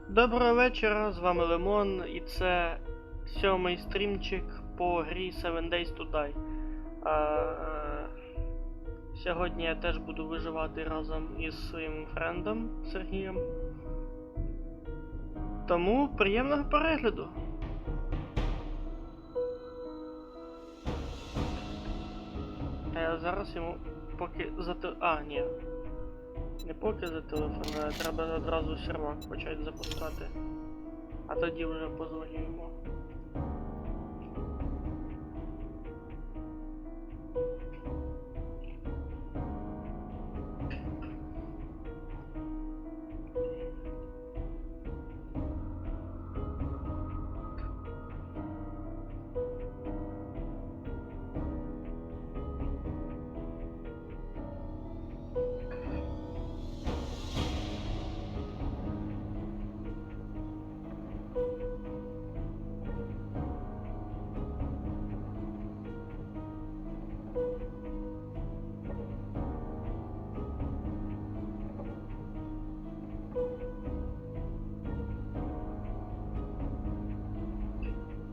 Доброго вечора, з вами Лимон, і це 7-й стрімчик по грі 7 Days to Die. Сьогодні я теж буду виживати разом із своїм френдом Сергієм. Тому приємного перегляду! Я зараз йому поки ні. Не поки зателефоную, треба одразу сервак почати запускати. А тоді вже позвонимо.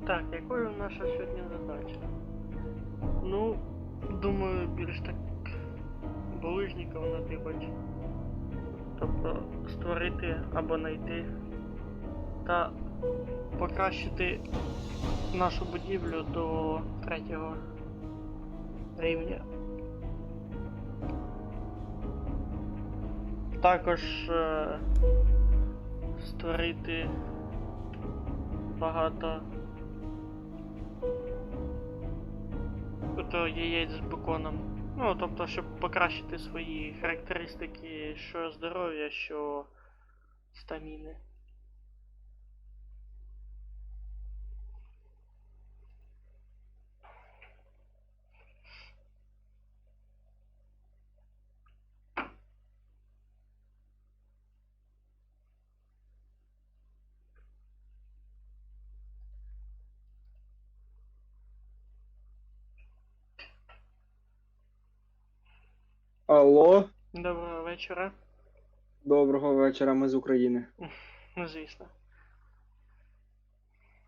Так, якою наша сьогодні задача? Ну, думаю, більш так булыжників надибати. Тобто створити або знайти та покращити нашу будівлю до 3-го рівня. Також створити багато яєць з беконом. Ну, тобто, щоб покращити свої характеристики, що здоров'я, що стаміни. Алло, Доброго вечора. доброго вечора, ми з України. Ну, звісно.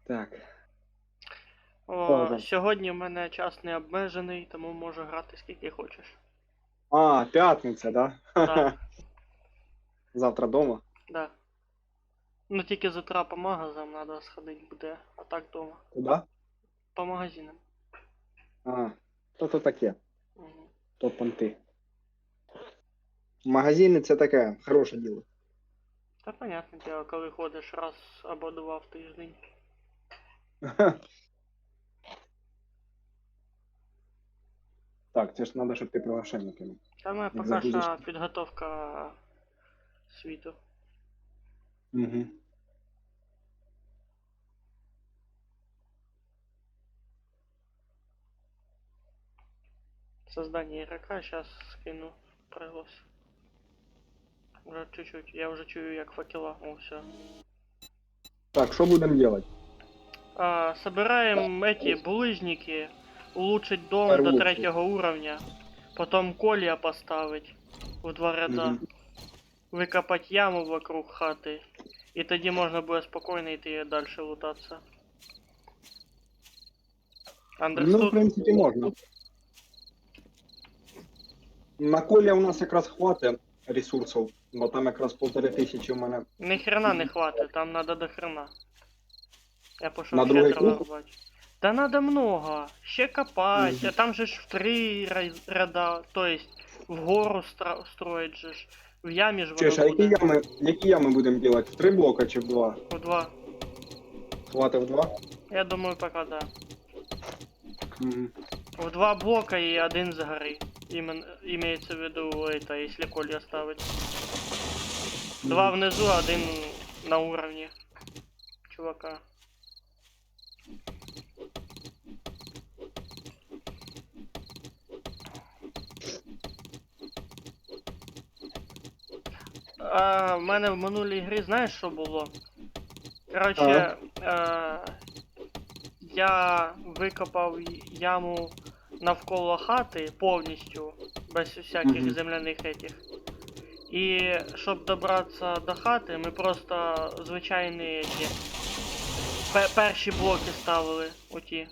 Так. Сьогодні в мене час не обмежений, тому можу грати скільки хочеш. А, п'ятниця, да? Так, Завтра дома? да. Ну тільки з утра по магазам треба сходити буде, а так дома. Куди? По магазинам. А, то таке, Угу. то понти. Магазини це таке, хороше діло. Та понятне діло, коли ходиш раз або два в тиждень. Так, це ж треба, щоб ти приглашення кинув. Та моя поки Забудеш. що підготовка світу. Угу. Создание игрока, сейчас скину приглас. Уже чуть-чуть, я уже чую як факела, о, все. Так, що будемо робити? Собираем эти булыжники, улучшить дом Первую до очередь. 3-го уровня, потом колья поставить в 2 ряда, Мгм. викопать яму вокруг хаты, і тоді можна буде спокійно йти далі лутатися. Ну, в Understood? принципі, можна. На колі у нас якраз хватить ресурсів, бо там якраз 1500 у мене. Ни хрена не хватит, там надо до хрена. Я пошел На ще другий трава круг? рубать. Да надо много, ще копать, Мгм. а там же ж в 3 ряда, то есть вгору строить же ж, в ямі ж Чеш, а воно буде. які ями будемо робити? В 3 блока чи в 2? У 2. Хватить в 2? Я думаю, пока да. Угу. В 2 блока и 1 с горы. Имеется в виду это, если колья ставить. 2 внизу, 1 на уровне чувака. В мене в минулій грі, знаєш, що було? Коротше, я викопав яму навколо хати повністю, без всяких Мгм. земляних етіх. І щоб добратися до хати, ми просто звичайні ті, перші блоки ставили оті.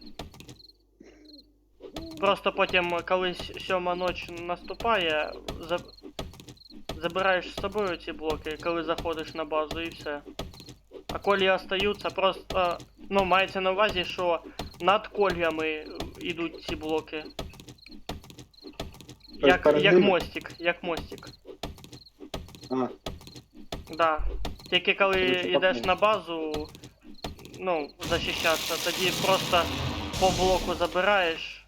Просто потім, коли сьома ніч наступає, забираєш з собою ці блоки, коли заходиш на базу і все. А колії остаються, просто, ну, мається на увазі, що над кольями йдуть ці блоки. перед Як ними? мостик, як мостик. А, Да. Тільки коли Короче, йдеш пахне. на базу, ну, захищатися, тоді просто по блоку забираєш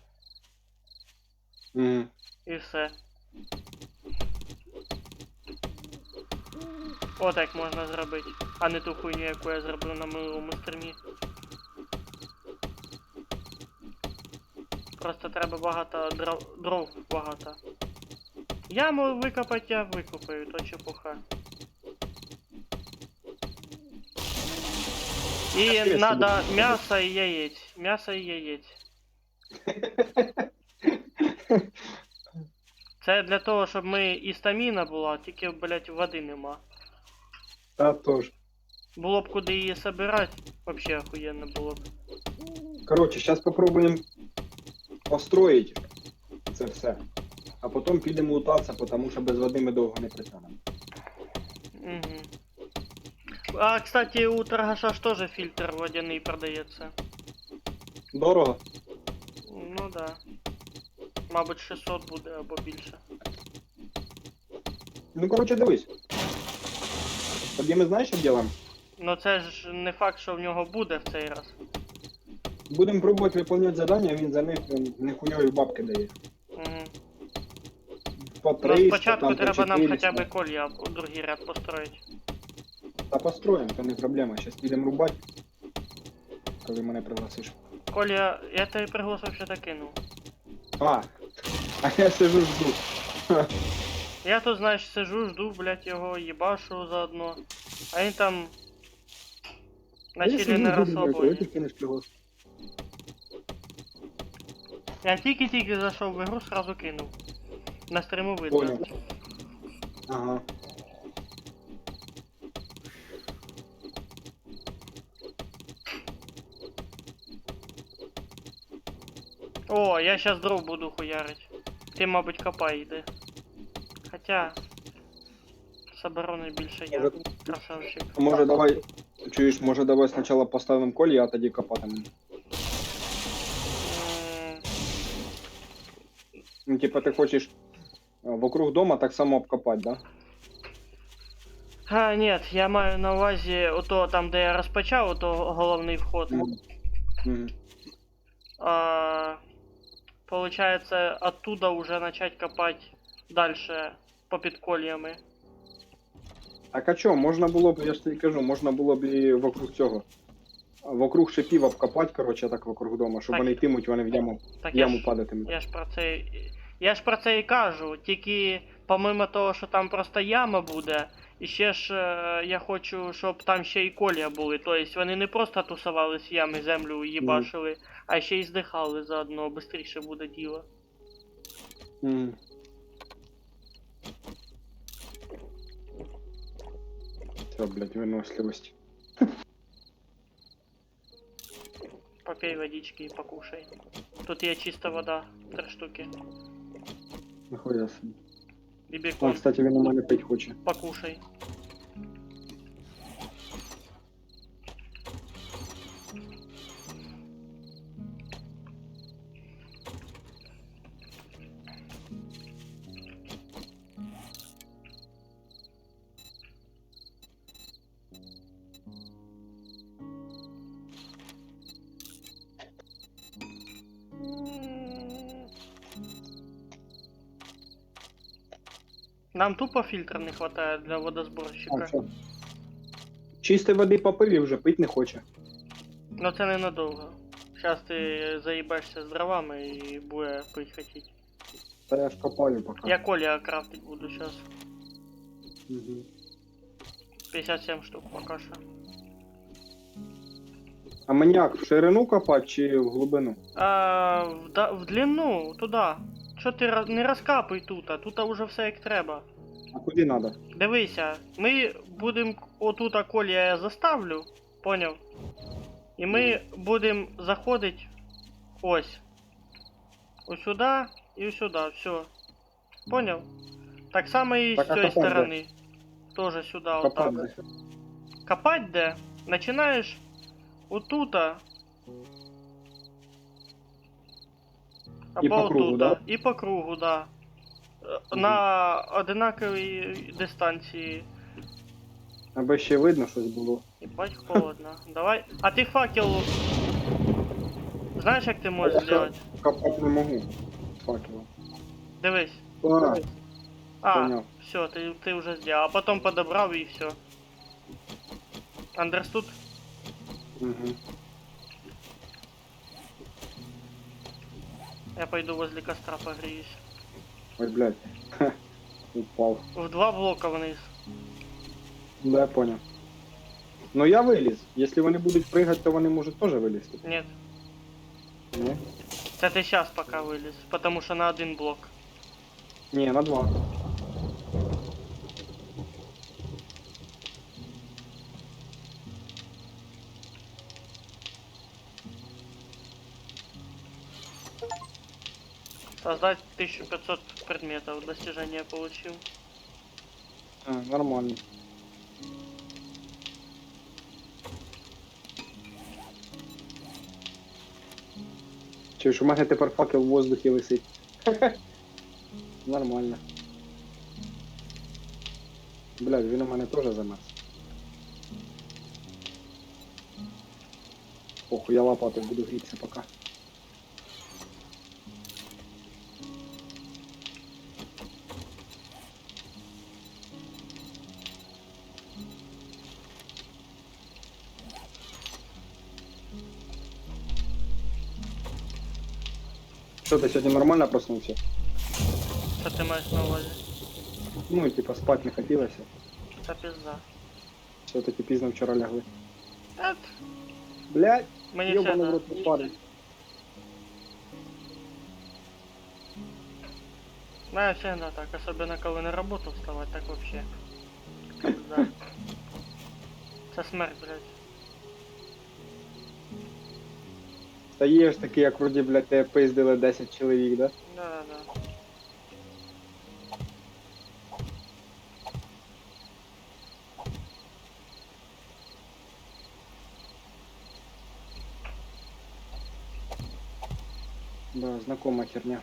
угу. і все. Отак можна зробити, а не ту хуйню, яку я зробив на минулому стрімі. Просто треба багато дров багато. Яму викопати я викопаю, то чепуха. І Скорее надо всего. м'ясо і яєць. М'ясо і яєць. Це для того, щоб ми і стаміна була, тільки, блять, води нема. Та тоже. Було б куди її собирати, вообще охуєнно було б. Короче, сейчас попробуем построить це все. А потім підемо лутатися, тому що без води ми довго не притягнемо. Угу. А, кстати, у торгаша ж теж фільтр водяний продається. Дорого? Ну да. Мабуть, 600 буде або більше. Ну, короче, дивись. Тоді ми знаєш, що робимо? Ну це ж не факт, що в нього буде в цей раз. Будемо пробувати виконувати завдання, він за них нехуйові бабки дає. Угу. По Ну 300, спочатку там, по треба нам 400. хоча б колья у другий ряд построїти. Та построїмо, то не проблема. Зараз підемо рубати, коли мене пригласиш. Коля, я тебе пригласив ще так кинув. А я сижу жду. Я тут, знаєш, сижу, жду, блять, його їбашу заодно. А він там на Я чилі сижу, не жду, думаю, коли розслабоні. ти кинеш приглас. Я тільки-тільки зайшов в ігру, сразу кинув. На стріму видно. Понял. Ага. О, я щас дров буду хуярить. Ти, мабуть, копай йди. Хоча... З оборони більше я. Може, Красавчик. може давай, чуєш, може давай спочатку поставимо колі, а тоді копатимемо. М, Ну, типа ти хочеш вокруг дома так само обкопати, да? А, ні, я маю на увазі ото там, де я розпочав, ото головний вход. Мгм. Получается, оттуда уже начать копать дальше по підкольями. Так а чо, можна було б, я ж тобі кажу, можна було б і вокруг цього. Вокруг шипів обкопати, коротше, так вокруг дома, щоб Так. вони йтимуть, вони в яму, Так яму падатимуть. я ж про це і кажу, тільки помимо того, що там просто яма буде, і ще ж я хочу, щоб там ще і колія були. Тобто вони не просто тусувались в ямі, землю їбашили, а ще й здихали заодно, бистріше буде діло. Мгм. Все, блядь, виносливость. Попей водички і покушай. Тут є чиста вода, 3 штуки. Нахуя собі. І О, бекон, кстати, він у мене пить хоче. покушай. Нам тупо фильтра не хватает для А, водосборщика. все. Чистої води попив вже пить не хоче. Но це ненадовго. Сейчас ти заїбешся з дровами і буде пить хотіть. Та я ж копаю поки. Я коля крафтить буду сейчас. Угу. 57 штук пока що. А маніак в ширину копати чи в глибину? В длину, туда. Що ти не розкапуй тут, а тут уже все як треба. А куди надо? Дивися, ми будемо отут колія я заставлю, поняв? І ми будемо заходити ось. Ось сюди і сюди, все. Поняв? Так само і Так, з а цієї копать де? сторони. Тоже сюди, отак. Копать де? Копать де? Починаєш отута. І по кругу, отута. да? І по кругу, да. Мгм. На одинаковій дистанції. Аби ще видно щось було. Ебать холодно. Давай. А ти факел. Знаєш, як ти можеш зробити? Копати не можу. З факелом. Дивись. А, А, понял. все, ты уже сделал. А потом подобрал и все. Understood? Угу. Я пойду возле костра погреюсь. Ой, блядь. Ха, упав. В 2 блока вниз. Да, я понял. Ну я виліз. Якщо вони будуть пригати, то вони можуть теж вилізти. Нет. Ні? Это ты сейчас пока вылез. Потому что на 1 блок. Ні, на 2. Создать 1500 предметов. Достижение получил. А, нормально. Чуєш, у мене тепер факел в воздухі висить. Нормально. Блядь, він у мене теж замерз. Похуй, я лопатою буду грітися поки. Що, ти сьогодні нормально проснувся? Что ты маешь на увазі? Ну, типа, спать не хотілося. Это пизда. Все-таки пізно вчора лягли. Эт, Блядь, мы не ёбаный в всегда. рот, не парень. Ну, я всегда так. Особенно, коли на работу вставать, так вообще. Да. Це смерть, блядь. Та є ж таки, як вроді, блядь, тебе пиздили 10 чоловік, да? Да-да-да. Да, знакома херня.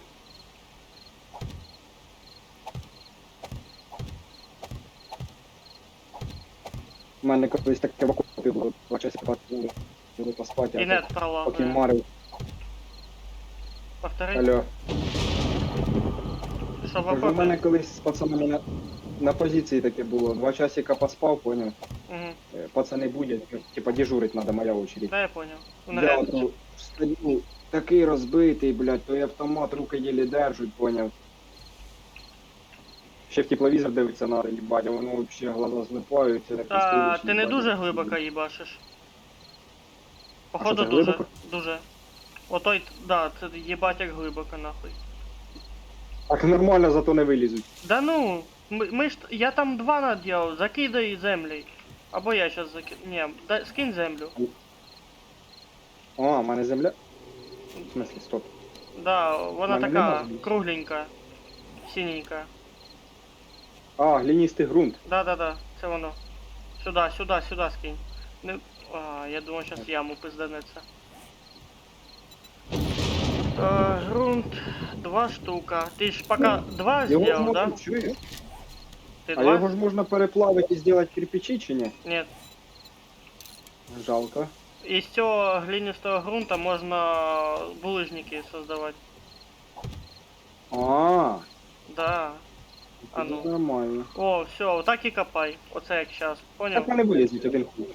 У мене колись таке в окопі було, 2 часи було поспати, І а нет поки пролагує. марив. Повтори. Алло. Що в Кажу, у мене окопі? колись з пацанами на позиції таке було. 2 часика поспав, поняв. Угу. Пацани будять, типа дежурить надо, моя очередь. Да, я понял. Я Наряд. ото встаю, такий розбитий, блядь, той автомат, руки єлі держуть, поняв. Ще в тепловізор дивиться надо, їбать, а воно вообще глаза злипаються, так А стоїш, ти не їбать. дуже глибоко їбашиш? А Походу що, це дуже. глибоко? Дуже. Отой, да, це їбать як глибоко нахуй. Так нормально, зато не вилізуть. Да ну, ми ж. Я там 2 наділав, закидай землі. Або я щас закину. Ні, да, скинь землю. О, у мене земля. В смысле, стоп. Да, вона Мене така нема землі. кругленька. Синенька. А, гліністий ґрунт. Да, це воно. Сюда, сюда, сюда скинь. Не... А, я думав, зараз яму пизданеться. Грунт 2 штука. Ти ж пока 2 Його ж сделал, да? можна, чуєш? Ти А 2? його ж можна переплавити і зробити кирпичі чи ні? Нет. Жалко. Из цього глинистого грунта можна булыжники создавать. А, Да. А це ну. нормально. О, все, отак і копай. Оце як зараз. Поняв? Так вони вилізуть один хуй.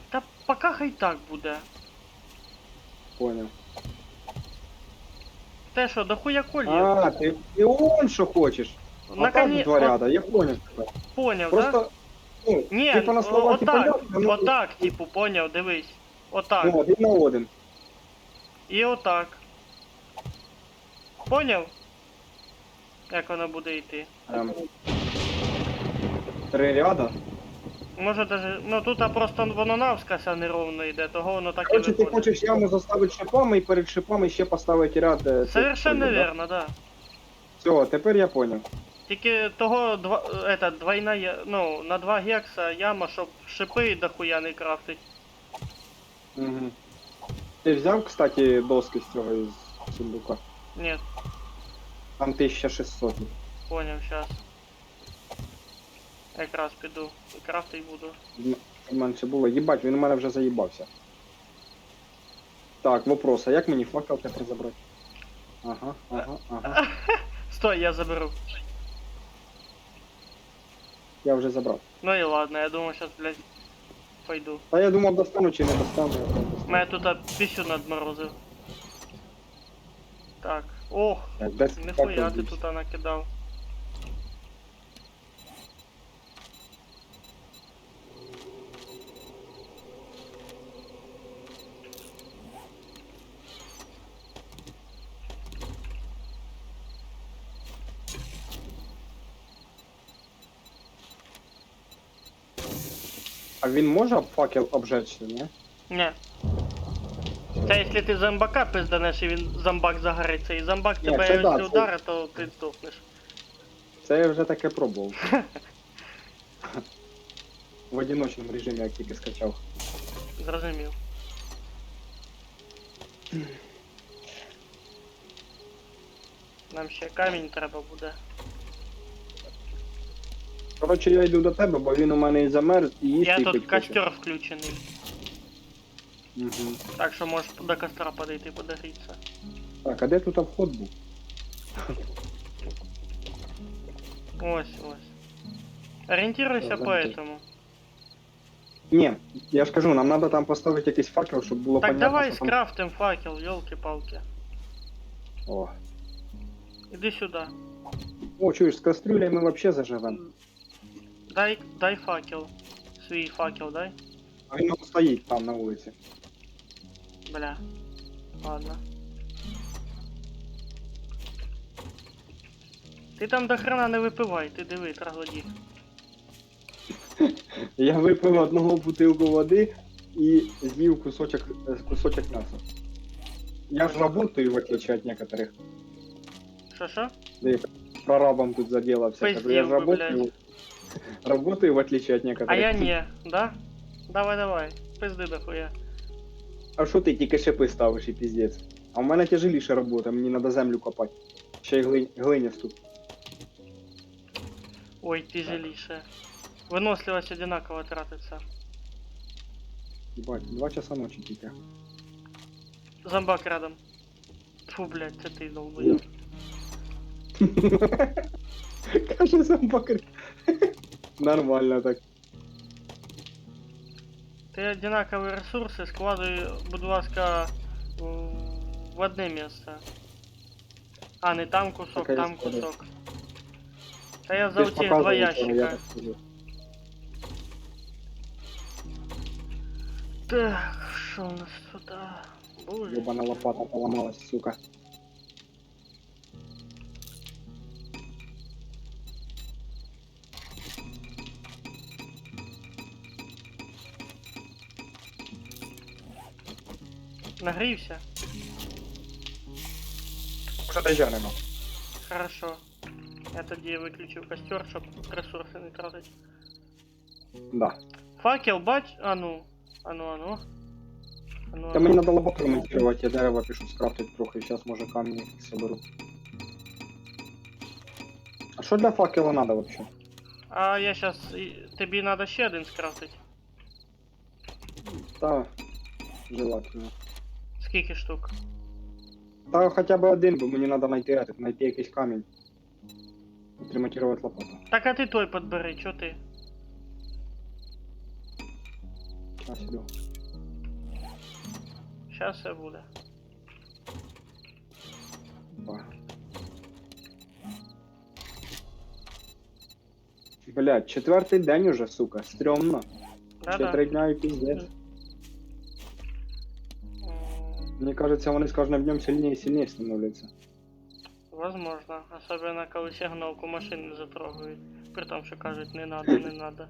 Та пока хай так буде. Понял. Те що, дохуя колів? А, ти он що хочеш. А так в два ряда, я понял тебе. Поняв, да? Просто, ну, Ні, типа на словах і отак, понятно, ну, отак, типу, поняв, дивись. Отак. ну, один на один. І отак. Поняв? Як воно буде йти? 3 ряда. Може даже, ну тут просто воно навскася неровно йде, того воно так і Короче, ти виходить. хочеш яму заставити шипами і перед шипами ще поставити ряд цих Совершенно колів, да? верно, да. Все, тепер я понял. Тільки того двойна, ну, на 2 гекса яма, щоб шипи дохуя не крафтить. Угу. Ти взяв, кстати, доски з цього із сундука? Нет, Там 1600. поняв, щас. Якраз піду і крафтить буду. Менше було. Їбать, він у мене вже заїбався. Так, вопрос, а як мені факел тепер забрати? Ага. Стой, я заберу. Я вже забрав. Ну і ладно, я думаю, сейчас, блядь, пойду. Та я думав, достану чи не достану. я там достану. Мене тут пісю надморозив. Так, ох, Так, десь ніхуя факел ти дівся. тут накидав. А він може факел обжечься, ні? Не. Це якщо ти зомбака пизданеш і він зомбак загориться, і зомбак Ні, тебе це да, якщо це- ударить, то ти здохнеш. Це я вже таке пробував. В одиночному режимі, як тільки скачав. Зрозумів. Нам ще камінь треба буде. Коротше, я йду до тебе, бо він у мене і замерз, і їсти, Я і тут пить хоче. костер включений, Угу. так що можеш до костра подойти подогріться. Так, а де тут вход був? Ось. Орієнтируйся Так, по заметил. этому. Ні, я ж кажу, нам треба там поставити якийсь факел, щоб було Так понятно, давай що там... скрафтим факел, ёлки-палки. О. Іди сюди. О, чуєш, з кастрюлею ми вообще заживемо. Дай факел. Свій факел дай. А він стоїть там на вулиці. Бля. Ладно. Ти там до хрена не випивай, ти диви, траглодій. Я випив одного бутилку води і з'їв кусочок м'яса. Я ж работаю, в отличие от некоторых. Що? Да прорабом тут заделался. Кажу, я Пиздил же бы, работаю, работаю в отличие от некоторых. А я не, да? Давай, пизди дохуя. А що ти тільки шипи ставиш і піздець? А у мене тяжеліша робота, мені треба землю копати. Ще й глиністу. Ой, тяжеліше. Виносливость одинаково тратиться. Ебать, 2 часа ночі тільки. Зомбак рядом. Фу, блядь, це ти долбоєб. Каже зомбак. Нормально так. Ти одинакові ресурси складуй, будь ласка, в одне місце. А, не там кусок, Так, я там складу. кусок. Та я Ти за ж оці 2 показував, я ящика. так скажу. Так, що у нас тут? Боже. Ебана лопата поламалась, сука. Нагрівся? Уже дожарено. Хорошо. Я тоді виключив костер, щоб ресурси не тратити. Да. Факел, бач? А ну. Та мені треба лопату ремонтувати, я дерева пишу скрафтити трохи, зараз може камінь якийсь соберу. А що для факела треба вообще? А я щас... Тобі треба ще один скрафтити. Та, желательно. Скільки штук? Та хоча б один, бо мені треба знайти якийсь камінь. Отремонтувати лопату. Так а ти той подбери, чо ти? Щас іду. Щас все буде. Ба. Блядь, 4-й день уже, сука, стрёмно. Ще Да-да. 3 дня і пиздец. Мне кажется, вони з кожним днем сильнее и сильнее становляться. Возможно. Особенно коли сигналку машин не затрогають. при тому, що кажуть, не надо, не надо.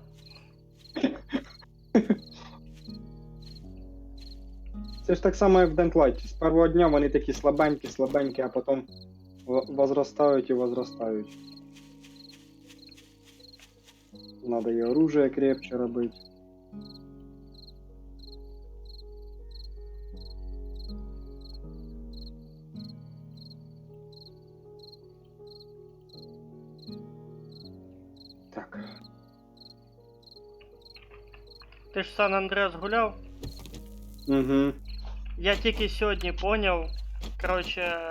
Це ж так само, як в Дентлайті. З першого дня вони такі слабенькі, слабенькі, а потім возростають і возростають. Надо і оружие крепче робити. Так. Ти ж Сан-Андреас гуляв? Угу. Я тільки сьогодні поняв. Коротше,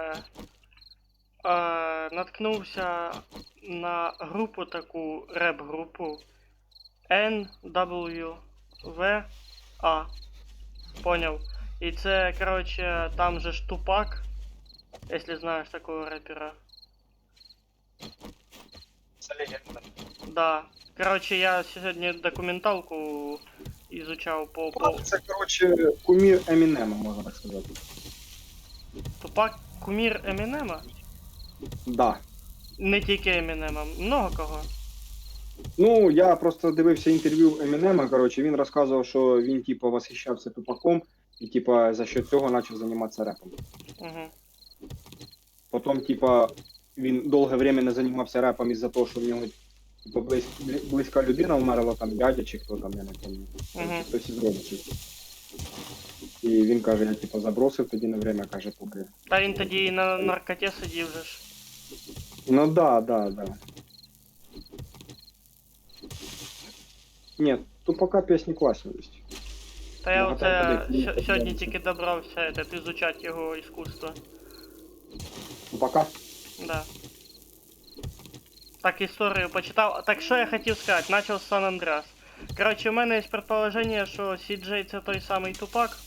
наткнувся на групу таку, реп-групу NWVA. Поняв. І це, коротше, там же ж Тупак, якщо знаєш такого репера. Це легенда. Да. Коротше, я сьогодні документалку изучав по... Це, коротше, кумір Емінема, можна так сказати. Тупак кумір Емінема? Да. Не тільки Емінема, много кого. Ну, я просто дивився інтерв'ю Емінема, коротше, він розказував, що він, типу, восхищався Тупаком і, типу, за що цього почав займатися репом. Угу. Потім, типа, він довге время не займався репом із-за того, що в нього типу, близька людина вмерла, там дядя чи хто там, я не пам'ятаю. Мгм. Хтось із родичів. І він каже, я типу забросив тоді на время, каже, поки. Та він тоді і на наркоті сидів же ж. Ну да. Ні, Тупака пісні класні є. Та я Ну, оце готовий подивитися. сьогодні тільки добрався ізучати його іскусство. Тупака? Да. Так, історію почитав. Так що я хотів сказати, начав з Сан-Андреас. Коротше, у мене є предположення, що CJ це той самий Тупак.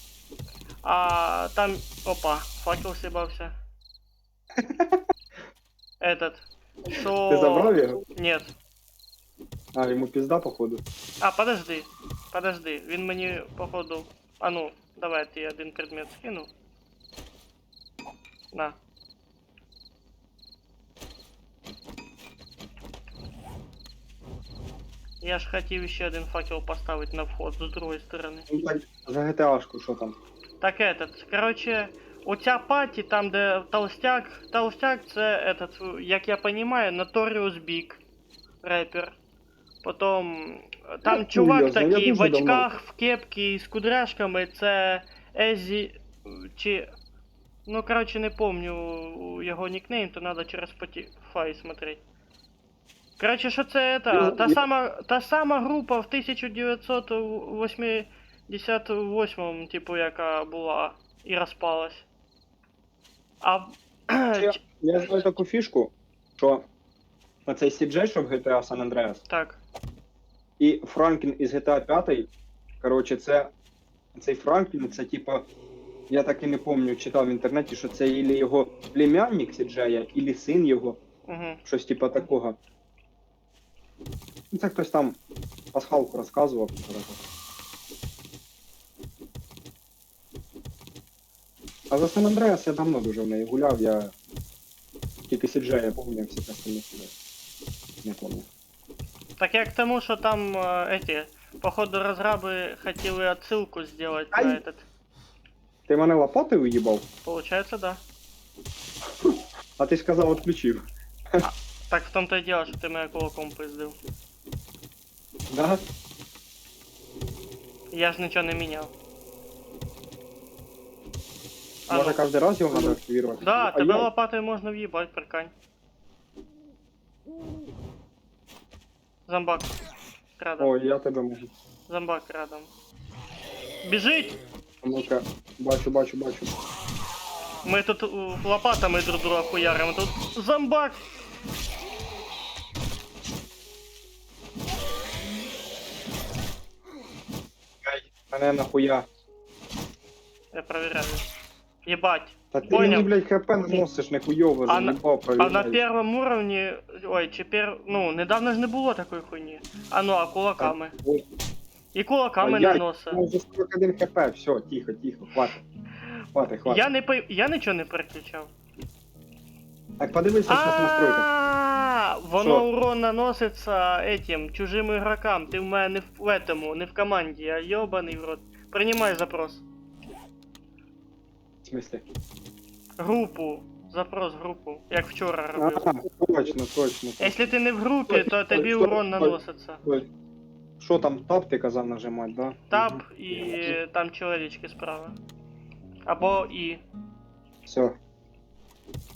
А там... Опа, факел сібався. Этот. Що... Ти забрав його? Нет. А, йому пізда, походу. А, подожди, він мені, походу... А ну, давай я один предмет скину. На. Я ж хотів ще один факел поставити на вход з другої сторони. Ну так, за GTA-шку, що там? Так этот, короче, у ця паті, там де толстяк це этот, як я понимаю, Notorious Big, репер. Потом, там Я чувак хуй, я знаю, я такий в дуже давно. очках, в кепці з кудряшками, це Езі, чи... Ну, короче, не помню його нікнейм, то надо через Spotify смотреть. Короче, що це это? Та сама група в 1988, типу, яка була і розпалась. А... Я знаю таку фішку, що оцей CJ, що в GTA San Andreas, Так. і Франклін із GTA 5, коротше, цей Франклін, це типа, я так і не пам'ятаю, читав в інтернеті, що це ілі його племянник CJ, ілі син його, Угу. щось типа такого. Ну, це хтось там пасхалку розказував. А за Сан Андреас я давно дуже в неї гуляв, я тільки CJ, я пам'ятаю, всі остальні сюди. Не пам'ятаю. Так я к тому, що там походу розраби хотіли отсылку сделать Ай! на этот. Ти мене лопатою уїбав? Получается, да. А ти ж казав, відключив. Так в том-то и дело, что ты меня кулаком пиздил. Да? Я ж ничего не менял. А Може ну. кожен раз його треба активувати? Да, А тебе я- лопатой можно въебать, прикань. Зомбак. Рядом. Ой, я тебе можу. Зомбак рядом. Бежить! Ну-ка, бачу. Мы тут лопатами друг друга хуярим, тут зомбак! Мене нахуя. Я проверяю. Ебать. Та ти Понял. мені, блядь, хп наносиш нехуйово, А на- заїбав, А на проверяй. первом уровне... Ой, ну, недавно ж не було такої хуйні. А ну, а кулаками. Ой, І кулаками ай-яй, наноса. ну, вже 41 хп, все, тихо, хватить. Хватить. Я нічого не переключав. Так подивися, що в настройках. воно Що? урон наноситься этим чужим игрокам. Ти в мене не в этому, не в команді, а йобаний в рот. Принимай запрос. В смысле? Групу. Запрос в групу. Як вчора робив. Точно, точно. Якщо ти не в групі, то тобі Стой, урон стой. наноситься. Ой. Що там, тап ти казав нажимати, да? Тап Мгм. і там чоловічки справа. Або І. Все.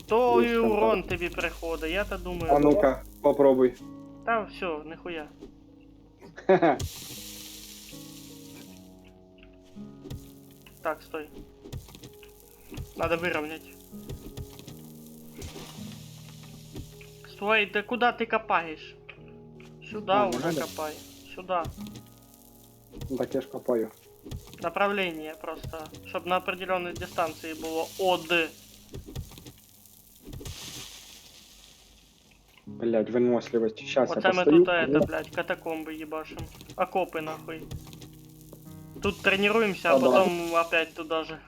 То Є і контакт. урон тобі приходить, я то А думаю. ну-ка, попробуй. Та все, нихуя. Ха-ха. Так, стой. Надо выровнять. Стой, да куда ты копаешь? Сюда А, уже надо? копай. Сюда. Ну так я ж копаю. Направление просто. Чтобы на определенной дистанции было от. Блять, выносливость. Сейчас я Оце ми постою. тут это, блядь, катакомбы ебашим. Окопы нахуй. Тут тренируемся, а А, да. потом опять туда же.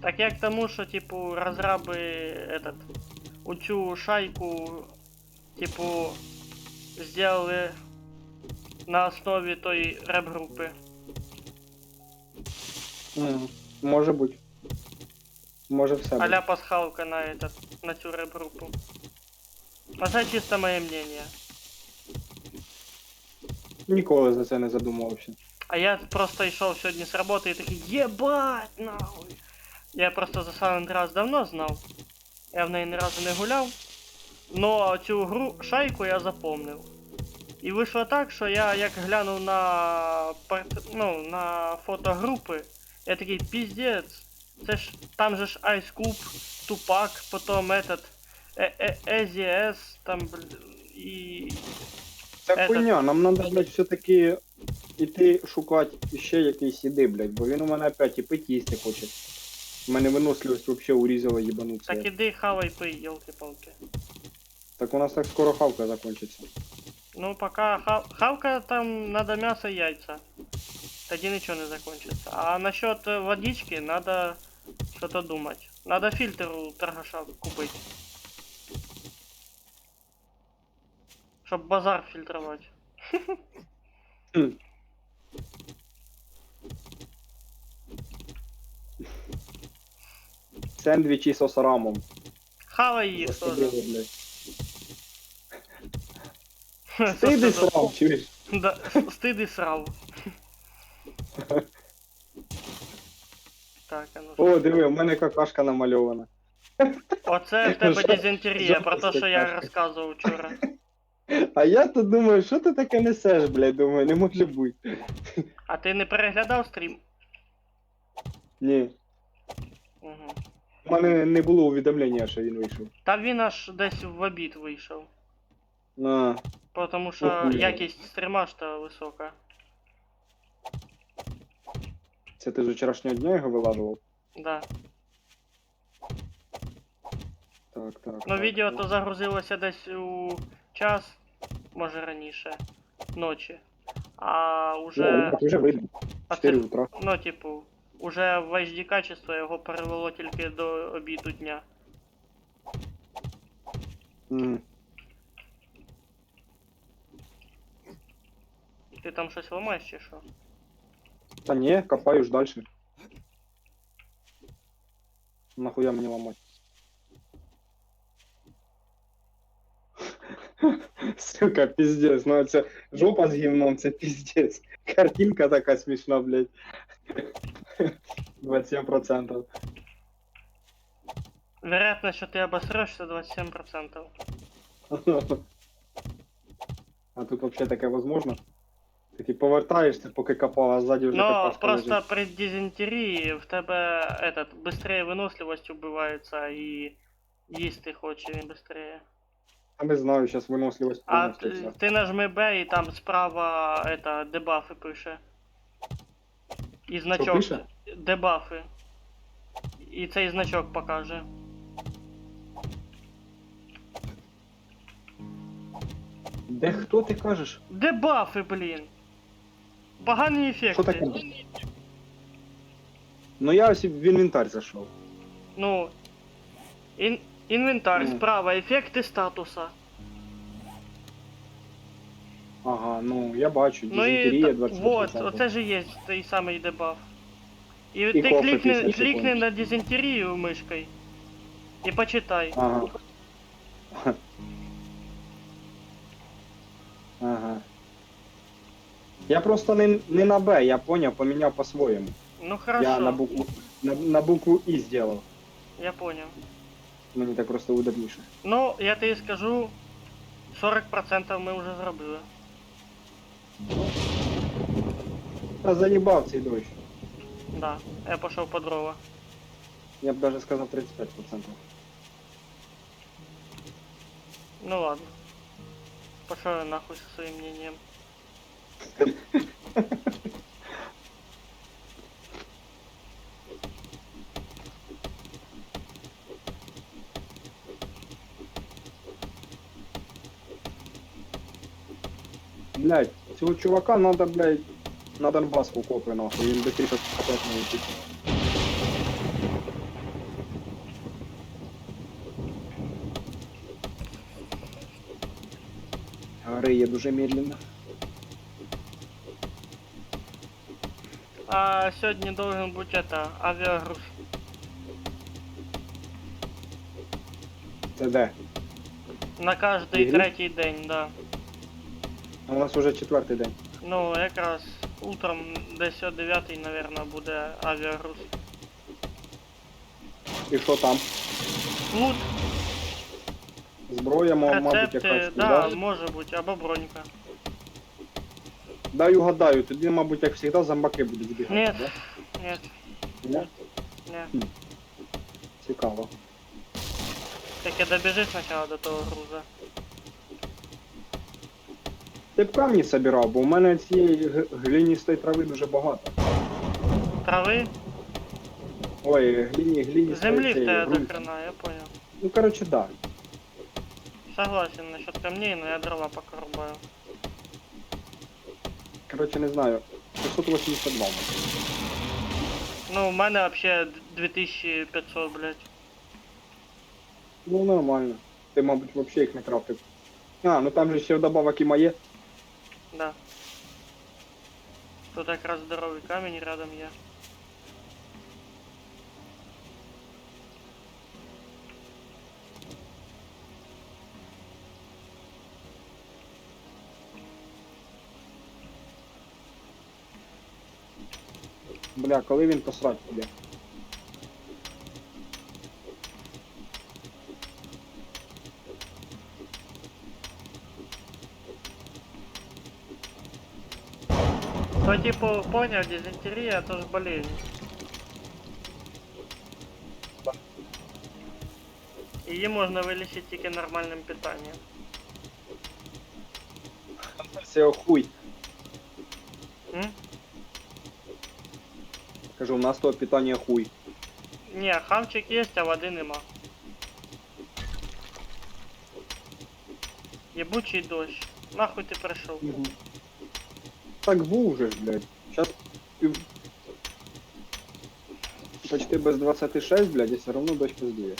Так я к тому, що, типу, розраби этот, у цю шайку, типу, сделали на основі той реп-групи. Може бути. Може все бути. А-ля пасхалка на этот, на цю реп-групу. А це чисто моє мнение. Ніколи за це не задумувався. А я просто йшов сьогодні з роботи і такий, єбать, нахуй. Я просто за Silent Rust давно знав. Я в неї ні разу не гуляв. Но цю гру шайку я запомнив. І вийшло так, що я як глянув на на фото групи, я такий, піздець, це ж там же ж Ice Cube, Тупак, потім этот EZS, там і... Це хуйня, нам надо, блядь, все-таки іти шукати ще якийсь іди, блядь, бо він у мене опять і пить їсти хоче. У мене виносливість вообще урізала їбануться. Так іди хавай пий, ёлки-палки. Так у нас так скоро хавка закончится. Ну пока хавка там надо мясо и яйца. Тоді ничего не закончится. А насчет водички надо что-то думать. Надо фильтр у торгаша купить. Чтоб базар фильтровать. Хм. Сендвічі з осарамом. Хавай їх Посадили, тоже. блядь. Ти десь срам, чуєш? Да, стыд и срав. Так, а ну О, що? диви, у мене какашка намальована. Оце в тебе Жо- дизентерія, про те, що я жовта розказував вчора. А я тут думаю, що ти таке несеш, блядь, думаю, не може бути. А ти не переглядав стрім? Ні, Угу. у мене не було увідомлення, що він вийшов. Та він аж десь в обід вийшов. На. Потому що Охуєть. якість стріма ж та висока. Це ти з вчорашнього дня його вилажував? Да. Так, так. Ну так, відео так. то загрузилося десь у час, може раніше, ночі. А Ну, уже... так вже видно. А 4 це, утра. ну типу, уже в HD качество його перевело тільки до обіду дня. Мгм. Ти там щось ламаєш чи що? Та ні, копаю ж далі. Нахуя мені ламати? Сука, пиздец, ну це жопа з гівном, це пиздец. Картинка така смішна, блядь. 27%. Вероятность, що ти обосрешся 27%. А тут вообще таке возможно? Ти повертаєшся, поки копав, а ззаді вже Но какашка просто лежить. при дизентерии в тебе этот быстрее выносливость убивается и їсти хоче він быстрее. А не знаю, зараз виносливість А повністю вся. ти нажми Б і там справа это дебафи пише. І значок. пише? Дебафи. І цей значок покаже. Де хто ти кажеш? Дебафи, блін. Погані ефекти. Що таке? Ну я ось в інвентар зайшов. Ну. Інвентар, Ну. справа, ефекти статуса. Ага, ну я бачу, Ну і дизентерія та- 20%. вот, оце ж і є той самий дебаф. І ти кофе клікни, 50 клікни секунд. на дизентерію мишкою. І почитай. Ага. Ага. Я просто не на Б, я поняв, поміняв по-своєму. Ну хорошо, Я на букву І зробив. я понял. Мені так просто удобніше. Ну, я тобі скажу, 40% ми вже зробили. Та заїбав цей дощ. Да, я пішов по дрова. Я б даже сказав 35%. Ну ладно. Пошел я нахуй со своим мнением. Блядь, цього чувака надо, блядь, на Донбас купи нахуй, він быстрее опять не летить. Риє дуже медленно. А сегодня должен быть это, авиагруз. Це де? На каждый Ігри? третій день, да. А у нас уже 4-й день. Ну, якраз утром десь о 9, наверное, буде авіагруз. І що там? Лут, Зброя, мабуть, рецепти, якась. да, може бути, або бронька. Дай угадаю, тоді, мабуть, як завжди, зомбаки будуть збігати, Нет, да? нет, Ні? нет. Цікаво. Тільки добіжи спочатку до того груза. Ти б камні собирав, бо у мене цієї гліністої трави дуже багато. Трави, Ой, гліністої землі в цієї, тебе до ґрунт. хрена, я понял. Ну, короче, да. Согласен насчет камней, но я дрова пока рубаю. Короче, не знаю. 682. Ну, у мене вообще 2500, блядь. Ну, нормально. Ти, мабуть, вообще їх не крафтив. А, ну там же ще вдобавок і моє. Да. Тут якраз здоровий камінь рядом є. Бля, коли він посрать буде? То типу, поняв, дизентерія, то ж болезнь. Її можна вилічити тільки нормальним питанням. Це хуй. М? Кажу, у нас того питання хуй. Ні, хавчик є, а води нема. Єбучий дощ. Нахуй ти прийшов? Так був же ж, блядь. Сейчас почти без 26, блядь, і все равно дощ пиздує.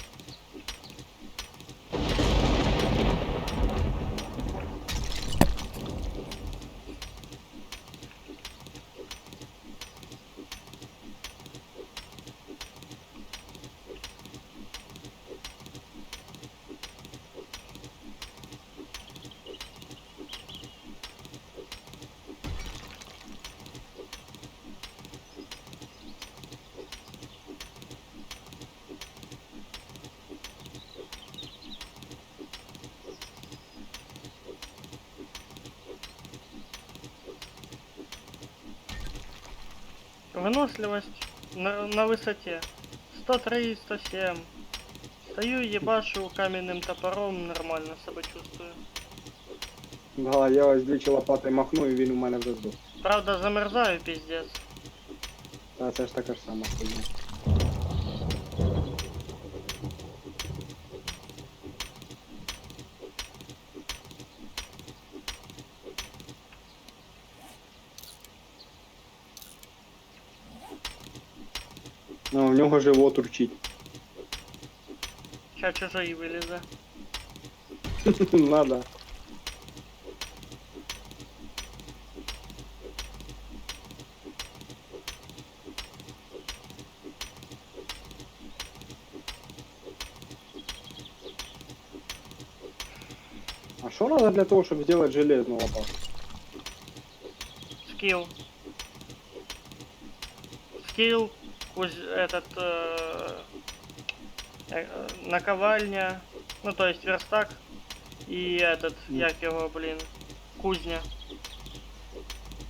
Выносливость на высоте. 103, 107. Стою, ебашу каменным топором, нормально себе чувствую. Да, я ось двічі лопати махну і він у мене вже здох. Правда, замерзаю, пиздец. Та це ж така ж сама хуйня. Ну, в нього живот урчить. Ща чужої вилізе. Надо. А что надо для того, чтобы сделать железную лопату? Скилл. Скилл, наковальня, ну то есть верстак и як його, блін, кузня.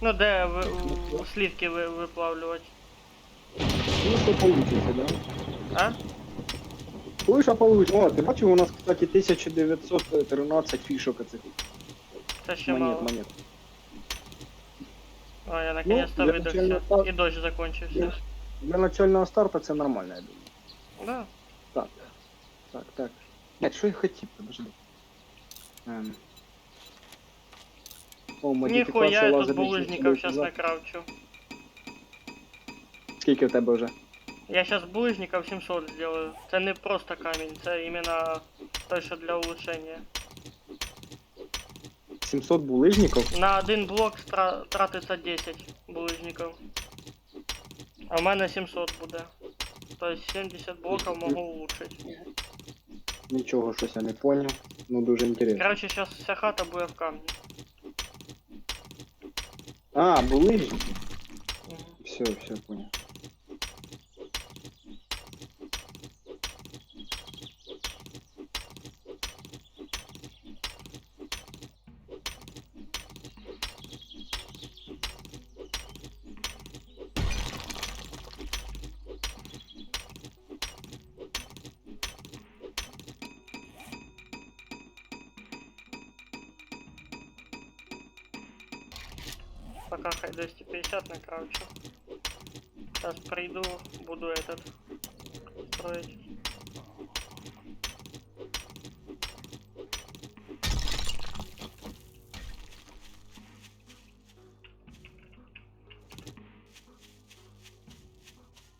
Ну де слівки виплавлювати. Ну, что получится, да? А? Слышь, получится. О, ты бачив, у нас, кстати, 1913 фишек этих Це ще мало. монет. О, я наконец-то для видохся. начального І дощ закончився. Для начального старта це нормально, я думаю. Да. Так. Блять, що я хотів, подожди. О, модифікація Ніхуя, я тут лазерних булыжников сейчас за- накрафчу. Скільки в тебе вже? Я сейчас булыжников 700 сделаю. Це не просто камінь, це іменно той, що для улучшення. 700 булыжників? На один блок тратиться 10 булыжников. А в мене 700 буде. Тобто 70 блоків можу улучшити. Нічого, щось я не поняв. Ну, дуже інтересно. Короче, сейчас вся хата буде в камні. А, булыжники. Мгм. Все, понял. Пока хай 250 накрафчу. Сейчас приду, буду строить.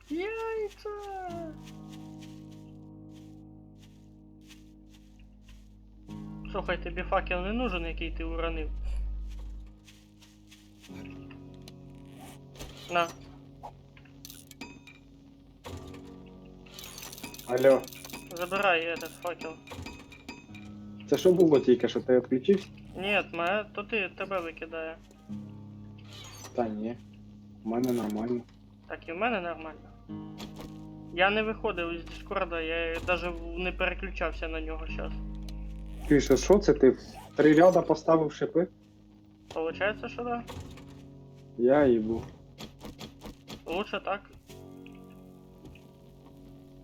Яйца! Слухай, тобі факел не нужен, який ти уронив? На, Алло. забирай этот факел. Це що було тільки, що ти відключився? Нет, то тебе викидає. Та ні. У мене нормально. Так і в мене нормально. Я не виходив із Дискорда, я навіть не переключався на нього зараз. Ти що це? Ти в 3 ряда поставив шипи? Получається, що да? Я їбу. Лучше так.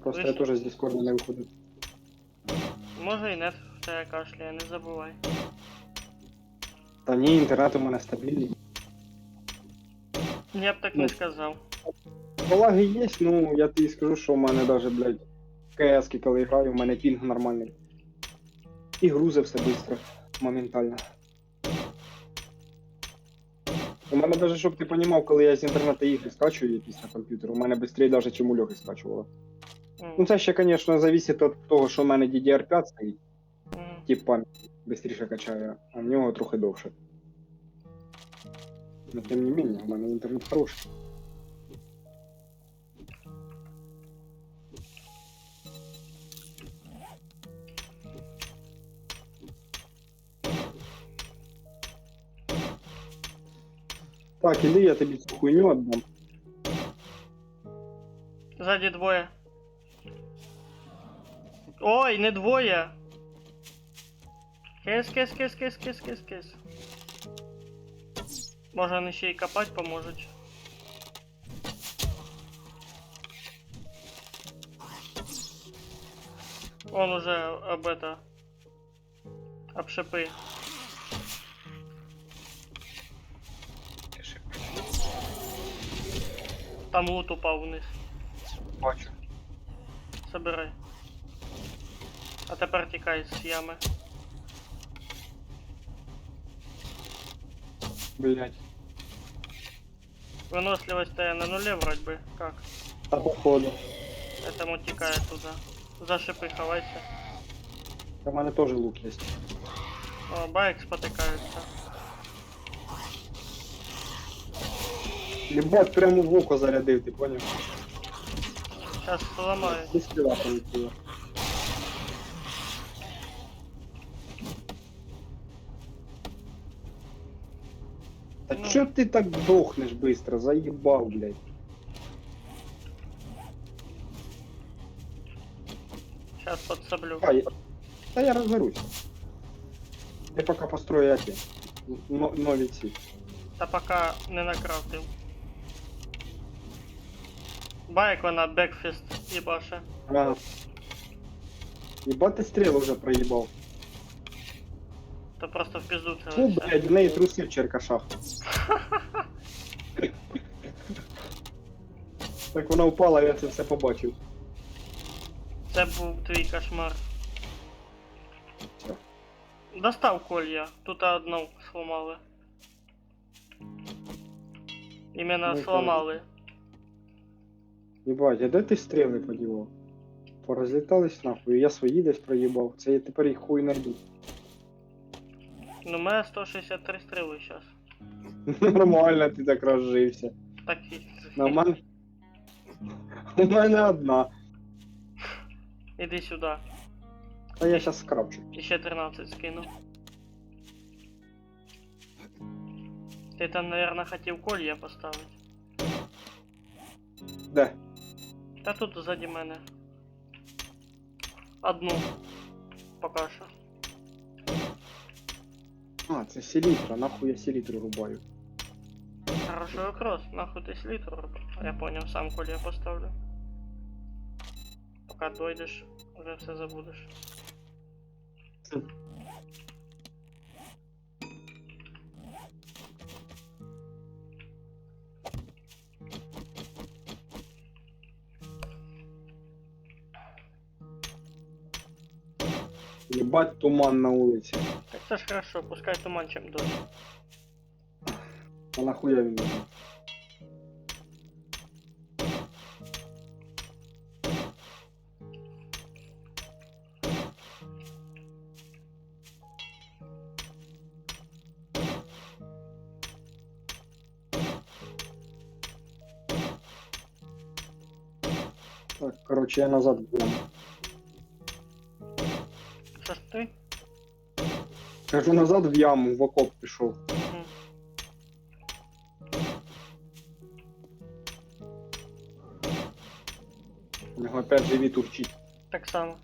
Просто Ви я що? теж з Дискорда не виходив. Може і нет в тебе кашляє, не забувай. Та ні, інтернет у мене стабільний. Я б так Ну. не сказав. Полаги є, ну я тобі скажу, що в мене даже, блядь, в КС, коли граю, у мене пінг нормальний. І грузи все швидко, моментально. У мене даже, щоб ти розумів, коли я з інтернету ігри скачую якісь на комп'ютер, у мене швидше даже, чим у Льохи скачувало. Ну це ще, звісно, залежить від того, що в мене DDR5 стоїть, тип пам'ять швидше качає, а в нього трохи довше. Но тем не менее, у мене інтернет хороший. Так, іди, я тобі цю хуйню отдам. Ззаді двоє. Ой, не двоє. Кис. Може вони ще й копати поможуть. Он уже об шипи. Там лут упав вниз. Бачу. Собирай. А тепер тікай з ями. Блять. Выносливость-то я на нуле вроде бы. Как? Та походу. Этому тікає туди. За шипи ховайся. У мене теж лук є. О, байк спотикаються. Єбать, прямо в око зарядив, ти поняв? Зараз зламаю. Без стріла полетіла. Та Ну. чо ти так дохнеш быстро? Заїбав, блядь. Зараз подсоблю. Та я розберусь. Я поки построю эти нові ці. Та поки не накрафтив. Байк вона бекфіст їбаше. Ага. Єбать ти стріл вже проїбав. То просто в пізду Фу, цілився. блядь, в неї труси в черкашах. Так вона впала, я це все побачив. Це був твій кошмар. Що? Достав колья, тут одну сломали. Іменно Ну, сломали. Єбать, а де ти стріли подівав? Порозлітались нахуй, я свої десь проїбав. Це я тепер їх хуй найду. Ну, у мене 163 стріли зараз. Нормально ти так розжився. Так На мене... У мене одна. іди сюди. А я щас скрапчу. І ще 13 скину. Ти там, наверное, хотів колья поставити. Де? Та тут ззаді мене. Одну. Поки що. А, це селітра, нахуй я селітру рубаю. Хороший вопрос. Нахуй ти слітру робиш? Я понял, сам колья поставлю. Поки дойдеш, вже все забудеш. Єбать туман на вулиці. Так це ж хорошо, пускай туман чим дощ. А нахуя він нужен? Так, короче, я назад бігу. Що ж ти? Кажу назад в яму, в окоп пішов. Мгм. У нього опять живіт урчить. Так само.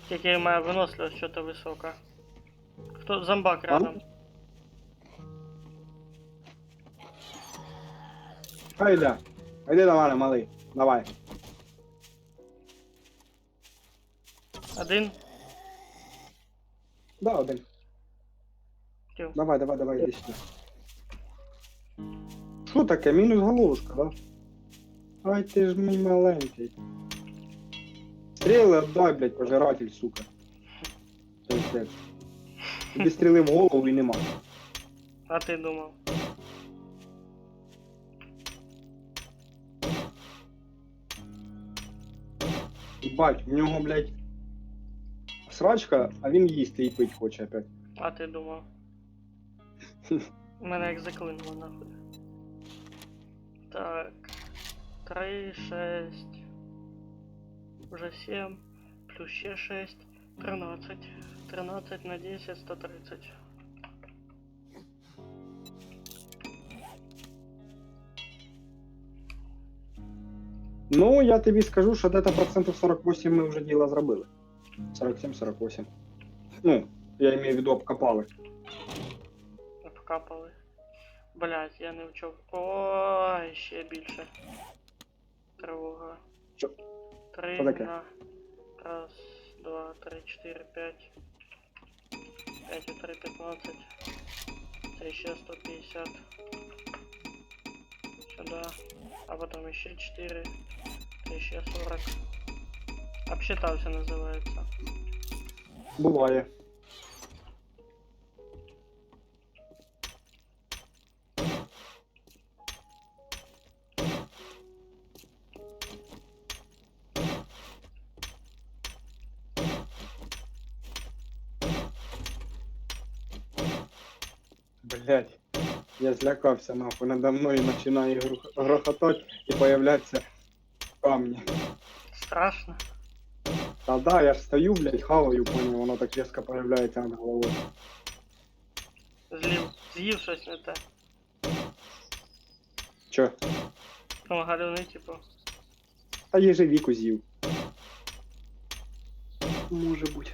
Тільки моя виносливість що-то висока. Хто зомбак рядом? Айда. Айди до мене, малий. Давай. Один? Да, один. Тю. Давай, давай, давай, іди сюди. Що таке? Мінус головушка, да? Ай ти ж мій маленький. Стріли отдай, блядь, пожиратель, сука. Пиздець. Тобі стріли в голову і нема. А ти думав? Бать, в нього, блядь, срачка, а він їсти і пить хоче опять. А ти думав? Мене як заклинуло нахуй. Так. 3, 6. Уже 7. Плюс ще 6. 13. 13 на 10, 130. Ну, я тобі скажу, що десь процентів 48 ми вже діло зробили. 47-48. Ну, я имею в виду обкопали. Обкапали. Блять, я не вчив. Ой, ще більше. Тривога. Що? 3 Що таке? на... Раз, 2, 3, 4, 5. 5 і 3, 15. Це ще 150. Сюда. А потом еще 4. Еще 40. Обсчитался называется. Буває. Блять. Я злякався, нахуй, надо мною починає грохотать і появляться камні. Страшно. Та да, я ж стою, блять, хаваю, понял, воно так різко появляється над головою. З'їв щось не те. Чо? Ну, галюни, типу. Та єжевіку з'їв. Може бути.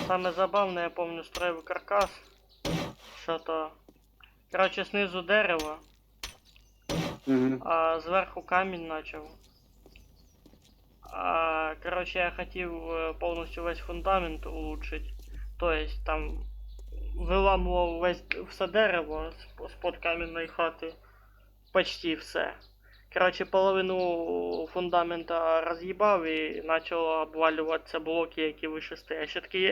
Саме забавне, я помню, строїв каркас. Що то. Короче, снизу дерево, Угу. а зверху камінь начав. Короче, я хотів повністю весь фундамент улучшить. То есть там виламував весь все дерево з-под кам'яної хати. Почти все. Короче, половину фундамента роз'їбав і почало обвалюватися блоки, які вище стоять. Ще такі.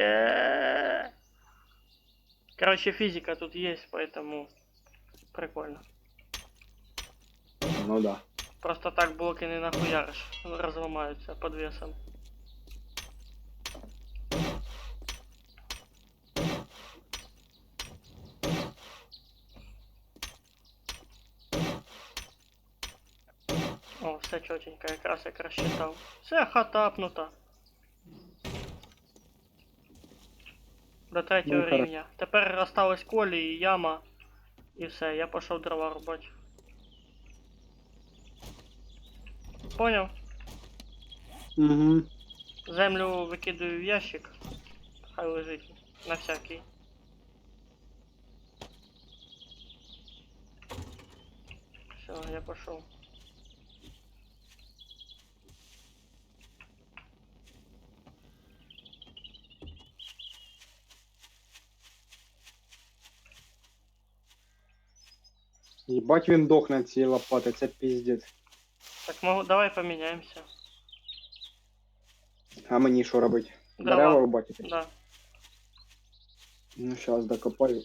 Короче, физика тут есть, поэтому прикольно. Ну да. Просто так блоки не нахуяриш, розламаються під весом. О, все чотенько, якраз як розчитав. Все, хата апнута. До третього Ну, хорошо. рівня. Тепер осталось колі і яма. І все, я пішов дрова рубати. Поняв? Угу. Землю викидаю в ящик. Хай лежить. На всякий. Все, я пішов. Їбать він дохне цієї лопати, це піздець. Так, давай поміняємося. А мені що робити? Дрова. Дерева рубати? Да. Ну щас докопаю.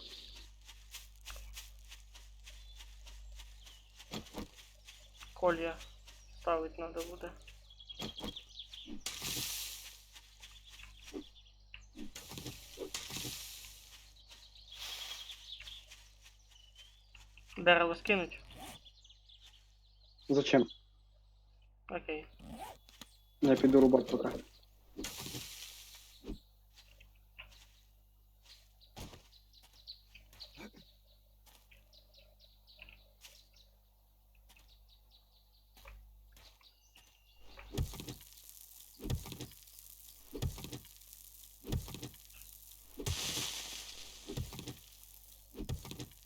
Колья ставить надо буде. Дерево скинуть? Зачем? Окей. Я піду рубати поки.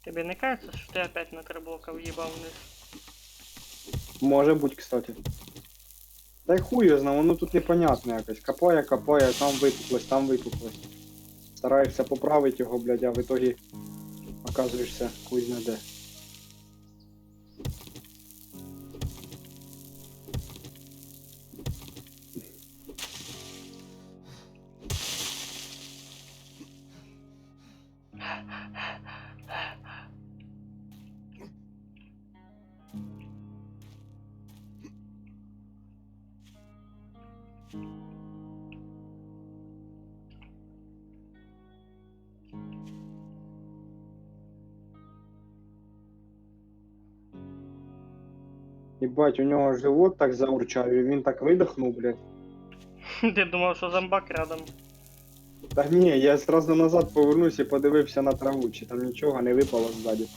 Тебе не кажется, что ты опять на 3 блока въебал вниз? Може бути, кстати. Та й хуй його знає, воно тут непонятне якось. Копає, копає, там випуклось, там випуклось. Стараєшся поправити його, блядь, а в итогі оказуєшся хуй зна де. Єбать, у нього живот так заурчав, і він так видохнув, блядь. Ты думал, что зомбак рядом? Та ні, я зразу назад повернусь і подивився на траву, чи там нічого не випало ззаді.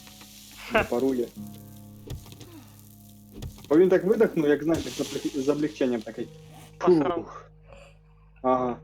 Не парує. Бо він так видохнув, як знаєш, як з облегченням такий. Посрав. Фух. Ага.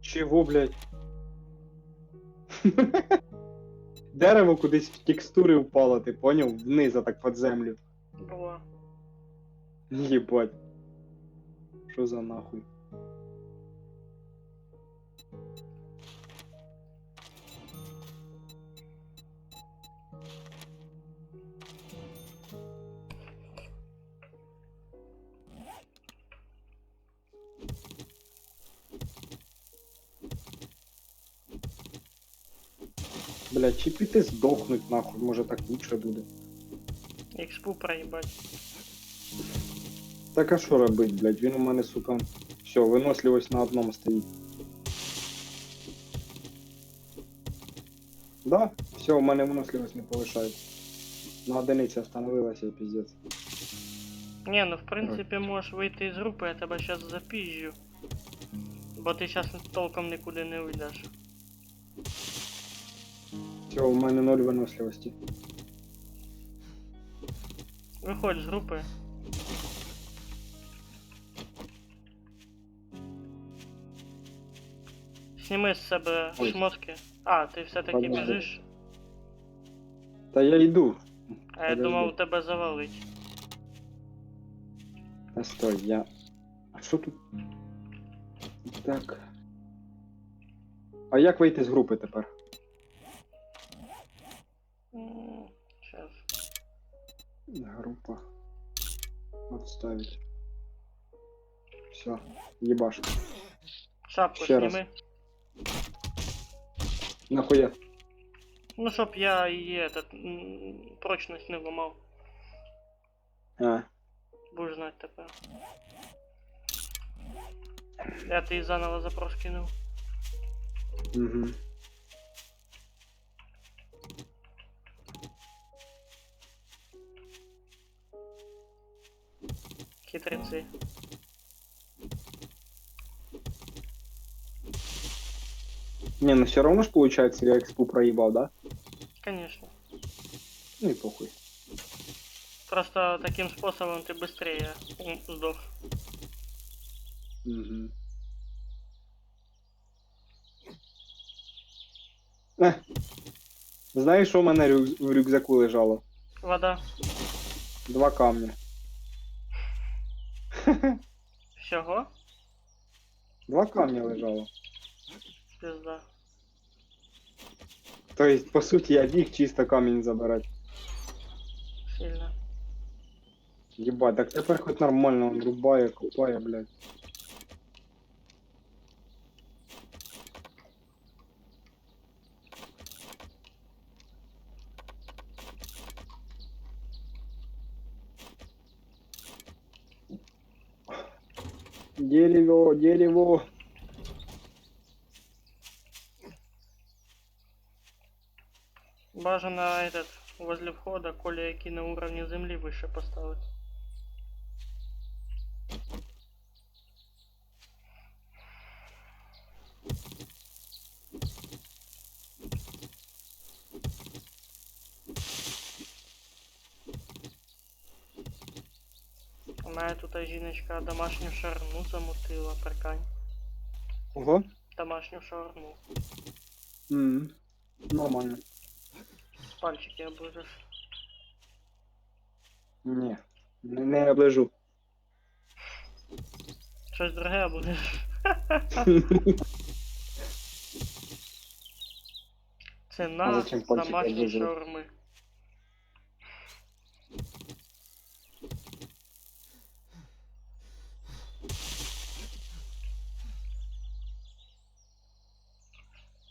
Чого, блядь? Дерево кудись в текстури впало, ти поняв? Вниз, а так під землю. Було. Єбать. Що за нахуй? Блядь, чи піти здохнуть нахуй, може так лучше буде. Експу проїбать. Так а що робить, блядь? Він у мене, сука. Все, виносливость на одному стоїть. Да, все, у мене виносливость не повишається. На одиниці остановилася і піздець. Не, ну в принципі можеш вийти із групи, я тебе зараз запіжджу. Бо ти зараз толком нікуди не уйдеш. Все, у мене 0 виносливості. Виходь з групи. Сніми з себе Ой. шмотки. А, ти все-таки Подожди. біжиш? Та я йду. А я Подожди. думав тебе завалить. Та стой, я... А що тут? Так. А як вийти з групи тепер? Сейчас. Група. Отставить. Все, ебаш. Шапку Ще раз. сніми. Нахуя? Ну, щоб я її прочність не ламав. А, Будеш знати тепер. Я тобі заново запрос кинув. угу. Хитреці. Не, ну все равно ж получается я экспу проебал, да? Конечно. Ну и похуй. Просто таким способом ты быстрее сдох. Угу. Знаєш, що в мене в рюкзаку лежало? Вода. 2 камня. Всього? 2 камня лежало. Пизда. То есть, по суті, я біг чисто камінь забирати. Сильно. Єбать, так тепер хоч нормально он рубає, копає, блядь. Дерево, дерево. Бажано этот возле входа, коли які на уровне землі вище поставити. У мене тут жіночка домашню шарну замутила, прикань. Ого. Домашню шарну. Нормально. Пальчики оближеш. Ні, не оближу. Щось друге оближеш. А Ціна зачем пальчики домашньої облизувати? шаурми.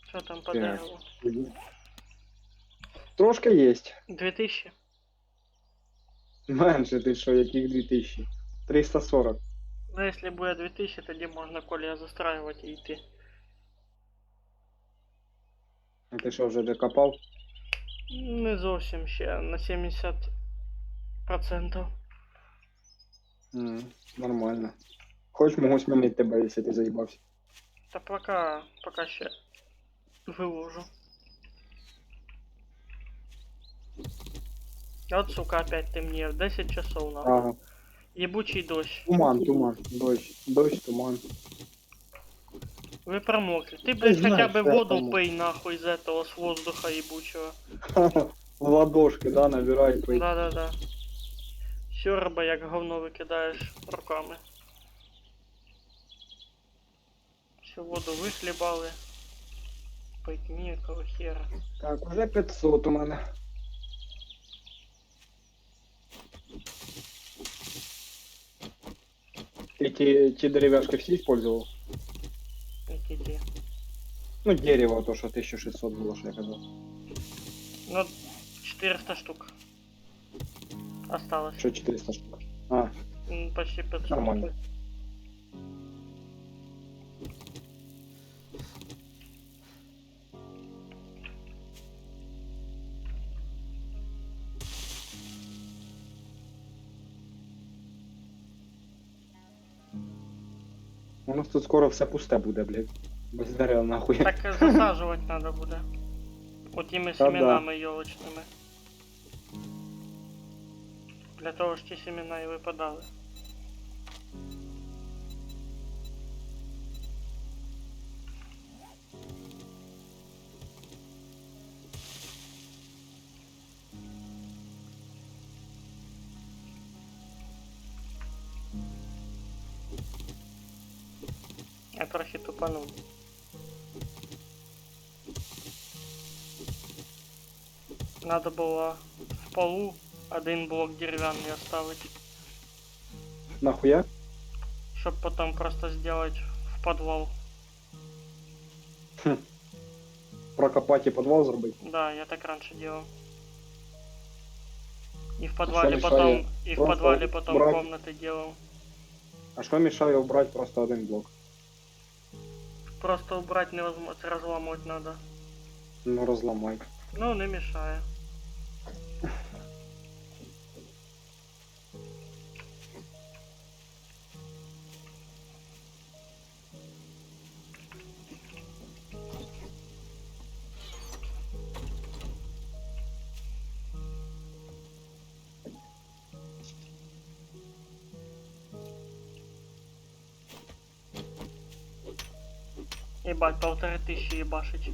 Що там по Так. дереву? Трошки єсть. 2000? Менше ти що, яких 2000? 340. Ну, якщо буде 2000, тоді можна Коля застраювати і йти. А ти що, вже докопав? Не зовсім ще на 70%. Нормально. Хоч можу змінити тебе, якщо ти заїбався. Та пока ще виложу. От, сука, опять темніє, в 10 часов нахуй. Ага. Ебучий дощ. Туман, дощ, туман. Ви промокли. Ти, блядь, знаю, хотя бы что я воду промок. пий нахуй з этого, с воздуха ебучего. В ладошки, да, набирай, пий. Да-да-да. Сьорба, як говно викидаєш руками. Всю воду вихлібали. Пить ніякого хера. Так, уже 500 у мене. Ты те деревяшки все использовал? Які ті. Ну, дерево, то, что 1600 было, что я казал. Ну, 400 штук. Осталось. Что 400 штук? А, Почти 500. нормально. У нас тут скоро все пусте буде, блядь. Без дерева нахуй. Так засаджувати треба буде. Отими Та да. семенами йолочними. Для того ж ті семена і випадали. Я трохи тупанув. Надо було в полу один блок дерев'яний оставить, Нахуя? щоб потім просто сделать в подвал. Прокопать и подвал зробить? Да, я так раньше делал. И в подвале мешает? потом, и в Просто подвале потом брать? комнаты делал. А что мешает убрать просто один блок? Просто убрать невозможно, разломать надо. Ну, разломай. Ну, не мешає. Ебать, 1500 ебашить.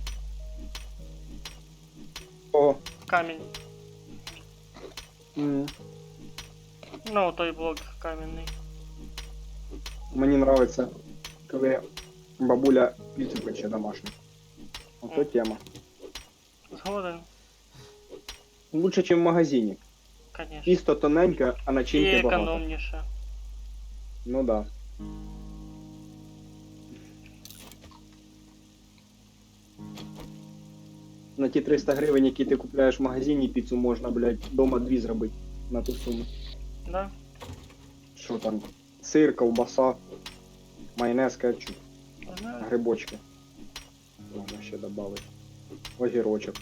О, Камень. м, Ну, той блок каменный. мені нравится, коли бабуля піцу пече домашню. Ото тема. Згоден, Лучше, чем в магазині. конечно. Тісто тоненьке, а І начинки багато. економніше. Ну да. На ті 300 гривень, які ти купляєш в магазині, піцу можна, блядь, дома 2 зробити на ту суму. Да? Що там? Сир, ковбаса, майонез, кетчуп, Знаю. грибочки. Можна ще додати. Огірочок.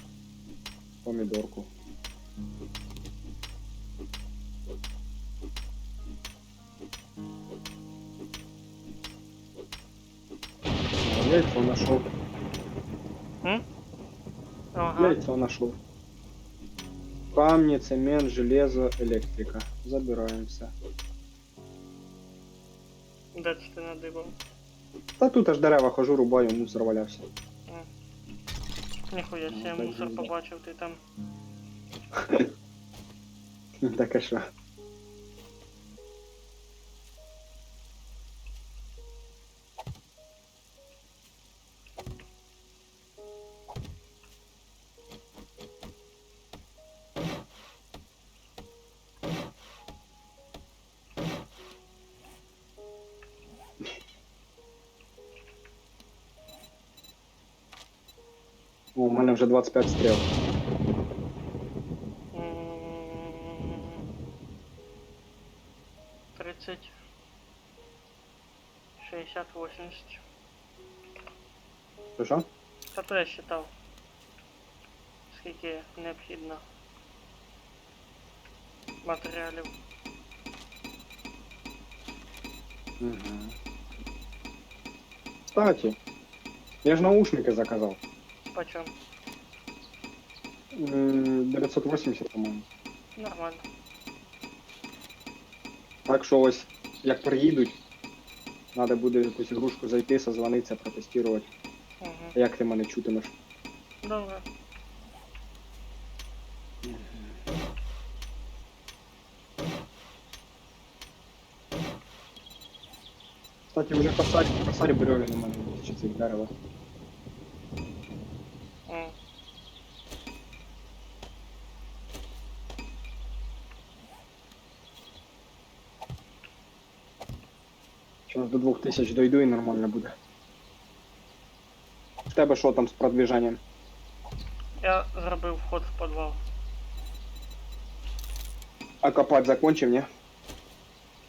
Помідорку. Яйцо нашел. М? Ага. Яйцо нашел. Камни, цемент, железо, электрика. Забираемся. Де це ти надибав? Та тут аж дерева хожу, рубаю, мусор валявся. Ніхуя себе, Ну, мусор так, побачив ти там. Так а що? О, у мене вже 25 стріл. М, 30. 60, 80. Що? Та то я считав. Скільки необхідно матеріалів. Угу. Кстати, я ж наушники заказав. Почем? 980, по-моєму. Нормально. Так що ось, як приїдуть, Надо буде в якусь ігрушку зайти, созвонитися, протестувати. Угу. Як ти мене чутимеш? Добре. Кстати, вже косарь бревен у мене є, чи цих дерева. М. Зараз до 2000 дойду і нормально буде. В тебе що там з продвіженням? Я зробив вход в підвал. А копати закончив, ні?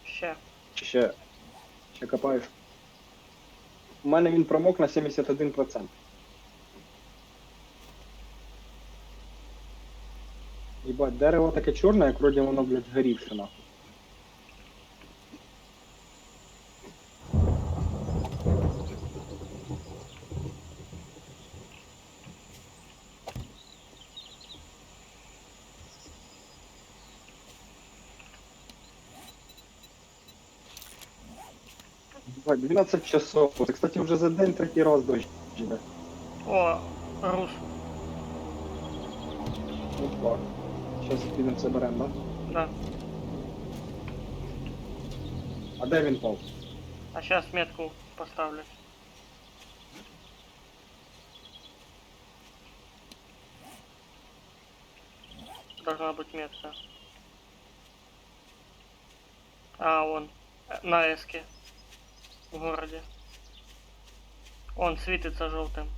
Ще. Чи ще копаєш? У мене він промок на 71%. Єбать, дерево таке чорне, як вроді воно, блядь, згорівше нахуй. Ебать, 12 часов. Це, кстати, вже за день третій раз дощ іде. О, рус. Опа. Зараз підемо це беремо, да? Да. А де він пав? А сейчас метку поставлю. Должна быть метка. А, он. На эске. В городе. Он светится желтым.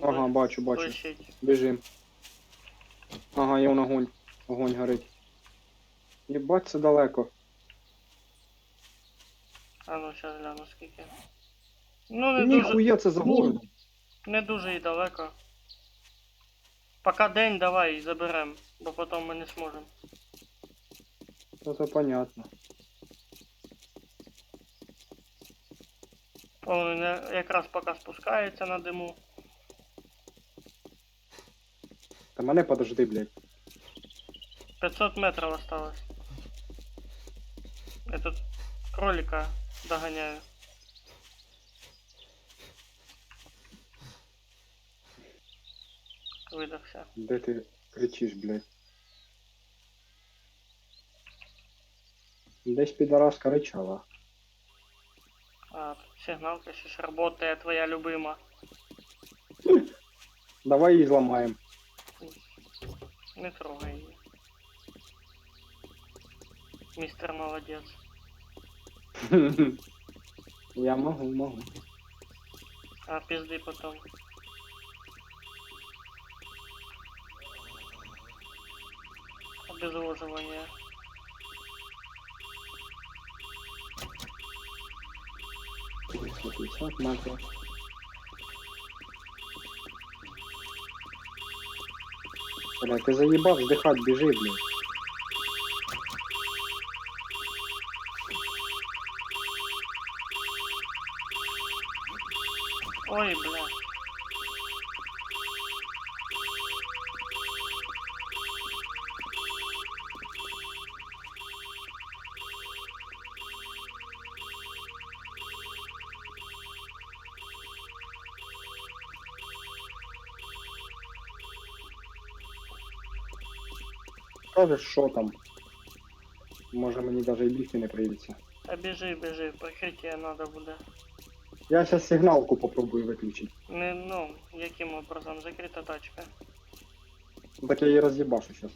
Ага, бачу. Блищить. Біжим. Ага, є он огонь. Огонь горить. Єбать, це далеко. А ну сейчас гляну скільки. Ну не дуже, Ніхуя, це за городом. не дуже і далеко. Пока день давай заберем, бо потім ми не зможемо. Ну, це понятно. Он якраз поки спускається на диму. Та мене подожди, блядь. 500 метров осталось. Я тут кролика догоняю. Выдохся. Де ти кричиш, блядь? Десь підараска ричала. А, тут сигналка ще ж работает, твоя любима. Давай її зламаємо. Не трогай її. Мистер молодец. Я можу. А пизды потом. Обезвоживание. Десь на 50 метрів. Бля, ти заїбав здихать, біжи, блядь. Ой, бля. Кажеш, що там? Може мені навіть і бігти не прийдеться. А бежи, прикриття надо буде. Я зараз сигналку попробую виключити. Не, ну, яким образом? Закрита тачка. Так я її роз'їбашу зараз.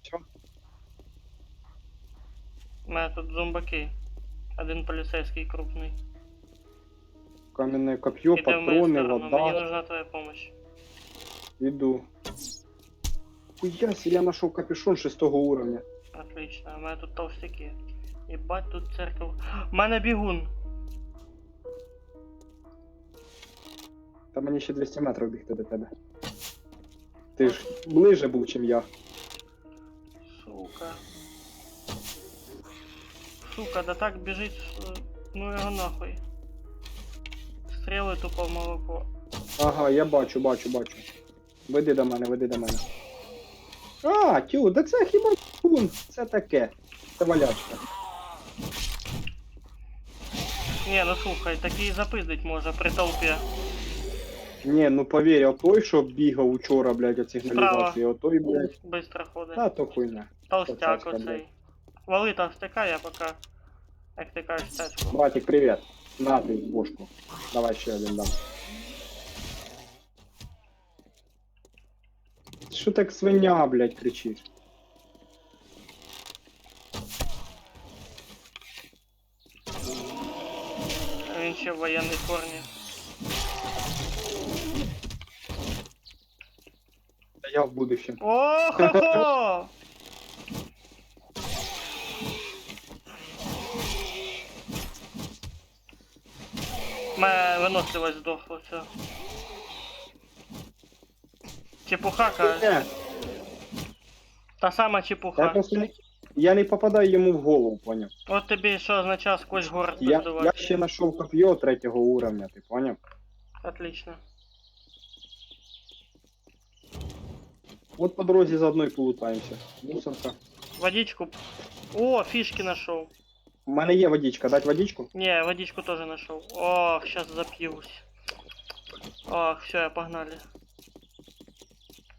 Все? У мене тут зомбаки. Один поліцейський крупний. Кам'яне коп'є, Іде в мою патрони, сторону, мені вода. нужна твоя помощь. Іду. Хуясь, я знайшов капюшон 6 уровня. Отлично, у мене тут толстяки. Ебать, тут церковь. У мене бігун. Та мені ще 200 метрів бігти до тебе. Ти ж ближе був, чим я. Сука. сука, да так біжить, що... ну його нахуй. Стріли тупо в молоко. Ага, я бачу. Веди до мене, веди до мене. А, тю, да це хіба кун, це таке. Це валячка. Ні, ну слухай, такий запиздить може при толпі. Ні, ну повір, а той, що бігав учора, блядь, от сигналізації, а той, блядь, Бистро ходить. та то хуйня. Толстяк Толстячка, оцей. Вали толстяка, я поки, як ти кажеш, тачку. Братик, привіт. На ти бошку. Давай ще один дам. Що так свиня, блядь, кричиш? Він ще в воєнній формі. Та я в будущем. О-хо-хо! Моя виносливость здохла, все. Чепуха, каже. Ні, Та сама я чепуха. просто не... Я не попадаю йому в голову, поняв? От тобі що означає сквозь город Я пиздувати. ще знайшов коп'є 3-го уровня, ти поняв? Отлично. От по дорозі заодно і полутаємося. Мусорка. Водичку. О, фишки нашел. У мене є водичка, дать водичку? Не, водичку тоже нашел. Ох, сейчас запьюсь. Ох, все, я погнали.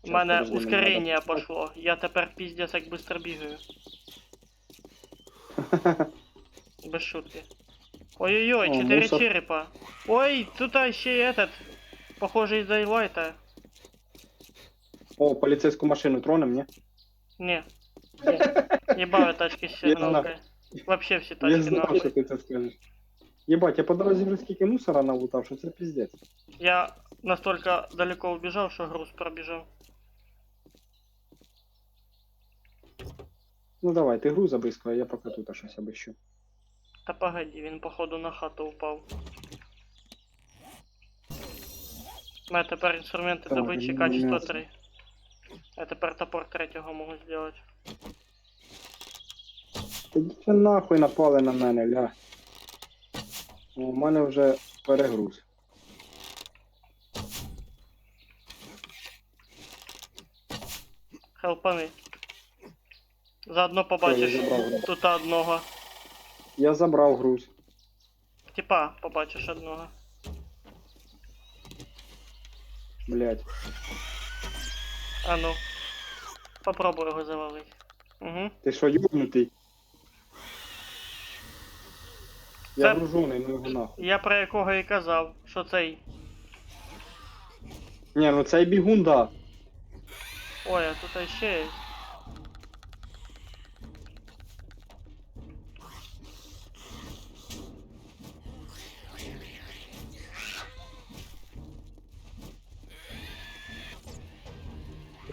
У мене подожди, мені ускорення надо- пошло. Я тепер піздець як быстро бігаю. Без шутки. Ой-ой-ой, О, 4 мусор. черепа. Ой, тут ще й этот. Похожий из Дайлайта. О, поліцейську машину тронем, ні? Не. Ебаю тачки с сигналкой. Вообще все Я тачки знав, нахуй. що ти це скажеш. Єбать, я по дорозі вже скільки мусора налутав, що це піздець. Я настолько далеко убежал, что груз пробежал. Ну давай, ти груза близько, а я поки тут щось обіщу. Та погоди, він походу на хату упав. У мене тепер інструменти Так, добичі ну, качество м'ясо. 3. Я тепер топор 3-го можу зробити. Та дітя нахуй напали на мене, ля. О, у мене вже перегруз. Хелпани. Заодно побачиш я забрав груз. тут одного. Я забрав груз. Типа побачиш одного. Блять. А ну. Попробуй його завалити. Угу. Ти що, юбнутий? Я Це- гружений, ну його нахуй. Я про якого і казав, що цей. Ні, ну цей бігун, да. Ой, а тут ще є.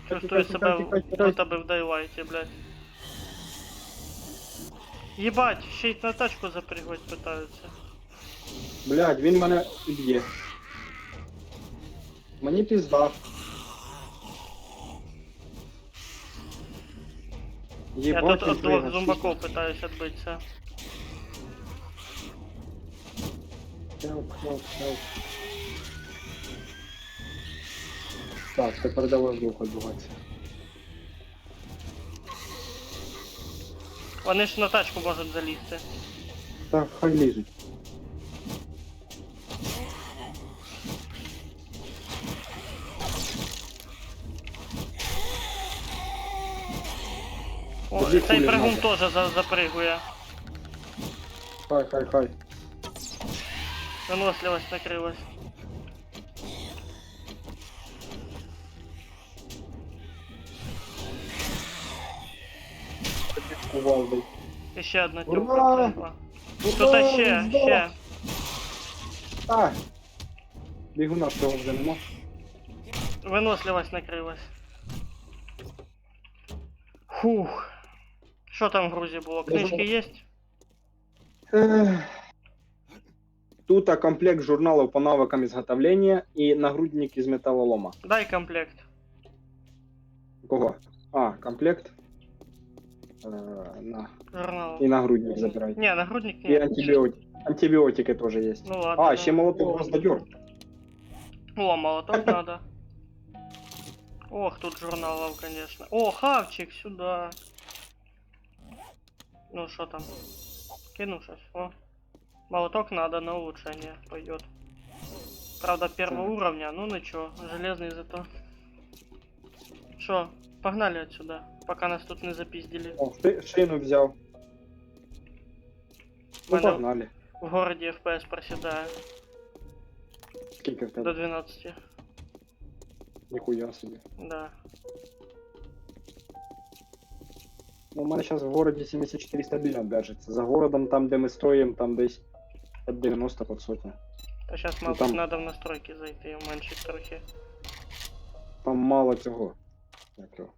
Чувствую себя до тебе в Дайлайті, блядь. Єбать, ще й на тачку запрягать питаються. Блядь, він мене б'є. Мені пізда. Я Єбать, тут він от двох пригає. зомбаков пытаюсь отбиться. Help. Так, тепер давай вдруг відбуватися. Вони ж на тачку можуть залізти. Так, хай лізуть. О, Тоді і цей кулі пригун надо. теж запригує. Хай. Виносливость накрилась. Кувалдой. І ще одна Ура! тюбка пригла. Тут ще. А! Бігуна ж того вже нема. Виносливость накрилась. Фух. Що там в грузі було? Книжки є? Ех. Тут комплект журналів по навикам изготовления і нагрудник із металолома. Дай комплект. Кого? А, комплект. На. Журнал. І нагрудник забирай. Не, нагрудник І нет. антибіотики теж є. Ну ладно. А, ще молоток гвоздодер. О, молоток надо. Ох, тут журналов, конечно. О, хавчик сюда. Ну, что там? Кину щось. О. Молоток надо на улучшение. Пойдет. Правда, первого Так. уровня. Ну, ничего. Железный зато. Что? Погнали отсюда. Пока нас тут не запиздили. О, шину взяв. Ну, Мене погнали. в городе FPS проседаю. Скільки в До тебе? 12. Ніхуя собі. Да. Ну, у мене зараз в городі 74 стабільно держиться. За городом, там, де ми стоїмо, там десь під 90 під сотня. А сейчас, Ну, мабуть, там- надо в настройки зайти, уменьшить трохи. Там мало цього. Як його?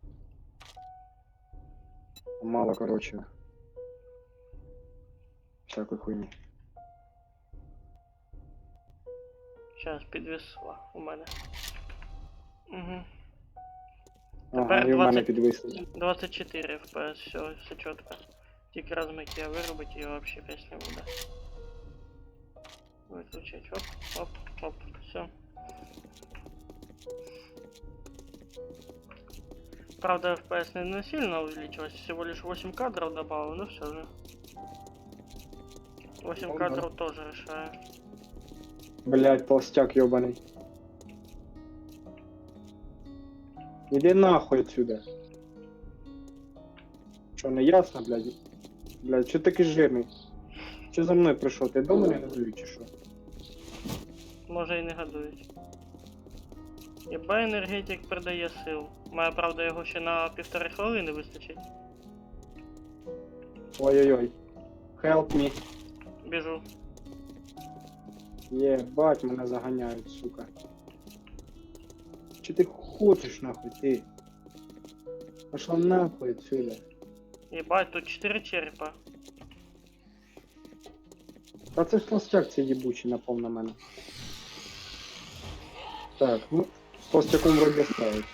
Там мало, коротше. Всякої хуйні. Сейчас підвисла у мене. Угу. Ага, Тепер і в мене 20. підвисли. 24 FPS, все чітко. Тільки розмиття виробити і вообще пісня буде. Виключить, оп, оп, оп, все. Правда, FPS не сильно увеличилось, всего лишь 8 кадров добавил, но все же. 8 Ну да. кадров тоже решаю. Блять, толстяк йобаний. Іди нахуй отсюда. Що, не ясно, блядь? Блядь, чо такий жирний? Що за мною прийшов? Ти дома не годує чи що? Може і не гадують. Єба енергетик придає сил. Має, правда, його ще на 1,5 хвилини вистачить. Ой-ой-ой. Help me. Біжу. Єбать, мене заганяють, сука. Чи ти хочеш нахуй, ти? Пошла нахуй отсюда. Єбать, тут 4 черепа. Та це ж толстяк цей єбучий напав на мене. Так, ну, з толстяком вроді ставить.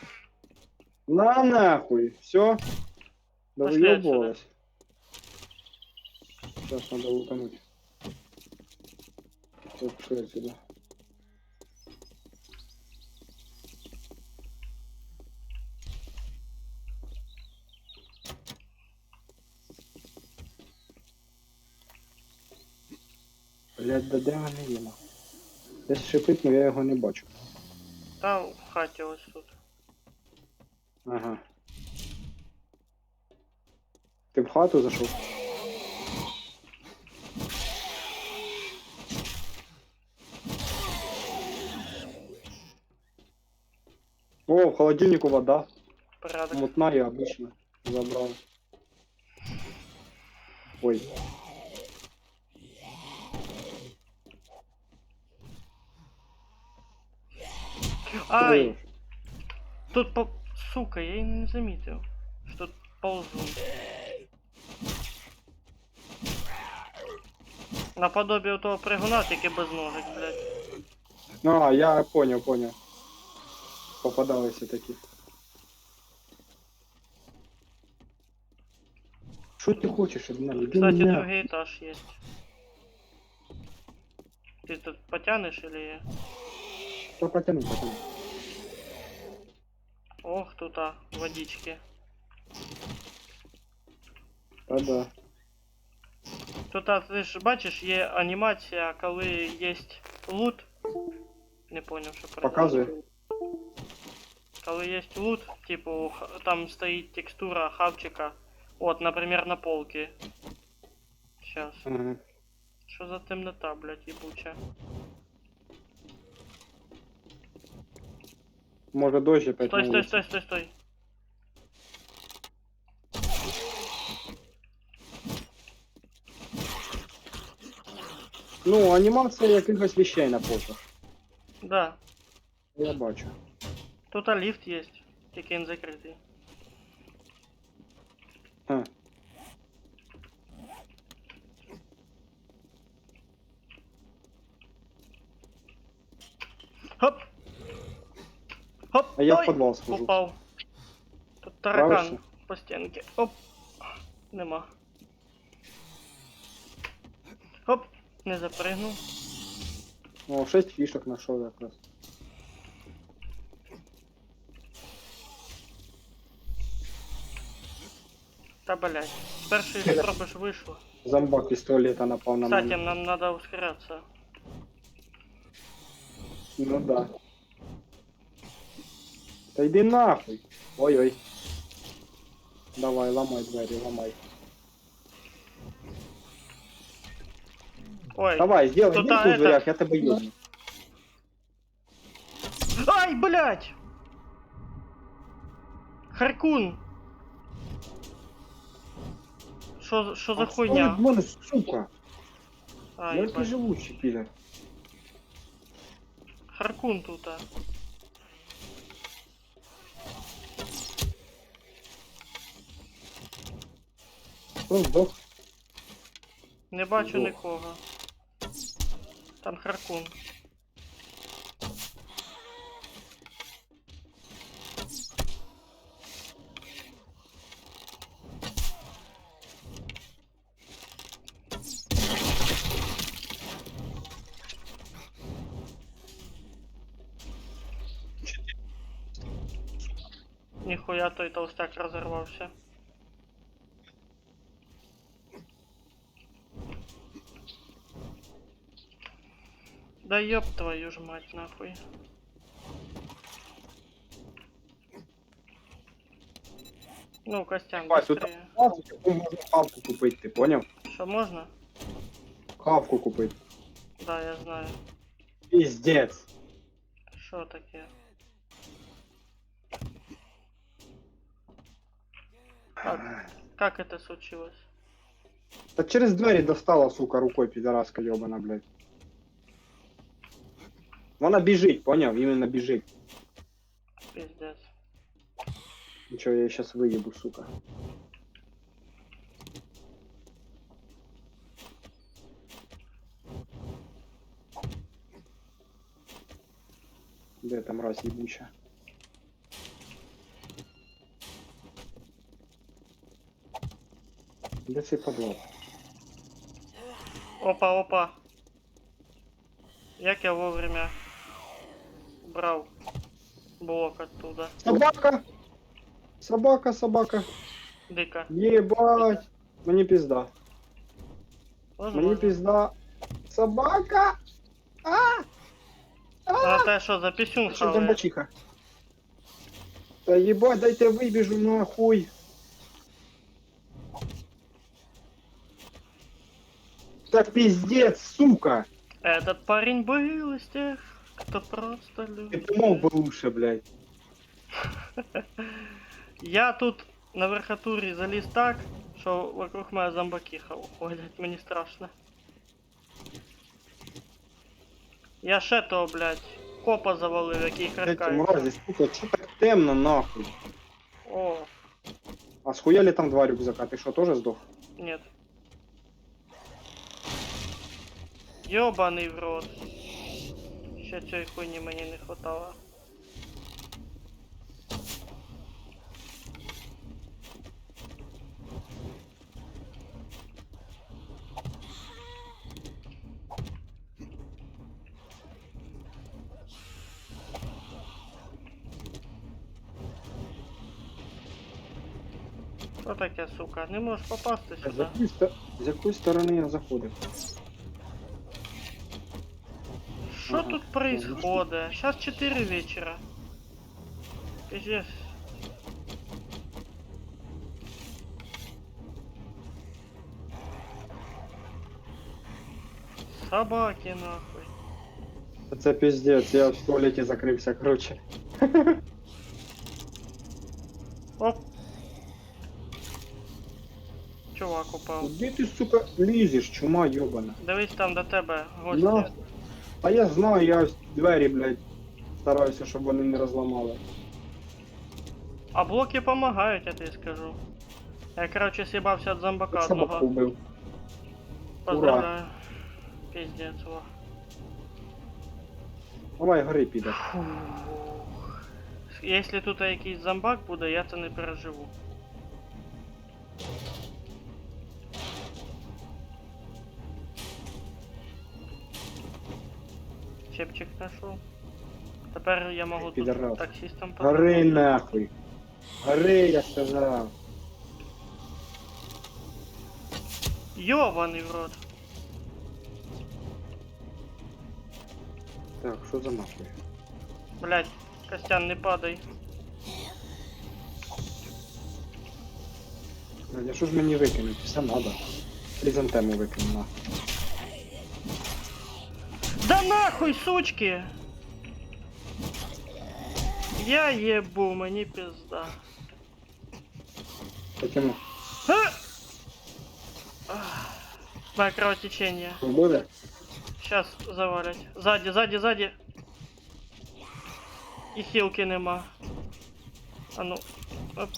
На нахуй, все? Да Пошли выебывалась. Сейчас надо лутануть. Все, пошли отсюда. Блядь, да де вони є, нахуй? Десь шипить, но я його не бачу. Та в хаті ось тут. Ага. Ти в хату зайшов? О, в холодильнику вода. Порядок. Мутная и обычно. Забрал. Ой. Ай! Тут по... Сука, я и не заметил, что тут ползун. Наподобие того пригуна, тільки без ножик, блядь. А, я понял. Попадались таки. Что ты хочешь от меня? Иди Кстати, нахуй. другий этаж есть. Ты тут потянешь или... Что потяну. Ох, тут водички. Да. Тут, ти ж бачиш, є анімація, коли є лут. Не понял, що Показывай. Коли є лут, типу, там стоїть текстура хавчика. От, например, на полке. Сейчас. Ага. Що за темнота, блядь, ебуча? Может дождь опять Стой, на стой, улице. стой, стой, стой. Ну, анімація якихось вещей на полках. Да. Я бачу. Тут ліфт є, тільки він закритий. А. Хоп! Хоп! А я в Ой! подвал схожу. Упав. Тут таракан Справишься? по стенке. Оп! Нема. Хоп, не запригнув. О, 6 фішок знайшов якраз. Та блядь, з першої спроби ж вийшло. Зомбак пістолета напав на Кстати, мене. нам надо ускоряться. Ну да. Та йди нахуй. Ой-ой. Давай, ламай двері, ламай. Ой, Давай, сделай Тут, дырку это- в дверях, я тебе ёбну. ай, блядь! Харкун! Що за хуйня? Від мене, сука. Ай, Як ти ебать. живучий, підер. Харкун тут. А. Хто здох? Не бачу Здох. нікого. Там Харкун. Ніхуя той толстяк розірвався. Да ёб твою ж мать нахуй. Ну, Костян, Бать, тут быстрее. хавку, яку можна хавку купити, ти поняв? Що можна? Хавку купити. Да, я знаю. Піздець. Що таке? Как это случилось? Та через двері достала, сука, рукою підараска йобана, блядь. Вона біжить, поняв? Іменно біжить. Пиздец. Нічого, я її щас виїбу, сука. Де там раз їбуча? Де цей подвал? Опа, опа. Як я вовремя брав блок оттуда. Собака! Собака, собака. Дика. Єбать! Мені пізда. Мені Возможно. пізда. Собака! Вона те, що за пісюн Що хаває. зомбачиха? Та єбать, дайте вибіжу нахуй. Та пиздец, сука! Этот парень был из тех, кто просто Ти любит. помог би лучше, блядь. Я тут на верхотурі заліз так, що вокруг мене зомбаки ходять, мені страшно. Я ще того, блядь, копа завалив, який Эти харкає. мрази, сука, чо так темно нахуй? О, А схуяли там два рюкзака? Ти що, тоже здох? нет. Ёбаний в рот. Ще цієї хуйні мені не хватало. Що таке, сука? Не можеш попасти сюди. З якої сторони я заходив? Що Ага. тут происходит? Сейчас 4 вечера. Пиздец. Собаки нахуй. Це пиздец, я в туалеті закрився, короче. Оп. Чувак упав. Куди ти, сука, лізеш, чума йобана? Дивись там до тебе, гості. На. А я знаю, я ось двері, блядь, стараюся, щоб вони не розламали. А блоки помагають, я тобі скажу. Я, короче, съебався від зомбака Собаку одного. вбив. Поздравляю. Пиздец, во. Давай, гори, піде. Фух. Якщо тут якийсь зомбак буде, я це не переживу. причепчик знайшов. Тепер я можу тут Підарас. таксистом Гори нахуй. Гори, я сказав. Йований в рот. Так, що за нахуй? Блять, Костян, не падай. Блядь, а що ж мені викинуть? Все надо. Хризантему викину нахуй. Да нахуй, сучки! Я ебу, мені пизда. Потяну. Моє кровотечение. Буде? Сейчас завалять. Сзади, сзади, сзади. І хілки нема. А ну. Оп.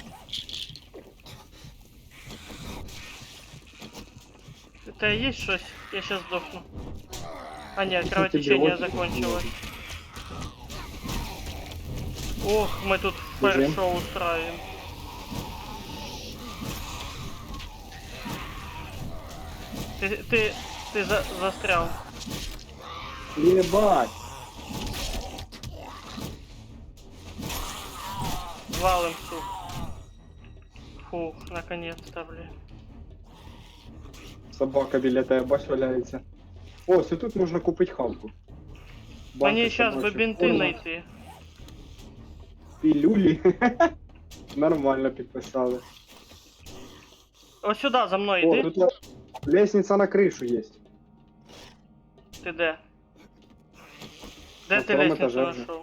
У тебя есть щось? Я сейчас сдохну. А нет, кровотечение закончилось. Ох, мы тут фаер-шоу устраиваем. Ты застрял. Єбать! Валим, сук. Фух, наконец-то, блин. Собака біля тебе, бач, валяється. О, це тут можна купити хавку. Мне Банка сейчас бы собача бинты корма, найти. Пілюлі. Нормально підписали. О, сюда, за мной О, иди. тут лестниця на кришу є. Ты де? Де На ти втором лестницу этаже вже. нашел?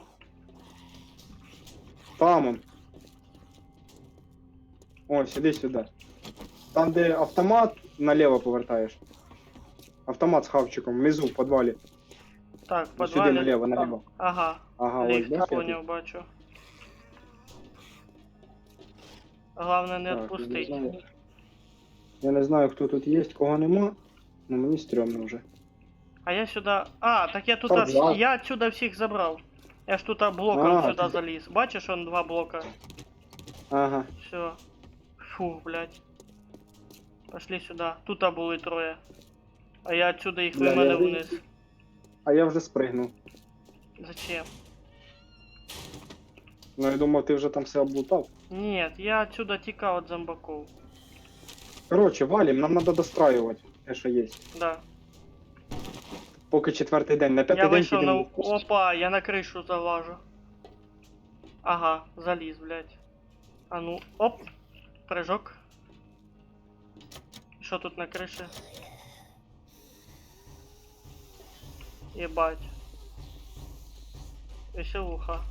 Там он. Ось, іди сюди. Там, де автомат, наліво повертаєш. Автомат з хавчиком, внизу, в підвалі. Так, в Ну, сюди подвале. наліво, наліво. Ага, Ага, ось, лифт, бачиш? понял, бачу. Главное не Так, отпустить. Я не знаю, хто тут є, кого нема, но мені стрьомно вже. А я сюда... А, так я тут... Подвал. Я отсюда всіх забрав. Я ж тут блоком А, сюда ти- заліз. Бачиш, он 2 блока. Ага. Все. Фу, блядь. Пошли сюда. Тут були 3. А я отсюда їх Бля, виманив я- вниз. А я вже спригнув. Зачем? Ну я думав, ти вже там все облутав. Нет, я отсюда тікав від зомбаков. Короче, валім, нам треба достраювати те, що є. Да. Поки 4-й день, на 5-й Я день вийшов підемо. на... Опа, я на кришу залажу. Ага, заліз, блядь. А ну, оп. Прыжок. Що тут на крыше? Ебать. Веселуха.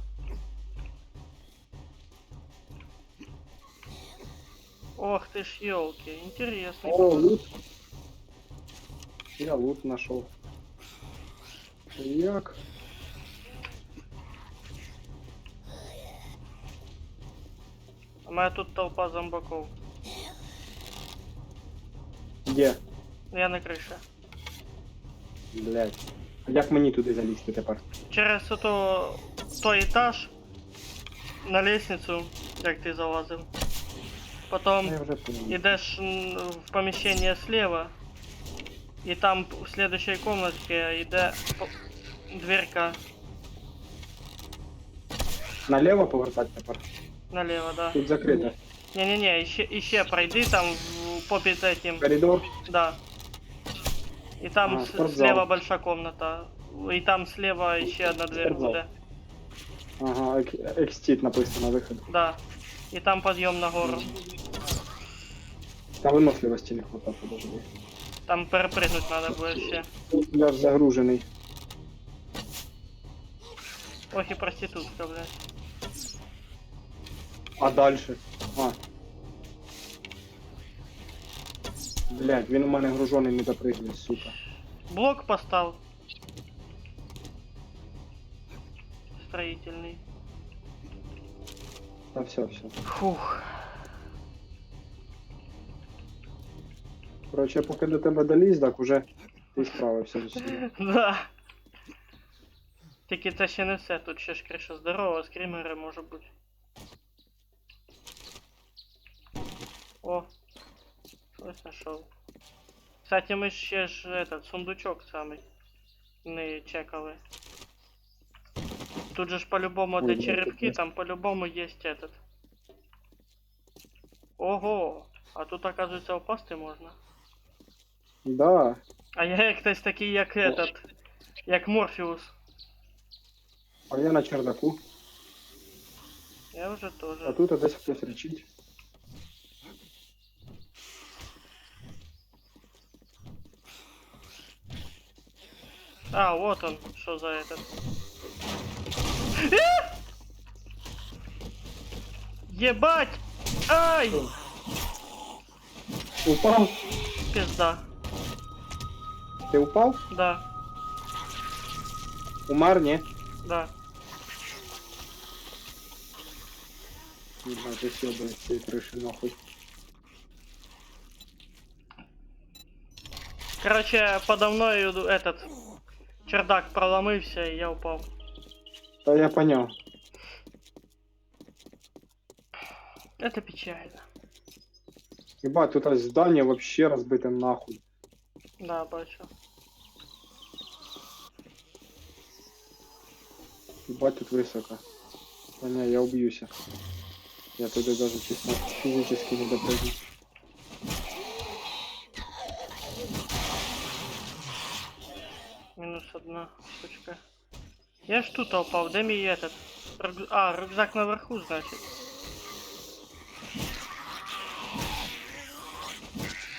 Ох ты ж елки, интересный. О, лут. Я лут знайшов. Як? У меня тут толпа зомбаков. Де? Я на крыше. Блять. Як мені туди залізти тепер? Через той этаж на лестницу, як ти залазив. Потом Я вже понял. идешь в помещение слева, и там в следующей комнатке иде дверка Наліво повертати тепер? налево, да. Тут закрито. Не-не-не, еще пройди там попить этим, Коридор. да. И там А, спортзал. слева большая комната, и там слева еще одна дверь Спортзал. будет, Ага, екстіт написано, виход. да. И там подъем на гору, Там виносливості не хватає, подожди. там перепрыгнуть надо будет ще. Я ж загружений. Ох и проститутка, блядь. А дальше? А. Блять, він у мене гружений не допригне, сука. Блок постав. Строительный. Та все. Фух. Короче, я поки до тебе доліз, так уже ти справився з усім. Да. Тільки це ще не все, тут ще ж криша здорова, скрімери може бути. О, щось знайшов. Кстати, ми ще ж этот сундучок самий не чекали. тут же ж по-любому, Ой, де блядь, черепки, тут там по-любому есть этот. Ого, а тут, оказывается, упасти можна. Да. А я хтось такий, як этот, як Морфеус. А я на чердаку. Я вже А теж. тут десь хтось речить. А, вот он, что за этот. Ебать! Ай! Упав? Пизда. Ти упав? Да, Умер, ні? да. Ебать, ти сьобай, з цієї криші нахуй. Короче, подо мною этот чердак проломився і я упав. Та я поняв. Это печально. Ебать, тут аж здання вообще розбите нахуй. Да, бачу. Ебать, тут високо. Та не, я уб'юся. Я туди даже чисто физически не допрыгну. Минус одна штучка. Я ж тут упав, де мій этот? А, рюкзак наверху, значит.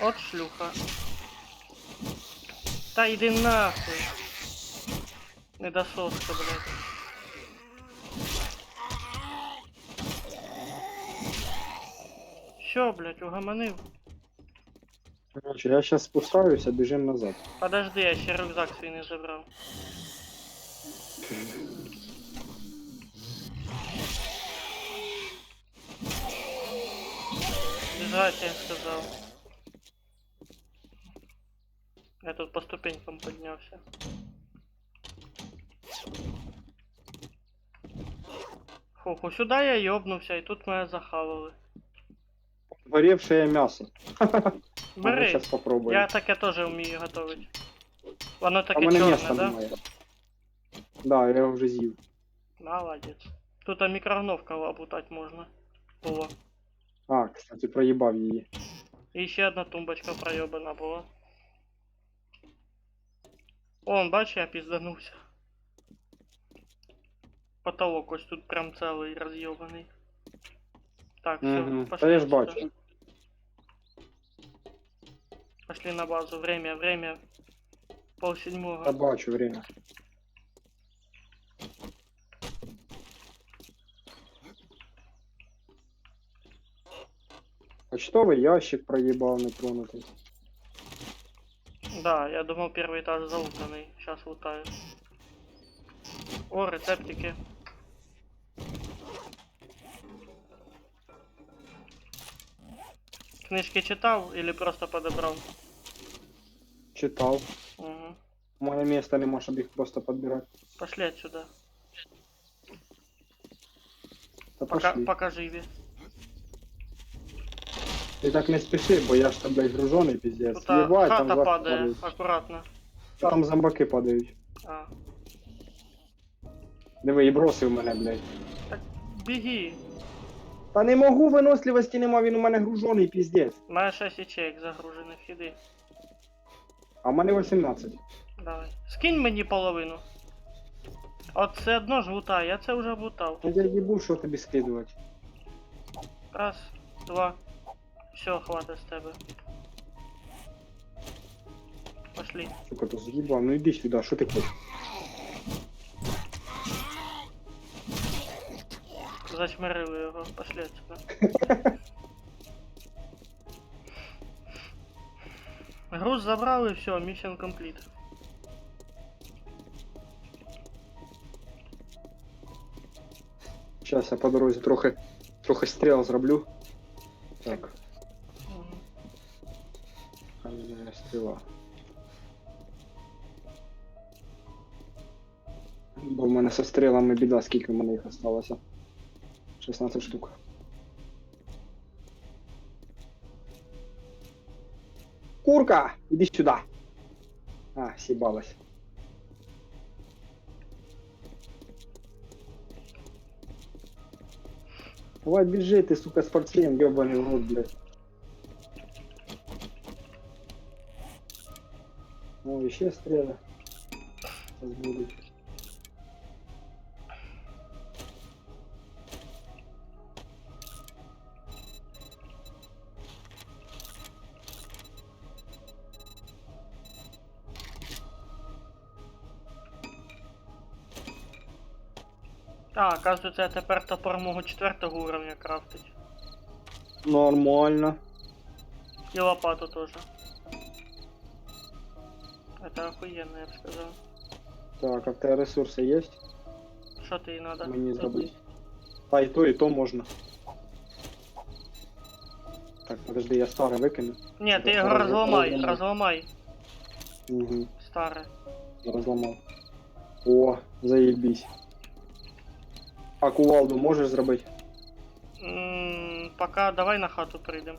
От шлюха. Та йди нахуй. Недососка, блядь. Що, блядь, угомонив? Короче, я сейчас спускаюся, біжим назад. Подожди, я ще рюкзак свій не забрав. Бежать, я сказал. Я тут по ступенькам поднялся. Фу, сюда я ёбнувся, и тут мене захавали. Горевшее мясо. Бери, Сейчас попробуем. я таке теж вмію готувати. Воно А таке в мене чорне, місця да? немає. Да, я його вже з'їв. Молодець. Тут мікроволновка лабутать можна. Було. А, кстати, проїбав її. І ще одна тумбочка пройобана була. Он, бач, я пізданувся. Потолок ось тут прям целый разъебанный. Так, все, Угу. Та пошли я ж отсюда. бачу. Пошли на базу. Время. Та 6:30. бачу время. Почтовий ящик проїбав нетронутий. Да, я думал первый этаж залутанный. Сейчас лутаю. О, рецептики. Книжки читал или просто подобрал? Читав. Угу. Моє місце нема, щоб їх просто підбирати. Пошли отсюда. Та пошли. Пока живи. Ти так не спіши, бо я ж там, блядь, гружений, піздець. Тут Єбать, там хата зверху падає, падають. акуратно. Там зомбаки падають. А. Диви, і бросив мене, блядь. Так беги. Та не можу, виносливості нема, він у мене гружений, піздець. У мене 6 ячеек загружених, іди. А в мене 18. Давай. Скинь мені половину. От це одно ж лута, я це вже лутав. Я їбу, що тобі скидувати. Раз, два. Все, хватить з тебе. Пошли. Сука, то з'їбав, ну іди сюди, що ти хочеш? Зачмирили його, пошли отсюда. Груз забрали, все, mission complete. Зараз я по дорозі трохи стріл зроблю. Так, Мгм. а мене стріла. Бо в мене со стрілами біда, скільки в мене їх осталося. 16 штук. Курка! Іди сюди! А, сібалась. Давай біжи, ти, сука, спортсмен, ёбаний в рот, блядь. О, еще стрелы. Сейчас будут. А, оказывается, я тепер топор можу 4-го уровня крафтить. Нормально. И лопату тоже. Это охуенно, я бы сказал. Так, а в тебе ресурси є? Что ты и надо? Мені зробити. А і то можна. Так, подожди, я старе викину. Нет, ты его разломай. Угу, Старый. розламав. О, заєбісь. А кувалду можеш зробити? Пока давай на хату прийдем.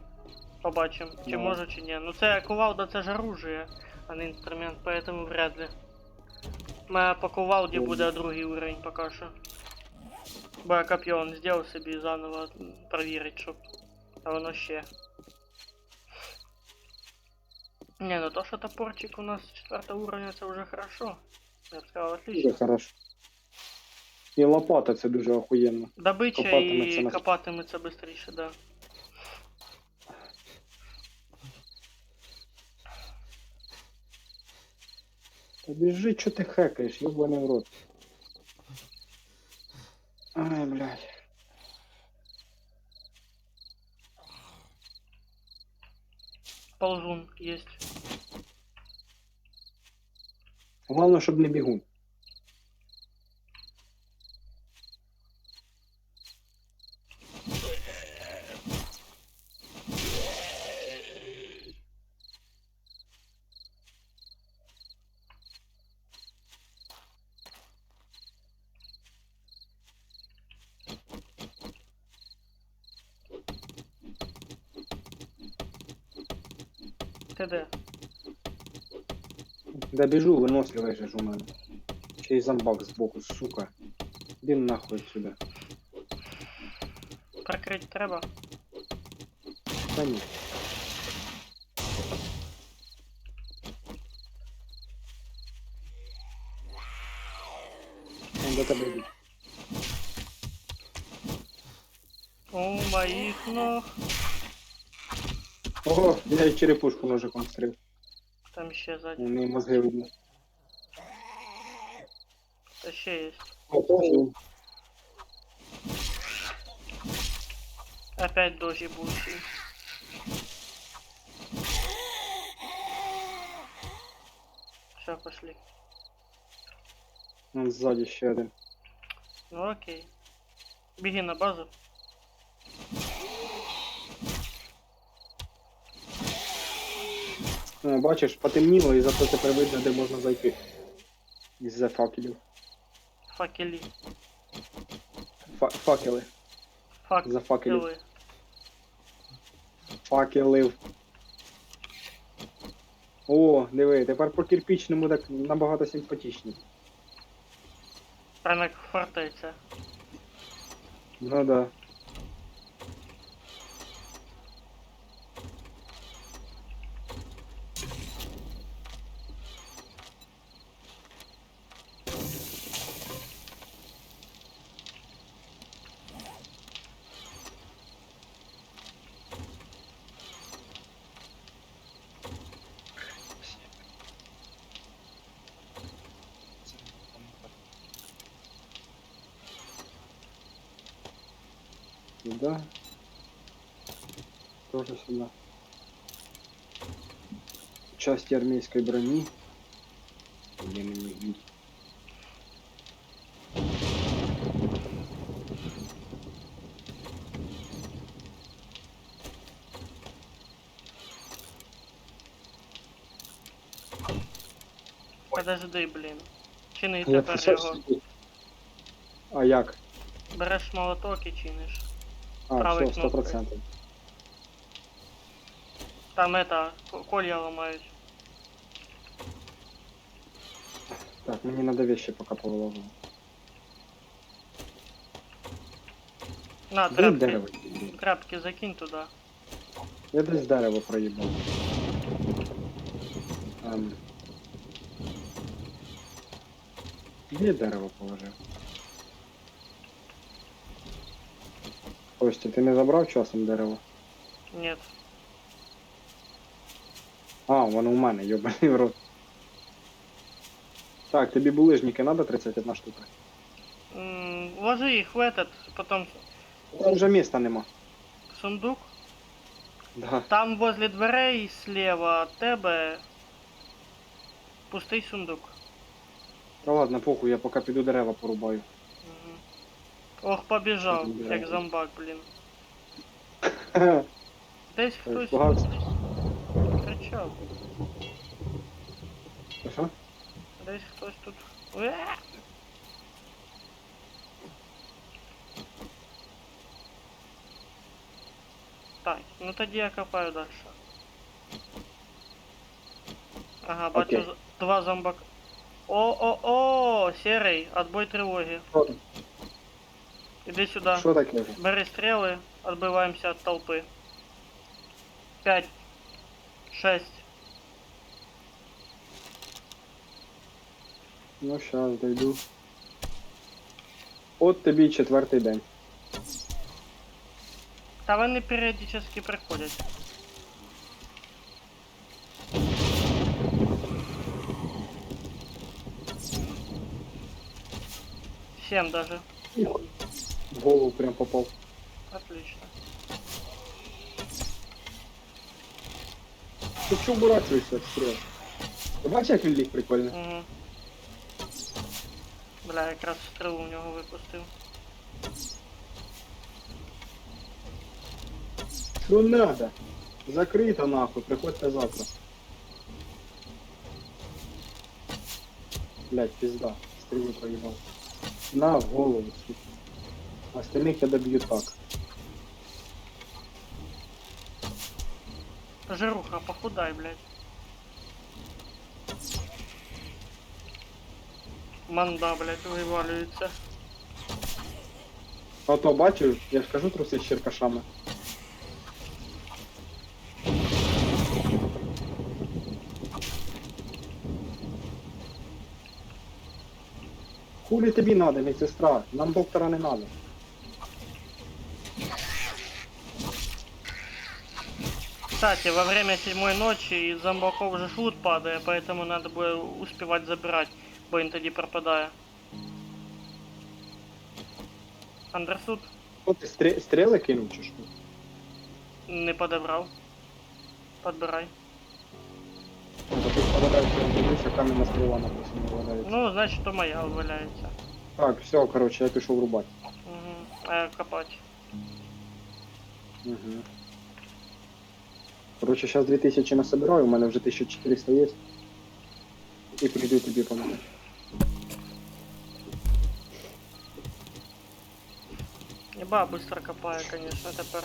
Побачим, чи Давай. можу, чи ні. Ну це кувалда, це ж оружие, а не інструмент, поэтому вряд ли. У мене по кувалді Добре. буде другий уровень поки що. Бо я коп'є он зробив собі заново провірити, щоб. А воно ще. Не, ну то, що топорчик у нас 4 уровня, це вже хорошо. Я б сказав, Дуже отлично. хорошо. І лопата це дуже охуєнно. Добича Копатиметься і на- копатиметься швидше, да. Та біжи, чо ти хекаєш, ёбаний в рот. Ай, блядь. Ползун есть. Главное, щоб не бігун. Ти де? Да біжу, виносливий же ж у мене. Ще й зомбак збоку, сука. Іди нахуй сюди. Прикрити треба? Та ні. Он до тебе йде. У моїх ног. Ого, я й черепушку ножиком стрів. Там ще ззаді. У неї мозги видно. Та ще є. О, тоже. Опять дождь ебучий. Все, пошли. Вон ззаді ще один. Ну окей. Беги на базу. О, бачиш, потемніло і зато тепер видно, де можна зайти. Із-за факелів. Факели. Факели. За факелів. Факели. Факелів. О, диви, тепер по кирпичному так набагато симпатичніше. Прямо як фортеця. Ну да. Сюда. Тоже сюда. Части армейской брони. Где мы не видим. Подожди, блін. Чини Я тепер писав його. собі. А як? Береш молоток і чиниш. А, Правой все, кнопкой. 100%. Там это, колья ламають. Так, мне надо вещи пока повыложу. На, Де тряпки. дерево? Тряпки закинь туди. Я десь дерево проїбав. Де я дерево положив? Костя, ти не забрав часом дерево? Нет. А, воно у мене, йобаний в рот. Так, тобі булижники надо 31 штука? Ложи их в этот, потом Там вже міста нема. сундук. Да. Там возле дверей слева от тебе пустий сундук. Та ладно, похуй, я поки піду дерева порубаю. Мгм. Ох, побіжав, Що там як дерева? зомбак, блін. Десь хтось Спугався. кричав. Що? Десь хтось тут. Уе! Так, ну тоді я копаю далі. Ага, бачу Окей. два зомбака. О, серий, отбой тривоги. Що там? Іди сюди. Що таке? Бери стріли, відбиваємося від толпи. 5, 6. Ну, щас дойду. От тобі й 4-й день. Та вони періодично приходять. Всем даже. В голову прям попав. Отлично. Ти чого бурачуєшся від стріл? Ти бачиш, як він ліг прикольно? Угу. Бля, якраз стрілу в нього випустив. Що надо? Закрито нахуй, приходьте завтра. Блять, пизда. Стрелу проебал. На в голову, сука. Остальных я добью так. Жируха, похудай, блядь. Манда, блядь, вивалюється. А то бачу, я ж кажу труси з черкашами. Хулі тобі надо, медсестра? Нам доктора не надо. Кстати, во время седьмой ночи из зомбаков же шут падает, поэтому надо будет успевать забирать, бо він тоді пропадає. Андерсут Що ти стріли кинув чи що? не подобрав. Подбирай. Та ти валяється, дивися, камінна стріла написано валяється. Ну, значить, то моя валяється. Так, все, короче, я пішов рубати. Угу. А я копать. Угу. Короче, сейчас 2000 насобираю, у мене вже 1400 є. І прийду тобі помогти. Еба быстро копаю, конечно, тепер.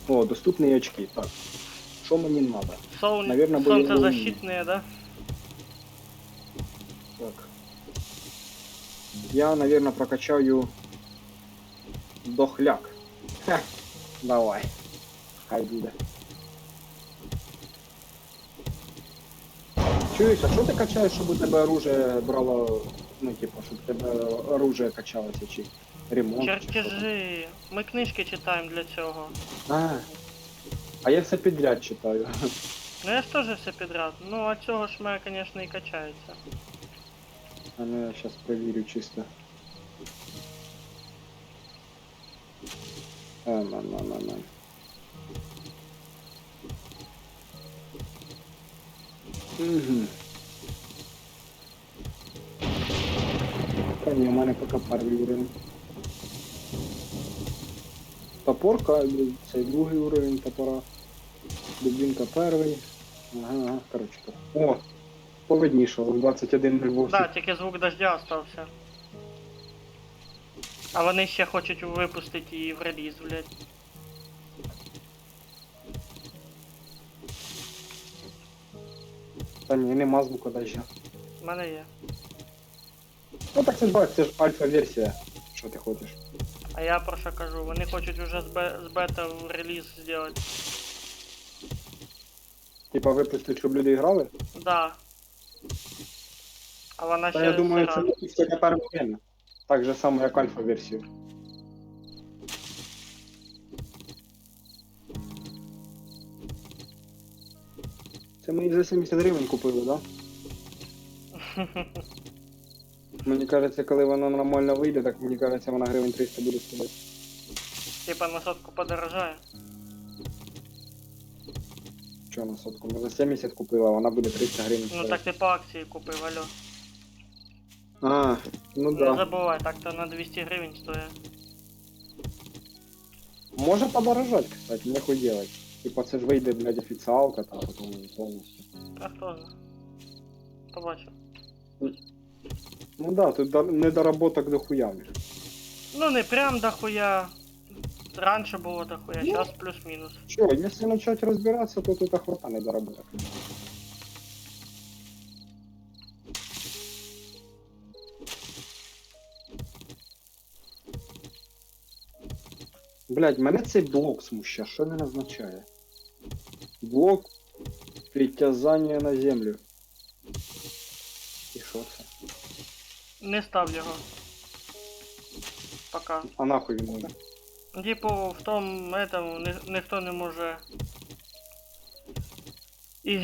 О, доступні очки. Так. Що мені надо? Наверно, боевой Солнцезащитные, да? Так. Я, наверное, прокачаю дохляк. Ха. Давай. Хай буде. Чуєш, а що ти качаєш, щоб у тебе оружие брало, ну, типу, щоб у тебе оружие качалося, чи ремонт, чи що там? Чертежи. Ми книжки читаємо для цього. А я все підряд читаю. Ну я ж теж все підряд. Ну, а цього ж мене, конечно, і качається. А ну я сейчас проверю чисто. На. Угу. Та ні, у мене поки перший уровень. Топорка, це другий уровень топора. Дубінка перший. Ага, короче. О! Повиднішало, 21.08. Да, тільки звук дождя остався. А вони ще хочуть випустити її в реліз, блядь. Та ні, нема звука дождя. У мене є. Ну так це ж бачиш, це ж альфа-версія. Що ти хочеш? А я про що кажу, вони хочуть уже з бета реліз зробити. Типа випустити, щоб люди грали? Да. А вона Та ще я думаю, це сира. випустять на перше время. Так же само, як альфа-версію. Це ми їх за 70 гривень купили, да? Мені кажеться, коли вона нормально вийде, так мені кажеться, вона гривень 300 буде стоїти. Типа на сотку подорожає. Що на сотку? Ми за 70 купили, а вона буде 300 гривень Ну стоїти. так ти по акції купив, алло. А, ну Не да. забувай, так-то на 200 гривень стоїть. Може подорожать, кстати, нехуй делать. Типа це ж вийде, блядь, офіціалка, та потім повністю. А хто знає. Побачив. Ну да, тут недоработок дохуя. Ну не прям дохуя. Раньше було дохуя, Ну. сейчас плюс-минус. Що, якщо почати розбиратися, то тут охота недоработок. Блядь, мене цей блок смущає, що він означає? Блок притязання на землю. І що це? Не став його. Пока. А нахуй він буде? Типу, в тому этому ніхто не може. І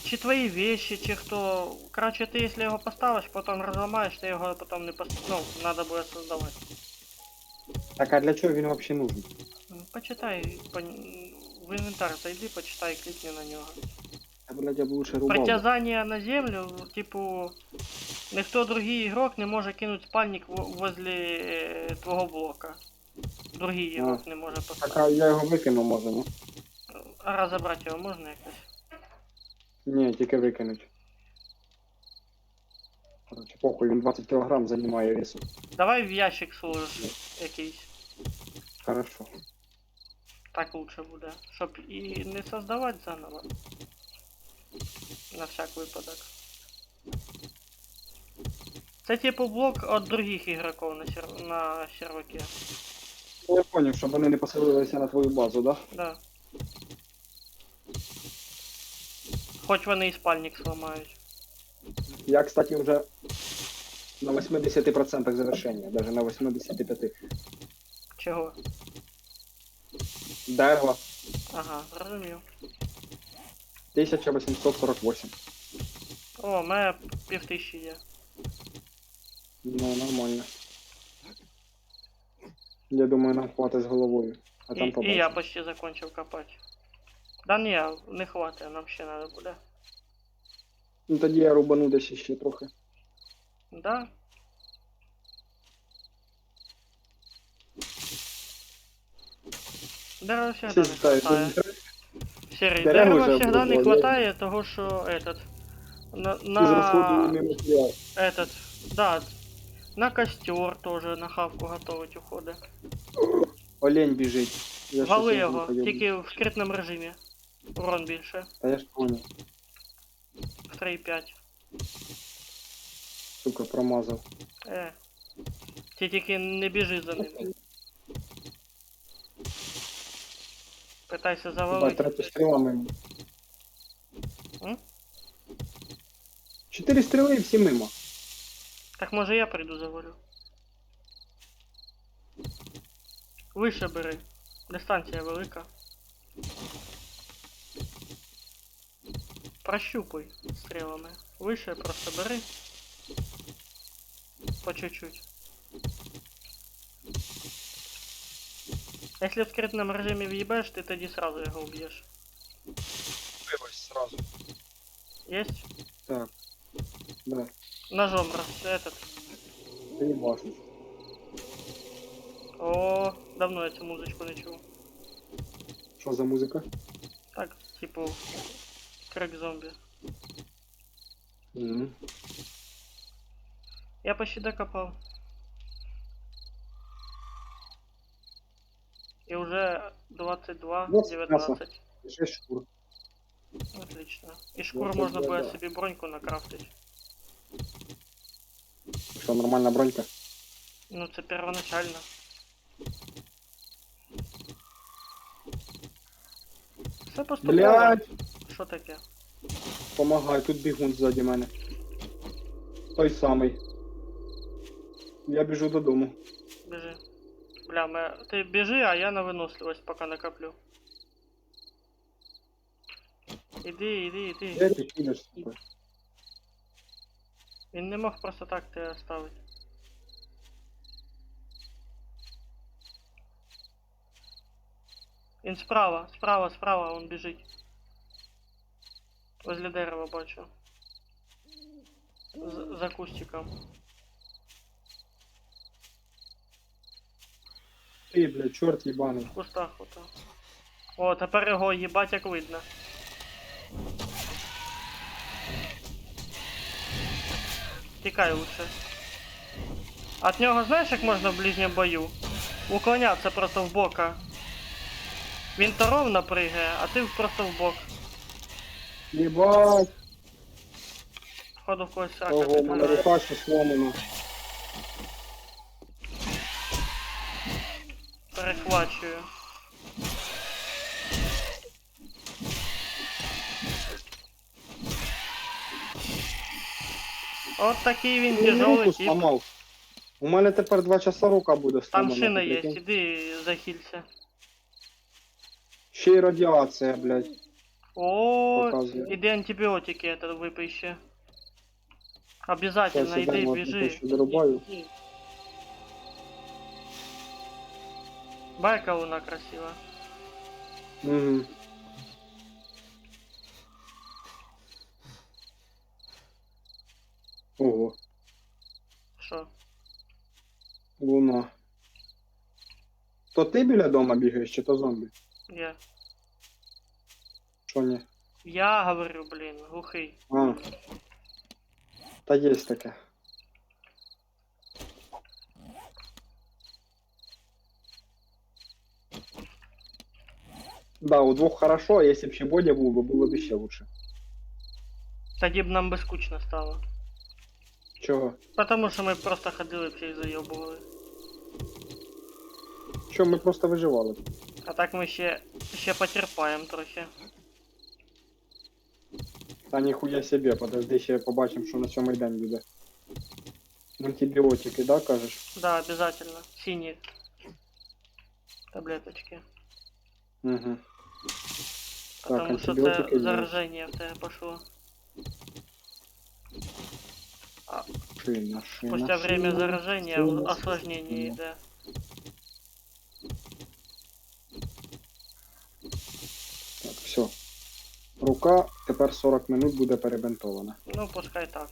чи твої вещи, чи хто. Короче, ти якщо його поставиш, потім розламаєш, ти його потім не ну, надо буде создавати. Так, а для чого він взагалі нужен? Почитай, в інвентар зайди, почитай, клікни на нього. А, блядь, я б лучше рубав. Притязання на землю, типу, ніхто другий ігрок не може кинути спальник возле твого блока. Другий ігрок не може Так, поставити. а я його викину можу, ну? А розібрати його можна якось? Ні, тільки викинуть. Короче, похуй, він 20 кг займає весу. Давай в ящик сложиш якийсь. Хорошо. Так лучше буде. Щоб і не создавати заново. На всяк випадок. Це типу блок від других ігроків на серваке. Я понял, щоб вони не поселилися на твою базу, да? Да. Хоч вони і спальник зламають. Я, кстати, вже на 80% завершення, даже на 85%. Чого? Дерево Ага, зрозумів. 1848. О, в мене 5000 є. Ну, нормально. Я думаю, нам хватить з головою. А там І побачимо. я почти закончив копати. Да ні, не хватить, нам ще треба буде. Ну тоді я рубану десь ще трохи. Да? Дерева всегда не Всі хватає. вітаю. Серый, Дерева дерева вже всегда не обрубали. хватає того, що этот... Ізрасходований матеріал. Этот, да, на костер тоже на хавку готовить уходи. Олень біжить. Я Вали щось його, слухаю. тільки в скритному режимі. Урон більше. Та я ж понял. В 3,5. Сука, промазав. Ти тільки не біжи за ними. Питайся Бать, завалити. третя стріла мимо. М? 4 стріли і всі мимо. Так може я прийду завалю. Вище бери. Дистанція велика. Прощупуй стрілами. Вище просто бери. По чуть-чуть. Если в скрытном режиме въебаешь, ты тоді сразу его убьешь. Ось сразу. Есть? Так. Да. Ножом раз этот. Ти не бачиш. О, давно я цю музичку не чув. Що за музика? Так, типу, крик зомбі. Угу. Я почти докопал. И уже 22, Вот 19. 6 шкур. Отлично. И шкур Вот можно это будет да. себе броньку накрафтить. Що, нормальна бронька? Ну це первоначально. Все поступово. Блядь! Що таке? Помагай, тут бігун ззаді мене. Той самий. Я біжу додому. Біжи. Бля, ти біжи, а я на виносливость поки накоплю. Іди. Де ти підеш, сука? Він не мог просто так тебе оставити. Він справа, він біжить. Возле дерева бачу. За кустиком. Ти, блядь, чорт їбаний. В кустах ото. О, тепер його їбать як видно. Тікай лучше. От нього знаєш, як можна в ближньому бою? Уклонятися просто в бока. Він то ровно пригає, а ти просто в бок. Єбать! Походу в когось рака Ого, мене підгорає. рука ще сломана. Перехвачую. От такий він Він тяжелий руку тип. сломав. У мене тепер 2 часа рука буде сломана. Там шина ти є, прикинь? іди захилься. Ще й радіація, блядь. О, Показує. іди антибіотики это випий ще. Обязательно, Щас я іди, дам біжи. що дорубаю. Байка вона красива. Угу. Ого, Що? луна. То ти біля дома бігаєш, чи то зомбі? Я. Що ні? Я говорю, блін, глухий. А. Та є таке. Да, у двох хорошо, а если б ще Бодя був, би було б ще лучше. Тоді б нам би скучно стало. Чого? Потому що ми просто ходили всіх зайобували. Що, ми просто виживали. А так ми ще потерпаємо трохи. Та ніхуя себе, подожди, ще побачимо, що на сьомий день буде. Антибіотики, да, кажеш? Да, обязательно. Сині таблеточки. Угу. Потому що антибіотики це є. зараження в тебе пошло. Шина. Спустя время заражения осложнение йде. Так, все. Рука тепер 40 минут буде перебинтована. Ну, пускай так.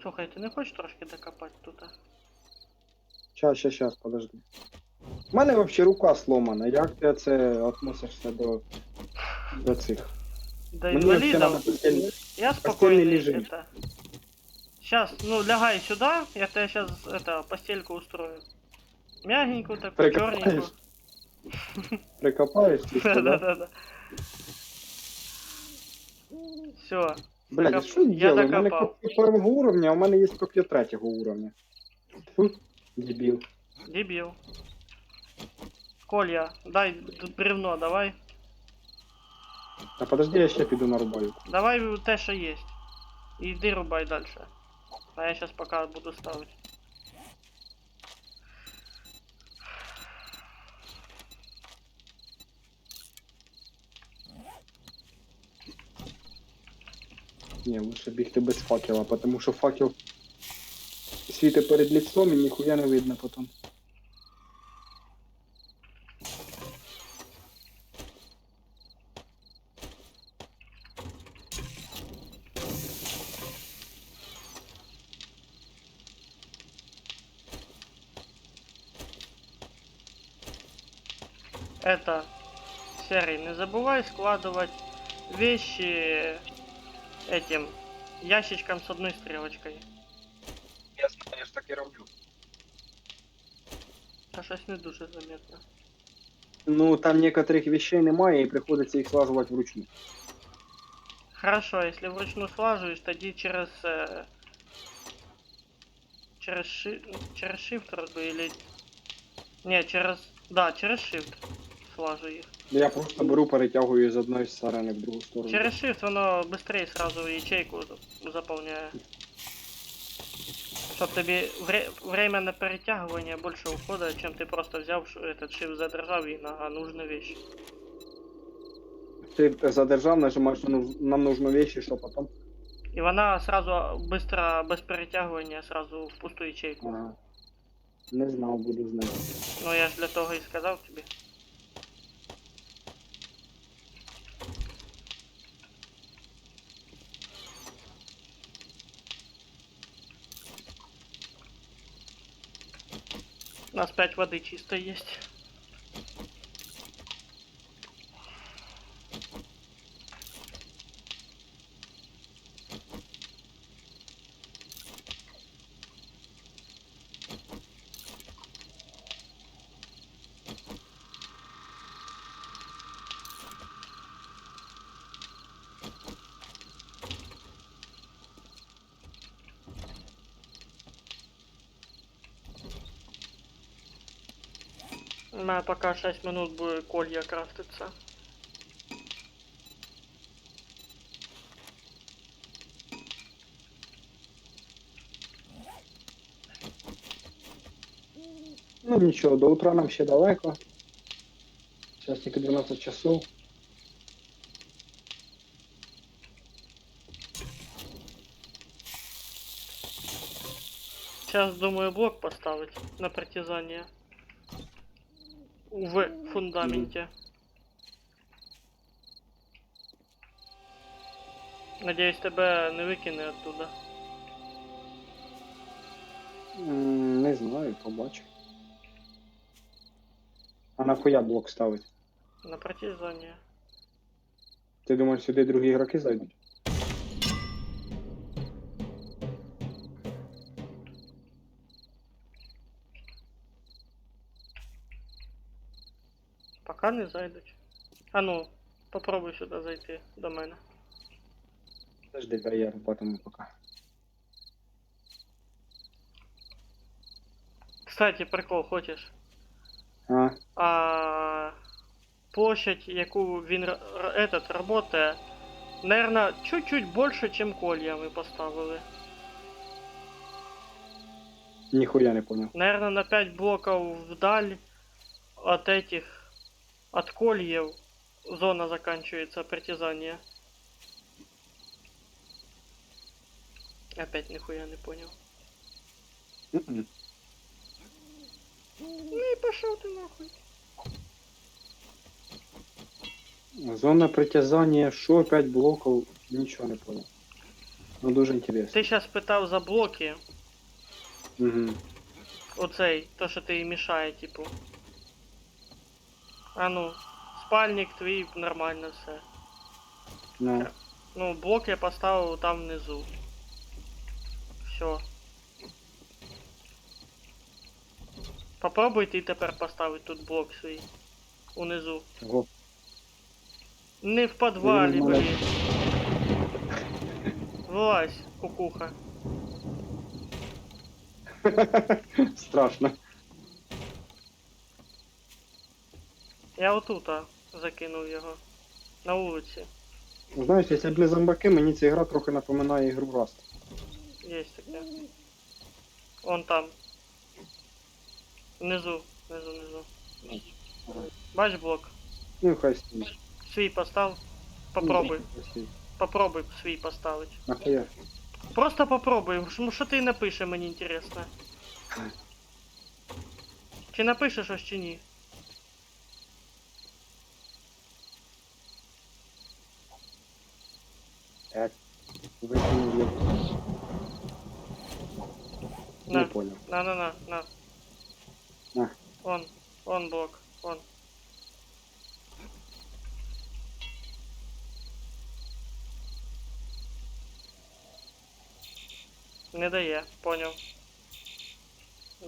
Слухай, ти не хочеш трошки докопати тут? Щас, подожди. У мене взагалі рука сломана. Як ти це относишся до цих? До Мені взагалі инвалидов? надо постільний. Я постельный спокойный режим. это. Сейчас, ну, лягай сюда, я тебе сейчас это постельку устрою. Мягенькую такую, Прикопаешь? черненькую. Прикопаєш чи що, да? Да-да-да. Все. Блядь, а Докоп- що я делаю? У мене докопав. копія першого уровня, а у мене є копія третього уровня. Фу, дебіл. Дебил. Коля, дай бревно, давай. Та подожди, я ще піду нарубаю. Давай те, що є. І йди рубай дальше. А я сейчас пока буду ставить. Ні, лучше бігти без факела, тому що факел світить перед лицом і ніхуя не видно потім. Это, Серый, не забывай складывать вещи этим ящичком с одной стрелочкой. Я знаю, я ж так і роблю. Та щось не дуже заметно. Ну, там некоторых вещей немає і приходиться їх слажувати вручну. Хорошо, если вручную слаживаешь, тоді через shift роби или... Не, через shift слажу їх. Я просто беру, перетягую з одної сторони в другу сторону. Через shift воно быстрее сразу ячейку заполняє. Чтоб тобі время на перетягивание больше ухода, чем ты просто взяв этот shift задержав и на нужную вещь. Ти задержав, нажимаєш нам нужну вещь, що потім? И вона сразу быстро, без перетягивания, сразу в пустую ячейку. Ага. Не знав, буду знати. Ну я ж для того и сказал тебе. У нас 5 воды чисто есть. У меня пока 6 минут будет колья крафтиться. Ну нічого, до утра нам ще далеко. Зараз тільки 12 часов. Сейчас думаю блок поставить на притязание. В фундаменте. Надеюсь, тебе не викине оттуда. Не знаю, побачу. А нахуя блок ставить? На притязание. Ти думаєш, сюди другі ігроки зайдуть? Пока не зайдуть. А ну, попробуй сюди зайти до мене. Подожди, дай я потім поки. Кстати, прикол, хочеш? А, Площадь, яку він этот работає, наверное, чуть-чуть больше, чем колья ми поставили. ніхуя не понял. Наверное, на 5 блоков вдаль от этих, от кольев зона заканчивается притязания. Опять нихуя не понял. М-м. Ну и пошел ты нахуй. Зона притязання, що 5 блоків, нічого не понял. Ну дуже інтересно. Ти сейчас питав за блоки, Угу. оцей, то що ти мішає, типу. А ну, спальник твій нормально все. Ну, Ну, блок я поставив там внизу. Все. Попробуй ти тепер поставити тут блок свій. Унизу. го. Не в підвалі, Він у мене- блін. Вилазь, кукуха. Страшно. Я отута закинув його. На вулиці. Знаєш, якщо б не зомбаки, мені ця гра трохи напоминає ігру Rust. Есть таке. Он там. Внизу, внизу. Бач блок? Ну, хай стоїть. Свій постав. Попробуй. Ну, хай стоїть. Попробуй свій поставити. Нахуя? Просто попробуй. Ну що ти напише, мені інтересно. Чи напишеш щось чи ні? Так. Викинув його. Не На, понял. на. На. Он блок, он. Не дає, понял.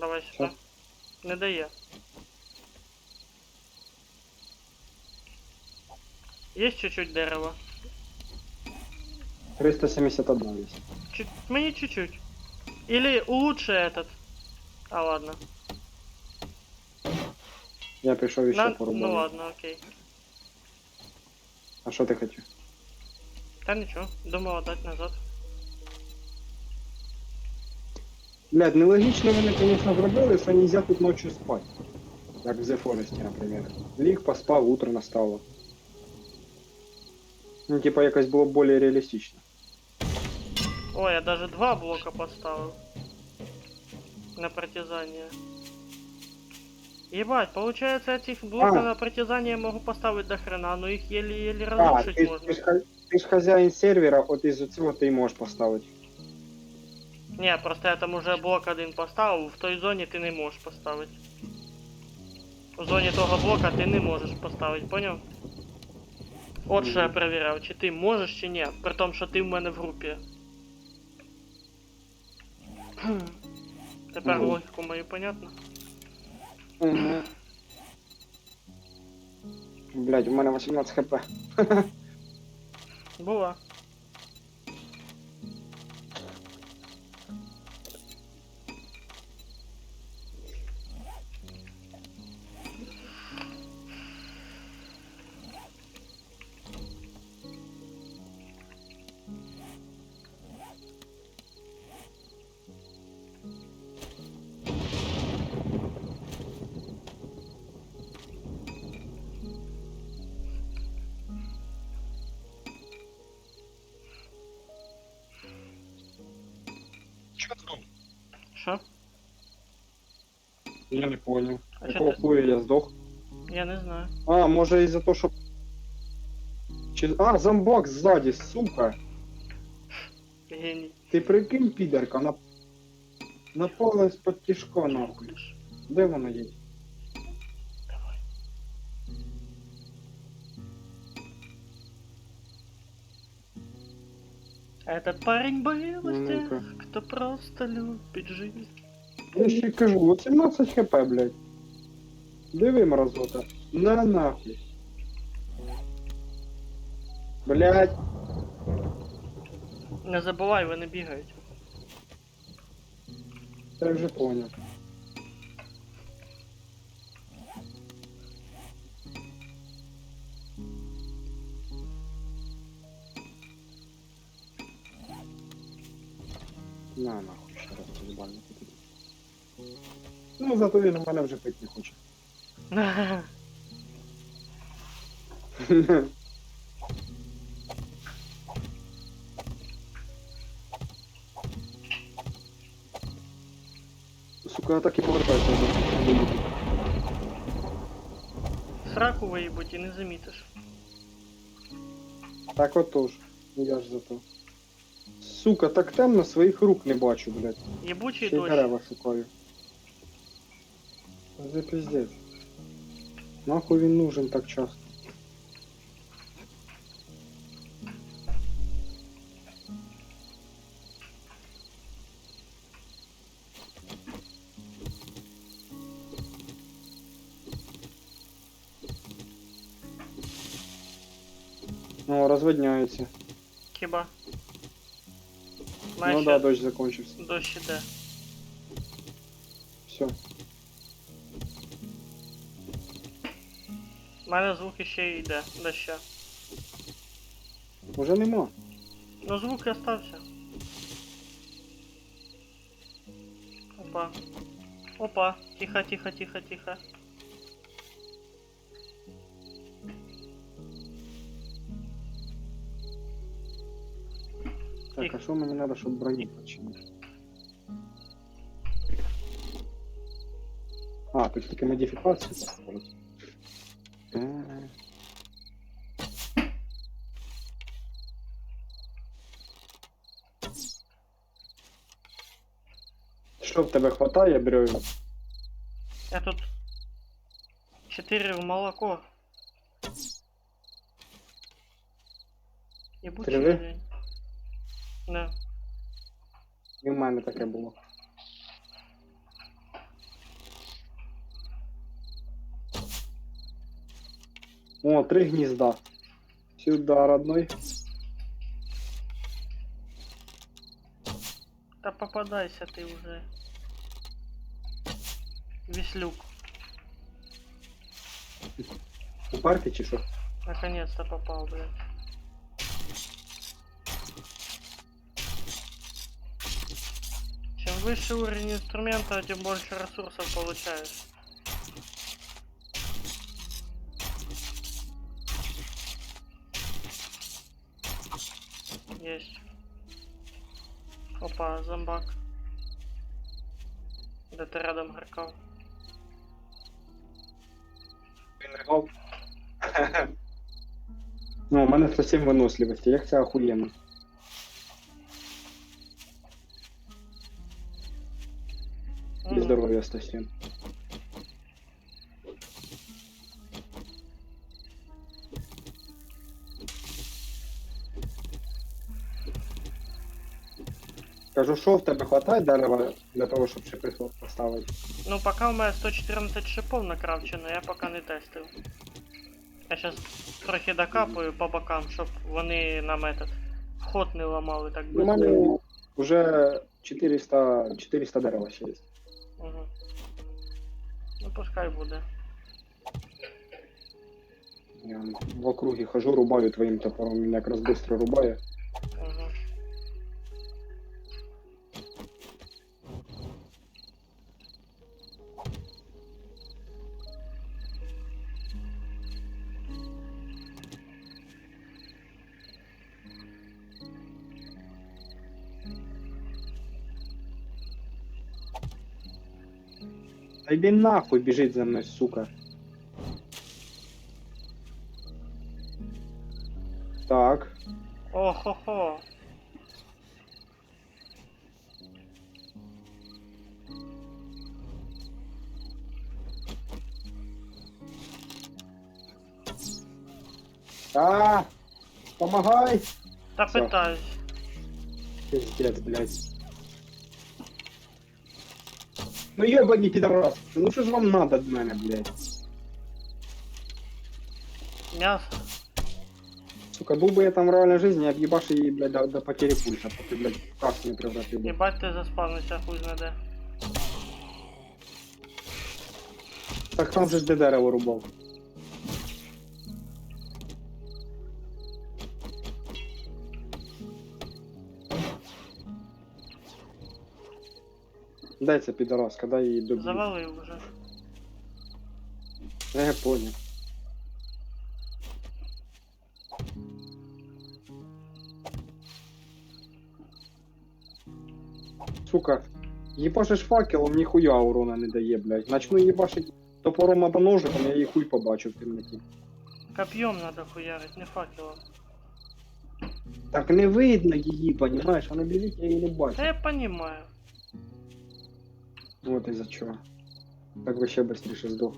Давай сюди. Що? Не дає. Є чуть-чуть дерева? 371 есть. Мне чуть-чуть. Или лучше этот. А ладно. Я пришел еще Ну порубал. ладно, окей. А что ты хотел? Та нічого, думав отдать назад. Блядь, нелогично вони, конечно, зробили, що нельзя тут ночью спать. Как в The Forest, например. Ліг, поспав, утро настало. Ну, типа, якось було б більш реалістично. Ой, я даже 2 блока поставил. На притязание. Ебать, получается этих блоков А. на притязание я могу поставить до хрена, но их еле-еле А, разрушить ти, можно. ти ж хазяїн сервера, от із цього ти й можеш поставити. Не, просто я там уже блок один поставил, в той зоні ти не можеш поставити. В зоні того блока ти не можеш поставити, поняв? От що я перевіряв, чи ти можеш, чи ні, при тому, що ти в мене в групі. Тепер Мгм. логіку мою понятно? Угу. Блядь, у мене 18 хп. Була. Чё там? Що? Я не понял. А Какого чё ты- хуя я сдох? Я не знаю. А, може із-за того, що... А, зомбак сзади, сука! Геній. Ти прикинь, підерка, напала з-под тяжка, нахуй. Де воно є? Этот парень был из Ну-ка. тех, кто просто любит жизнь. Я ще кажу, от 17 хп, блядь. Диви, мразота. На нахуй. Блядь. Не забувай, вони бігають. Я вже понял. На нахуй, ще раз поїбально. Ну, зато він у мене вже пить не хоче. Сука, я так і повертаюся до їх. Сраку виїбуть і не замітиш. Так отож. Я ж зато. Сука, так темно, своїх рук не бачу, блядь. Єбучий Ще й дощ. дерева шукаю. Це пиздець. Нахуй він нужен так часто. О, розвидняється. Хіба? Ну Знаєш, да, дощ закончився. дощ іде. Все. У мене звук ще йде, доща. Уже нема. Ну звук і остався. Опа. Опа. Тихо, тихо, тихо, тихо. Так, а що мені треба, щоб броні починити? А, тут тільки модифікації поставити. Що в тебе хватає, бревен? Я тут 4 в молоко. Ебучий Триви? день. Да. І в мене таке було. О, 3 гнізда. Сюда, родной. Та попадайся ти вже. Віслюк. У парки чи що? Наконец-то попал, блядь. Чем выше уровень инструмента, тем больше ресурсов получаешь. Есть. Опа, зомбак. Да ты рядом горкал. Він ригав. Ну, у мене 107 виносливості, як це охуєнно. І Мгм. здоров'я 107. Кажу, що в тебе хватає дерева для того, щоб шипи поставити? Ну, пока у меня 114 шипов накрафчено, я пока не тестив. Я сейчас трохи докапаю по бокам, щоб вони нам этот вход не ламали так У би. мене вже 400 дерева ще є. Угу. Ну пускай буде. Я в округі хожу, рубаю твоїм топором, він якраз швидко рубає. Угу. Та йди нахуй, біжить за мною, сука. Так. О-хо-хо. Помогай! Та Всё. питаюсь. Пиздец, блядь. Ну ебаный пидорас, ну что ж вам надо от мене, блядь? М'ясо. Сука, был бы я там в реальной жизни, я б ебаши її, блядь, до потери пульса, поки, блядь, в кашу не превратил. Єбать ти заспавнився, хуй знаде. Так там же ж де дерево рубав. Дай це підараска, дай її доб'ю. Завалив уже. Я понял. Сука, їбашиш факелом, ніхуя урона не дає, блядь. Начну їбашить топором або ножиком, я її хуй побачу в темноті. Копьем надо хуярить, не факелом. Так не видно її, понімаєш? Вона біжить, я її не Та бачу. я понимаю. Вот із-за чого. Так би ще швидше здох.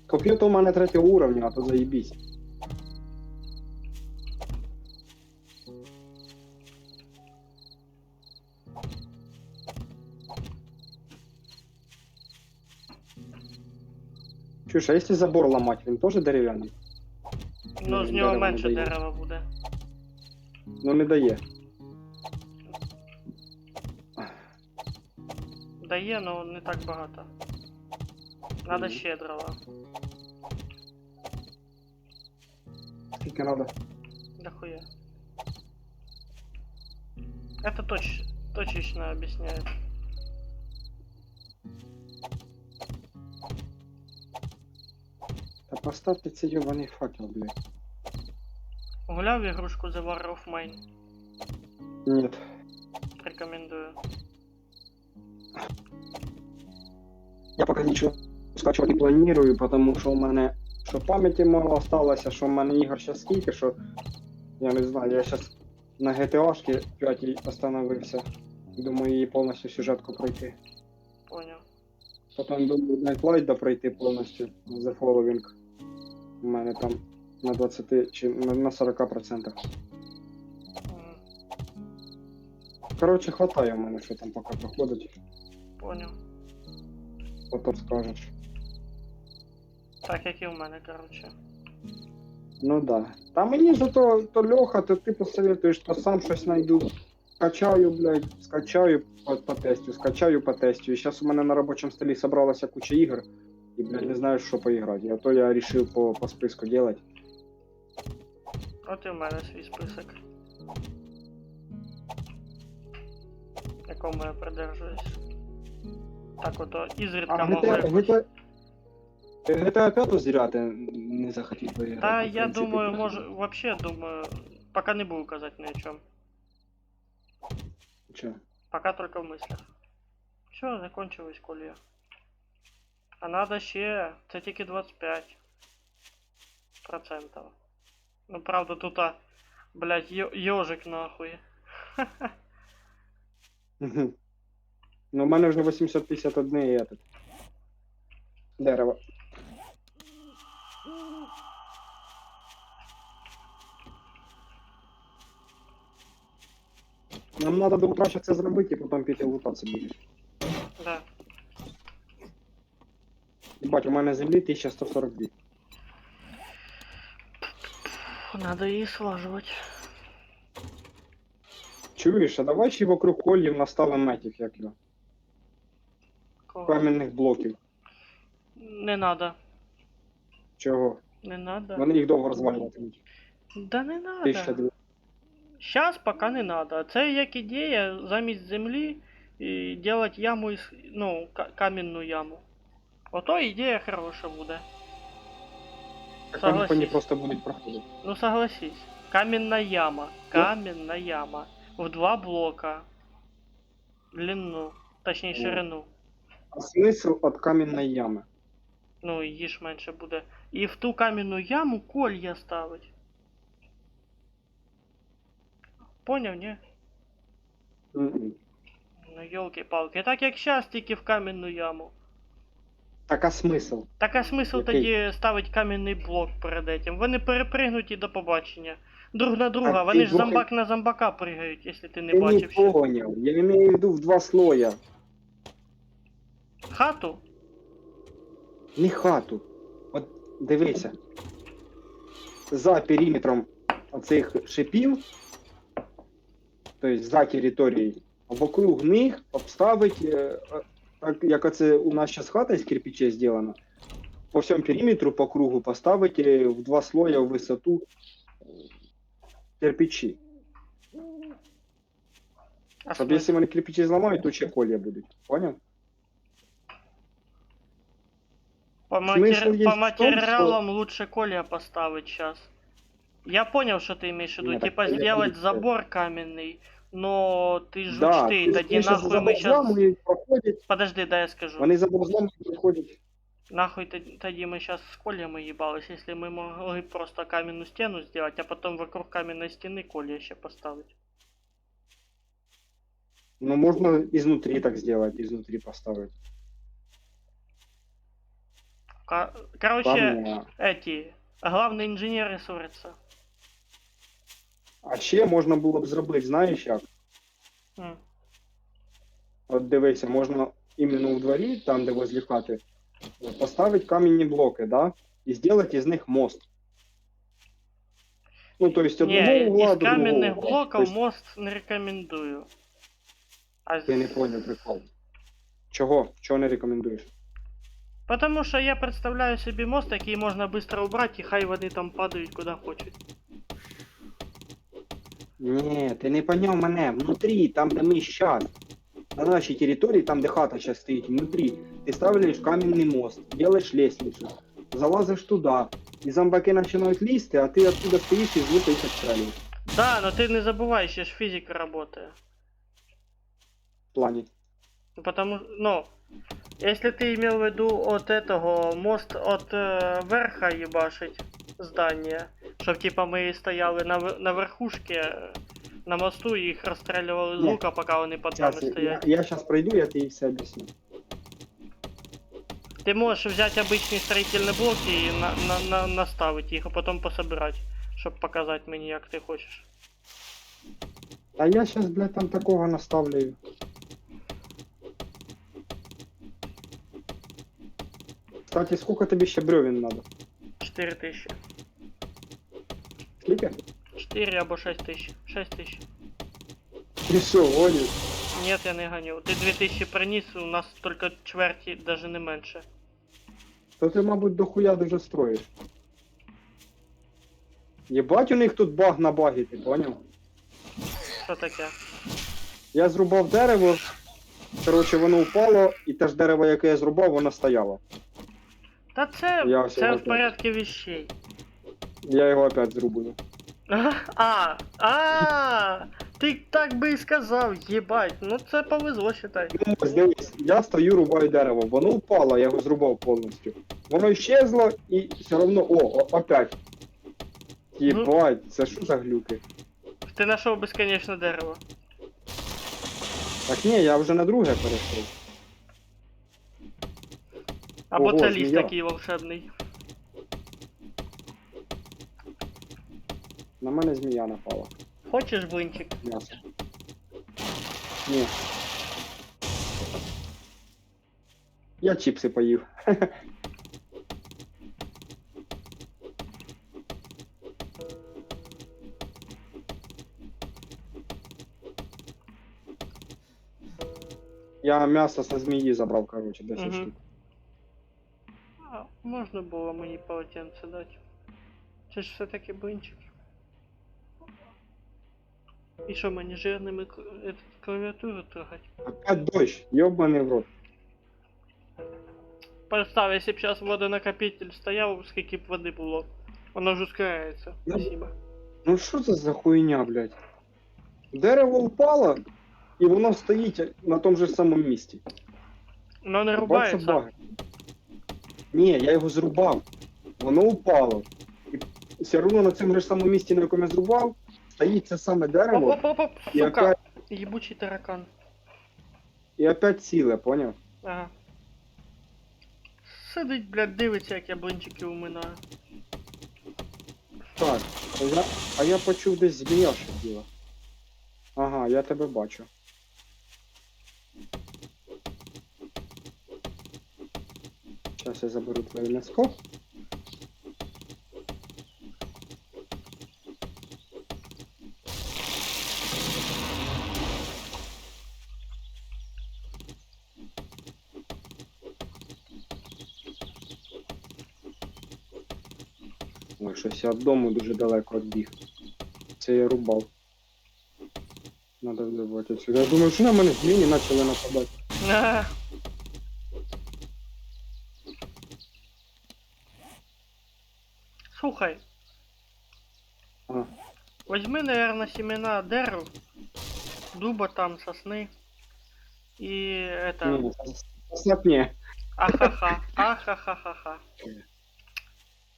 Коп'є то у мене 3-го уровня, а то заїбісь. Чуєш, а якщо забор ламати, він теж дерев'яний? Ну, з Він нього дерева не менше дає. дерева буде. Ну не дає. Дає, но не так багато. Надо Мгм. ще дрова. Скільки надо? Дохуя. Это точечно объясняет. Та поставте цей йобаний факел, блядь. Гуляв игрушку The War of Mine. Нет. Рекомендую. Я поки нічого скачувати не планую, тому що у мене що пам'яті мало осталося, що в мене ігор зараз скільки, що я не знаю, я зараз на GTA-шки 5 остановився. Думаю, її повністю сюжетку пройти. Понял. Потім думаю Night Light допройти повністю The Following. У мене там на 20 чи на 40%. М, Коротше, хватає в мене, що там поки проходить, Понял. потім скажеш. Так, як і в мене, короче. Ну да. Та мені ж то Льоха, то ти посоветуєш, то сам щось знайду. Скачаю, блядь, скачаю по тестю, скачаю по тестю. І зараз у мене на робочому столі собралася куча ігор. І, блядь, не знаю, що поіграти. А то я вирішив по списку делать. От і в мене свій список. Якому я придержуюсь. Так ото ізрідка А можу GTA, якось. GTA 5 зря ти не захотів поіграти. Та в я принципі. думаю, може, вообще думаю, пока не буду казать ни о чем. Чо? Пока только в мыслях. Все, закончилось колье. А надо ще, це тільки 25%. Ну правда тут, блядь, ёжик нахуй. Мгм. Ну, у мене вже 851 і этот. Дерево. Нам треба до утра ще це зробити і потім піти лутатися будеш. Да. Бать, у мене землі 1142. Надо її слаживать. Чуєш, а давай ще вокруг колів наставимо метів, як його. Кого? Кам'яних блоків. Не надо. Чого? Не надо. Вони їх довго розвалюватимуть. Да не надо. 1200. Сейчас пока не надо. Це як ідея замість землі і делать яму із, ну, каменну яму. Ото ідея хороша буде. Так вони по ній Согласись. просто будуть проходити. Ну согласись. Каменна яма. Каменна яма. В 2 блока. Длину. Точніше О. ширину. А смисл від кам'яної ями? Ну, її ж менше буде. І в ту каменну яму колья ставить. Поняв, ні? Мгм. Ну, ёлки-палки. Так як щас, тільки в каменну яму. Так а смисл? Так а смисл Який? тоді ставить кам'яний блок перед этим? Вони перепригнуть і до побачення. Друг на друга, Так вони ти ж двох- зомбак на зомбака пригають, якщо ти не Ти не бачив ще. поняв. Я маю в виду в 2 слоя. Хату? Не хату. От дивися. За периметром оцих шипів, тобто за територією, вокруг них обставить, так як оце у нас зараз хата з кирпичей зроблена, по всьому периметру, по кругу поставить в 2 слоя в висоту кирпичі. А Щоб смисл? якщо вони кирпичі зламають, то ще колія будуть. Поняв? По, Смысл есть по в том, материалам лучше колья поставить сейчас. Я понял, что ты имеешь в виду. Нет, Типа так сделать понятно. забор каменный, но ты ж Да, учти, ти тоді ж нахуй за мы сейчас... борзами проходять, Подожди, дай я скажу. вони за борзами проходять. Нахуй тоді мы сейчас с кольями ебались, если мы могли просто каменную стену сделать, а потом вокруг каменной стены колья еще поставить. Ну, можна изнутри так зробити, изнутри поставити. Короче, Там, эти, главные инженеры ссорятся. а ще можна було б зробити, знаєш як? М. От дивися, можна іменно у дворі, там де возле хати, поставити кам'яні блоки, да? І зробити із них мост. Ну, то есть одного Не, угла из до другого каменных угла. блоков То есть, мост не рекомендую. А я не понял прикол. Чого? Чого не рекомендуєш? Потому что я представляю себе мост, який можна быстро убрать, і хай вони там падають куди хочуть. Ні, ти не поняв мене. Внутрі, там де ми щас. На нашій території, там де хата зараз стоїть, внутрі. Ти ставиш кам'яний мост, робиш лестницю, залазиш туди, і зомбаки починають лізти, а ти оттуда стоїш і з лука їх відстрелюєш. Да, но ты не забывай, ще ж физика работает. В плані. Потому, ну, если ты имел в виду от этого мост от верха ебашить здания, чтоб типа мы стояли на верхушке на мосту и их расстреливали з Ні. лука, пока вони под нами Сейчас, стоять. я сейчас пройду, я тебе все объясню. Ты можешь взять обычный строительный блок и наставить их, а потом пособирать, чтобы показать мне, як ты хочешь. А я сейчас, блядь, там такого наставлю. Кстати, сколько тебе ще бревен надо? 4000. Скільки? 4 або 6 тисяч. 6 тисяч. Ти що, гониш? Нет, я не гоню. Ти 2000 приніс, у нас тільки чверті, даже не менше. То ти, мабуть, дохуя дуже строїш. Єбать, у них тут баг на багі, ти поняв? Що таке? Я зрубав дерево, коротше, воно впало, і те ж дерево, яке я зрубав, воно стояло. Та це, Я ось це його в порядку вещей. Я його опять зрублю. Ти так би і сказав, єбать, ну це повезло, считай. Ну, ось дивись, я стою, рубаю дерево, воно впало, я його зрубав повністю. Воно іщезло і все одно, опять. Єбать, це що за глюки? Ти знайшов безконечне дерево. Так ні, я вже на друге перейшов. Або Ого, це ліс змія. такий волшебний. На мене змія напала. Хочеш блинчик? М'ясо. Ні. Я чіпси поїв. Я м'ясо со змії забрав, короче, 10 Мгм. штук. А, можна було мені полотенце дати. Це ж все-таки блинчик. І що, мені жирними клавіатуру трогать? Опять дощ, ёбаний в рот. Представь, если б сейчас водонакопитель стоял, скільки б води було. Воно ж ускоряється. Ну. Спасибо. Ну що це за хуйня, блядь? Дерево впало, і воно стоїть на тому же самому місці. Воно не Бачу рубається. баги. Ні, я його зрубав. Воно упало. І все одно на цьому ж самому місці, на якому я зрубав, стоїть це саме дерево, Оп-оп-оп, і сука! опять, Єбучий таракан. і опять ціле, поняв? Ага. Сидить, блядь, дивиться, як я блинчики уминаю. Так, а я почув десь змія шипіла. Ага, я тебе бачу. Зараз я заберу твоє м'яско. Ой, щось я від дому дуже далеко відбіг. Це я рубав. Надо вибивати сюди. Я думаю, що на мене зміни почали нападати. Ага. Слухай, А, возьми, наверное, семена дерев, дуба там, сосны. И это... ну, сапні. Ахаха, ахахахаха.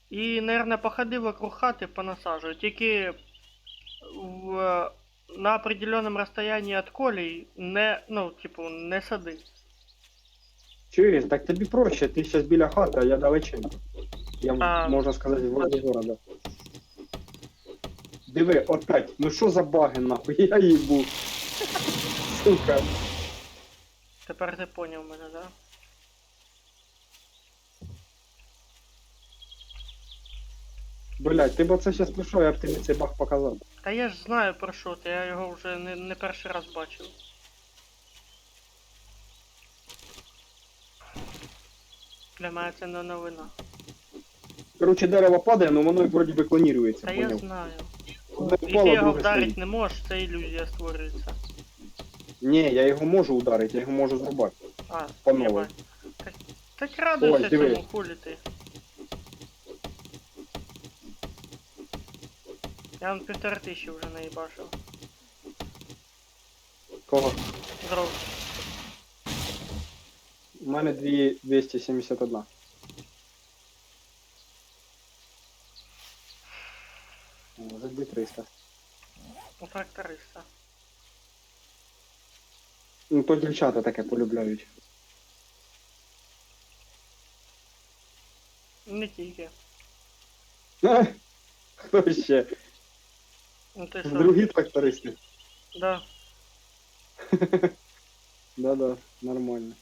И, наверное, походи вокруг хаты понасаживай. Тільки на определенном расстоянии от колей не, ну, типу, не сади. Чуєш, так тобі проще, ти зараз біля хати, а я далеченько. Я, можна сказати, вроде города. Диви, опять, ну що за баги нахуй, я їбу. Сука. Тепер ти поняв мене, да? Блять, ти б оце зараз прийшов, я б тобі цей баг показав. Та я ж знаю про що ти, я його вже не перший раз бачив. Для мене це не новина. Короче, дерево падає, але воно вроді би клонірується, Та я поняв? знаю. Одне І впало, ти його друге вдарити стоїть. не можеш, це ілюзія створюється. Ні, я його можу ударити, я його можу зрубати. А, По новій. єбать. Так радуйся Ой, диви. цьому, хулі ти. Я вон 1500 вже наїбашив. Кого? Дров. У мене 271. Може 2300. У тракториста. Ну то дівчата таке полюбляють. Не тільки. Хто ще? Ну ти що? Другі трактористи. Да. Да-да, нормально.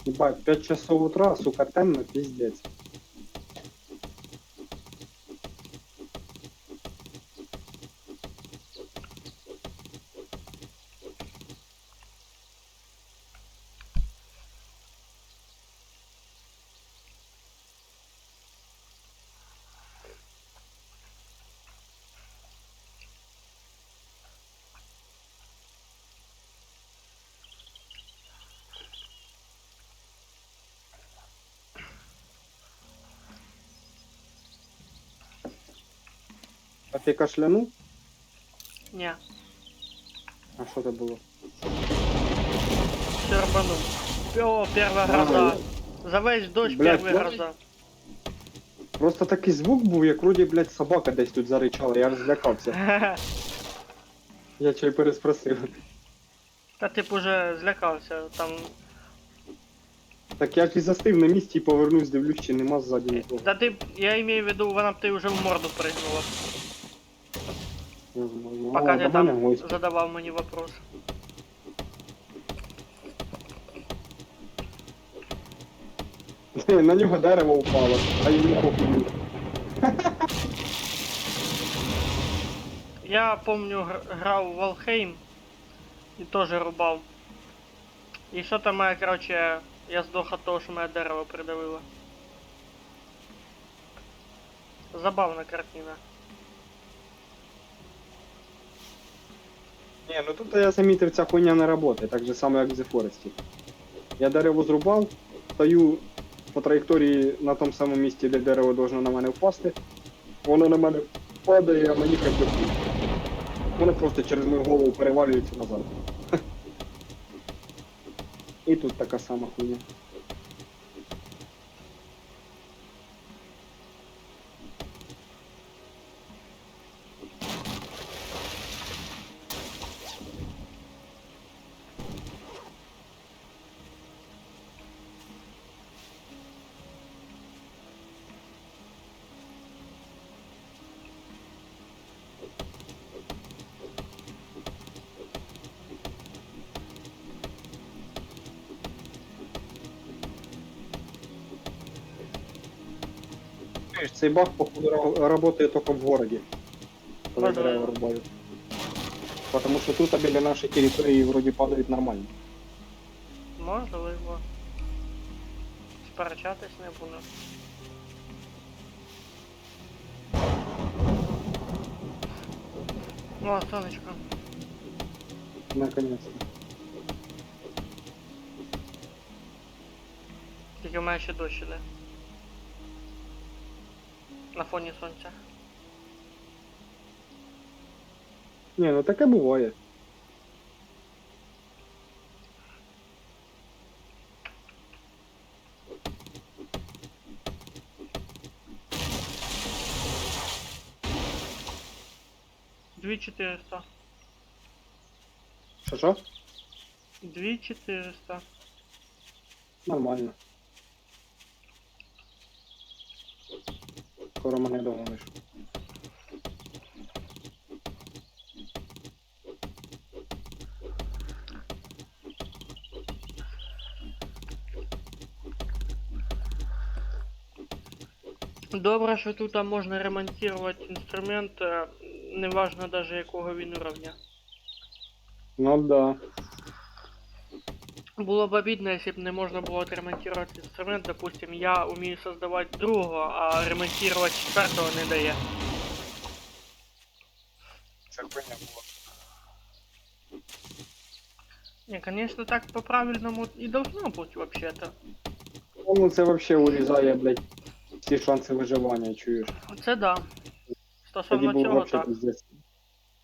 Ебать, 5 часов утра, сука, темно, пиздец. А ти кашлянув? Ні, А що це було? щербанув. О, перша А, гроза. За весь дощ Блядь, перша я- гроза. Просто такий звук був, як вроді, блядь, собака десь тут заричала, я аж злякався. Я чай переспросив. Та ти б уже злякався, там. Так я ж і застив на місці і повернусь, дивлюсь, чи нема ззаді нікого. Та ти б, я маю в виду, вона б ти вже в морду пригнула. Поки О, ти до там мене гості. задавав мені вопрос. На нього дерево упало, а йому похуй. Я помню, грав в Валхейм і теж рубав. І що там мене, короче, я здох от того, що мене дерево придавило. Забавна картина. Ні, ну тут я замітив, ця хуйня не працює, так же само, як в The Forest. Я дерево зрубав, стою по траєкторії на тому самому місці, де дерево должно на мене впасти. Воно на мене падає, а мені хоч би хуй. Воно просто через мою голову перевалюється назад. І тут така сама хуйня. Чуєш, цей баг, походу, работает только в городе. Коли Можливо. дерева рубають. Потому що тут біля нашої території вроді падають нормально. Можливо. Сперечатись не буду. О, сонечко. Наконец-то. Тільки в мене ще дощ іде. На фоні сонця. Ні, ну таке буває. Дві 400. Що? 2400. Нормально. Скоро мене догониш. Добре, що тут можна ремонтувати інструмент, неважно даже якого він уровня. Ну да. Було б обидно, якщо б не можна було отремонтувати інструмент. Допустим, я вмію создавати другого, а ремонтувати четвертого не дає. Це хуйня була. Не, конечно, так по-правильному и должно быть вообще-то. Ну це вообще урізає, блядь, всі шанси виживання, чуєш. Це да. Тоді Стосовно було цього, вообще так. пиздец.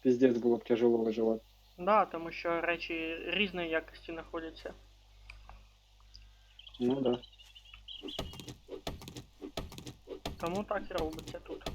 Пиздец було б тяжело виживати. Да, тому що речі різної якості знаходяться. Ну да. Тому так і робиться тут.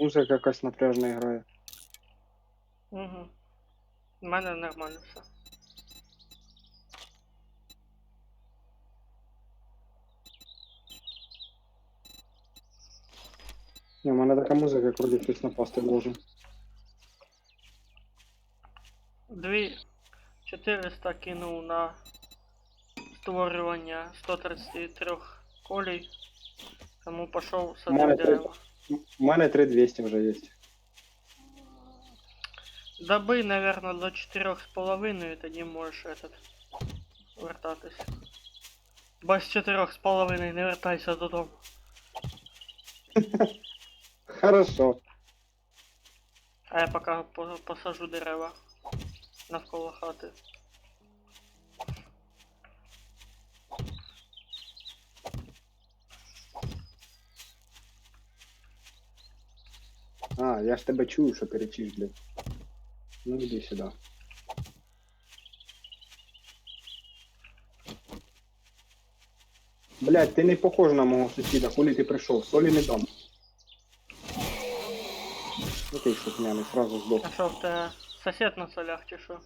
Музика якась напряжна грає. Угу. У мене нормально все. Ні, у мене така музика, як вроді хтось напасти може. 2400 кинув на створювання 133 колій, тому пішов У мене садив дерева. У мене 3200 вже є. Доби, наверное, до 4,5, тоді можеш вертатись. Без 4,5 не вертайся додому. Хорошо. А я поки посажу дерева навколо хати. А, я ж тебе чую, що ти речиш, блядь. Ну іди сюди. Блядь, ти не похож на мого сусіда, коли ти прийшов, солі не дам. Ну ти шутняний, сразу здох. А що в тебе сосед на солях чи що?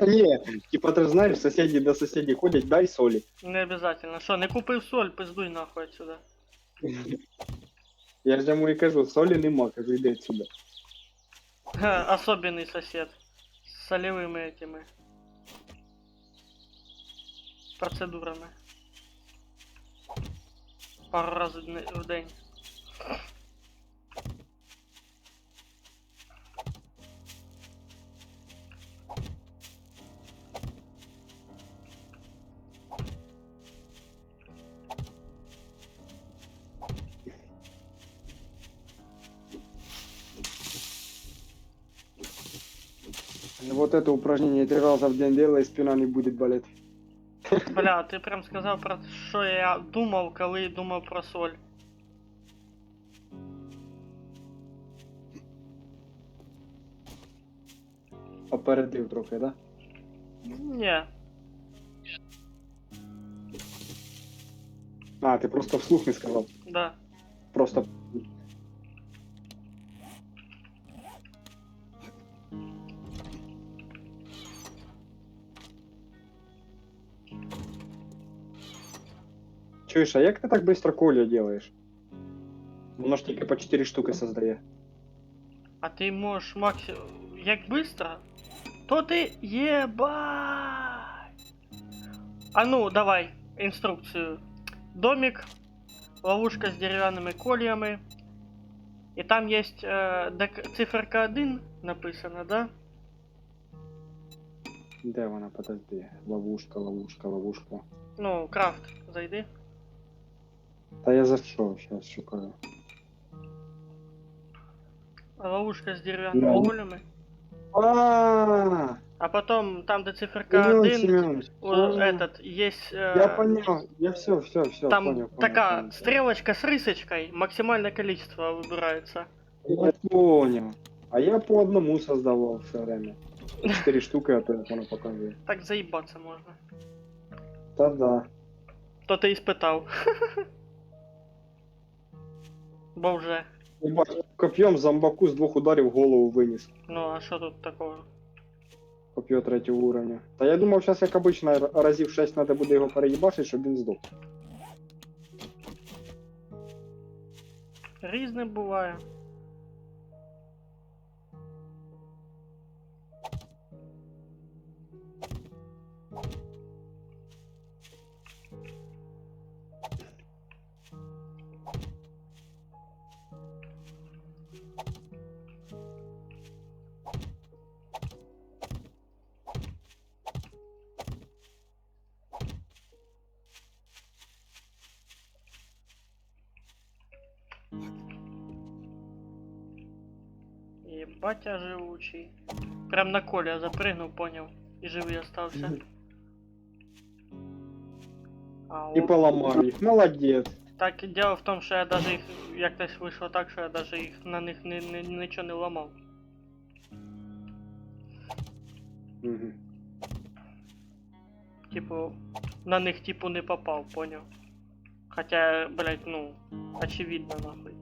Ні, типа ти ж знаєш, сусіди до сусідів ходять, дай солі. Не обязательно. Що, не купив соль, пиздуй нахуй отсюда. Я ж йому і кажу, солі нема, кажу, йди сюди. Ха, особенный сосед. С солевыми этими процедурами. Пару раз в день. Вот это упражнение 3 раза в день делай, спина не будет болеть. Бля, ти прям сказав про що я думав, коли думав про соль. Опередив трохи, да? Ні. А, ти просто вслух не сказав. Да. Просто. Чуєш, а як ти так быстро колію делаєш? Воно ж тільки по 4 штуки создає. А ти можеш максимум. Як быстро? То ти єбать. А ну, давай, інструкцію. Домик, ловушка з дерев'яними кольями. І там є циферка 1 написана, да? Де вона, подожди. Ловушка, ловушка, ловушка. Ну, крафт, зайди. Та я зайшов, зараз шукаю. Ловушка з дерев'яними Ну. колями. А, А потом, там, де циферка Семен 1, Семенович, этот, есть... я понял, я все, там понял. такая понял. стрелочка с рысочкой, максимальное количество выбирается. Я понял. А я по одному создавал все время. 4 штуки, а то як воно показує. Так заебаться можно. Та да. То ты испытал. Бо вже. Ебать, копьем зомбаку з 2 ударів голову виніс. Ну, а що тут такого? Копье 3 уровня. Та я думав, зараз як обично разів 6 треба буде його переїбашити, щоб він здох. Різне буває. Ебать, живучий. Прям на Коля запрыгнул, понял. И живый остался. А, І оп. поламав їх. Молодець. Так, дело в том, що я даже їх, як-то вийшло так, що я даже їх на них нічого не ламав. Угу. Типу, на них типу не попав, понял? Хотя, блять, ну, очевидно нахуй.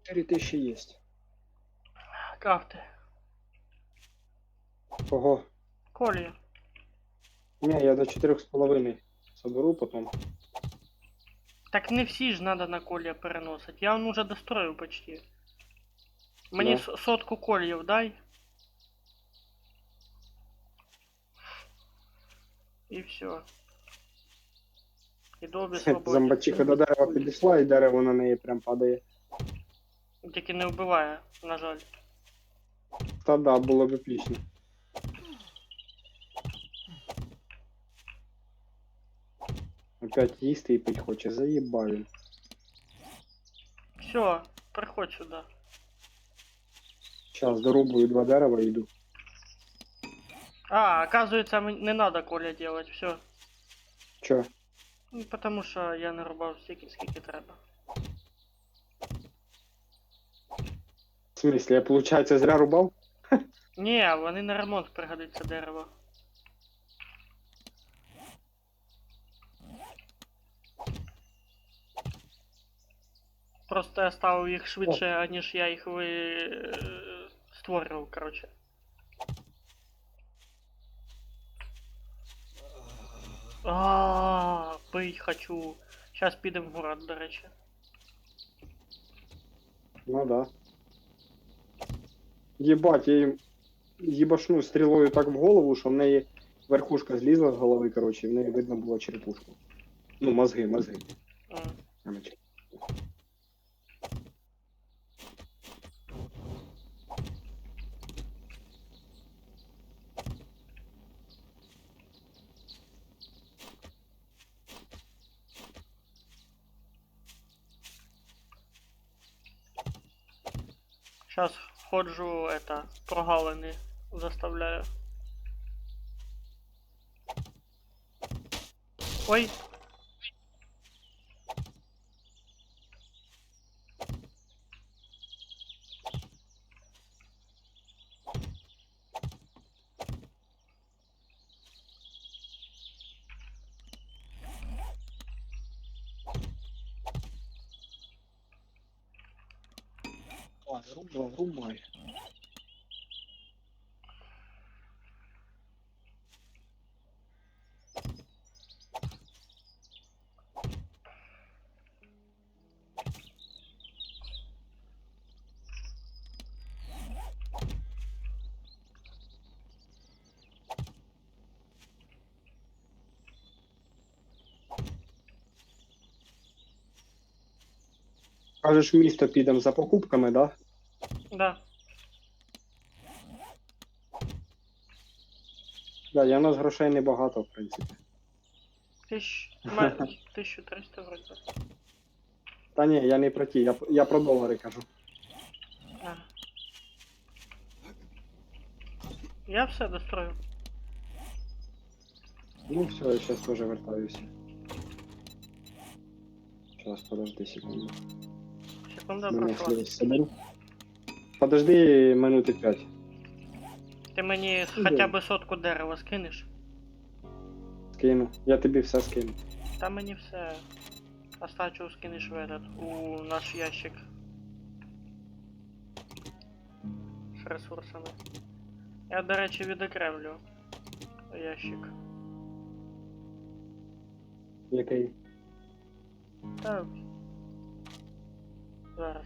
4000 є. Крафти. Ого. Колі. Ні, я до 4,5 соберу потім. Так не всі ж надо на колія переносить. Я он уже достроїв почти. Мені Да. сотку кольїв дай. І все. І добі свободі. Зомбачиха до дерева підійшла і дерево на неї прям падає. Тільки не вбиває, на жаль. Та да, було б отлично. Опять їсти і пить хоче, заїбав він. Все, приходь сюди. Сейчас дорубую 2 дерева і йду. А, оказывается, не надо коля делать, все. Чо? Потому що я не рубав стільки, скільки треба. В смысле, я, получается, зря рубав? Ні, вони на ремонт пригодиться дерево. Просто я ставив їх швидше, аніж я їх створював, короче. Пить хочу. Сейчас підемо в город, до речі. Ну да. Єбать, я їм їбашну стрілою так в голову, що в неї верхушка злізла з голови, короче, і в неї видно було черепушку. Ну, мозги. М. Ямочки. Сейчас ходжу, прогалини заставляю. Ой. Рубай. Кажеш, в місто підемо за покупками, да? Да. Да, я у нас грошей небагато, в принципі. 1300 вроде. Та ні, я не про ті, я про долари кажу. А. Я все дострою. Ну все, я сейчас тоже вертаюся. Сейчас, подожди секунду. Секунда Мене пройшла. хліб соберу. Подожди минути 5. Ти мені хоча б сотку дерева скинеш? Скину. Я тобі все скину. Та мені все. Остачу скинеш у наш ящик. З ресурсами. Я, до речі, відокремлю ящик. Який? Так. Зараз.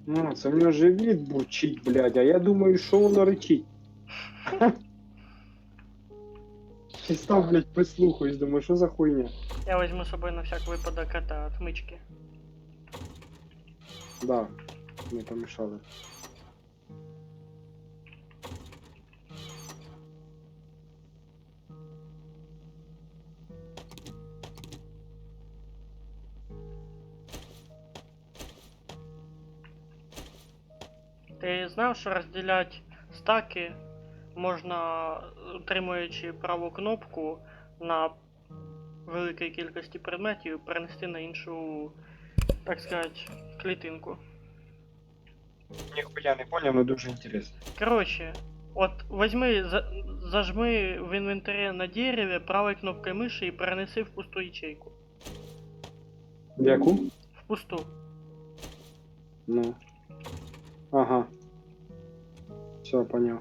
Ну, це в нього живіт бурчить, блядь, а я думаю, що воно речить. І став, блядь, прислухаюсь, думаю, що за хуйня. Я візьму з собою на всяк випадок отмички. Да, не помішали. Ти знав, що розділяти стаки можна, утримуючи праву кнопку на великій кількості предметів, перенести на іншу, так сказати, клітинку. Ніхуя не поняв, но дуже інтересно. Короче, вот возьми, зажми в инвентаре на дереве правой кнопкой мыши и пронеси в пустую ячейку. Яку? В пусту. Ну. Ага. Все, понял.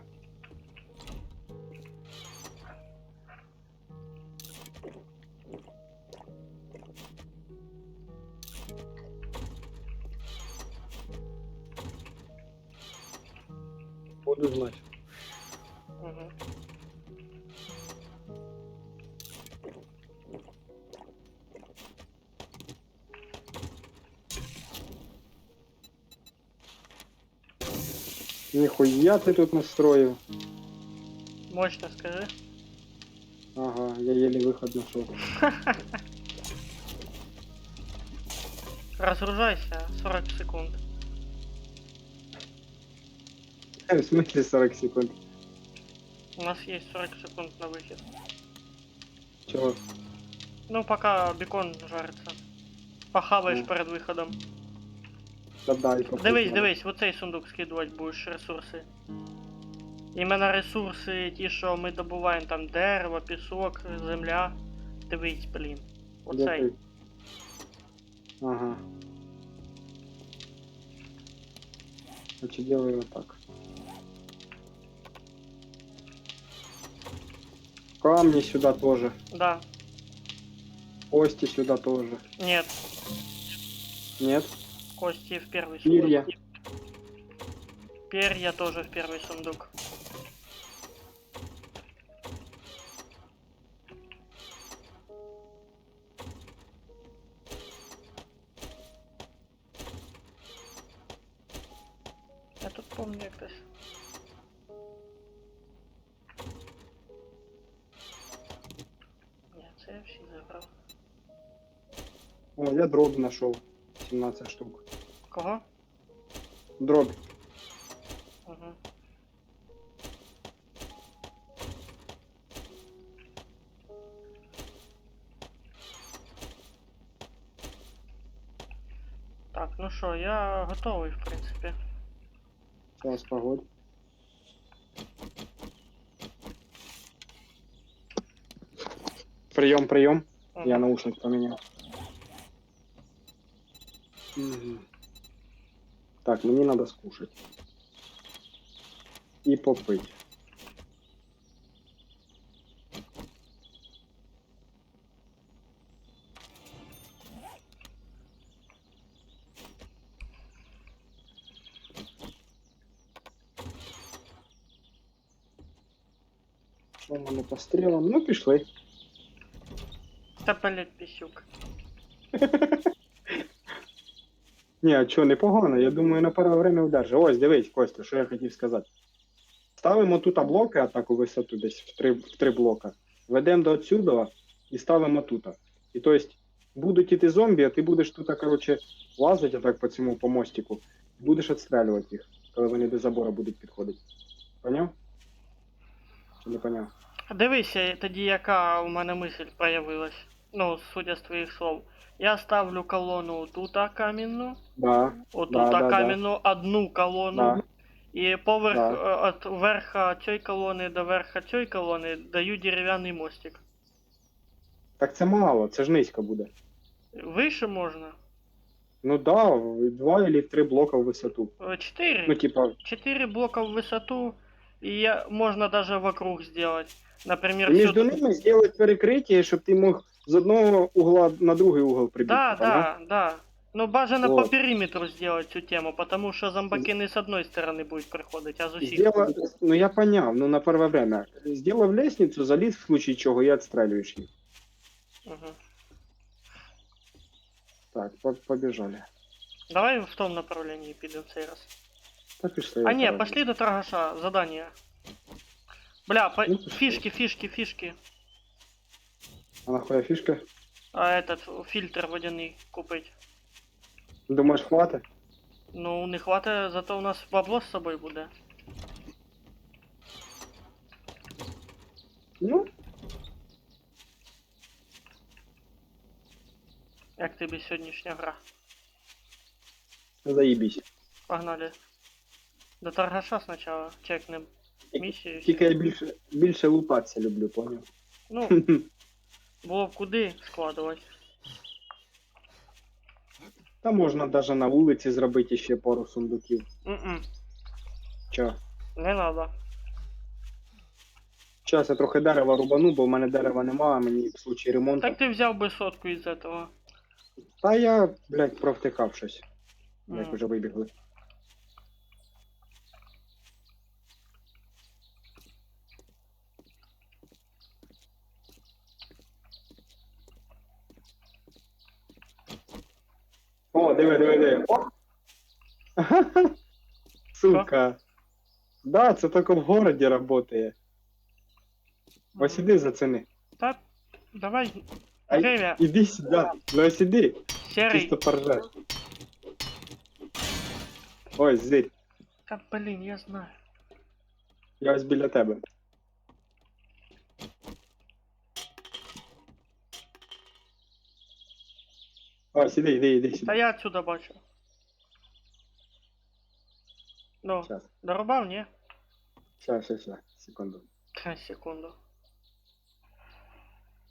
Буду знать. Угу. Ніхуя ти тут настроїв. Мощно скажи. Ага, я еле выход нашел. Разгружайся, 40 секунд. В смысле 40 секунд? У нас есть 40 секунд на выход. Чего? Ну, пока бекон жарится. Похаваешь Ну. перед выходом. Та дай попить Дивись, надо. дивись, в оцей сундук скидувати будеш ресурси. Іменно ресурси, ті, що ми добуваємо, там дерево, пісок, земля. Дивись, блін. Де Оцей. ти? Ага. Значит, делаю вот так. Камни сюда тоже. Да. Кости сюда тоже. Нет, Нет? кости в первый сундук. Перья. Перья тоже в первый сундук. Я тут помню якось. Ні, це я всі забрав. О, я дробь нашел. 17 штук. Кого? Дробь. Угу. Так, ну що, я готовий, в принципі. Сейчас, погодь. Прием, прием. Мгм. Я наушник поменял. Мгм. Так, мне надо скушать. И попыть. Що в мене по стрілам? Ну, пішли. Та блять, пісюк. Ні, а чого, непогано. Я думаю, на перше время вдержи. Ось, дивись, Костя, що я хотів сказати. Ставимо тут блоки, атаку висоту десь в три блока. Ведемо до отсюда і ставимо тут. І то есть, будуть іти зомбі, а ти будеш тут, короче, лазити так по цьому по мостику. Будеш відстрелювати їх, коли вони до забору будуть підходити. Поняв? Чи не поняв? Дивися тоді, яка у мене мисль проявилась. Ну, судя з твоїх слов. Я ставлю колону тут камінну, Да, отут да. камінну, одну колону. да. І поверх Да. от верха цієї колони до верха цієї колони даю дерев'яний мостик. Так це мало, це ж низько буде. Вище можна. Ну да, в 2 или в 3 блока в висоту. 4. Ну типа, 4 блока в высоту, и можно даже вокруг сделать. Например, і між сюда... ними зробити перекриття, щоб ти мог з одного угла на другий угол прибігти. Да, поняв? да. Ну, бажано Вот. по периметру сделать всю тему, потому что зомбаки не с одной стороны будут приходить, а с усіх. Ну я поняв, ну на первое время. Сделав лестницу, заліз в случае чого і відстрелюєш їх. Угу. Так, побежали. Давай в том направлении пидем в цей раз. Так і що А я не, кажу. пошли до торгаша, задание. Бля, Ну, пошли. фишки. А нахуя фішка? А этот фильтр водяный купить. Думаєш, хватить? Ну, не хватает, зато у нас бабло с собой буде. Ну, Як тобі сьогоднішня гра? заебись. Погнали. До торгаша спочатку чекнем місію. Тільки я більше лутатися люблю, поняв? Ну, було б куди складувати. Та можна навіть на вулиці зробити ще пару сундуків. М-м, Чо? не надо. Зараз я трохи дерева рубану, бо в мене дерева немає, мені в случаї ремонту. Так ти взяв би сотку із этого. Та я, блядь, провтикав щось. Як М. вже вибігли. О, диви. О! Сука. Да, це тільки в городі працює. Ось іди зацени. Та, давай, Ай, время, іди сюди. Ну ось іди. серий. Чисто поржеш. Ой, зирь. Та, блін, я знаю. Я ось біля тебе. Ось іди Та сюди. я отсюда бачу. Ну, Щас. дорубав, ні? Щас. Секунду. Та, секунду.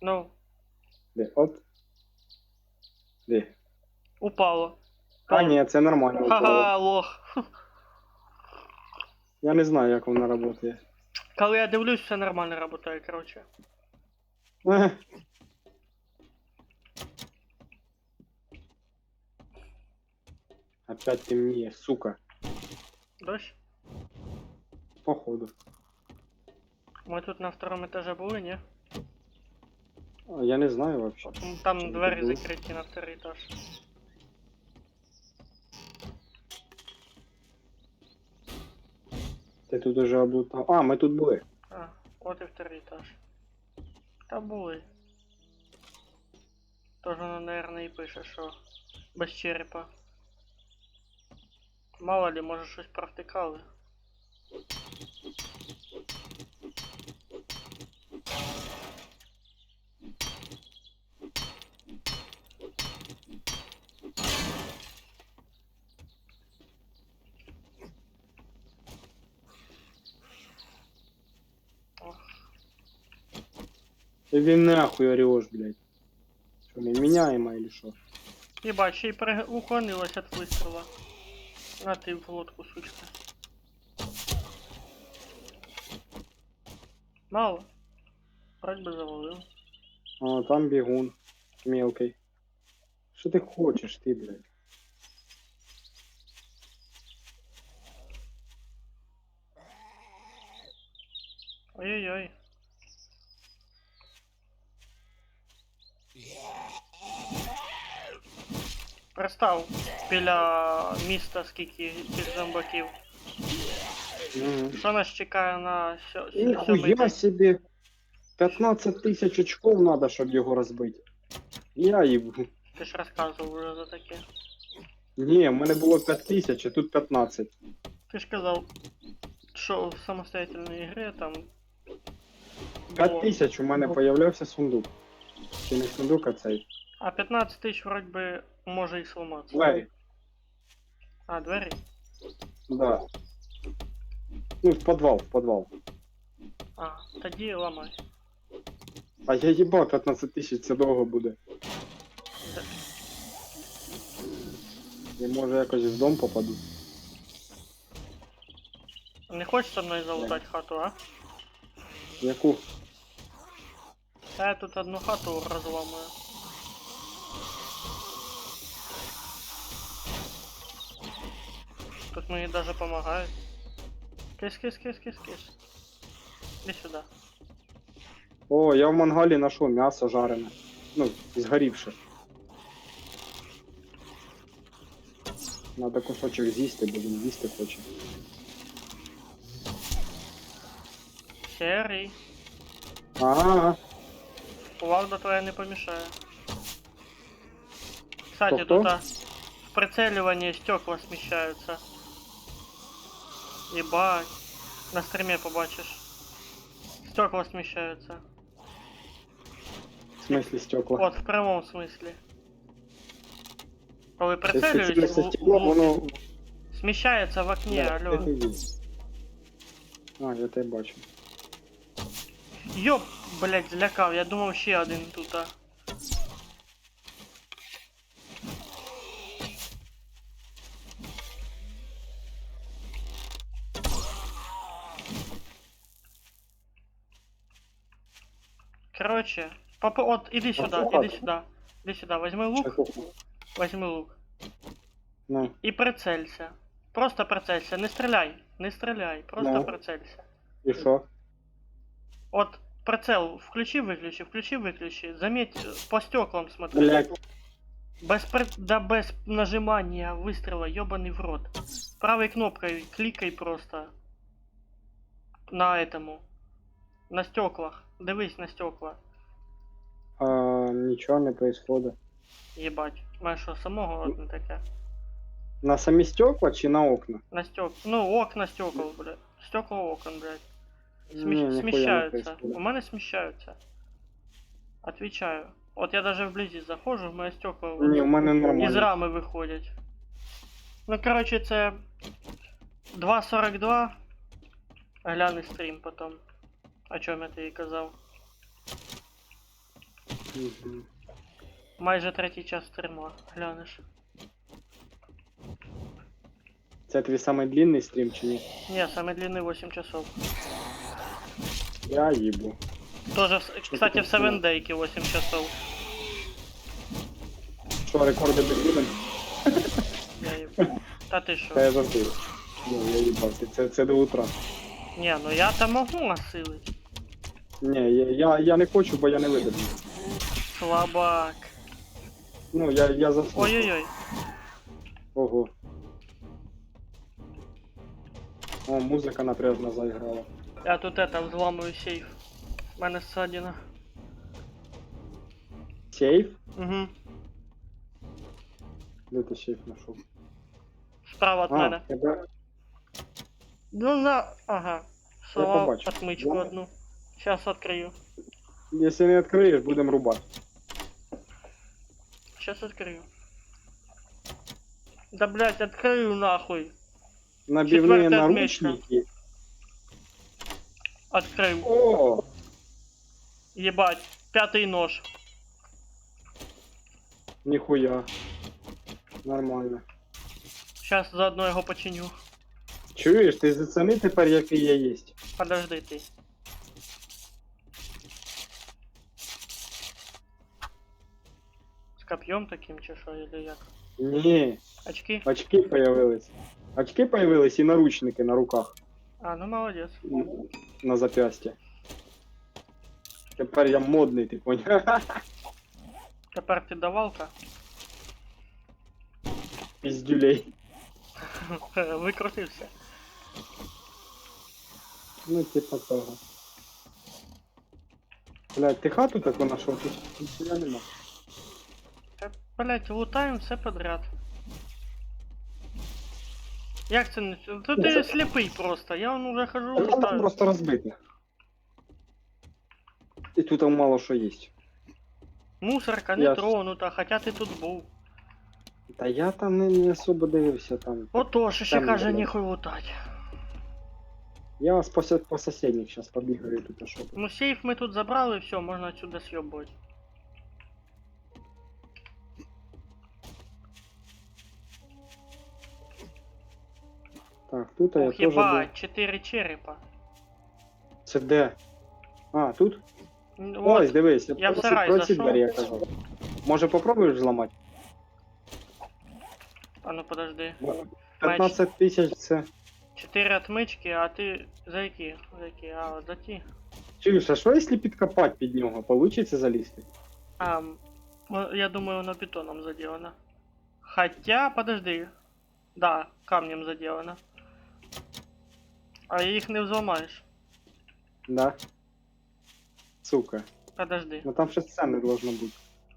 Ну, Де? Оп. Де? упало. А, ні, це нормально. упало. Ха-ха, лох. Я не знаю, як вона працює. Коли я дивлюсь, все нормально працює, короче. Ех. Опять темніє, сука. Дощ? Походу. Ми тут на втором етажі були, ні? А, я не знаю вообще. Там Чим двері ти був? закриті на второй етаж. Ти тут уже облутав. А, ми тут були. А, от і второй етаж. Та були. Тож воно, наверное, і пише, що без черепа. Мало ли, може щось провтикали. Ти він нахуй орешь, блядь. Що, не міняємо или що? Єбать, ще й уклонилась від вистріла. На ти в лодку, сучка. Мало. Вроде би завалив. А, там бігун. Мелкий. Що ти хочеш, ти, блядь? Ой-ой-ой. Пристав біля міста скільки цих зомбаків. Угу. Що нас чекає на сьомий Ніхуя день? собі. 15 тисяч очков надо, щоб його розбити. Я їбу. Ти ж розказував вже за таке. Ні, в мене було 5 тисяч, а тут 15. Ти ж казав, що в самостоятельній грі там 5 було. тисяч у мене появлявся сундук. Чи не сундук, а цей. А 15 тисяч вроді би може і сломатися. Двері. А, двері? Да. Ну, в подвал. А, тоді ламай. А я їбав 15 тисяч, це довго буде. Д- Я може якось в дом попаду. Не хочеш со мною залутати хату, а? Яку? Та я тут одну хату розламаю. Тут мені даже помагають. Кис. Іди сюди. О, я в мангалі знайшов м'ясо жарене. Ну, згорівше. Надо кусочок з'їсти, бо він їсти хоче. Серий. Ага. Кувалда твоя не помешает. Кстати, Кто-кто? тут в прицеливании стекла смещаются. Ебать. На стриме побачишь. Стекла смещаются. В смысле стекла? Вот, в прямом смысле. Коли Якщо прицелююсь, цілиться стекло, воно Сміщається в окні, Де алло. ти є? А, я тебе бачу. Йоп, блядь, злякав, я думав ще один тут. Короче, от, іди сюди, Попав. іди сюди. Іди сюди, возьми лук, возьми лук. Ну, І прицелься. Просто прицелься, не стріляй, не стріляй, просто Ну. прицелься. і що? От прицел включи, выключи. Заметь, по стеклам смотри. Блять, Без нажимания выстрела, ёбаный в рот. Правой кнопкой кликай просто. На этому. На стеклах. Дивись на стекла. нічого не происходит. Ебать. Мене що, самого одне таке? На самі стекла чи на окна? На стек. Ну, окна стекол, блядь. Стекла окон, блядь. Ні, ніхуя не Смещаются. происходит. У мене смещаются. Отвечаю. Вот я даже вблизі заходжу, в моє стекла Ні, у мене із нормально. рами виходять. Ну, короче, це 2.42. Гляни стрім потом. О чому я тобі казав. Мгм. Майже третій час стріма. Глянеш. Це твій самий длинний стрім чи ні? Не, самый длинный 8 часов. Я їбу. Тоже, кстати, в 7 Day 8 часов. Що, рекорди будемо? Я ебу. Та ти що? Та я жартую. Ну, я їбався. Це до утра. Не, ну я там могу насилить. Ні, я не хочу, бо я не видержу. Слабак. Ну, я заснув. Ой-ой-ой. Ого. О, музика напряжно заіграла. Я тут это взламываю сейф. У мене ссадина. Сейф? Угу. Де ти сейф знайшов? Справа от мене. тебе... Ну на. Ага. Слова побачив. отмичку Да. одну. Сейчас открою. Якщо не відкриєш, будемо рубати. Сейчас открою. Да блять, открою нахуй. Набивні Четверта отмічка. наручники. Открыл. О! Ебать. 5-й нож. Ніхуя. Нормально. Сейчас заодно його починю. Чуєш, ти зацени тепер, який я єсть. Подожди ти. З коп'єм таким чи що, или як? Ні, Очки? очки появились. Очки появились і наручники на руках. А, ну молодець. На запястье. Тепер я модний, ти поняв? Тепер ти давалка. Піздюлей. Викрутився. Ну, типа того. Блядь, ти хату таку нашов? Тут ніхуя нема. Та, блять, лутаємо все подряд. Як це не... Тут ти сліпий просто, я вон уже хожу, Та там лутаю. просто розбити. І тут там мало що є. Мусорка не Я- тронута, хоча ти тут був. Та я там не особо дивився там. Отож, ще Там, каже, блядь. ніхуй лутать. Я вас по соседних сейчас побігаю тут, а що тут. Ну сейф ми тут забрали, все, можна отсюда съебывать. Так, тут я Ох, теж був. ебать, 4 черепа. Це де? А, тут? Ну, Ось, Вот, дивись, я в про сарай ці зайшов. двері я казав. Може попробуєш зламати? а ну подожди. 15 тисяч це... 4 отмычки, а ты за які? За які? А, от за ті. Чуєш, а що якщо підкопати під нього? Получиться залізти? А, я думаю, воно бетоном заделано. Хотя, подожди. Да, камнем заделано. А їх не взломаєш. Да. Сука. Подожди, Ну там щось це не должно бути.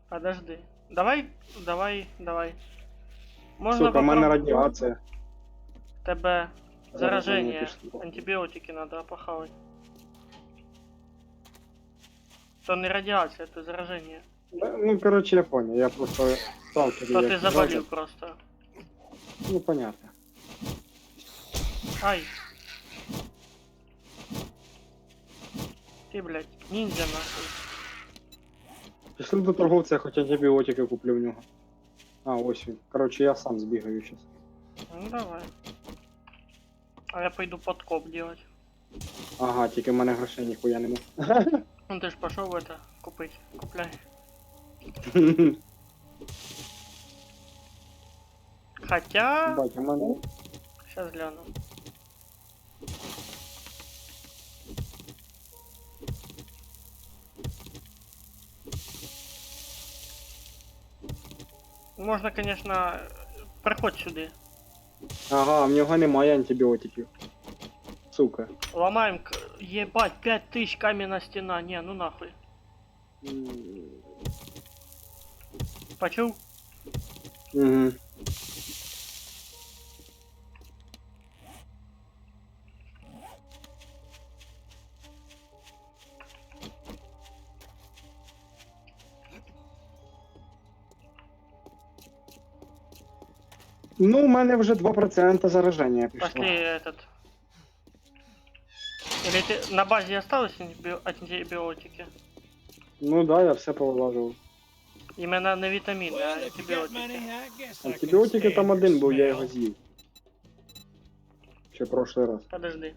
подожди. Давай. Можна Сука, в мене попробувати радіація. тебе Зараз заражение. воно пішло. Антибиотики надо похавать. То не радиация, это заражение. Да, ну, короче, я понял. Я просто сталкер. То я ты як заболел зразу. просто. Ну, понятно. Ай. Ти, блядь, ніндзя нахуй. Пішли до торговця, хоч антибіотики куплю в нього. А, ось він. Коротше, я сам збігаю щас. Ну давай. А я пойду подкоп делать. Ага, тільки в мене грошей ніхуя нема. Ну ты ж пошел это купить. Купляй. Хотя... Бать, у мене... Сейчас гляну. Можно, конечно, приходь сюди. Ага, в нього немає антибіотиків. Сука. Ломаем, ебать, 5000 каменная стена. Не, ну нахуй. Почув? Угу. Ну, у мене вже 2% зараження пішло. Пошли этот. Или ты на базе осталось антибиотики? Ну да, я все повилажував. Именно на витамины, а антибиотики. Антибіотики там один був, я його з'їв. Ще прошлий раз. Подожди.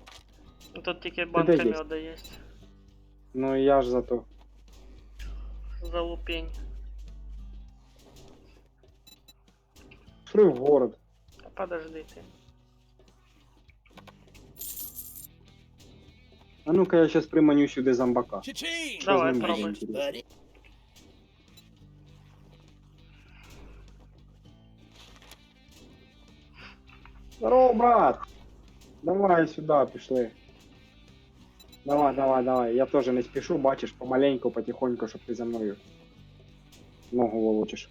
Ну, тут тільки банка есть? меда есть. Ну і я ж зато. Залупень. Шли в город. Подожди ты. А ну-ка я щас приманю сюди зомбака. Cha-ching! Що Давай, з ним буде пробуй. інтересно? Buddy. Здорово, брат! Давай сюди, пішли. Давай, давай, давай. Я теж не спішу, бачиш, помаленьку, потихоньку, щоб ти за мною ногу волочиш.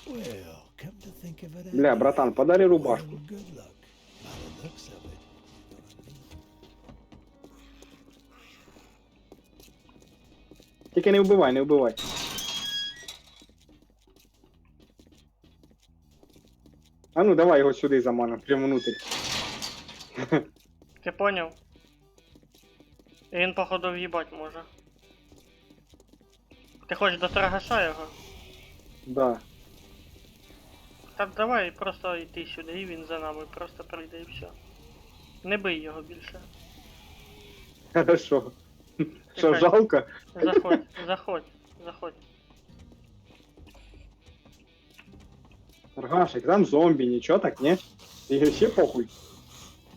Well, come to think of it, Бля, братан, подари рубашку. Good luck. By the looks of it. Тільки не вбивай, не вбивай. А ну давай його сюди заманем, прямо внутрь. Ти поняв? І він, походу, в'їбать може. Ти хочеш до торгаша його? Да. Так давай просто йти сюди, і він за нами просто прийде і все. Не бий його більше. Хорошо. Що, Тихай. жалко? Заходь, заходь, заходь. Аргашик, там зомбі, нічого так, не? І вообще похуй.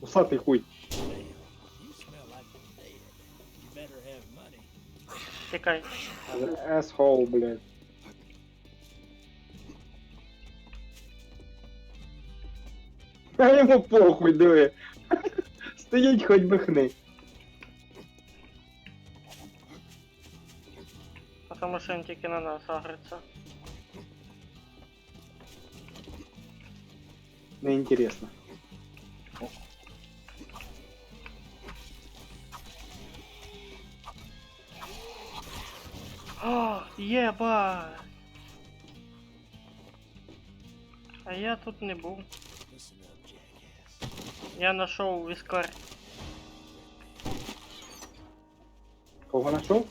Усатий хуй. You smell like the dead. You better have money. Тікай. Asshole, блядь. А йому похуй, диви. Стоїть хоч би хни. Потому що він тільки на нас агриться. Неінтересно. О, єба! А я тут не був. Listen up, jackass. Я знайшов віскар. Кого знайшов?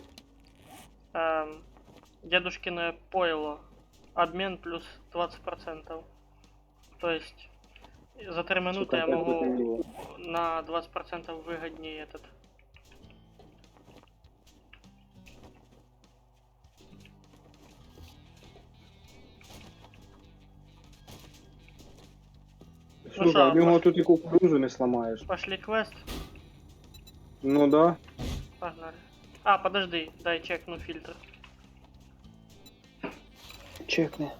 Дедушкиное пойло. Обмен плюс 20%. То есть за 3 минуты Сука, я опять могу затемнило. на 20% выгоднее этот. Слухай, що, в нього тут і кукурузу не сламаєш. Пошли квест. Ну да. Погнали. А, подожди, дай чекну фильтр. Чекни.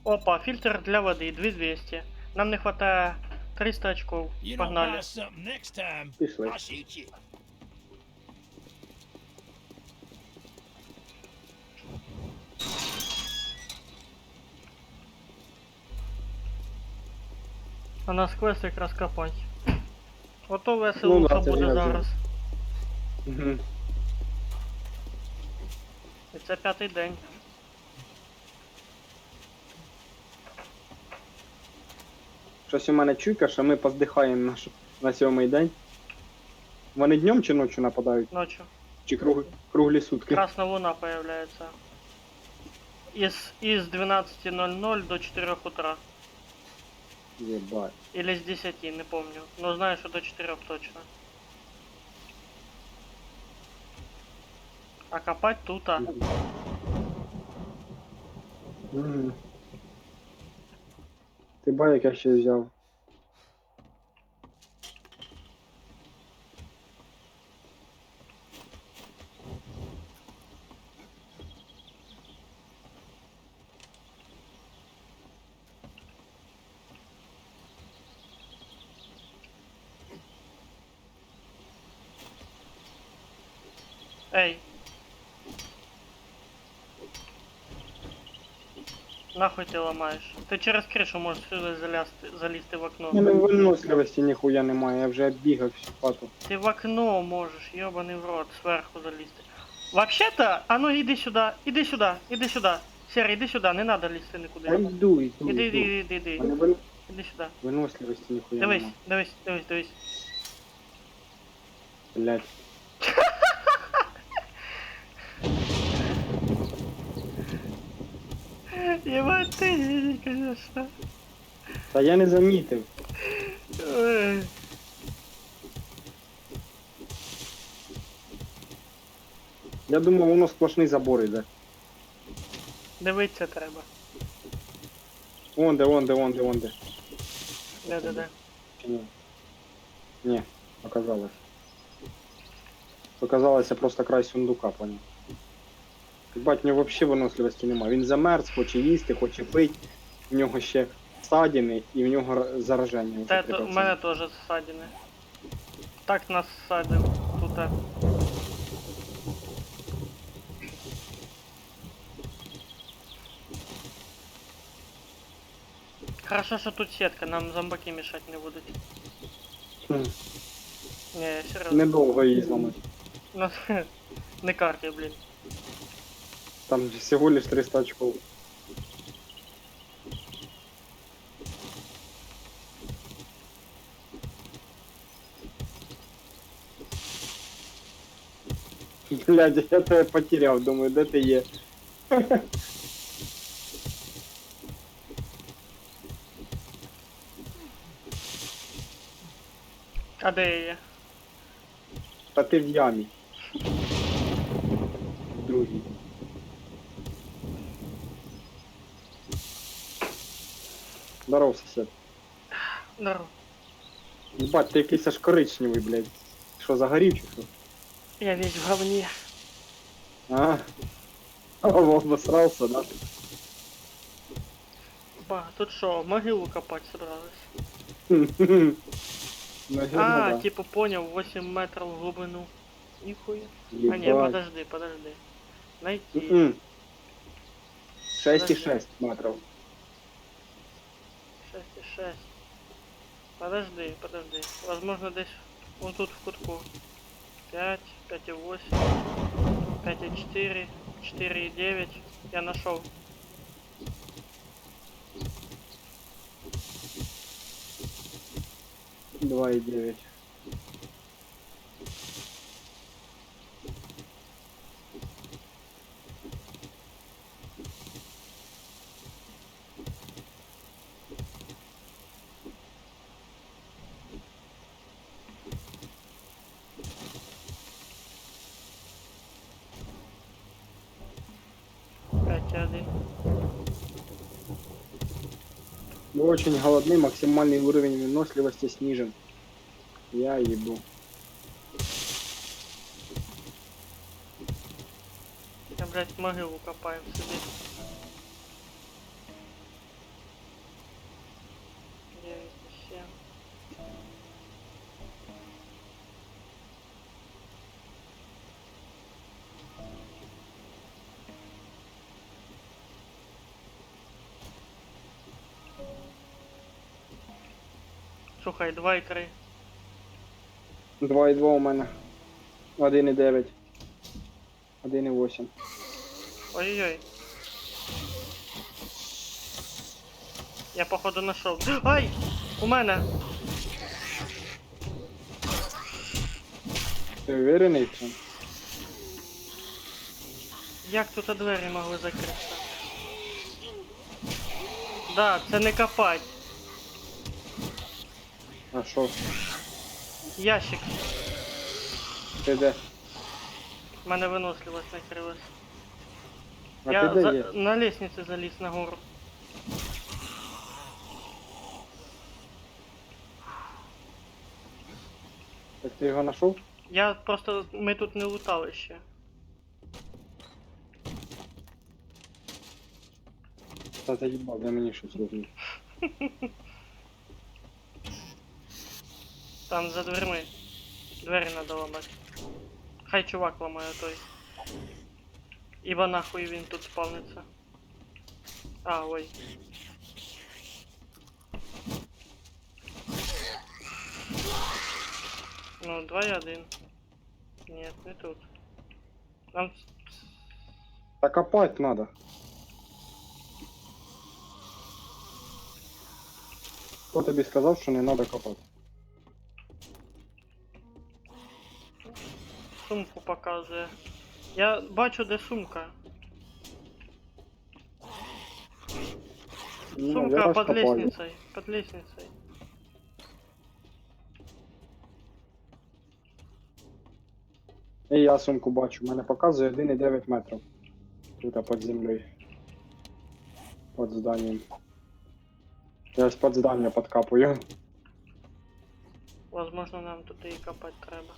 Опа, фильтр для воды 2200. Нам не хватает 300 очков. You don't Погнали. buy something next time, Пішли. I'll shoot you. А нас квест якраз копать. Ото весело Ну да, що це буде я зараз. Угу. І це 5-й день. Щось у мене чуйка, що ми поздихаємо на 7-й день. Вони днем чи ночі нападають? Ночью. Чи круглі сутки? Красная луна появляется. Из 12:00 до 4 утра. Єбать. Или с 10, не помню. Но знаю, что до 4 точно. А копать тут, а. Мгм. Ти ба, як я ще взяв. Эй. Нахуй ты ломаешь? Ты через крышу можешь сюда залезть в окно. У мене виносливості ніхуя немає, я вже бігав всю хату. Ты в окно можешь, ёбаный в рот, сверху залезть. Вообще-то, а ну иди сюда, иди сюда, иди сюда. Серый, иди сюда, не надо лезть никуда. Я йду, йду, Иди, йду. иди, иди, иди. У мене Иди сюда. виносливості ніхуя Дивись, немає. дивись, дивись, дивись. Блять. Ебать ты, конечно. Та я не замітив. Ой. Я думав, воно сплошний забор іде. Дивиться треба. Вон де, вон де, вон де, вон де. Де. Чи ні? Ні, показалось. Показалося просто край сундука, понял. Бать, в нього взагалі виносливості немає. Він замерз, хоче їсти, хоче пити. В нього ще ссадини і в нього зараження. Та Оце это, у 3%. мене теж ссадини. Так нас ссадив тут. Хорошо, що тут сетка, нам зомбаки мешать не будуть. Хм, Не, серйозно. недовго її зламати. Ну, не карти, блін. Там всього лиш 300 очков. Блядь, я тебе потеряв, думаю, де ти є? А де я є? Та ти в ямі. В другій. Здоров, сосед. Здорово. Ебать, ти якийсь аж коричневий, блядь. Що, загорів чи що? Я весь в говні. А? Обосрался, да? Ба, тут що, могилу копати собрались? Наверно, А, да. типа понял, 8 метров в глубину. Нихуя. А не, Ебать. подожди. Найти. М-м. 6,6 метров. 6,6. Подожди. Возможно, десь вот тут в кутку. 5, 5,8, 5,4, 4,9. Я нашел. Два и 9. Вы очень голодны, максимальный уровень выносливости снижен. Я ебу. Я, блядь, могилу копаю себе. 9,7. Слухай, 2,3. 2,2 у мене. 1,9. 1,8. Ой-ой-ой. Я походу нашел. Ай! У мене. Ти уверений в цьому? Як тут двері могли закритися? Да, це не копать. А що? Ящик. Ти де? У мене виносливость накрилась. А Я ти де є? на лестниці заліз нагору. Так ти його знайшов? Я просто... Ми тут не лутали ще. Та заїбав, дай мені щось робити. Там за дверми. Двері надо ламати. Хай чувак ламає той. Ібо нахуй він тут спавниться. А, ой. Ну, 2-1. Нет, не тут. Нам... Та копати треба. Хто тобі сказав, що не треба копати? Сумку показує. Я бачу, де сумка. Ну, я Сумка под розкопаю. лестницей. Под лестницей. І я сумку бачу, в мене показує 1,9 метрів. Тут під землею. Під зданням. Я ось під здання підкапую. Возможно, нам тут і копати треба.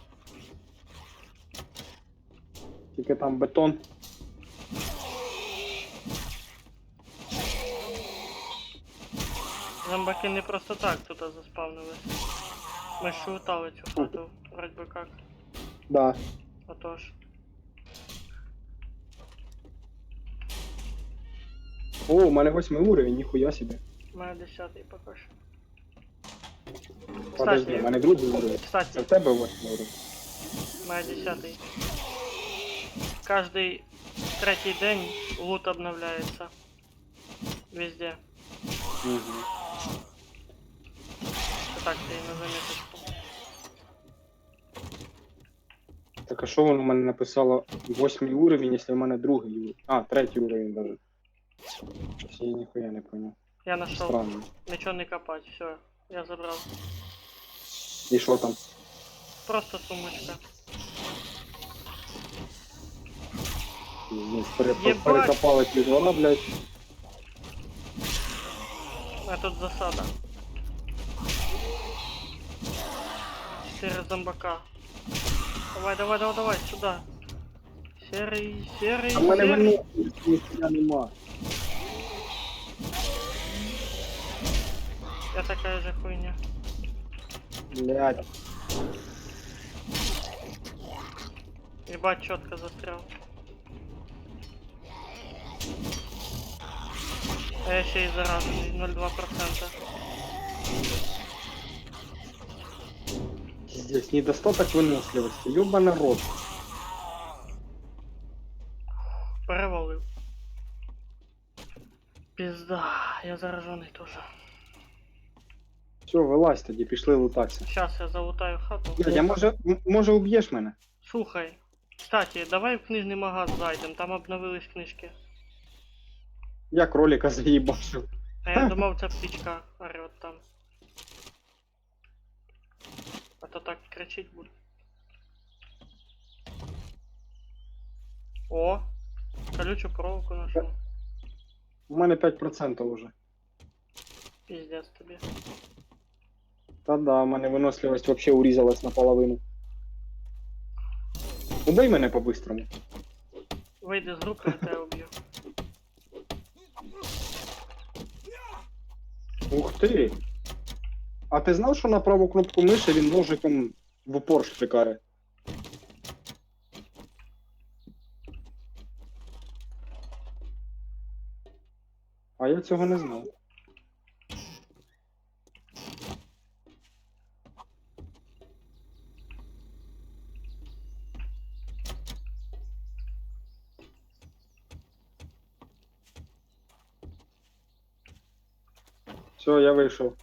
Тільки там бетон. Зомбаки не просто так тут заспавнились. Ми ж лутали цю хату, вроде бы как. Да. Отож. О, у мене 8 уровень, ніхуя собі. У мене 10-й поки що. Подожди, у мене другий уровень. Це Кстати, в тебе 8 уровень. у мене 10-й. Каждый третий день лут обновляется. Везде. Угу. Это так ты на заметочку. Так а що воно в мене написало 8 уровень, якщо в мене другий уровень? А, третій уровень даже. Щось я ніхуя не понял. Я нашел. Странно. Ничего не копать, все, я забрал. І що там? Просто сумочка. Єбать! Перекопали під вона, блядь. А тут засада. 4 зомбака. Давай, давай, давай, давай, сюда. Серый, серый, А в мене серый. мене ніхуя нема. Я такая же хуйня. Блядь. Ебать, четко застрял. А я ще й заражений, 0,2%. Здесь недостаток выносливости. Ёбаный рот. Перевалив. Пизда, я заражений тоже. Все, вилазь тоді, пішли лутатися. Сейчас я залутаю хату. Я може уб'єш мене? Слухай, кстати, давай в книжний магаз зайдем, там обновились книжки. Я кролика заїбашив. А я думав, це птичка орет там. А то так кричить буде. О! Колючу проволоку нашел. У мене 5% уже. Пиздец тобі. Та да, у мене виносливість вообще урізалась наполовину. Убий мене по-бистрому. Вийди з групи, я тебе уб'ю. Ух ти! А ти знав, що на праву кнопку миші він ножиком в упор штрикає? А я цього не знав. Все, я вийшов.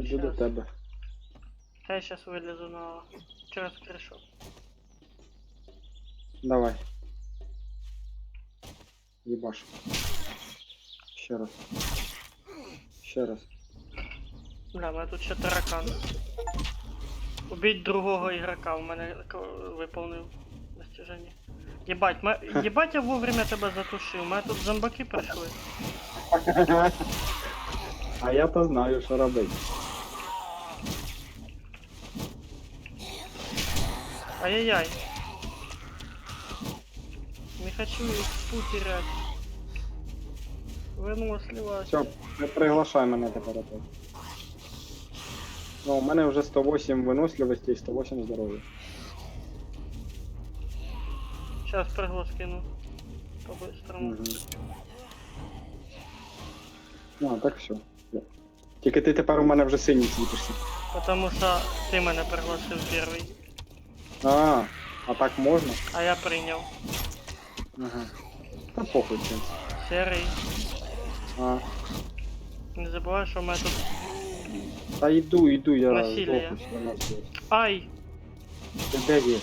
Йду до Щас. тебе. Я сейчас вылезу на... через крышу. Давай. Єбаш. Ще раз. Ще раз. Бля, у мене тут ще таракан. Убить другого игрока у мене виповнив достиження. Єбать, єбать, я вовремя тебе затушив. У мене тут зомбаки прийшли. А я то знаю, що робити. Ай-яй-яй. Не хочу их терять. Выносливость. Все, не приглашай мене тепер опять. Ну, у мене вже 108 виносливості і 108 здоров'я. Сейчас приглас кину. По-быстрому. Угу. Ну, а так все. Тільки ти тепер у мене вже синій світишся. Потому что ты мене пригласил первый. А так можна? А я принял. Ага. Та похуй це. Серый. А. Не забывай, что у меня тут... Та йду, я Насилие. здохну на все. Ай! Ти де є?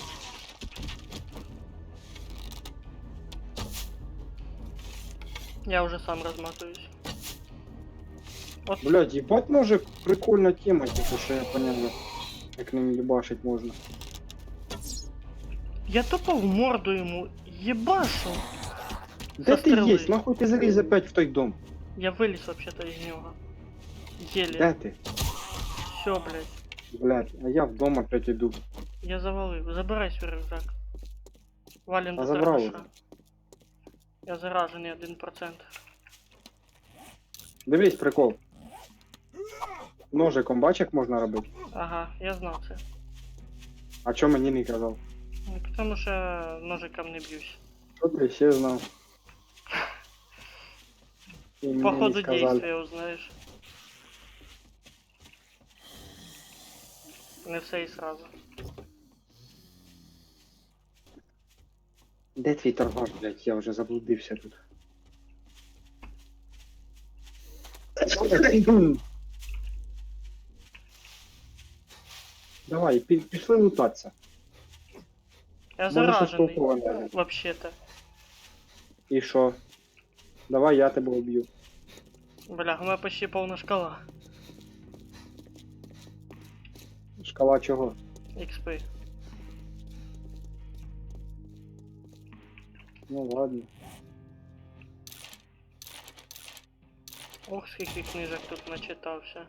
Я уже сам разматываюсь. Вот, Блядь, їбать може прикольна тема, типу, що я поняв, як ним їбашить можна. я тупо в морду ему ебашу. Де ти стріли. є? Нахуй ти заліз опять в той дом? Я вылез вообще-то из него. Еле. Де ти? Все, блядь. Блядь, а я в дом опять иду. Я завалив. Забирай свій рюкзак. Валим А до забрав торгаша. уже. Я заражений 1%. Дивись, прикол. Ножиком бачиш, як можна робити? Ага, я знав це. А чо мені не казав? Ну, потому що ножиком не б'юсь. Що ти ще знав? І мені По не ходу сказали. действия узнаєш. Не все і сразу. Де твій торгаш, блядь? Я вже заблудився тут. Давай, пішли лутатися. Я Може, заражений. щось толковане. Вообще-то. І що? Давай я тебе уб'ю. Бля, у мене почти повна шкала. Шкала чого? XP. Ну ладно. Ох, скільки книжок тут начитався.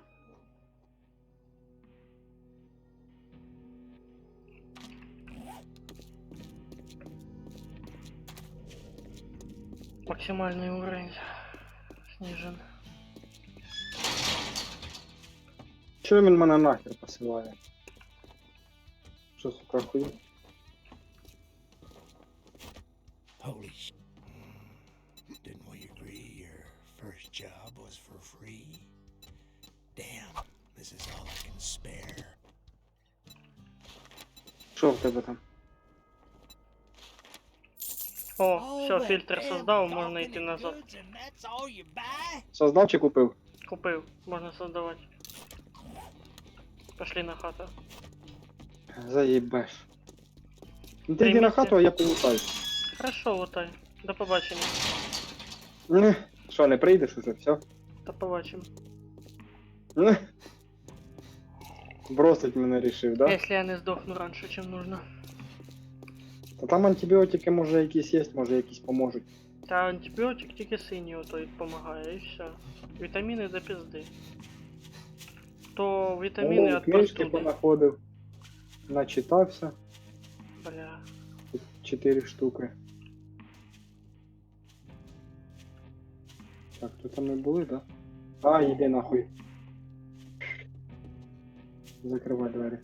Максимальний уровень снижен. Чого він мене нахер посилає? Що, сука, хуй? Holy sh! Didn't we agree your first job was for free? Damn, this is all I can spare. Що в тебе там? О, все, фільтр создав, можна йти назад. Создав чи купив? Купив, можна создавати. Пошли на хату. Заїбеш. Ну ти йди на хату, а я полутаю. Хорошо, лутай. До побачення. Що, не прийдеш уже, все? До побачимо. Бросить мене рішив, да? Якщо я не здохну раніше, чим нужно. Та там антибіотики може якісь є, може якісь поможуть. Та антибіотик тільки синій отой допомагає, і все. Вітаміни до пізди. То вітаміни О, від книжки простуди. понаходив. Начитався. Бля. Тут 4 штуки. Так, тут там не були, да? А, йди нахуй. Закривай двері.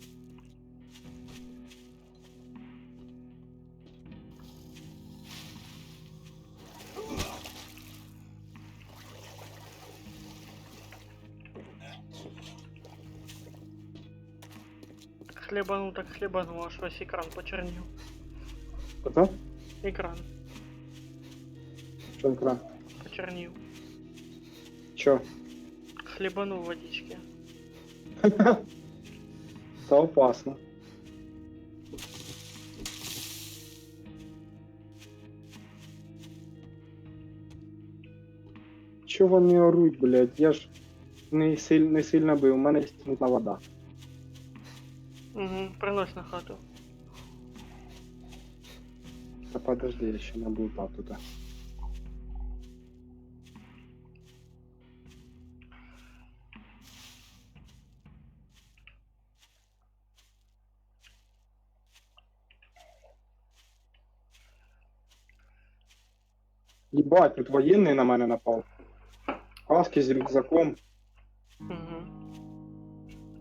Так хлебанул, аж весь екран почернел. Хто? Экран Що екран? почернил. Чо? Хлебанул водички. Це опасно. Чого вони оруть, блядь? Я ж не сильно бив, у мене є смутна вода. Угу, принось на хату. Та подожди, я ще не був тут. Єбать, тут воєнний на мене напав. Каски з рюкзаком. Угу.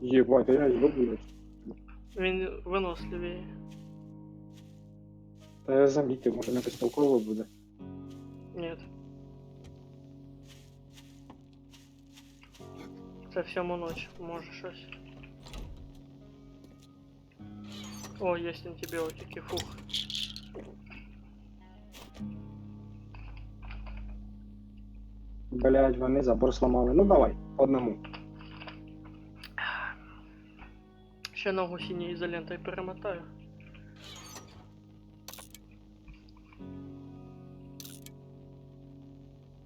Єбать, а я його блядь. Він виносливіє. Та я замітив, може не безтолково буде. Ні. Це всьому ночь, може щось. О, є антибіотики, фух. Блядь, вони забор сломали. Ну давай, по одному. Ще ногу синьою ізолентою перемотаю.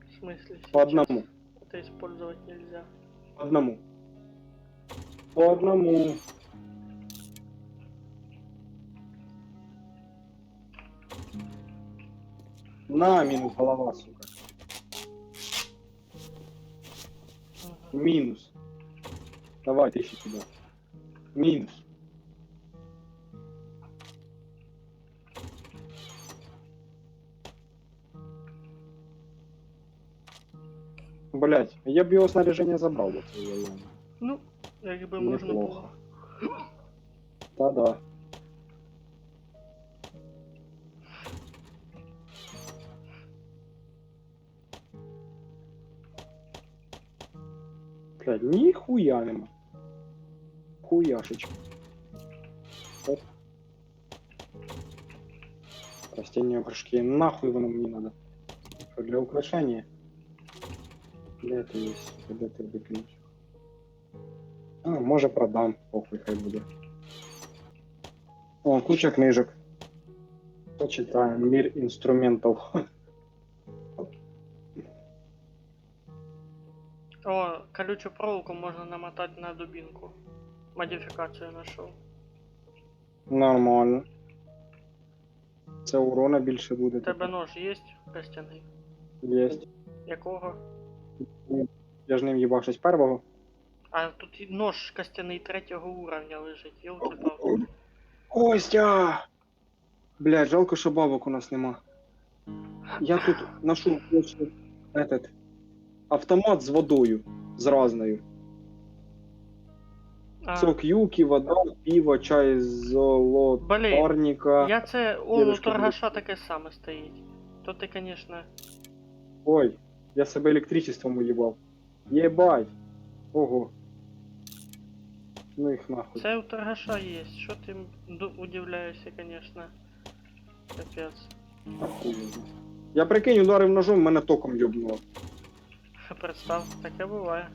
В смысле? По одному. Это использовать нельзя. По одному. По одному. На, минус голова, сука. Мгм. Минус. Давай, ты ищи сюда. Минус. Блять, я бы его снаряжение забрал. Вот, Ну, якби можна неплохо. було. Да-да. Блядь, нихуя нема. Хуяшечка. Оп. Растения горшки. Нахуй воно мне надо. Что, для украшения? Где это есть? Где ты выкинуть? А, може продам. Похуй, хай буде. О, куча книжек. Почитаем. Мир инструментов. О, колючу проволоку можна намотати на дубинку. Модифікацію знайшов. Нормально. Це урона більше буде. У тебе нож є костяний? Єсть. Якого? Я ж ним їбавшись первого. А тут і нож костяний 3-го уровня лежить, ёлки-палки. Костя! Блядь, жалко, що бабок у нас нема. Я тут нашел этот автомат з водою. З разною. А, Сок юки, вода, пиво, чай з золотарника. я це, у Дедушка торгаша таке саме стоїть. То ти, конечно, Ой, я себе електричеством уїбав. Єбать. Ого. Ну їх нахуй. це у торгаша є. Що ти удивляєшся, конечно. Капець. Охуєнно. Я прикинь, ударив ножом, мене током йобнуло. Представ, таке буває.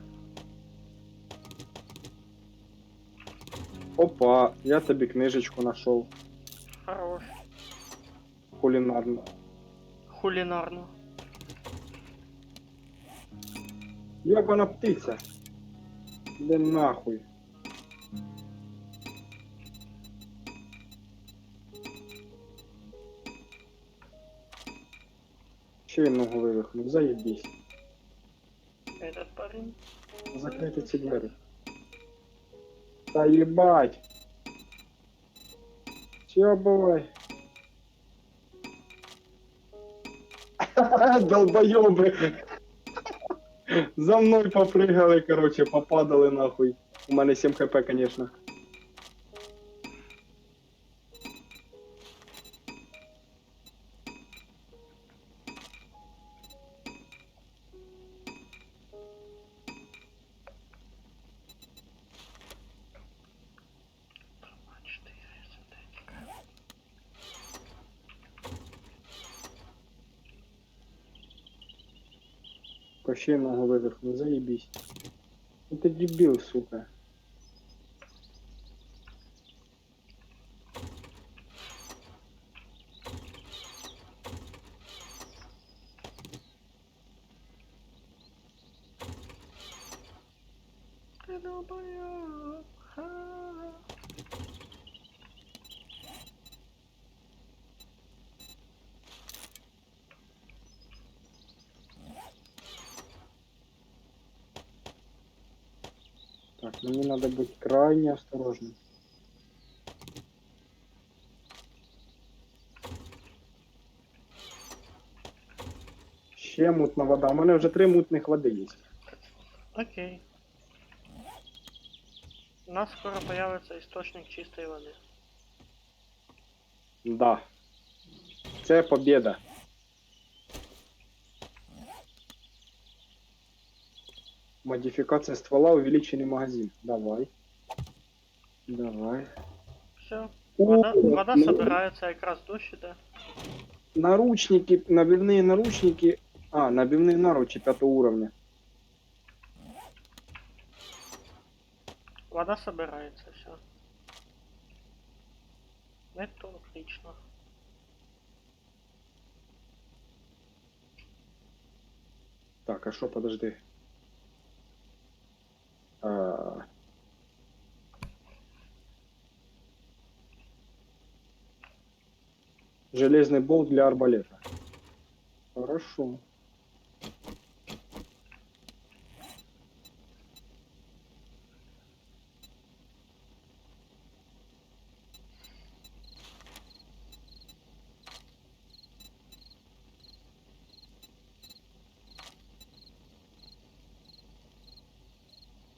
Опа, я тобі книжечку знайшов. Хорош. Кулінарну. Хулінарно. Йобана птиця. Де нахуй. Ще й ногу вивихнув, заєбісь. Этот парень. Закрити ці двері. Та їбать. Все, бувай. Долбоёбы. За мной попрыгали, короче, попадали нахуй. У мене 7 хп, конечно. Кощей ногу вивихнув, заебись. Ну ты дебил, сука. долбоёб. Ха. Так, мені треба бути крайне осторожним. Ще мутна вода. У мене вже 3 мутних води є. Окей. У нас скоро появится источник чистой воды. Да. Це победа. Модификация ствола, увеличенный магазин. Давай. Давай. Все. О, Вода ну, собирается, как раз дождь иде. Наручники, набивные наручники. А, набивные наручи 5 уровня. Вода собирается, все. Это отлично. Так, а что, подожди. А, Железный болт для арбалета. Хорошо.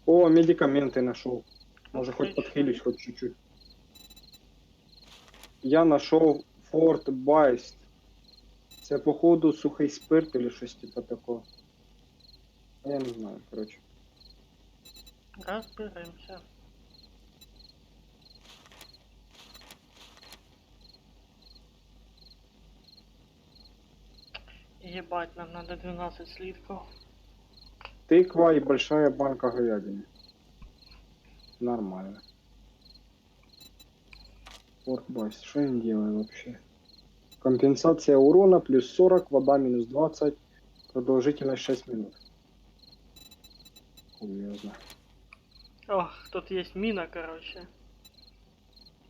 О, медикаменты нашел. Может, хоть Отлично. подхилюсь, хоть чуть-чуть. Я нашел Форт Байст. Це, походу, сухий спирт или щось типа такого. Я не знаю, короче. Разберемся. Ебать, нам надо 12 слитков. Тыква и большая банка говядины. Нормально. Форт Байст. Что я делаю вообще? Компенсация урона плюс 40, вода минус 20, продолжительность 6 минут. Серьезно. Ох, тут есть мина, короче.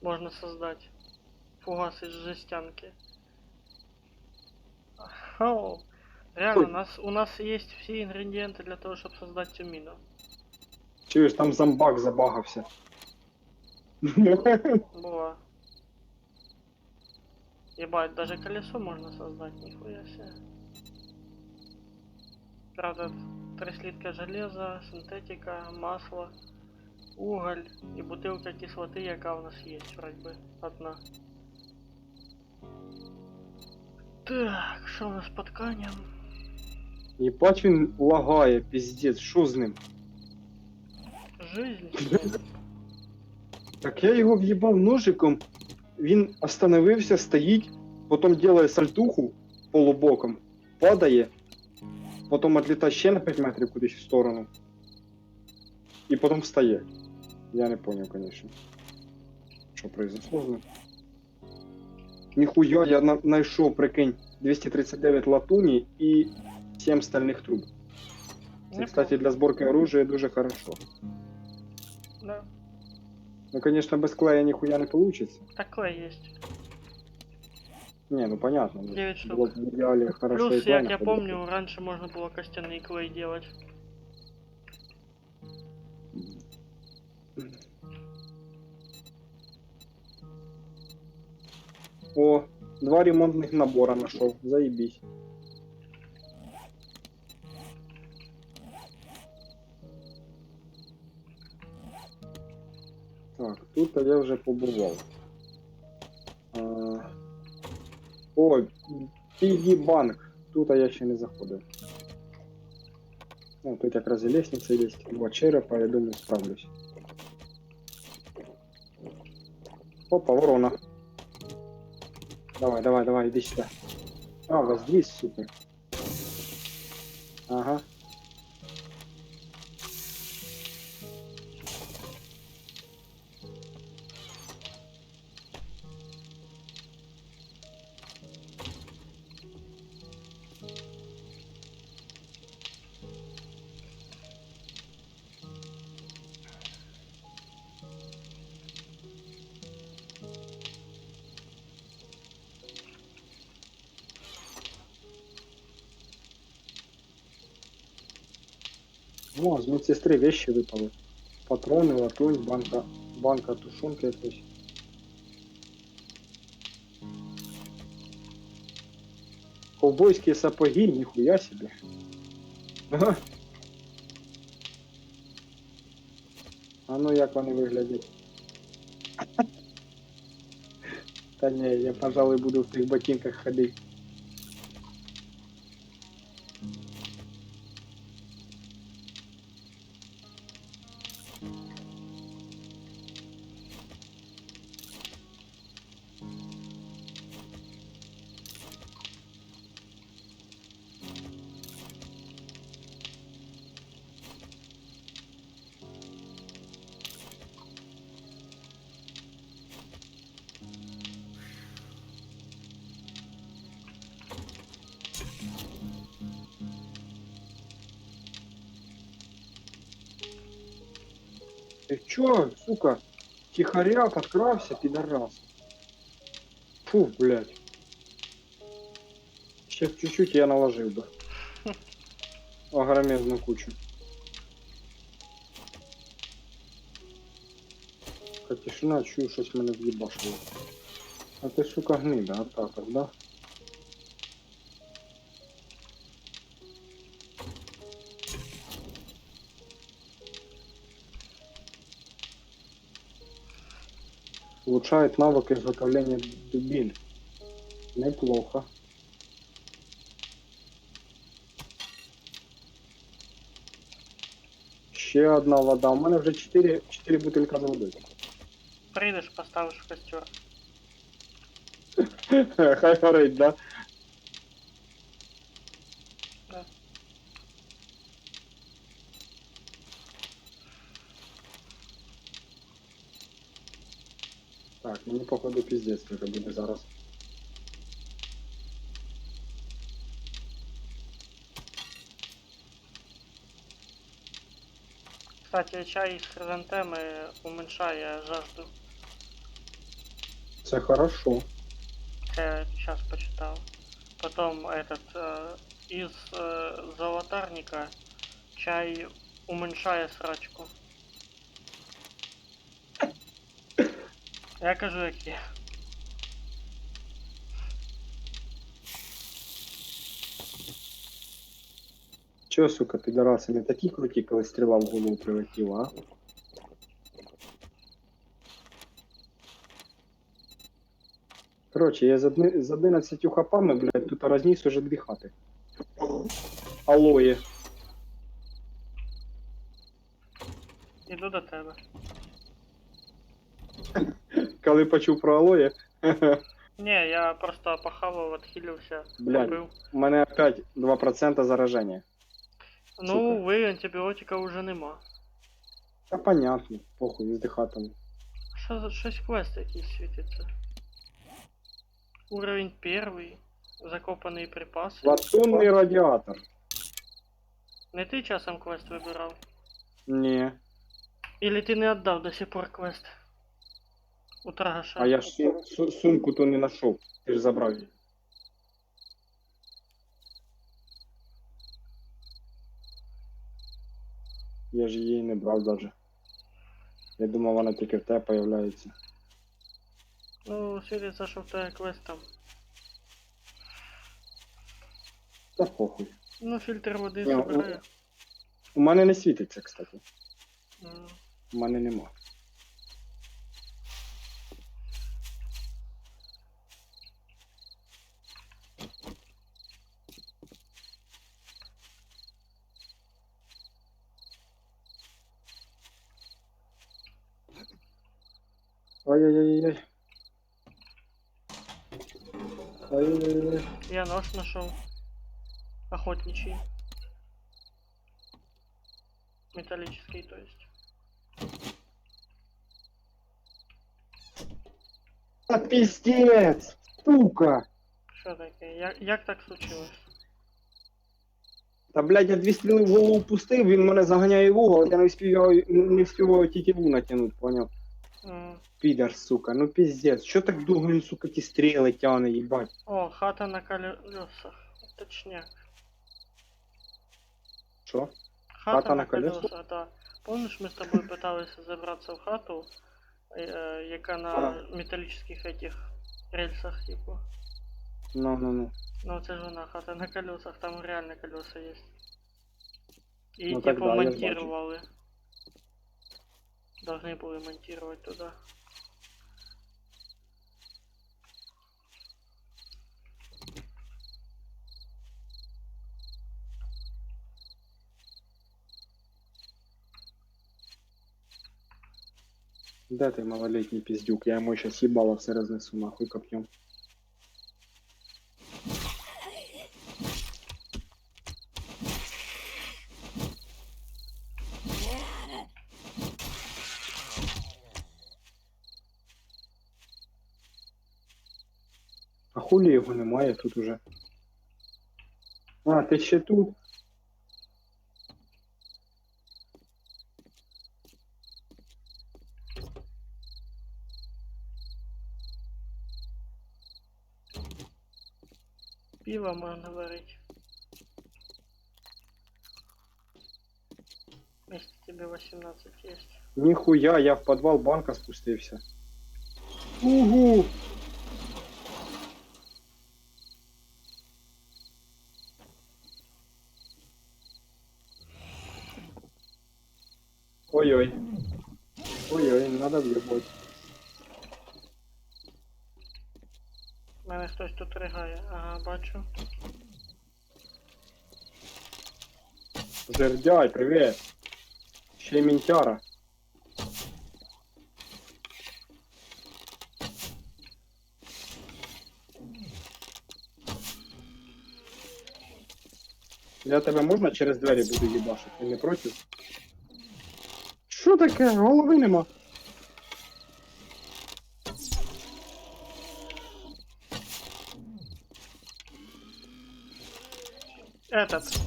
Можно создать. Фугас из жестянки. Оу. Реально, Ой. у нас есть все ингредиенты для того, чтобы создать эту мину. Чуешь, там зомбак забагався. Было. Ебать, даже колесо можно создать, нихуя себе. Правда, 3 слитка железа, синтетика, масло, уголь и бутылка кислоты, яка у нас есть, вроде бы, одна. Так, что у нас по тканям? Ебать він лагає, пиздец, що з ним? Жизнь. Так я його в'їбав ножиком, він остановився, стоїть, потім делає сальтуху полубоком, падає, потім відлітає ще на 5 метрів кудись в сторону. І потім встає. Я не понял, конечно. Що произошло з ним. Ніхуя, я знайшов, прикинь, 239 латуні і 7 стальних труб. Це, кстати, для зборки оружия дуже хорошо. Да, Ну, конечно, без клея ніхуя не получится. такое есть. Не, ну понятно. 9 штук. Было бы в идеале хорошо и Плюс, клей как я находить. помню, раньше можно было костяный клей делать. О, 2 ремонтных набора нашел. Заебись. Так, тут я вже побував. О, PD банк. Тут я ще не заходив. Ну, тут якраз і лестниця є. 2 черепа, я думаю, справлюсь. Опа, ворона. Давай, давай, давай, иди сюда. А, у вас здесь, супер. Ага. О, з медсестри вещи випали. Патрони, латунь, банка тушонки якось. Ковбойські сапоги, ніхуя собі. Ага. А ну як вони виглядять? Та ні, я, пожалуй, буду в тих ботинках ходити. Ты чё, сука, тихоря подкрався, пидорас? Фу, блядь. Сейчас чуть-чуть я наложил бы. Огромезную кучу. Така тишина, чую, щось мене в'їбашило. А ти, сука, гнида, а так, да? Улучшает навык изготовления дубин. Неплохо. Ще одна вода. У мене вже 4 бутилька з водою. Прийдеш, поставиш в костер. Хай горить, да? Да. Так, мені походу пиздец треба буде зараз. Кстати, чай із хризантеми уменьшає жажду. Це хорошо. Я сейчас почитал. Потом из золотарника чай уменьшає срачку. Я кажу, як є. Чо, сука, підараси, не такі круті, коли стріла в голову прилетіла, а? Короче, я з 11 хапами, блядь, тут розніс уже 2 хати. Алоє. Іду до тебе. Коли почув про алоє, Не, я просто похавав, отхилився, блядь, купив. у мене опять 2% зараження. Ну, сука. ви антибіотика вже нема. Та понятно, похуй, здихатами. Що за щось квест якийсь світиться? Уровень 1. Закопані припаси. Латунний радіатор. Не ти часом квест вибирав? Ні. Или ти не віддав до сих пор квест? У торгаша. А я ж сумку то не знайшов. Ти ж забрав її. Я ж її не брав даже. Я думав, вона тільки в тебе появляється. Ну, світиться, що в тебе квест там. Та похуй. Ну, фільтр води Ні, забирає. У мене не світиться, кстати. М. У мене нема. Ай-яй-яй-яй. Ай-яй-яй-яй. Я нож нашел. Охотничий. Металлический, то есть. Та пиздец! Сука! Що таке? Як так случилось? Та, блядь, я 2 стріли в голову пустив, він мене заганяє в угол, я не встигаю тітиву натягнути, поняв? М. Підар, сука, ну пиздец. Що так довго він, сука, ті стріли тягне, їбать? О, хата на колесах. Точняк. Що? Хата на колесах, да. Помниш, ми з тобою питалися забратися в хату, яка на металічних этих рельсах, типу. Ну. Ну це ж вона, хата на колесах, там реально колеса є. І Ну, так типу да, я ж монтировали. Должны були монтировать туда. Де ти малолетній піздюк? Я йому щас їбало все рознесу нахуй коп'єм. А хулі його немає тут уже. А, ти ще тут? Пиво можно варить. Если тебе 18 есть. Ніхуя, я в підвал банка спустився. Угу! Ой-ой. Ой-ой, не надо въебать. Мене хтось тут ригає. Ага, бачу. Жердяй, привет. Ще й мінтяра. Я тебе можна через двері буду їбашити? Ти не проти? Що таке? Голови нема.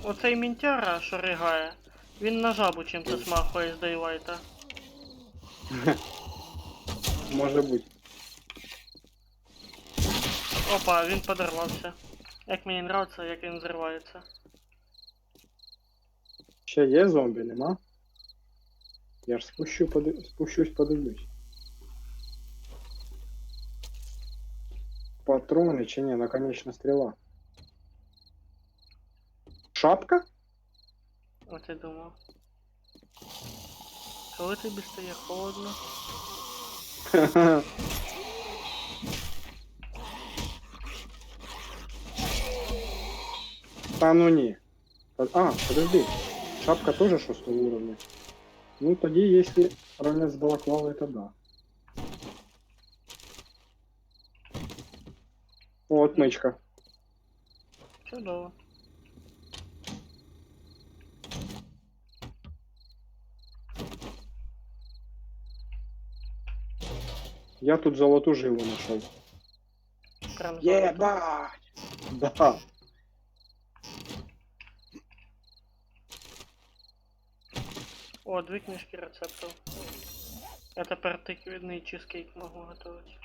Оцей мінтяра, що ригає, він на жабу чим-то смахує з Дейлайта. Може бути. Опа, він подорвався. Як мені нравиться, як він зривається. Ще є зомбі, нема? Я ж спущусь, подивлюсь. Патрони чи ні, наконечна стріла. Шапка? От я думав. Коли тобі стає холодно? Та ну ні. А, подожди. Шапка тоже 6 уровня. Ну тоді, если равняться с балаклавой, то да. О, отмычка. Чудово. Я тут золоту жилу нашел. Прям золото. Ебать! Да. О, 2 книжки рецептов. Я тепер тыквенный чизкейк могу готовить.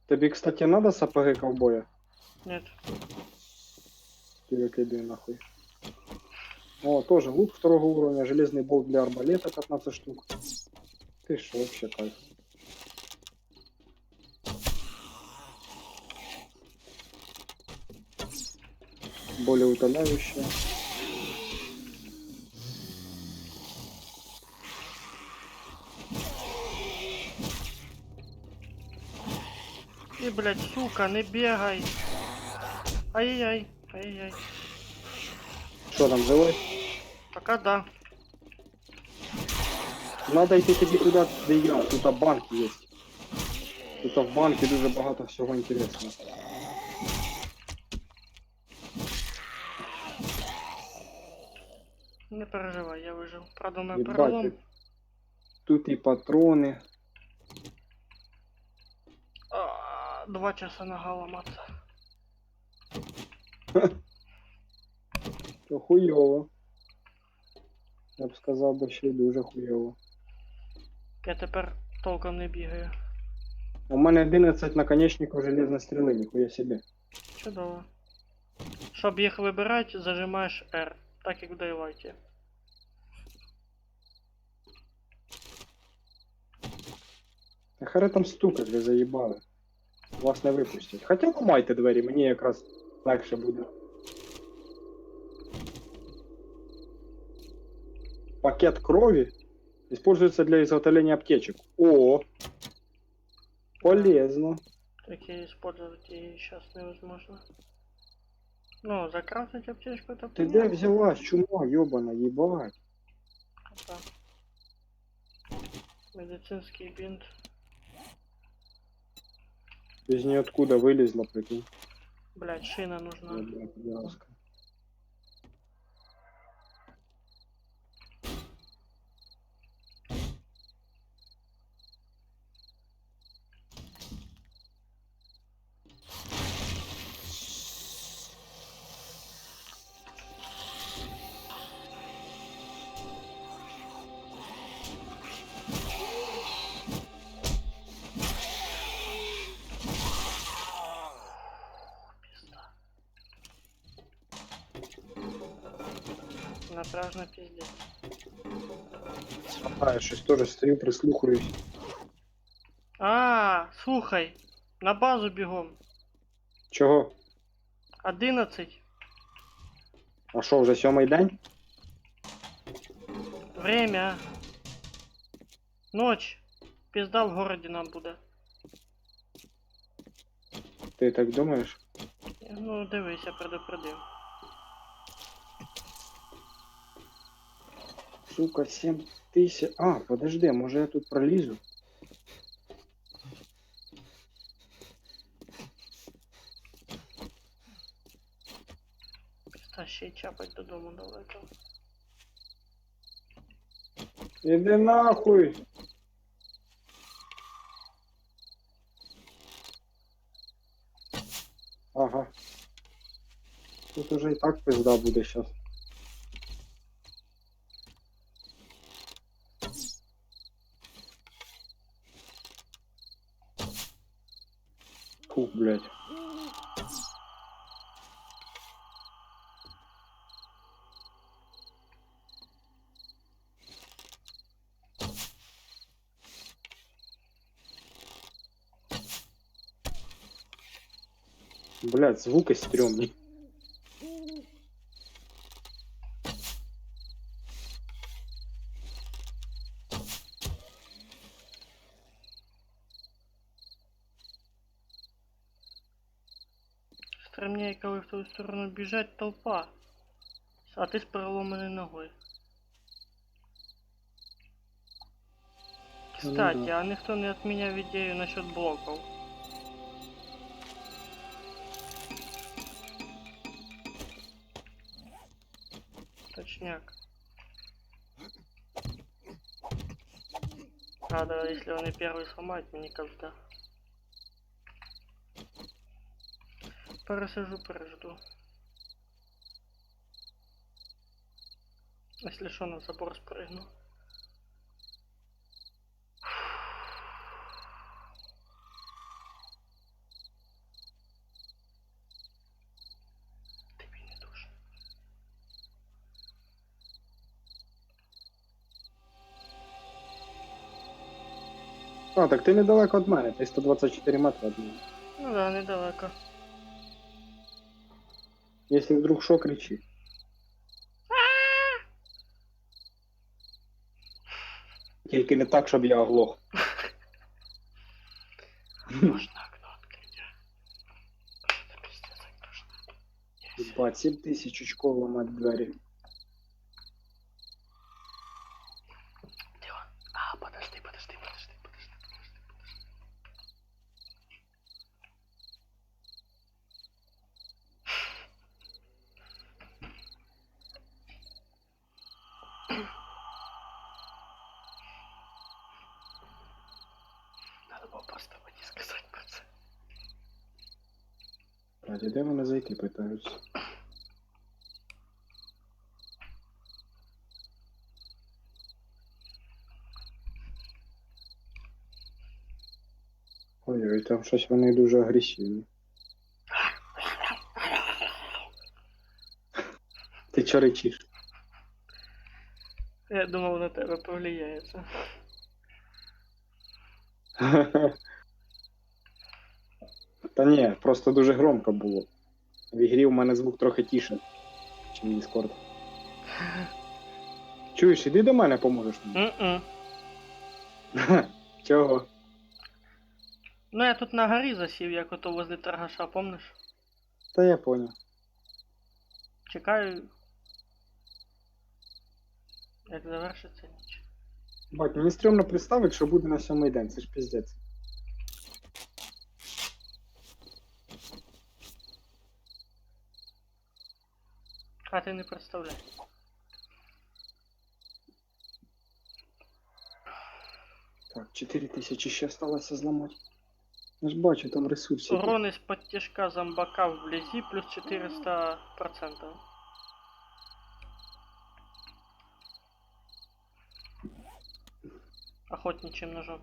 Тобі, кстати, надо сапоги ковбоя? Нет. Ты выкидывай нахуй. О, тоже лук 2 уровня, железный болт для арбалета 15 штук. Ты что, вообще кайф. Более утоляющее. И, блядь, сука, не бегай. Ай-яй-яй, ай-яй-яй. Что там, живой? Пока да. Надо йти тобі туди, де я. Тут банк є. Тут в банку дуже багато всього інтересного. Не переживай, я выжил. Правда, у меня Ебать, пролом. тут і патрони. 2 часа нога ломаться. То хуйово. Я б сказав би, ще й дуже хуйово. Я тепер толком не бігаю. У мене 11 наконечників железної стріли, ніхуя собі. Чудово. Щоб їх вибирати, зажимаєш R. Так як в Daylight. Та харе там стукать, ви заїбали. Вас не випустять. Хоча ламайте двері, мені якраз легше буде. Пакет крови используется для изготовления аптечек. О, полезно. Такие использовать и сейчас невозможно. Ну, закрафтить аптечку это Ты где взялась, чума, ёбана, ебать? Да. Медицинский бинт. Из ниоткуда вылезла, прикинь. Блять, шина нужна. Блядь, пидораска. Пизда. Напряжно пиздец. А, я щось теж стою, прислухаюсь. А, слухай. На базу бегом. Чого? 11. А що, вже 7-й день? Время. Ночь. Пизда в городе нам буде. Ти так думаєш? Ну, дивись, я предупредив. Сука, 7 тисяч. А, подожди, може я тут пролізу? Та ще й чапать додому далеко. Іди нахуй! Ага. Тут уже і так пизда буде щас. Фу, блядь. Блядь, звуки стрёмні. Стремнее, коли в твою сторону біжать толпа. А ти з переломаною ногою. Кстати, а ніхто не відміняв ідею насчет блоків. Точняк. Надо, если он и первый сломает, мне когда. Пересажу, пережду. Если что, на забор спрыгну. Тобі не дуже. А, так ти недалеко від мене, ти 124 метри від мене. Ну да, недалеко. Якщо вдруг що, кричи. Тільки не так, щоб я оглох. Можна окно відкрити. Це пиздец, як страшно. Ебать, 7 тисяч очков ламати двері. Дима. А, подожди. Надо було просто мені сказати про це. Раді, де вони зайти питаються? Ой-ой, там щось вони дуже агресивні. Ти чо речиш? Я думав, на тебе повлияє це. Та ні, просто дуже громко було. В ігрі у мене звук трохи тіше, ніж Discord. Чуєш, іди до мене поможеш мені. М-м. Чого? Ну я тут на горі засів, як ото возле торгаша, помниш? Та я поняв. Чекаю. Як завершиться ніч. Бать, мені стрьомно представити, що буде на 7-й день, це ж піздець. А ти не представляй. Так, 4000 ще осталося зламати. Я ж бачу, там ресурсів. Урон из-под тяжка зомбака вблизи плюс 400%. Охотничьим ножом.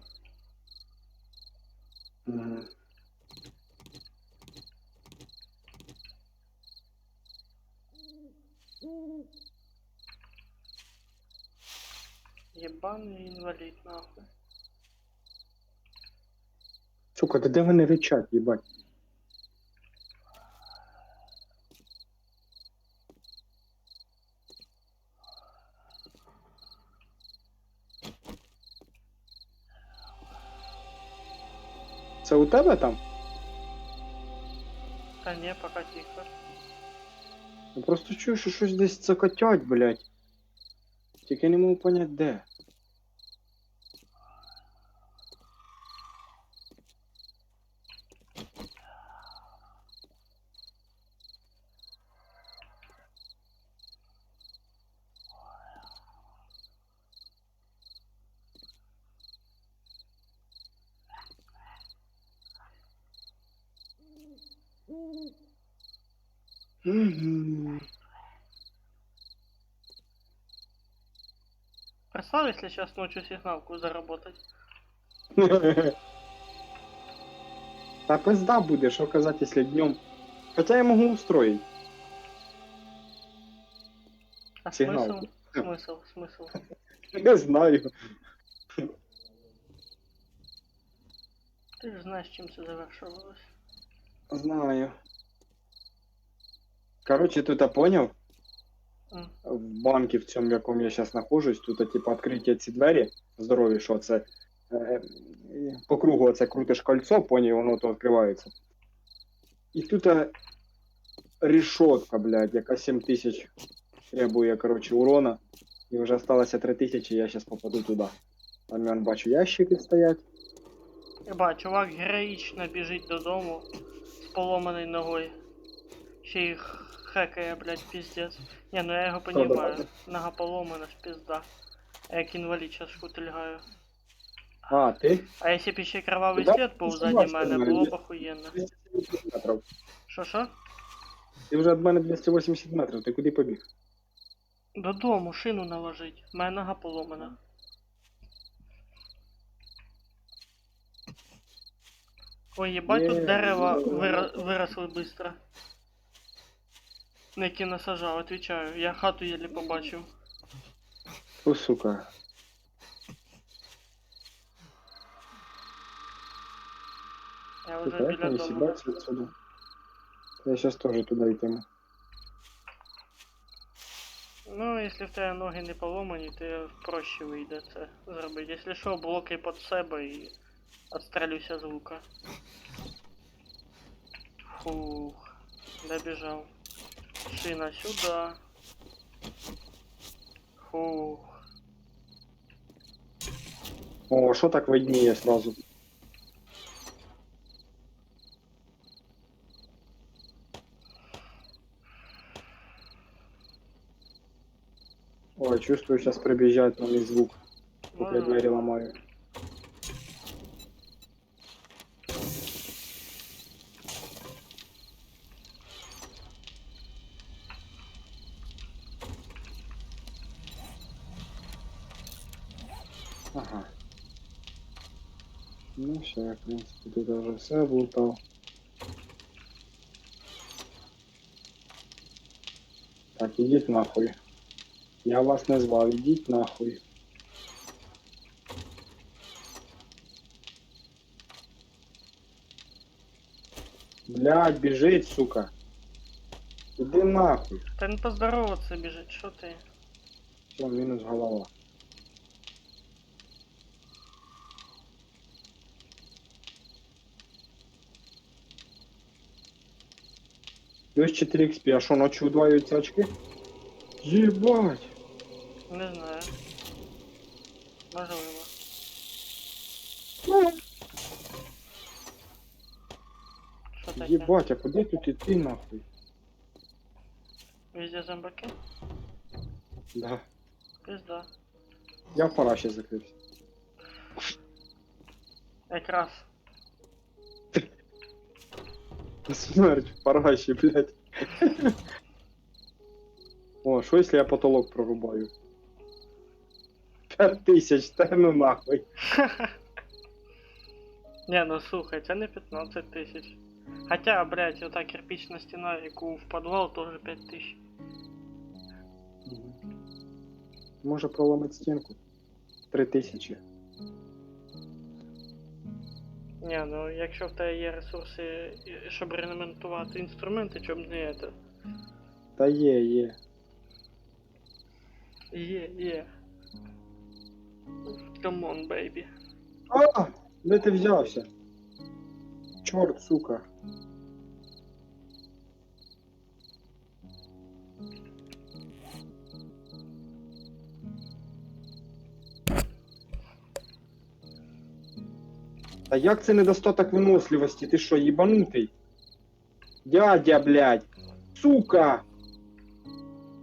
Мгм. Ебаный инвалид, нахуй. Сука, та де вони речать, їбать? Це у тебе там? Да не, пока тихо. Я просто чую, що щось десь цокотять, блядь. Тільки не можу понять, де. Мгм. Представь, если сейчас ночью сигналку заработать. Та пизда буде, що казати, якщо днем. Хоча я можу устроїть. А Сигналку. смысл? Не знаю. Ты же знаешь, чем все завершилось. Знаю. Короче, тут я поняв. М. В банкі, в цьому, в якому я зараз знаходжусь, тут, типу, відкриті ці двері. Здорові, що це. По кругу це крутиш кольцо, поняв, воно то відкривається. І тут решетка, блядь, яка 7000 требує, короче, урона. І вже осталося 3000, я зараз попаду туди. Там я бачу ящики стоять. Еба, чувак героїчно біжить додому з поломаною ногою. Ще й хекає, блядь, пиздец. Не, ну я його понимаю. Нога поломана, ж пизда. А як інвалід зараз шкутильгаю. А, ти? А якщо б ще кровавий Да, слід був ззаді мене, було б охуєнно. 280 метрів. Що? Ти вже від мене 280 метрів, ти куди побіг? Додому шину наложить. Моя нога поломана. Ой, ебать, тут дерева виросли быстро. Які насажав, отвечаю. Я хату єлі побачив. О, сука. Я Сука, вже як біля мені дому. сібратися відсюди? Я зараз теж туди йтиму. Ну, якщо в тебе ноги не поломані, то проще вийде це зробити. Якщо що, блоки під себе і отстрелюся з лука. Фух, добіжав. Шина сюди. Фух. О, що так видніє сразу? Ой, чувствую, сейчас прибежать на мой звук. Поки я двері ламаю. Ага. Ну все, я, в принципі, тут вже все облутав. Так, ідіть нахуй. Я вас не звав, ідіть нахуй. Блядь, біжить, сука. Іди нахуй. Та не поздороваться біжить, що ти? Все, мінус голова. Плюс 4 XP, а що, ночі удваюються очки? Єбать! Не знаю. Можливо. Що таке? Єбать, а куди тут іти нахуй? Везде зомбаки? Да. Пизда. Я в параші закрився. Якраз. Смерть в параші, блядь. О, що якщо я потолок прорубаю? 5000, та ну нахуй. Не, ну слухай, це не 15 тисяч. Хотя, блядь, ота кирпична стіна, яку в підвал, теж 5 тисяч. Може проломить стінку? 3000. Не, ну якщо в тебе є ресурси, щоб ремонтувати інструменти, чому б не це? Та є. Є. Come on, baby. А! Де ти взявся? Чорт, сука. Та як це недостаток виносливості? Ти що, їбанутий? Дядя, блядь! Сука!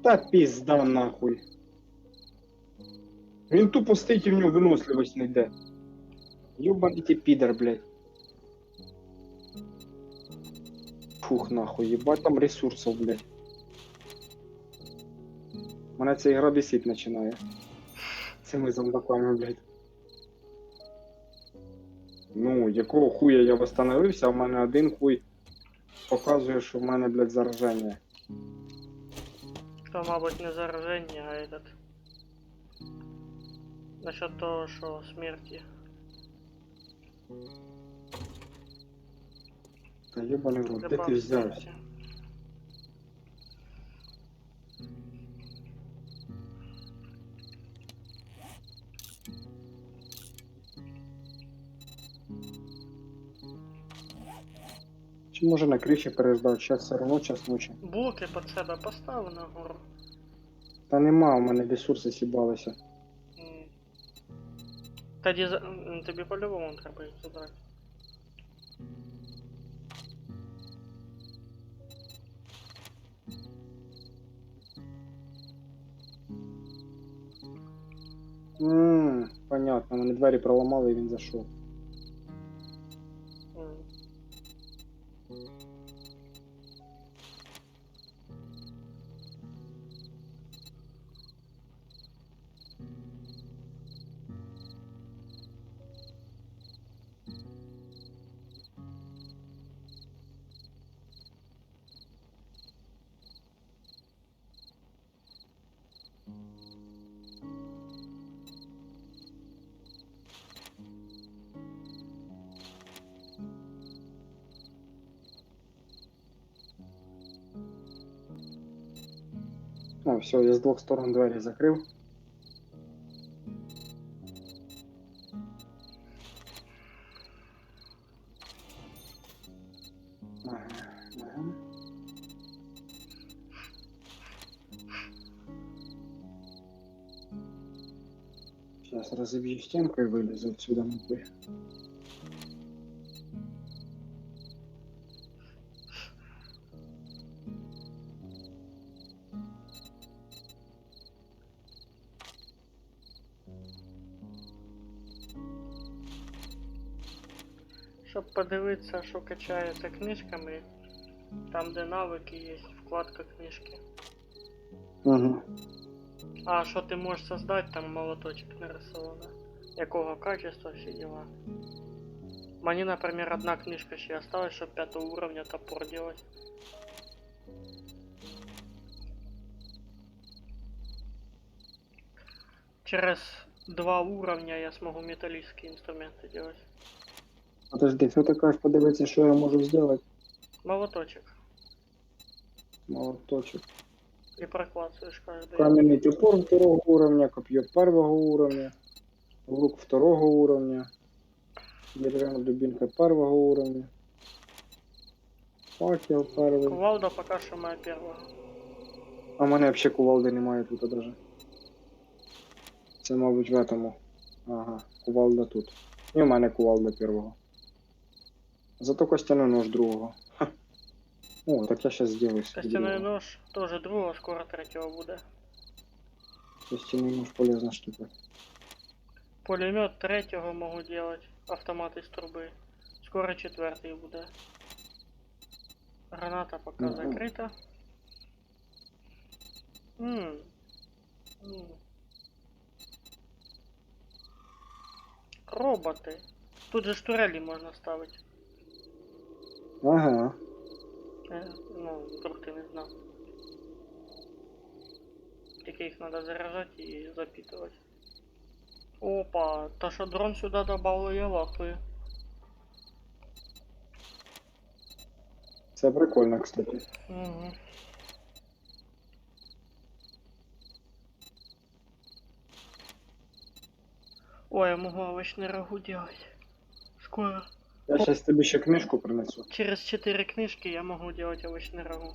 Та пізда нахуй. Він тупо стоїть і в нього виносливість не йде. Ёбаний ти підер, блядь. Фух, нахуй, ебать там ресурсов, блядь. Мене ця ігра бісить починає. Цими зомбаками, блядь. Ну, якого хуя я восстановився, а в мене один хуй показує, що в мене, блядь, зараження. То, мабуть, не зараження, а этот. Насчет того, що смерті. Та єбаний рот, де ти Добав взявся? смерті. Чи може на криші переждав? Час все одно час ночі. Блоки під себе постав нагору. Та нема, у мене ресурси сібалися. М. Тоді тобі по-любому треба їх забрати. Понятно, мене двері проламали і він зайшов. М. О, все, я з двох сторон двері закрив. Ага. Сейчас разобью стенку и вылезу отсюда нахуй. Щоб подивитися, що качається книжками, там де навики є, вкладка книжки. Ага. А що ти можеш создати, там молоточок нарисовано. Якого качества, всі дела. Мені, например, одна книжка ще осталась, щоб 5 уровня топор делать. Через 2 уровня я смогу металлические инструменты делать. Подожди, що ти кажеш, подивитися, що я можу зробити? Молоточек. Молоточок. И прокладываешь каждый. Кам'яний топор второго уровня, коп'є першого уровня, лук второго уровня, дерев'яна дубинка першого уровня, факел перший. Кувалда пока что моя первая. А в мене взагалі кувалди немає тут даже. Це, мабуть, в этому. Ага, кувалда тут. І в мене кувалда першого. Зато костяний нож другого. Ха. О, так я сейчас сделаю себе Костяной другого. нож тоже другого, скоро третьего будет. Костяний нож полезна штука. Пулемет третьего могу делать. Автомат из трубы. Скоро четвертый будет. Граната пока Мгм. закрыта. М. М. Роботы. Тут же штурели можно ставить. Ага. Ну, вдруг ты не знал. Только их надо заряжать и запитывать. Опа, то что дрон сюда добавил, я лахаю. Це прикольно, кстати. Угу. Ой, я могу овощный рагу делать. Скоро. Я сейчас тобі ще книжку принесу. Через 4 книжки я могу делать овощный рагу.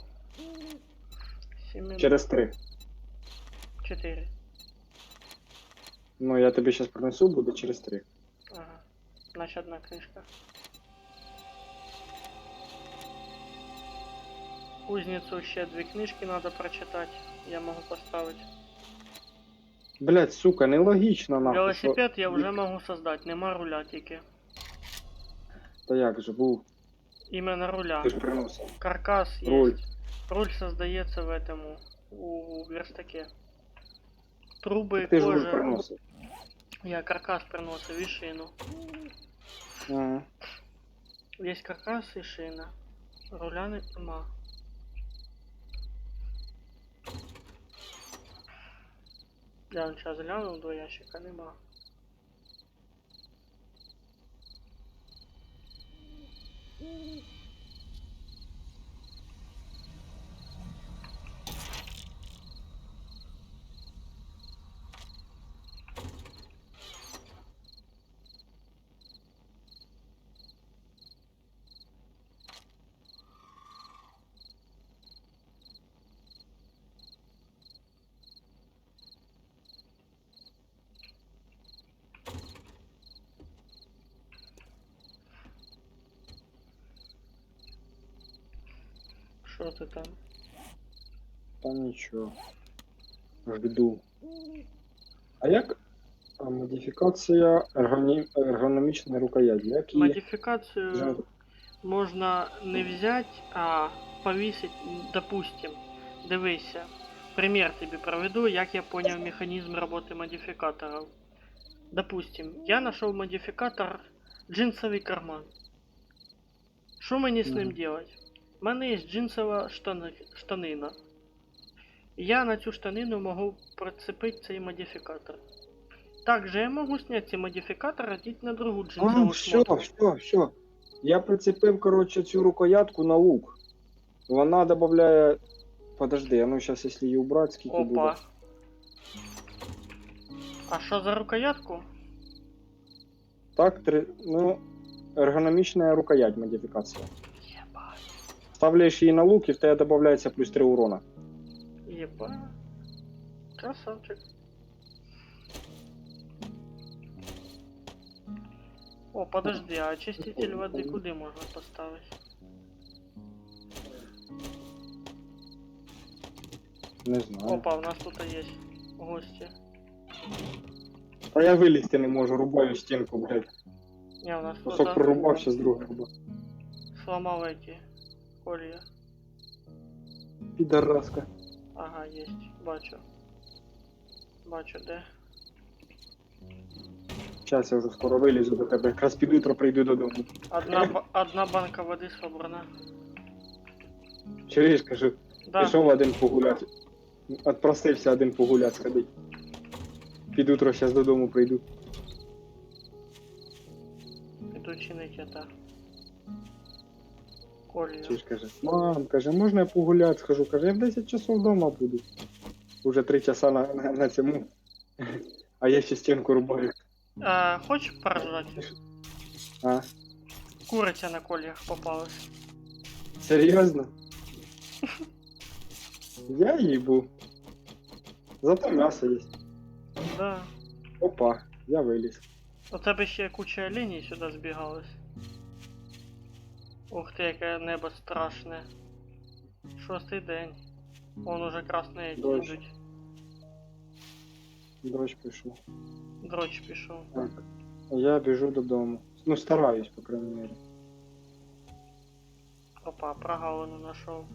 7 Через 3. 4. Ну, я тобі зараз принесу, буде через 3. Ага. Значит, одна книжка. Кузницу еще 2 книжки надо прочитать. Я могу поставить. Блять, сука, нелогічно нахуй. Велосипед що- я уже могу создать. Нема руля тільки. Та як же був? Именно руля. Ти ж приносив. Каркас Руль. есть. Руль создается в этому. У верстаке. Трубы, Ти ж руль кожа. приносив. Я каркас приносив і шину. Ага. Есть каркас і шина. Руля нема. Я вон сейчас глянув, до ящика нема. Що ти там? Та нічого. Жду. А як? А, модифікація ергономічної рукояті. Як її? Модификацию Жаль. можно не взять, а повесить, допустим. Дивися. Пример тобі проведу, як я понял механизм работы модификаторов. Допустим, я нашел модификатор джинсовый карман. Что мне с ним Мгм. делать? У мене є джинсова штанина. Я на цю штанину можу прицепити цей модификатор. Также я можу зняти цей модификатор, одеть на другу А, джинсову все, шмотку. все. Я прицепив, коротше, цю рукоятку на лук. Вона додає... Подожди, а ну сейчас, если її убрать, скільки буде? Опа. А що за рукоятку? Так, ну, ергономічна рукоять модифікація. Єбать. Ставляєш її на лук і в тебе додається плюс 3 урона. Єбать. Красавчик. О, подожди, а очиститель води куди можна поставити? Не знаю. Опа, у нас тут є гості. Та я вилізти не можу, рубаю стінку, блядь. Не, у нас Кусок тут прорубав, ще з другого рубав. сломав эти колья. Підараска. Ага, есть, бачу. Бачу, де. Зараз я вже скоро вилізу до тебе. Якраз під утро прийду додому. Одна банка води собрана. Чуєш, кажу, Да. пішов один погуляти. Отпросився один погуляти сходить. Під утро зараз додому прийду. Піду чинити це. Колію. Чи ж каже, мам, каже, можна я погуляти схожу? Каже, я в 10 часов вдома буду. Уже 3 часа на цьому. А я ще стінку рубаю. Хочеш поржати? А, Куриця на кольях попалась. серйозно? Я їбу. Зато м'ясо є. Да. Опа, я виліз. У тебе ще куча оленей сюди збігалась. Ух ти, яке небо страшне. 6-й день. Вон уже красні Дощ. йдуть. Дощ пішов. Дрочь пішов. Так. Я біжу додому. Ну, стараюсь, по крайней мере. Опа, прогалину знайшов.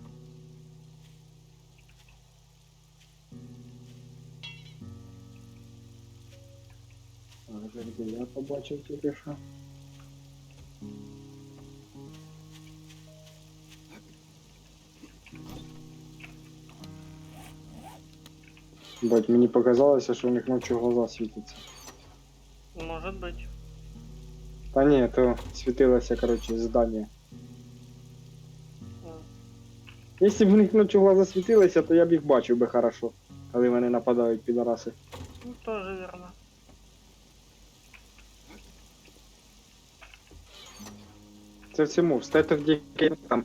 А вже де я побачив тільки що. Бать, мені показалося, що у них ночі глаза світяться. Може бути. Та ні, то світилося, короче, здання. М. Якщо б у них ночі глаза світилися, то я б їх бачив би хорошо, коли вони нападають підараси. Ну, тоже верно. Це всьому, в стетах диких там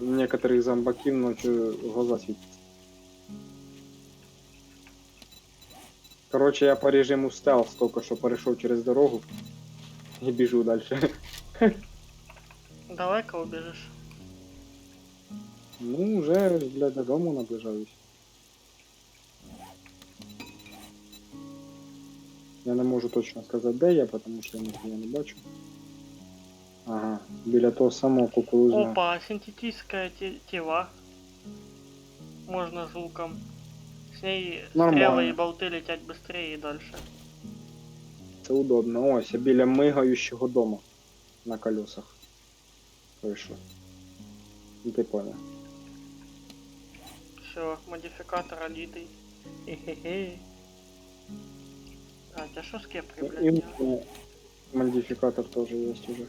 некоторых зомбаків ночі глаза світяться. Короче, я по режиму стелс тільки що перейшов через дорогу і біжу далі. Далеко убіжиш? Ну, вже, блядь, додому наближаюсь. Я не можу точно сказати, де я, тому що я не бачу. Ага, біля того самого кукурузного. Опа, синтетическая тела. Можно с луком. С ней Нормально. стрелы и болты летять быстрее и дальше. Це удобно. Ось, я біля мигаючого дома на колесах. Пройшов. Ну ти понял. Все, модификатор одитый. Хе-хе-хе. А что с кепкой, блядь? І делать? модификатор теж є уже.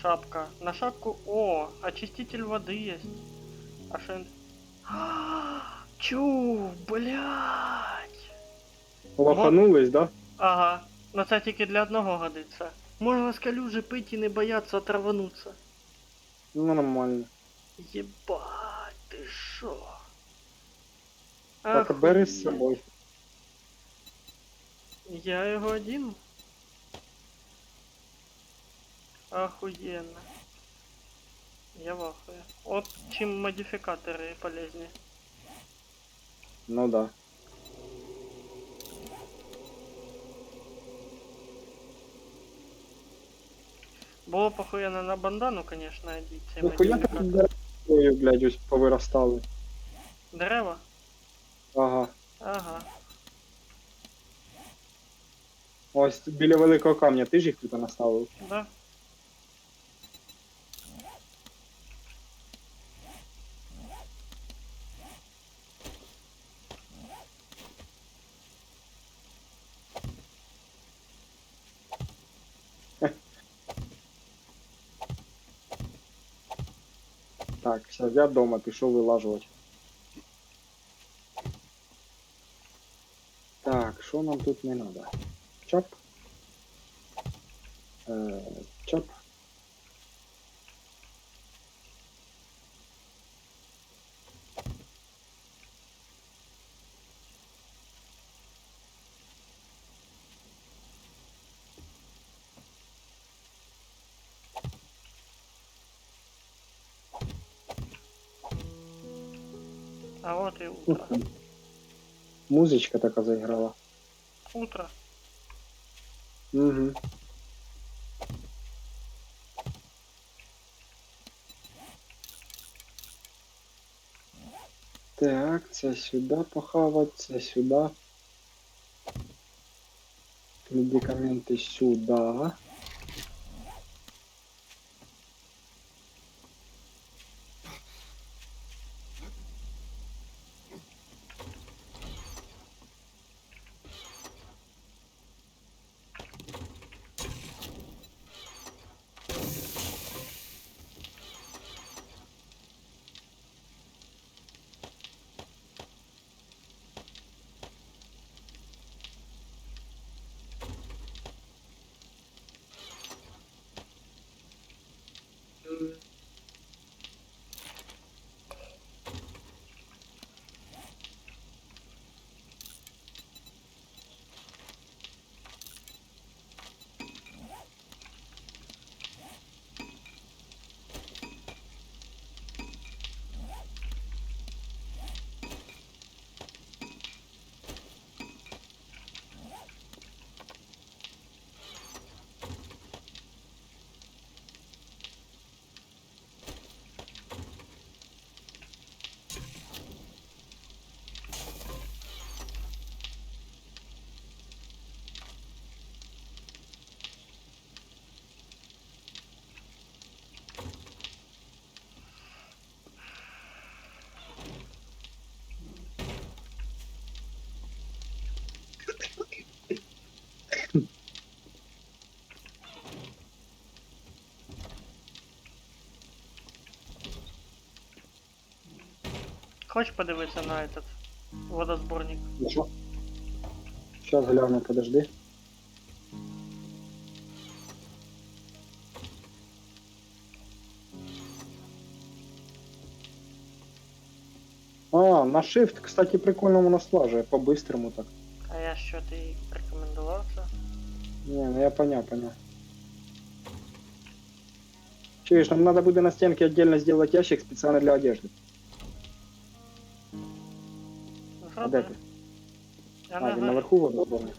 Шапка. На шапку... О, очиститель воды есть. А шен... Чу, блядь. Лоханулись, да? Ага. На це тільки для одного годиться. Можна з калюжи пити і не бояться отравануться. Ну нормально. Ебать, ти шо? Так, бери з собою. Я його один? Охуенно. Я в ахуе. От чим модификаторы полезнее. Ну да. Було б охуєнно на бандану, конечно, одіть цей Ну хуя так модификатор. деревою, блядь, ось повиростали. Дерева? Ага. Ага. Ось біля великого камня, ти ж їх тут наставив. Да. Так, все, я вдома пішов вилажувати. Так, що нам тут не треба? Чоп. Чоп. А вот и утро. Музичка така заіграла. Утро. Угу. Так, це сюди похавати, це сюди. Медикаменти сюди. Хочеш подивитися на этот водосборник? Ну що? Сейчас гляну, подожди. А, на Shift, кстати, прикольно воно слажує, по-быстрому так. А я що, ти рекомендував це? Не, ну я понял. Чуешь, нам надо будет на стенке отдельно сделать ящик специально для одежды. А де Зроби. ти? Я А, на він горі. наверху водосборник.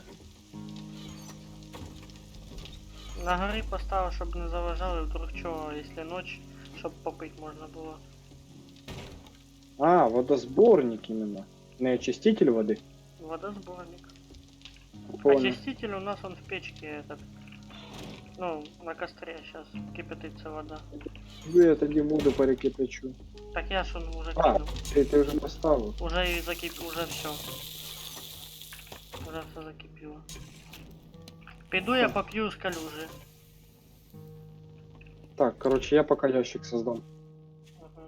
На горі поставив, щоб не заважали, вдруг чого, якщо ніч, щоб попити можна було. А, водосборник именно. Не очиститель воды. Водосборник. Понял. Очиститель у нас он в печке этот. Ну, на костре сейчас кипятится вода. Я тоді воду перекипячу. Так я ж он уже А, кинул. ти вже поставив. Уже и закипел, уже все. Уже все закипело. Піду я попью з калюжи. Так, короче, я пока ящик создам. Ага.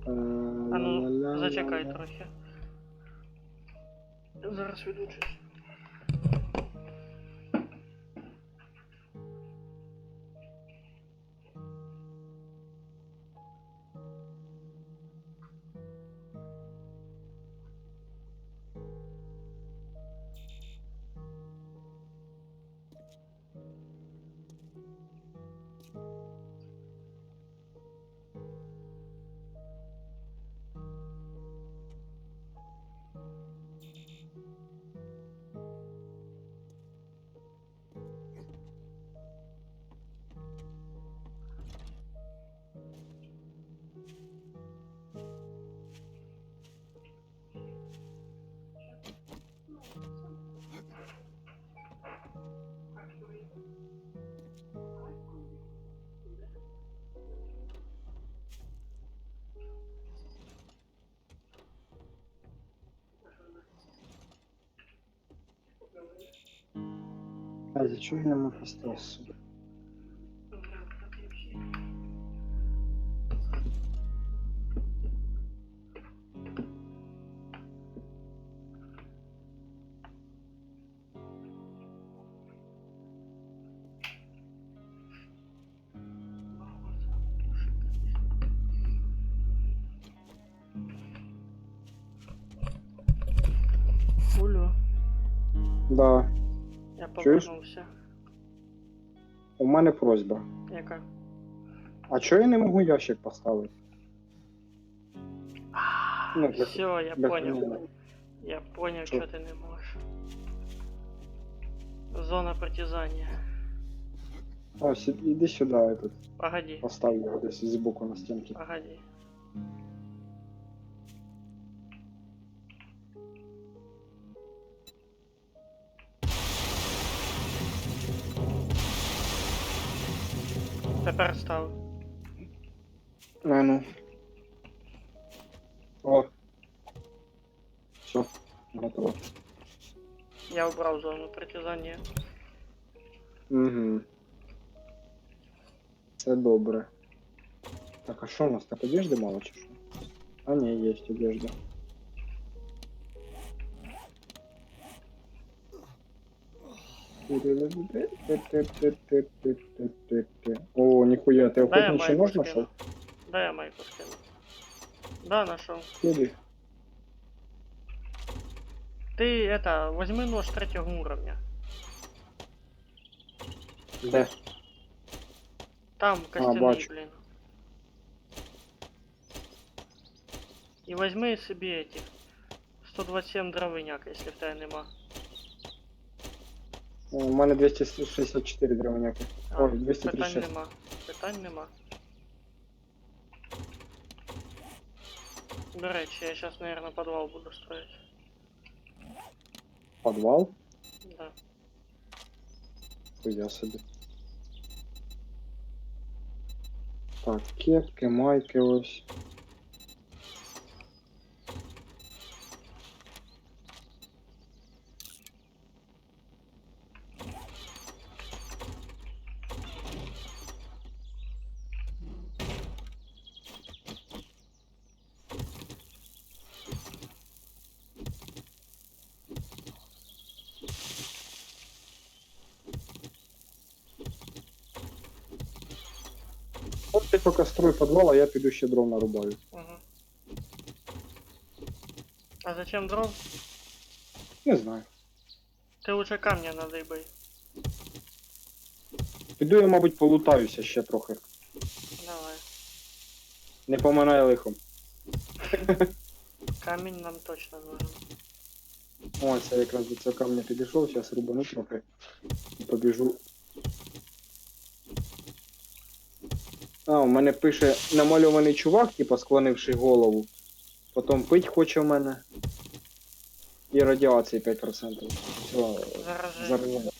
А ну, зачекай трохи. Зараз відучусь. А, за чого я не можу поставити сюди? Улю, Да. я Чуєш? повернувся. У мене просьба. Яка? А чого я не можу ящик поставити? Ну, для- Все, я для понял. хранення. Я понял, Що? что ты не можешь. Зона притязания. Ось, іди сюди, я тут Погоди, поставлю його десь збоку на стінці. погоди. Тепер став. А ну. О. Все, готово. Я убрал зону притязания. Угу. Це добре. Так, а що у нас так одежди мало чи що? А ні, є одежда. О, ніхуя, ти Да, я охотничий майку нож скину. знайшов? Да, я майку скину. Да, нашел. Іди. Ты это, возьми нож третьего уровня. Де? Там костяный, бачу. блин. И возьми себе этих 127 дровиняк, если в тебе нема. О, у мене 264 дровиняки. Ой, питань 236. нема. Питань нема. До речі, я сейчас, наверное, подвал буду строить. Подвал? Да. Хуя собі. Так, кепки, майки ось. От ти поки строй підвал, а я піду ще дров нарубаю. Угу. А зачем дров? Не знаю. Ти лучше камня надибай. Піду я, мабуть, полутаюся ще трохи. Давай. Не поминай лихом. Камінь нам точно нужен. О, це якраз до цього камня підійшов, зараз рубану трохи. І побіжу. А, у мене пише намальований чувак, типа склонивши голову. Потім пить хоче в мене. І радіації 5%. Все, Зараження. зараження.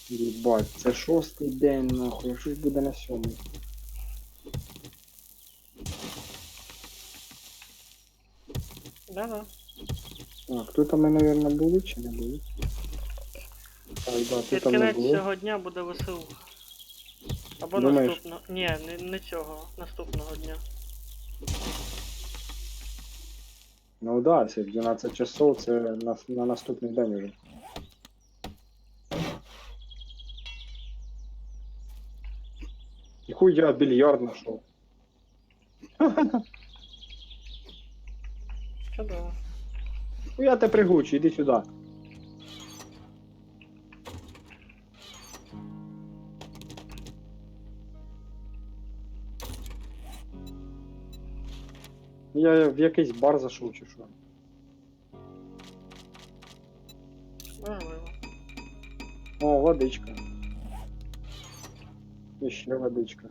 Єбать, це 6-й день, нахуй, щось буде на 7-й. Да-да. Так, тут ми, мабуть, були чи не були? Так, да, Під тут ми кінець були. цього дня буде ВСУ. Або Думаєш? наступного. Ні, не цього, наступного дня. Ну да, це в 12 часов, це на наступний день вже. Ніхуй я більярд знайшов. Чудово. Ну я те пригучу, іди сюди. Я в якийсь бар зайшов чи що. Можливо. О, водичка. І ще водичка.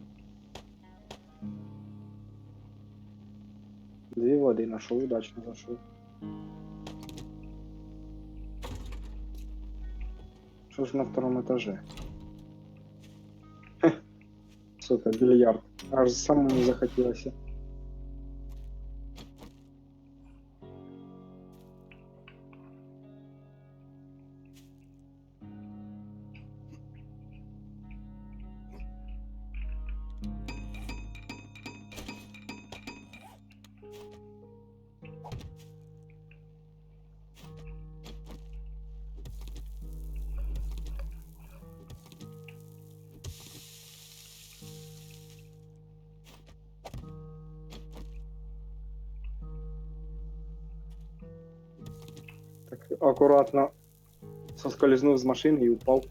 2 води знайшов, удачно зайшов. Що ж на втором этаже? Хе. Сука, більярд. Аж самому захотілося. Так, акуратно соскользнув з машини і упав.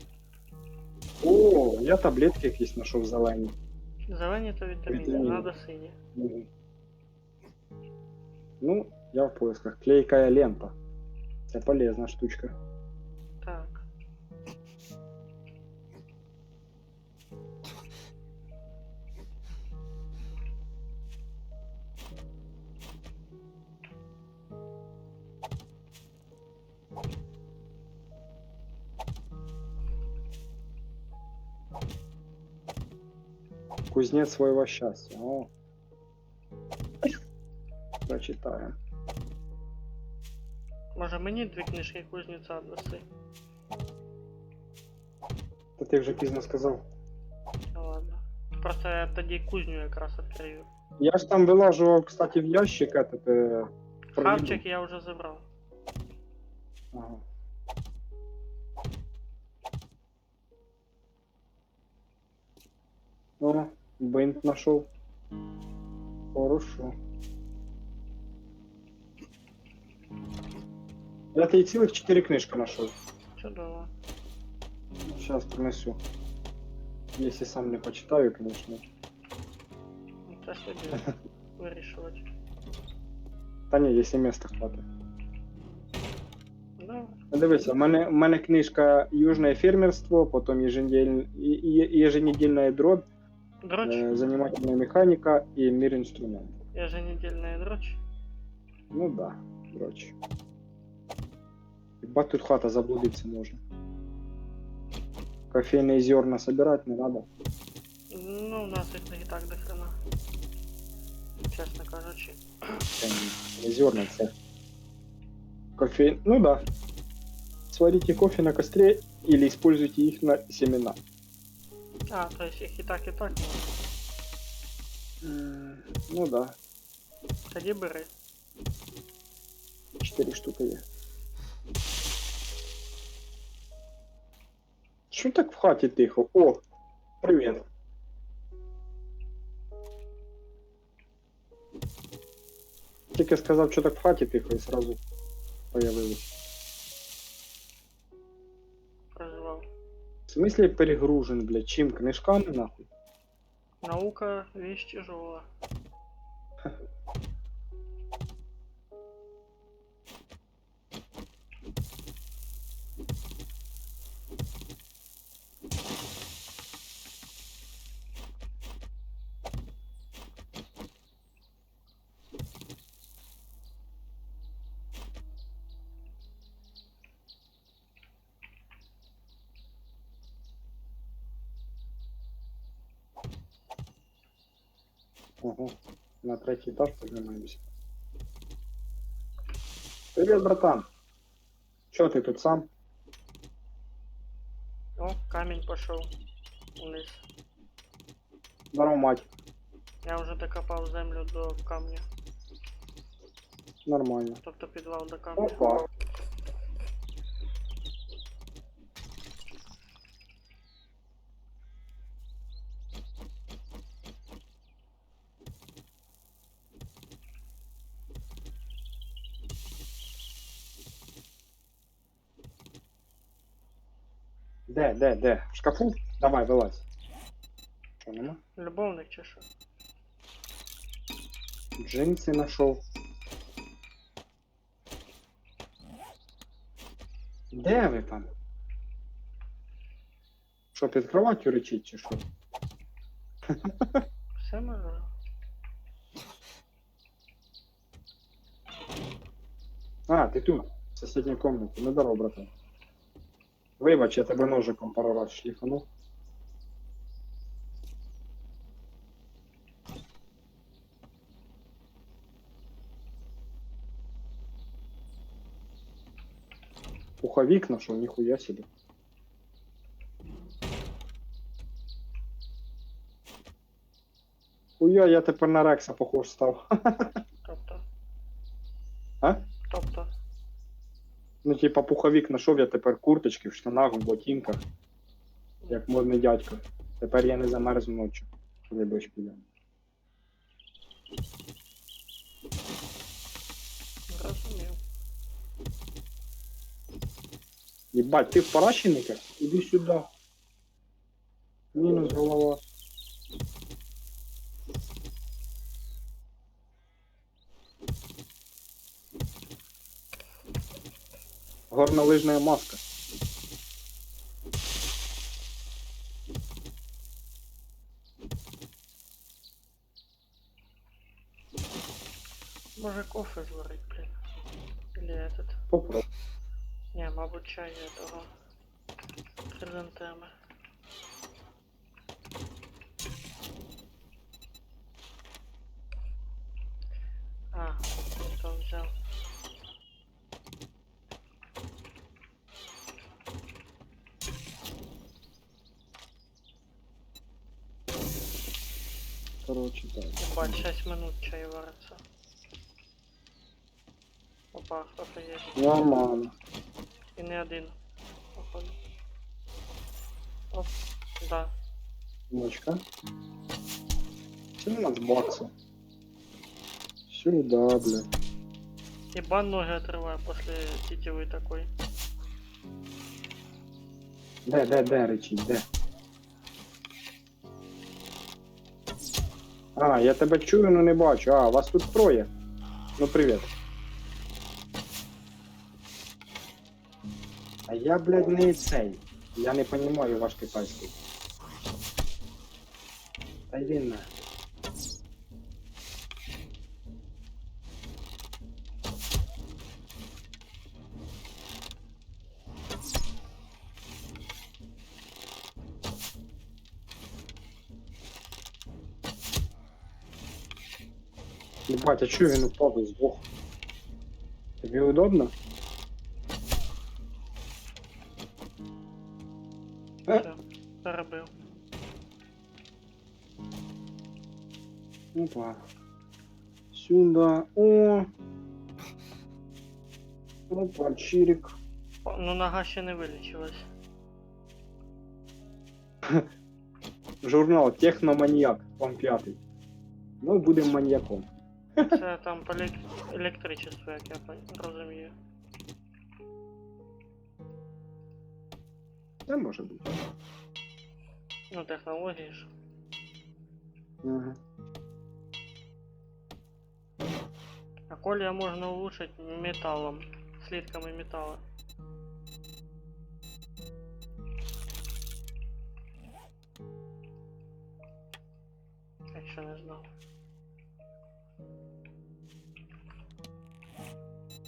О, я таблетки якісь знайшов зелені. Зелені то вітаміни, Вітаміни. надо сині. Мгм. Ну, я в поисках. Клейкая лента. Це полезна штучка. Так. Кузнец своего счастья. О. Прочитаем. Може мені 2 книжки кузнеця даси? Та ти вже пізно сказав. Ну ладно. Просто я тоді кузню якраз відкрию. Я ж там вилажував, кстати, в ящик этот, про Хавчик їду. я вже забрав. Ага. О, бинт нашел. Хорошо. Я тебе цілих 4 книжки нашел. Чудово. Сейчас принесу. Если сам не почитаю, конечно. Ну, це ж тоді вирішувати. Та ні, якщо місця хватить. Да. Дивися, в мене книжка Южне фермерство, потім еженедільне дробь, Дрочь? Занимательная механика и мир инструментов. Еженедельная дрочь? Ну да, короче. Ебать, тут хата заблудиться можно. Кофейные зерна собирать не надо. Ну, у нас их и так до хрена. Чесно кажучи. Це не зерна, це кофе. Ну да. Сварите кофе на костре или используйте их на семена. А, то есть їх і так можна. Ну да. Тоді бери. 4 штуки є. Що так в хаті тихо? О, привіт. Тільки сказав, що так в хаті тихо, і сразу появилось. Проживав. В смысле перегружен, блядь? Чим? Книжками нахуй? Наука вещь тяжела. Ого. На третій етаж піднімаємося. Привіт, братан. Чо ти тут сам? О, камень пошел вниз. Здорово, мать. Я вже докопав землю до камня. Нормально. Тобто підвал до камня. Опа. Де? В шкафу? Давай, вилазь. Що, нема? Любовник чи що? Джинси нашов. Де ви там? Що, під кроваттю речить чи що? Все може? А, ти тут, в сусідній комнаті. Ну здорово, братан. Вибач, я тебе ножиком пару раз шліфанув. Пуховик нашел, нихуя себе. Хуя, я тепер на Рекса похож став. Тобто. А? Тобто. Ну, типа, пуховик нашов, я тепер курточки в штанах, в ботинках, як модний дядько. Тепер я не замерзну ночі, коли дощ піде. Розумів. Єбать, ти в паращинниках? Іди сюди. Мінус голова. Горнолыжная маска. Може кофе зварить, блін. Или этот. Попробуй. Не, мабуть, чай этого. Хризантеми. А, то взяв. Короче, так. Ебать, 6 минут чай варится. Опа, кто-то есть. Нормально. И не один. Походу. Оп, да. Мочка. 17 баксов. Сюда, бля. Ебан ноги отрываю после тетивы такой. Де, речить, де? А, я тебе чую, но не бачу. А, вас тут троє. Ну, привіт. А я, блядь, не цей. Я не понимаю ваш китайський. Та йди на. Ебать, а чё він упав із двох? Тобі удобно? Все, перебив. Опа. Сюда. О. Опа, чирик. О, ну нога ще не вилічилась. Журнал Техноманьяк, том 5. Ну, будемо маньяком. Це там по електричеству, як я розумію. Це може бути. Ну, технології ж. Ага. А колія можна улучшити металом, слідками металу. Якщо не знав.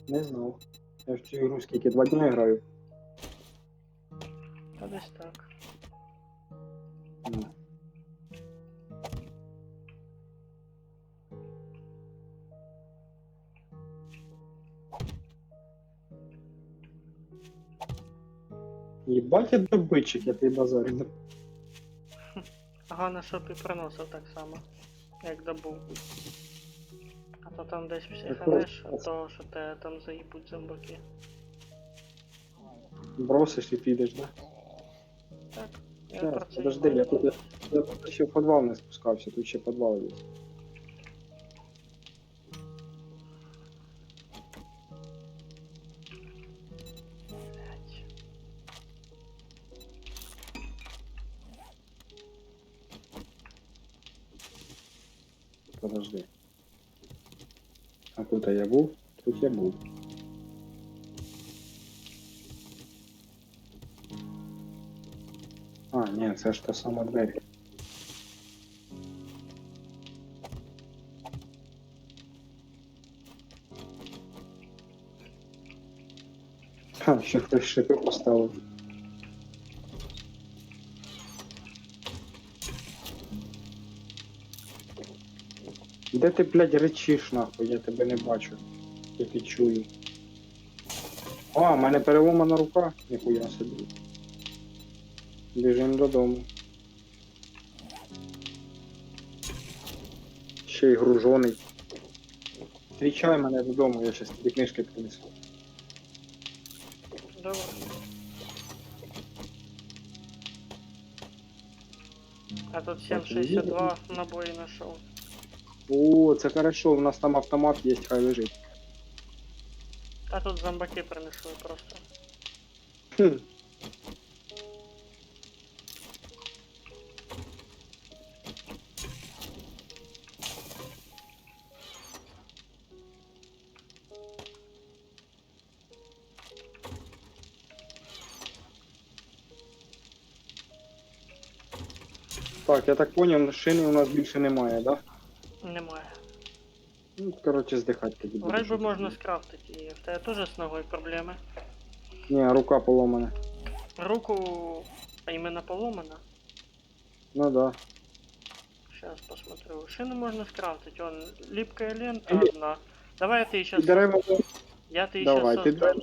Не знав. Я в цю ігру скільки 2 дні граю. Та десь так. Ну. Єбать я добитчик, я тобі базарю. Ага, на шопі приносив так само, як добув. А то там десь психанеш, а то, що те там заїбуть зомбаки. Бросиш і підеш, да? Так, я Щас, про це подожди, і я говорю. тут ще в підвал не спускався, тут ще підвал є. Блядь. Подожди. А тут я був? Тут я був. А, ні, це ж та сама двері. Ха, ще хтось шипи поставив. Де ти, блядь, речиш, нахуй? Я тебе не бачу. Тільки чую. О, в мене переломана рука. Ніхуя собі. Біжим додому. Ще й гружений. Зустрічай мене додому, я щас тобі книжки принесу. Давай. А тут 7,62 набої знайшов. О, це хорошо, у нас там автомат є, хай лежить. А тут зомбаки принесли просто. Хм. Так, я так поняв, шини у нас більше немає, да? Немає. Ну, коротше, здихати тоді буде. Вроді би можна скрафтити її. В тебе теж з ногою проблеми. Ні, рука поломана. Руку іменно поломана. Ну да. Сейчас посмотрю. Шину можно скрафтить. Он липкая лента Или- одна. Давай я ты Ти сейчас. дерева, Я ты давай, сейчас ти, создам.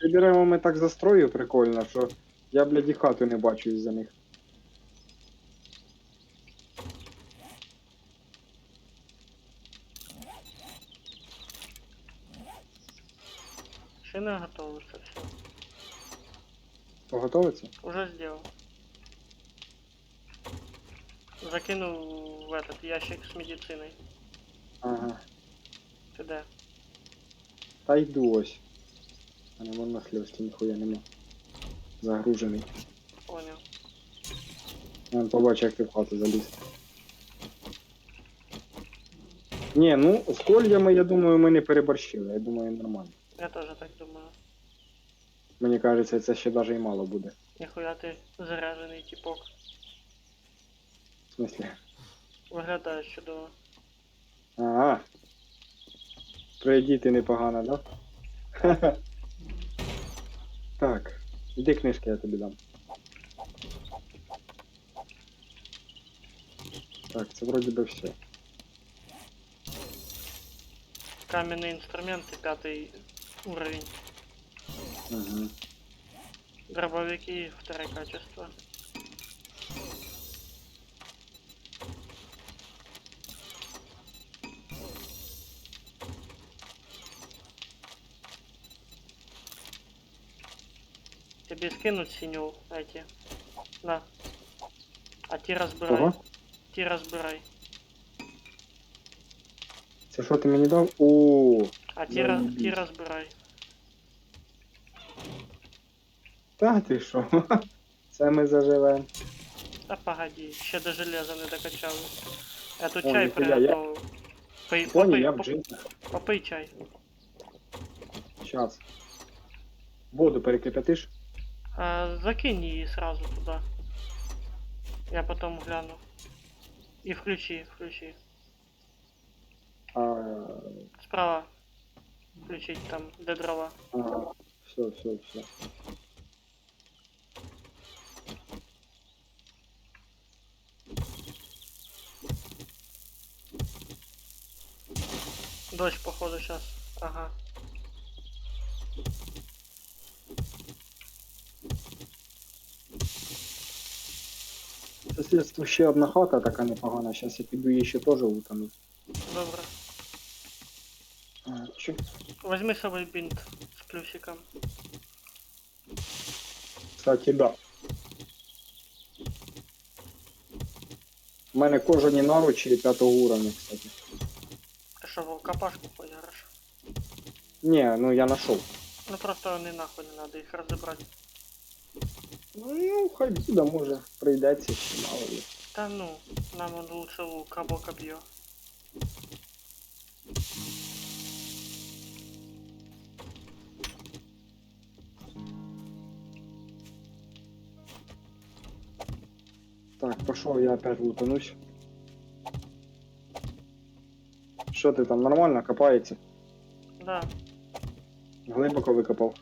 ти деревами так застрою прикольно, що я, блядь, і хату не бачу із-за них. Шина готовится, все. Поготовиться? Уже сделал. Закинул в этот ящик с медициной. Ага. Ты да. Та йду ось. А не можна хльості, ніхуя нема. Загружений. Понял. Я побачу, як ти в хату заліз. Ні, ну, з кольями, я думаю, ми не переборщили. Я думаю, нормально. Я тоже так думаю. Мені кажеться, це ще навіть і мало буде. Нихуя ты заряженный типок. В смысле? Виглядає чудово. Ага. Пройдіти непогано, да? Так. Іди книжки я тобі дам. Так, це вроді би все. Каменные инструменты, 5 уровень. Угу. Дробовики, 2 качество. Тебе скинуть синюю эти? На. А ти разбирай. Ого. Ти разбирай. Це що ти мені дав? О, А ти, заебись. ти разбирай. Та ти що? Це ми заживемо. Да погоди, ще до железа не докачали. Я тут О, чай ніфіга, я- приготовил. Понял, я в джинсах. Попий чай. Щас. Воду перекипятиш? Закинь її сразу туда. Я потом гляну. И включи, включи. А, Справа. Включить там, де дрова. все, все, все. Дождь, походу, сейчас. Ага. Сусідство ще одна хата така непогана, зараз я піду її ще теж утону. Добре. Чо? Возьми с собой бинт с плюсиком. Кстати, да. У мене кожані наручі 5-го уровня, кстати. Ты что, в алкопашку ходишь? Не, ну я нашел. Ну просто они нахуй не надо их разобрать. Ну, хай буде, може, прийдеться ще мало ли. Да ну, нам он лучше лук або копье. Так, пошел я опять лутанусь. Що ти там, нормально копається? Да, Глибоко викопав.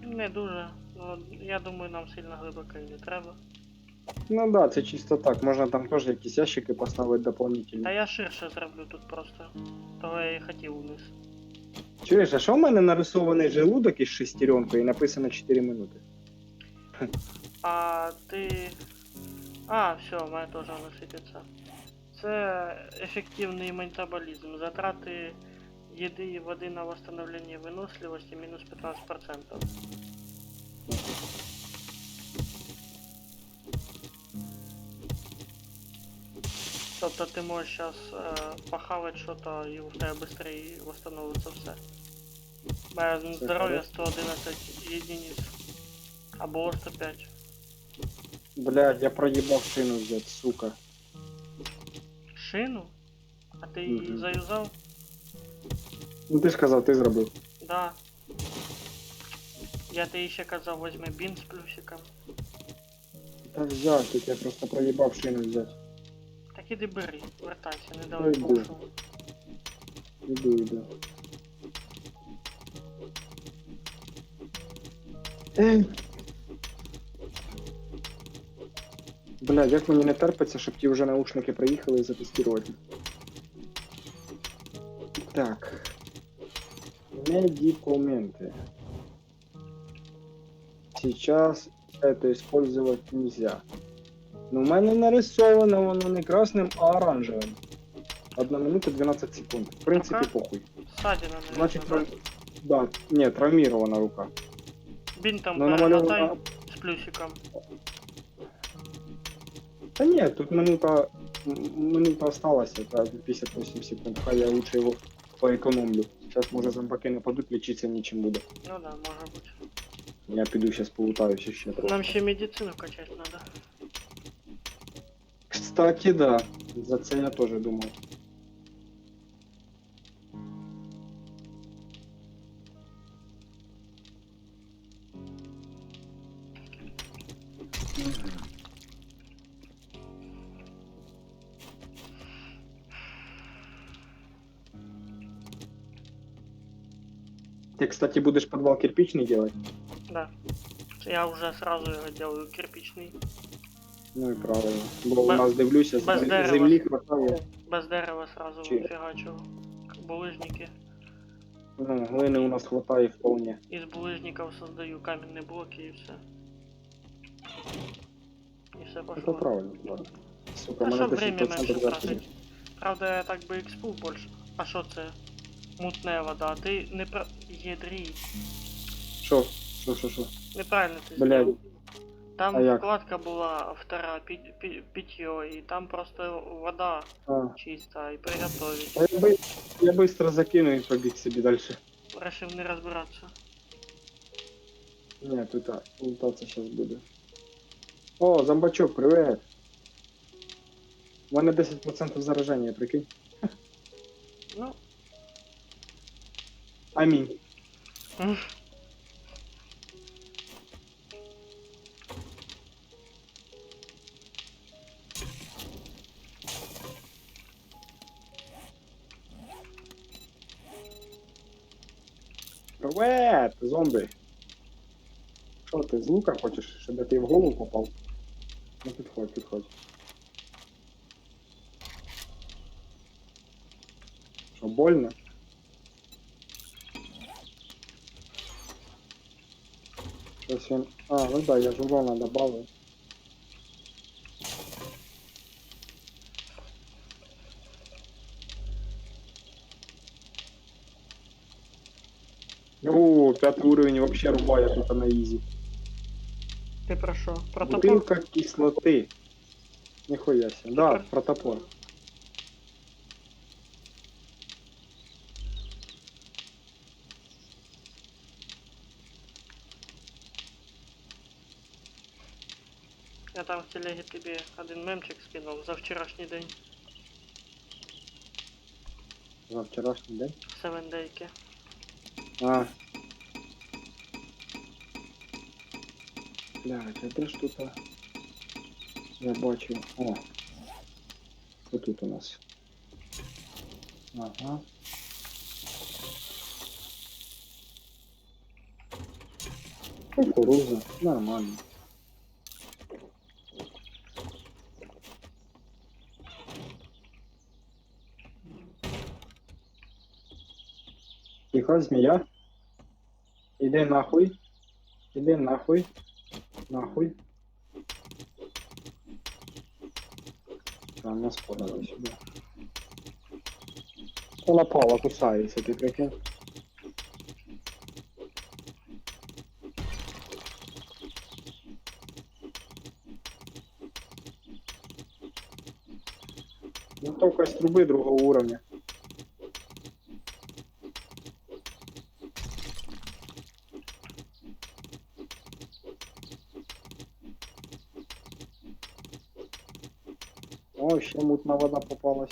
не дуже. Ну, я думаю, нам сильно глибоко і не треба. Ну да, це чисто так, можна там теж якісь ящики поставити дополнительні. Та я ширше зроблю тут просто. Того я і хотів вниз. Чуєш, а що в мене нарисований желудок із шестеренкою і написано 4 минути? А ти... А, все, у мене теж воно світиться. Це ефективний метаболізм. Затрати їди і води на восстановлення виносливості мінус 15%. Тобто ти можеш зараз похавати щось і у тебе швидше восстановиться все. Моє здоров'я 111 єдиниць. Або 105. Блядь, я проїбав шину взять, сука. Шину? А ти її Мгм. заюзав? Ну ти ж казав, ти зробив. Да. Я тобі ще казав, возьми бінт з плюсиком. Та взяв, тут я просто проїбав шину взять. Так іди бери, вертайся, не давай Ой, бокшу. Іду. Ей. Блядь, як мені не терпиться, щоб ті вже наушники приїхали і затестувати. Так. Медикаменты. Сейчас это использовать нельзя. Но у мене нарисовано воно не красним, а оранжевим. 1 минута 12 секунд. В принципі, Рука? похуй. Ссадина, наверное, Значить, да? да, не, травмирована рука. Бінтом Ну, перемотай намальована... з плюсиком. Та ні, тут минута осталась, это 58 секунд. Хай я лучше его поэкономлю. Сейчас, може, зомбаки нападуть, лечиться нічим буде. Ну да, може бути. Я піду сейчас полутаюся ще трохи. Нам ще медицину качати надо. Кстати, да. За це я тоже думав. Ты, кстати, будешь подвал кирпичный делать? Да. Я уже сразу его делаю кирпичный. Ну і правильно. Бо у Без- нас дивлюся, без дерева. землі хватає. Без дерева сразу Чи- фигачу. Как булыжники. Ну, глини у нас хватає вполне. Из булыжников создаю каменные блоки и все. И все Це пошло. правильно. Ладно. Сука, Та мене щоб время 10% менше заходить. тратить. Правда, я так би експу більше. А що це? Мутна вода. Ти не про... Ядрій. Що? Що? Неправильно ти Блядь. зробив. Там А як? вкладка була втора, питье, і там просто вода А. чиста, і приготовить. А я быстро закину і побіг собі далі. Решив не розбиратися. Ні, тут лутатися зараз буде. О, зомбачок, привет. У мене 10% зараження, прикинь. Ну, Амінь. Привет, зомби. Що ти, з лука хочеш, щоб я ти в голову попав? Ну підходь. Що, больно? Щось він... А, ну да, я ж урона добавив. О, 5 уровень вообще рубая тут на изи. ти про що? Про топор? Бутылка кислоты. Нихуя себе. Да, про топор. Я там в телегі тобі один мемчик скинув за вчорашній день. За вчорашній день. В Севендейки. А. Блядь, а де ж тут? Я бачу. О. Що тут у нас? Ага. Кукуруза. Нормально. Тихо, змея. Иди нахуй. Иди нахуй. Нахуй. Там нас подали сюда. Она пала, кусается, ты прикинь. Ну только с трубы другого уровня. О, еще мутная вода попалась.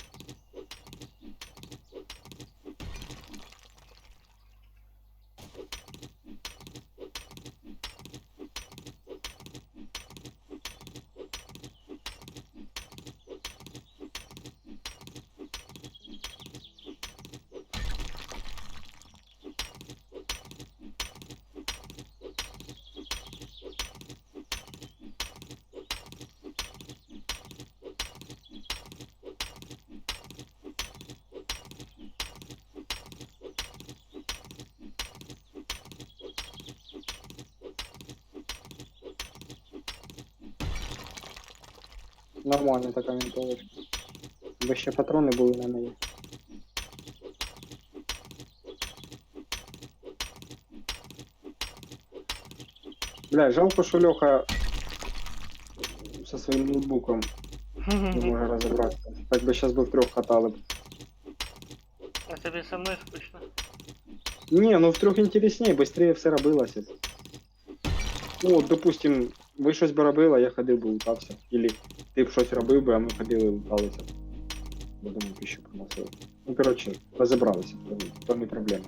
Нормально така винтовочка. Бо ще патрони були на неї. Бля, жалко, що Льоха со своїм ноутбуком не може розібратися. Так би зараз би втрьох катали б. А тобі со мною скучно? Не, ну втрьох інтересніше, быстрее все робилося. Ну, от, допустим, ви щось би робили, а я ходив би лутався. Ілі ти б щось робив би, а ми ходили луталися. Я думаю, піщу приносили. Ну, коротше, розібралися, то не проблема.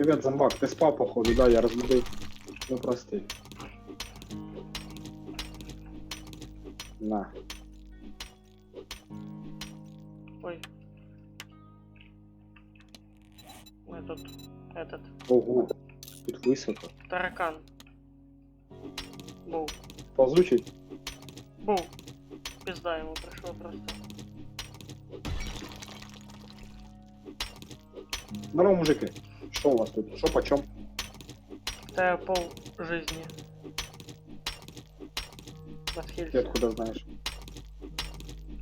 Привет, зомбак, ти спав, походу, да, я розбудив. Ну, прости. На. Ой. Мы тут этот Ого, тут високо. таракан. Був. Ползучий? Був. Пизда йому прийшло просто. Здорово, мужики. Що у вас тут? Що почем? Та пол жизни. На Ти схильці. откуда знаєш?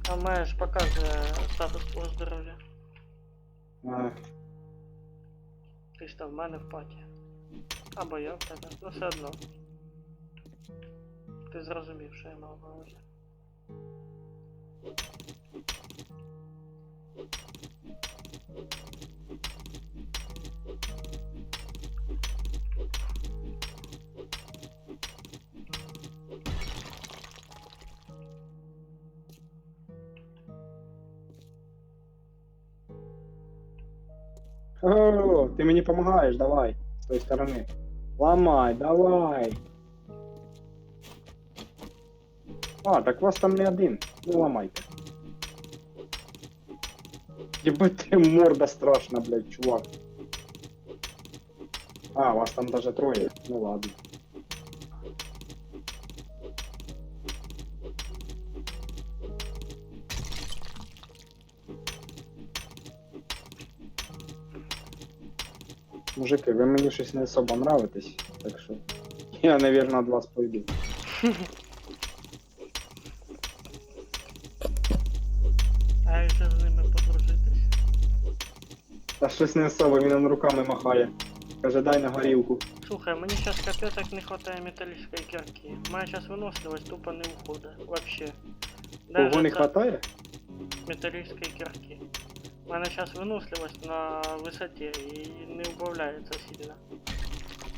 А маєш показує статус твого здоров'я. А, Ти ж там в мене в паті. Або я в тебе. Ну все одно. Ти зрозумів, що я мав на увазі. О, ти мені допомагаєш, давай. З тої сторони. Ламай, давай. А, так вас там не один. Ну ламайте. Ебать ти морда страшна, блядь, чувак. А, вас там даже троє. Ну ладно. Мужики, ви мені щось не особо нравитесь, так що я, наверное, від вас пойду. А як же з ними подружитись? Та щось не особо, він нам руками махає. Каже, дай на горілку. Слухай, мені сейчас капець як не хватає металлической кирки. Моя сейчас выносливость тупо не уходить. Вообще. Кого не за хватає? металлической кирки. У мене сейчас выносливость на висоті і не убавляється сильно.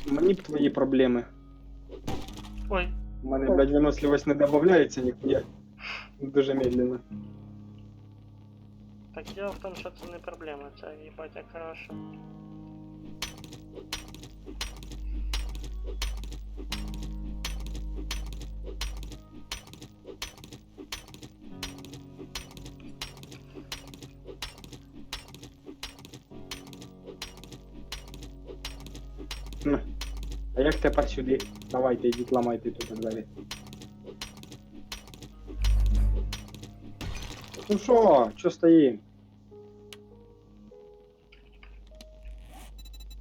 Мені б твої проблеми. Ой, У мене, блядь, виносливість не додається ніхуя. Дуже медленно. так дело в тому, що це не проблема, це їбать як хорошо. Ну. А як тепер сюди? Давайте, йдіть, ламайте тут двері. Ну що стоїм?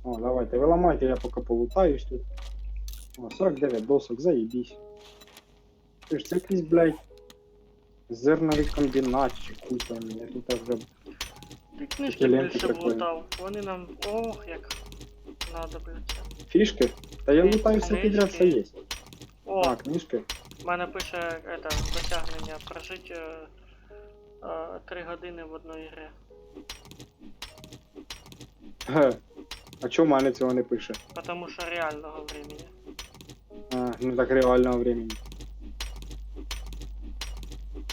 О, давайте, ви ламайте, я поки полутаюсь тут. О, 49 досок, заїбісь. Ти ж це якийсь, блядь, зерновий комбінат чи хуй пойми, я тут аж вже... Ти книжки Такі ленти більше прикольні. влутав. Вони нам. Ох, як надобляться. Фішки? Та я Ні, лутаю все підряд, все є. О, А, книжки? в мене пише досягнення прожить 3 години в одній грі. Ге. А чому в мене цього не пише? Потому що реального времени. А, ну так реального времени.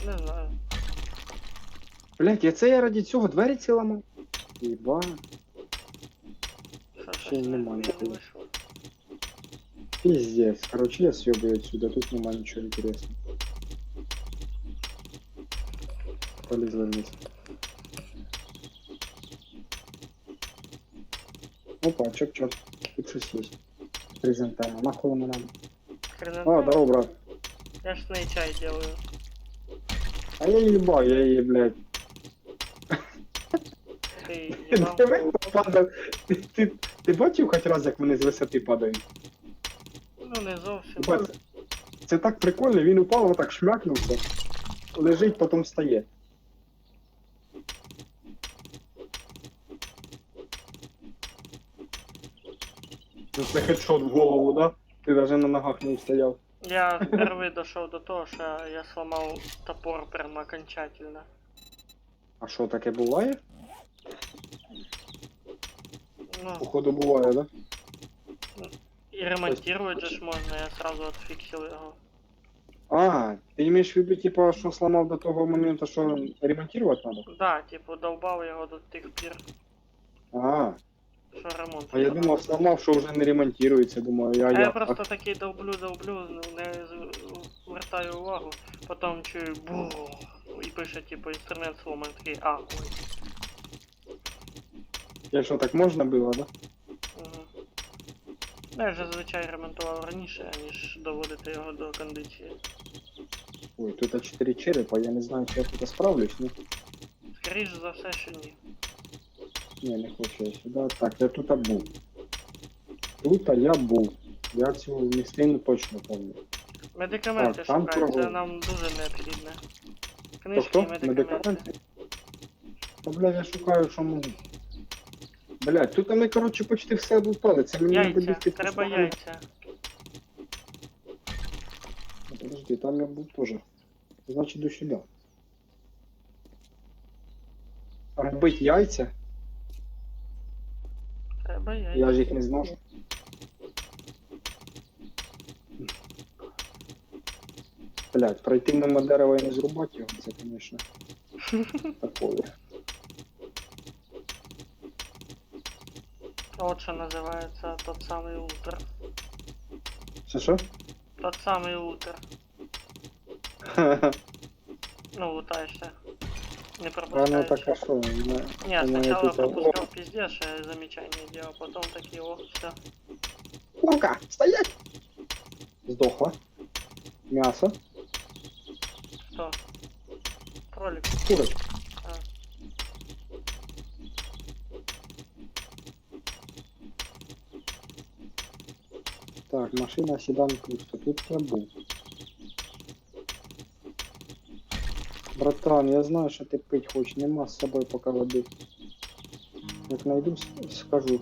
Не знаю. Блять, я раді цього двері ці ламав. Єба. Що Ще щось й нема не нікого. вийшло. Пиздец. Короче, я съебаю отсюда, тут нема ничего интересного. Полезла вниз. Опа, чоп-чоп. Тут щось є. Презентаємо. Нахуй воно нам. Хренотень. А, здорово, брат. Я ж с ней чай делаю. А я їбав, я її, блядь. Ти Ти їбав? диви, падав. Ти бачив хоч раз, як вони з висоти падають? Ну не зовсім. Ебать, це так прикольно, він упав, отак шмякнувся. Лежить, потім встає. Ну це хедшот в голову, да? Ти навіть на ногах не стояв. Я впервые дошел до того, що я сломав топор прямо окончательно. А що, таке буває? Ну, Походу буває, да? і ремонтировать же ж можна, я сразу отфіксив його. А, ти маєш в виду, типа, що сломав до того моменту, що ремонтувати треба? Да, типу, довбав його до тих пір. А, що ремонт. А я думав, сломав, що вже не ремонтується, думаю, А я як просто так? такий довблю, ну, не звертаю увагу, потім чую бу і пише, типу, інструмент сломаний, такий, ой. Я що, так можна було, да? Угу. Ну, я ж зазвичай ремонтував раніше, ніж доводити його до кондиції. Ой, тут 4 черепа, я не знаю, чи я тут справлюсь, ні? Скоріше за все, що ні. Ні, не хочу я сюди. Так, я тут був. Тут я був. Я цю місцину точно пам'ятаю. Медикаменти Так, там шукаю, це кругом. нам дуже необхідне. То Книжки хто? і медикаменти. Медикаменти? Та, блядь, я шукаю, що можу. Блядь, тут ми, коротше, почти все облутали. Це мені треба Яйця, бігти треба поставити. яйця. Ну, подожди, там я був теж. Значить, до сюди. Робить яйця? Треба яйця. Я ж їх не зможу. Блядь, пройти мимо дерева і не зрубати його, це, звісно, такое. От що називається тот самий утер. Що? Тот самий утер. Ну, лутаешься. Не А ну пропускаешь. так а що? Не, у мене сначала тут- пропускал пиздец, что я замечание делал, потом такие, все. Лука, стоять! Здохла. М'ясо. Что? Кролик. Курочка. А. Так, машина, седан, пусто. Тут я був. Братан, я знаю, що ти пить хочеш, нема з собою поки води. Як найду, скажу.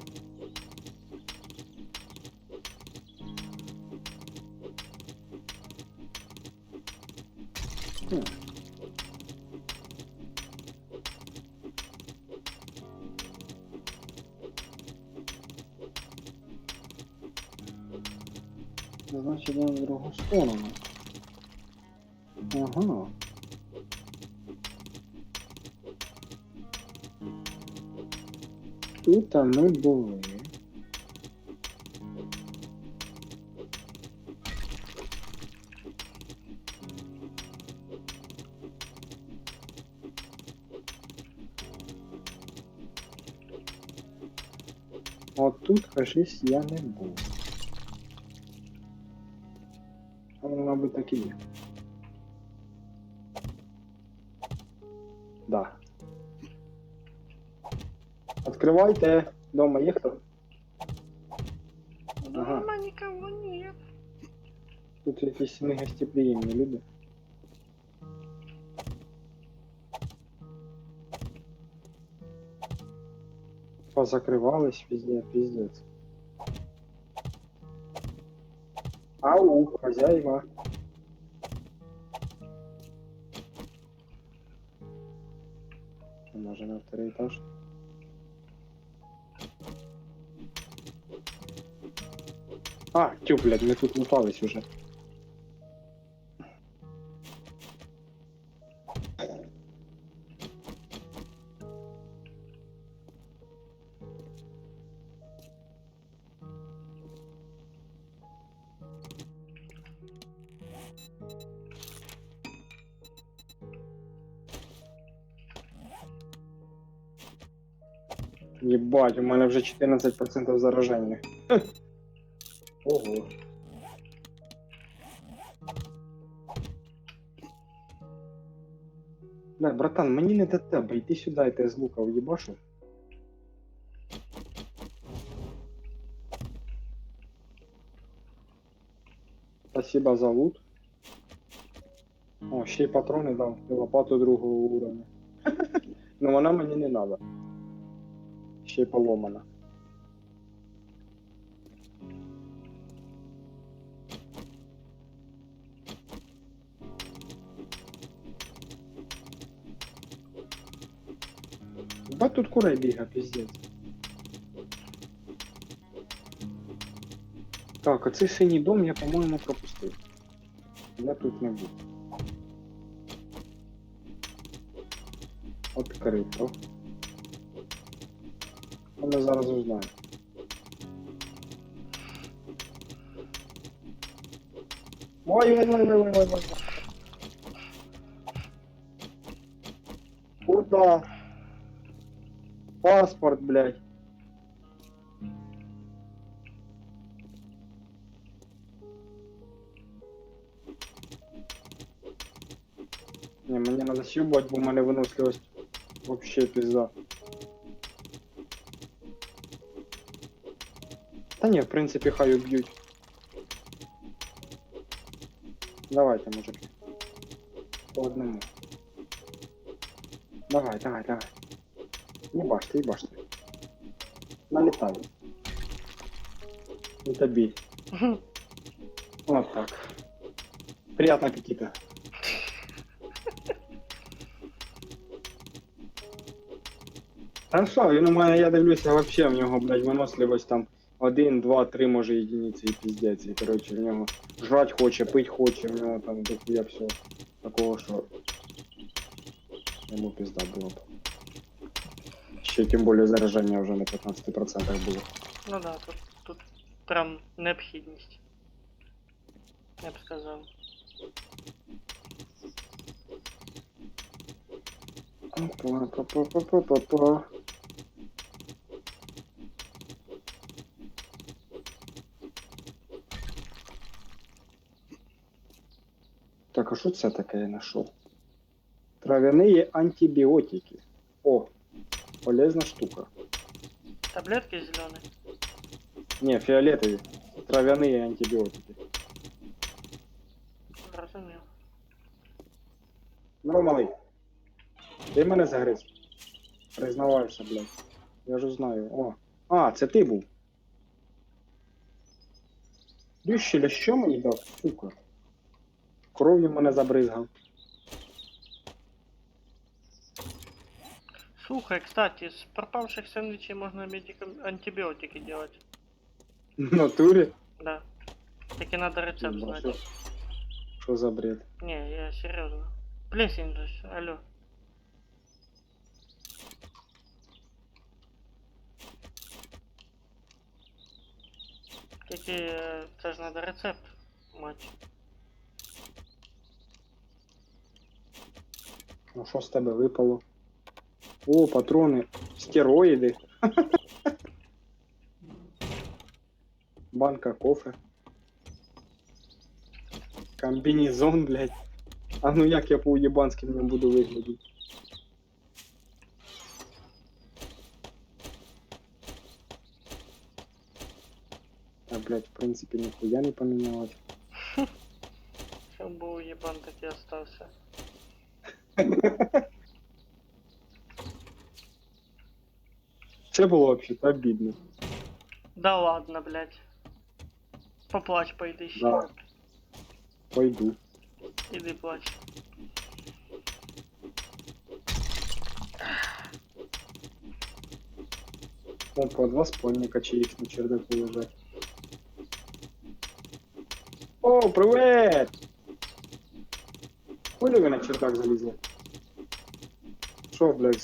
Хм. Значить, я в другу сторону. Ага. Тут ми були. От тут, кажись, я не був. А воно, мабуть, так і є. Да. Открывайте. Дома є хто? Ага. Дома никого нет. Тут якісь негостеприємні люди. Позакривались везде, пиздец. Ау, хозяева. Може на второй этаж. А, тю, блядь, ми тут лутались уже. Ебать, у мене вже 14% зараження. Ого. Бля, братан, мені не до тебе, йди сюди, я тебе з лука в'їбашу. Спасибо за лут. О, ще й патрони дав, і лопату другого уровня. Ну вона мені не надо. Ще й поломана. Бать тут курей біга, пиздец. Так, оцей синій дом я, по-моєму, пропустив. Я тут не був. Открито. А ми зараз узнаємо. Ой. Куда? Паспорт, блядь. Не, мені надо съебать, бо в мене виносливость вообще пизда. Та ні, в принципі, хай уб'ють. Давайте, мужики. По одному. Давай. Ебашьте. Налетай. Не тобі. Вот так. Приятного аппетита. А що, він у мене, я дивлюся, вообще в нього, блядь, виносливость там 1, 2, 3, може, единиці і піздець. І, коротше, в нього жрать хоче, пить хоче, в нього там дохуя все такого, що йому пізда було б. Ще тим більше зараження вже на 15% було. Ну да, тут прям необхідність. Я б сказав. Па-па-па-па-па-па-па. Так, а що це таке я знайшов? Травяные антибиотики. О, полезна штука. Таблетки зелені. Не, фиолетовые. Травяные антибиотики. Розумів. Ну, малий. Ти мене загриз. Признавайся, блядь. Я ж знаю. О. А, це ти був. Дющеля, що мені дав, сука? Кров'ю мене забризгав. Слухай, кстати, с пропавших сэндвичей можно антибиотики делать. В натурі? Да. Таки надо рецепт Ебать, знать. Що за бред? Не, я серьезно. Плесень же, ж, алло. Таки, це ж надо рецепт мать. Ну що з тебе випало? О, патрони. Стероїди. Банка кофе. Комбінезон, блядь. А ну як я по-уєбанськи в ньому буду виглядати? А, блядь, в принципі, ніхуя не помінялось. Все был ебан, так и остался. Це було взагалі обідно. Да ладно, блядь. Поплачь, пойди ще. Да. Пойду. Іди плач. Опа, два спальника чиїх на чердаку лежать. О, привет! Хули ви на чердак залізли? Що, блядь,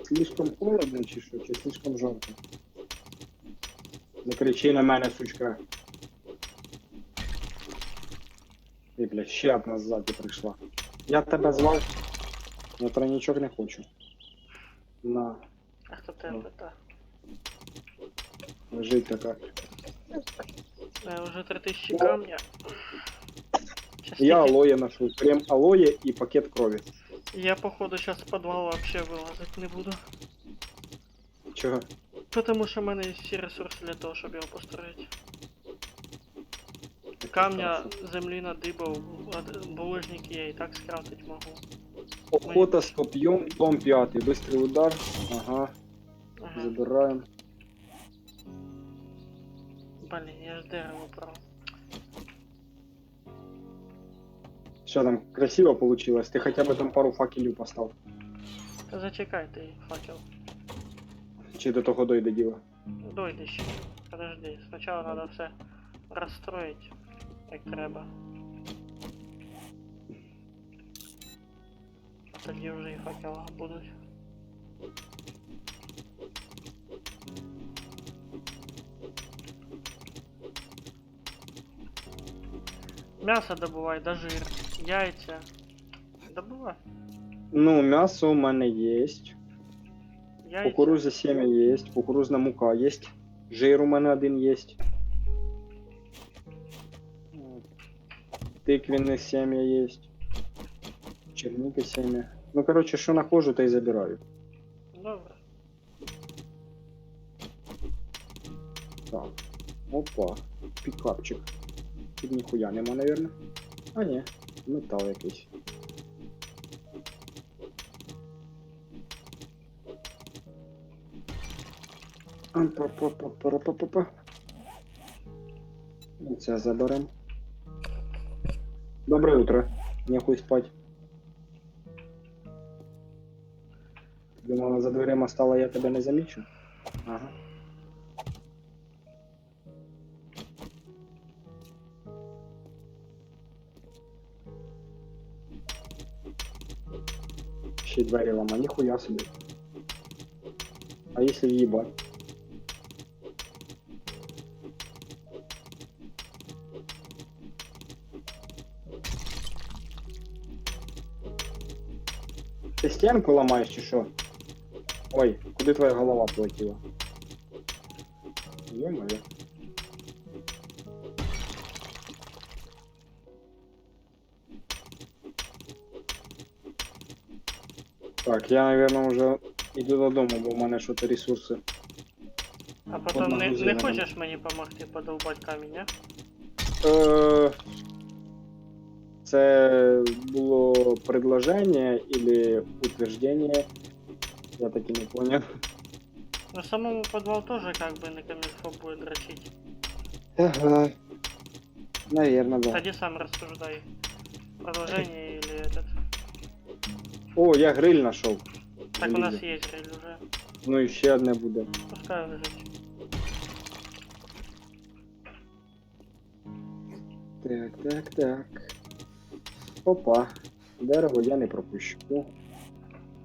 слишком холодно чи що? Чи слишком жарко? Не кричи на мене, сучка. І, блядь, ще одна ззаді прийшла. Я тебе звав. Я тройничок не хочу. На, А хто тебе пита? лежить така. Уже 3000 камня. Щас Я тільки- алоє ношу. Крем алоє і пакет крові. Я походу сейчас в подвал вообще вылазить не буду. Чого? Потому що в мене є всі ресурси для того, щоб його построїти. Камня, землі надибав, булыжники я і так скрафтить можу. Охота с копьем, том 5. Быстрый удар. Ага, Ага. забираем. Блін, я ж дерево брав. Все там красиво получилось. Ты хотя бы там пару факелів постав. Та зачекай ти, факел. Чи до того дойде діло? Дойди ще. Подожди, спочатку треба все розстроїти, як треба. А тоді вже і факела будуть. М'ясо добувай, да жир. Яйця. Добувай. Ну, м'ясо у мене є. Яйця. Кукуруза сім'я є, кукурузна мука є. Жир у мене один є. Тиквенне сім'я є. Черніка сім'я. Ну, коротше, що нахожу, то й забираю. Добре. Так. Опа. Пікапчик. Тут ніхуя нема, наверное. А ні, метал якийсь. Па-па-па-па-па-па-па. Це заберем. Доброе утро. Нехуй спать. Думала, за дверима стала, я тебе не замічу. Ага. Ще й двері лома, ніхуя собі. А если въебать? Ти стенку ламаєш чи що? Ой, куди твоя голова полетіла? Ё-моё. Так, я, наверное, уже иду додому, бо у мене що-то ресурси. А потім не Поднагрузили хочеш мені допомогти подовбати камінь, а? Це було предложение или утверждение? Я так и не понял. Ну самому подвал тоже как бы на камильфо будет дрочить. Ага. Наверное, да. Тоді сам рассуждай. Продолжение или этот. О, я гриль нашел. Так у нас есть гриль уже. Ну і ще одне буде. Пускай лежить. Так. Опа. Дерево я не пропущу. О,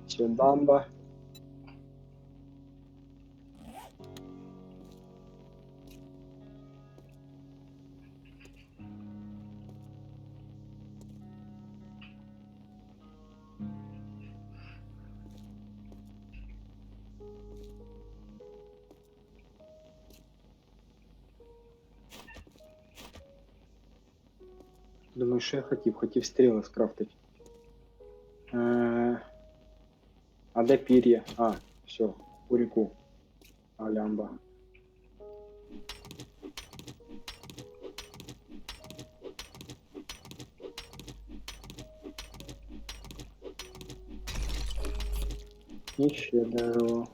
це дамба. Думаю, що я хотів стріли скрафтити. А де пір'я? А, все, у ріку. А, лямба. І ще дерево.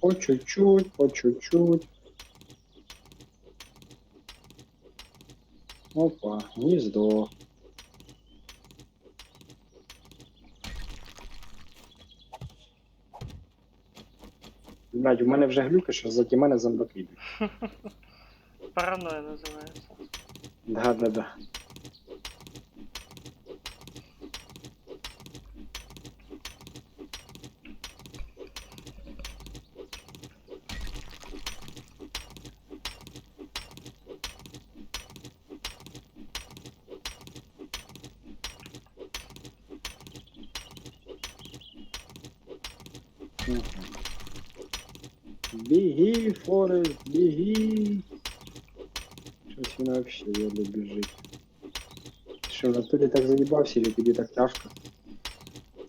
По чуть-чуть, по чуть-чуть. Опа, гніздо. Блядь, у мене вже глюки, що заді мене зомбаки йдуть. Паранойя называется. Да. Беги, Форест, беги. Щось він вообще еле біжить. Що, в натурі так заїбався, или тобі так тяжко?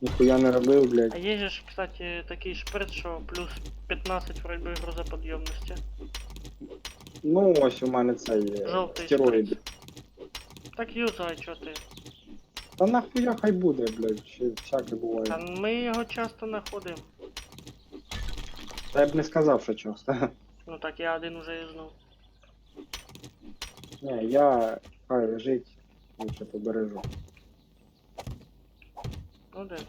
Ніхуя не робив, блядь. А есть же, кстати, такий шприц, що плюс 15 вроде грузоподъемности. Ну, ось у мене це є Жовтий стероїди. Так юзай, чо ти? Та нахуя хай буде, блядь, ще всяке Та буває. ми його часто знаходимо. Та я б не сказав, що часто. Ну так я один уже юзнув. Ні, я хай лежить, лучше побережу. Ну дивись.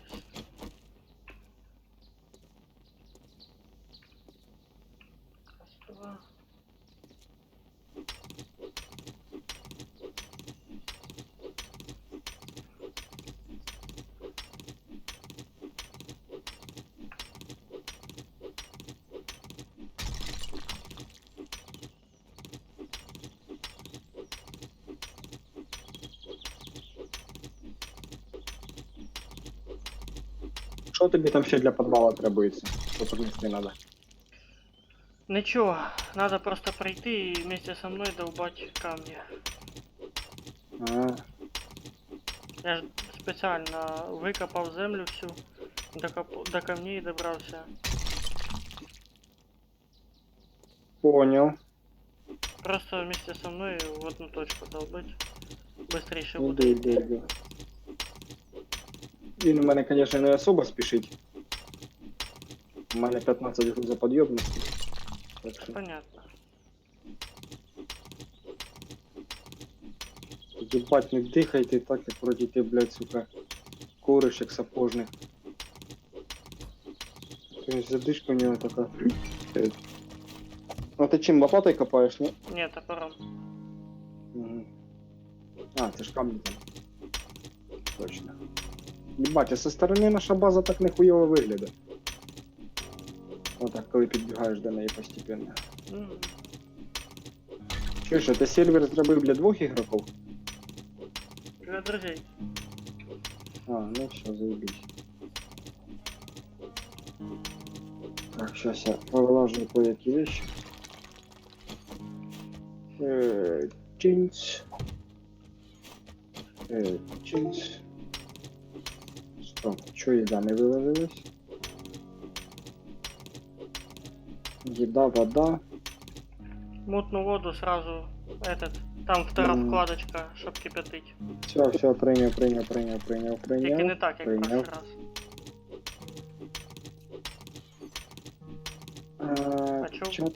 Раз, два. Що тобі там ще для підвала требується? Що принести треба? Ничего, надо просто пройти и вместе со мной долбать камни. А, Я ж специально выкопал землю всю, до камней добрался. понял. Просто вместе со мной в одну точку долбить. Быстрейше Іду, буде. іду. Він у мене, звісно, не особо спішить. У мене 15 грузоподйомностей. Так що, Понятно. їбать, не дихайте так, як вроді ти, блядь, сука, куриш, як сапожник. Задишка у нього така. А ти чим, лопатой копаєш, ні? Нет, топором. Угу. А, це ж камні там. Точно. Ебать, а со сторони наша база так нехуйово виглядає. Отак, коли підбігаєш до неї постепенно. М, Чуєш, а ти сервер зробив для 2 ігроків? Для друзей. А, ну все, заебись. Так, сейчас я повылажу кое-какие вещи. Чинц. Чинц. Стоп, чё еда не выложилась? Еда, вода. Мутную воду сразу этот. Там вторая М. вкладочка, чтоб кипятить. Все, принял. Тільки не так, як в Прийняв. прошлый раз. А чё? Чоп.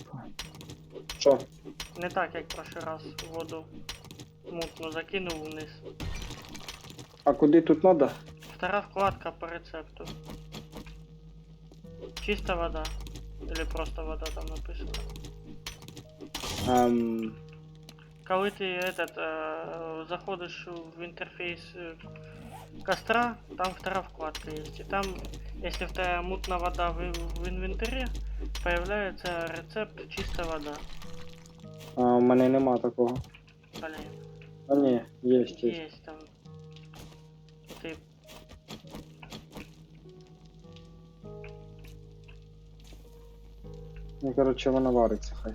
Що? Не так, як в прошлый раз воду мутну закинув вниз. А куди тут надо? Вторая вкладка по рецепту. Чистая вода. Или просто вода там написано. Коли ти заходиш в інтерфейс костра, там вторая вкладка есть. И там, если в тебя мутная вода в инвентаре, появляется рецепт чистая вода. А, у мене нема такого. Блин, А ні, є. есть там. И ты Ну, короче, вона вариться, хай.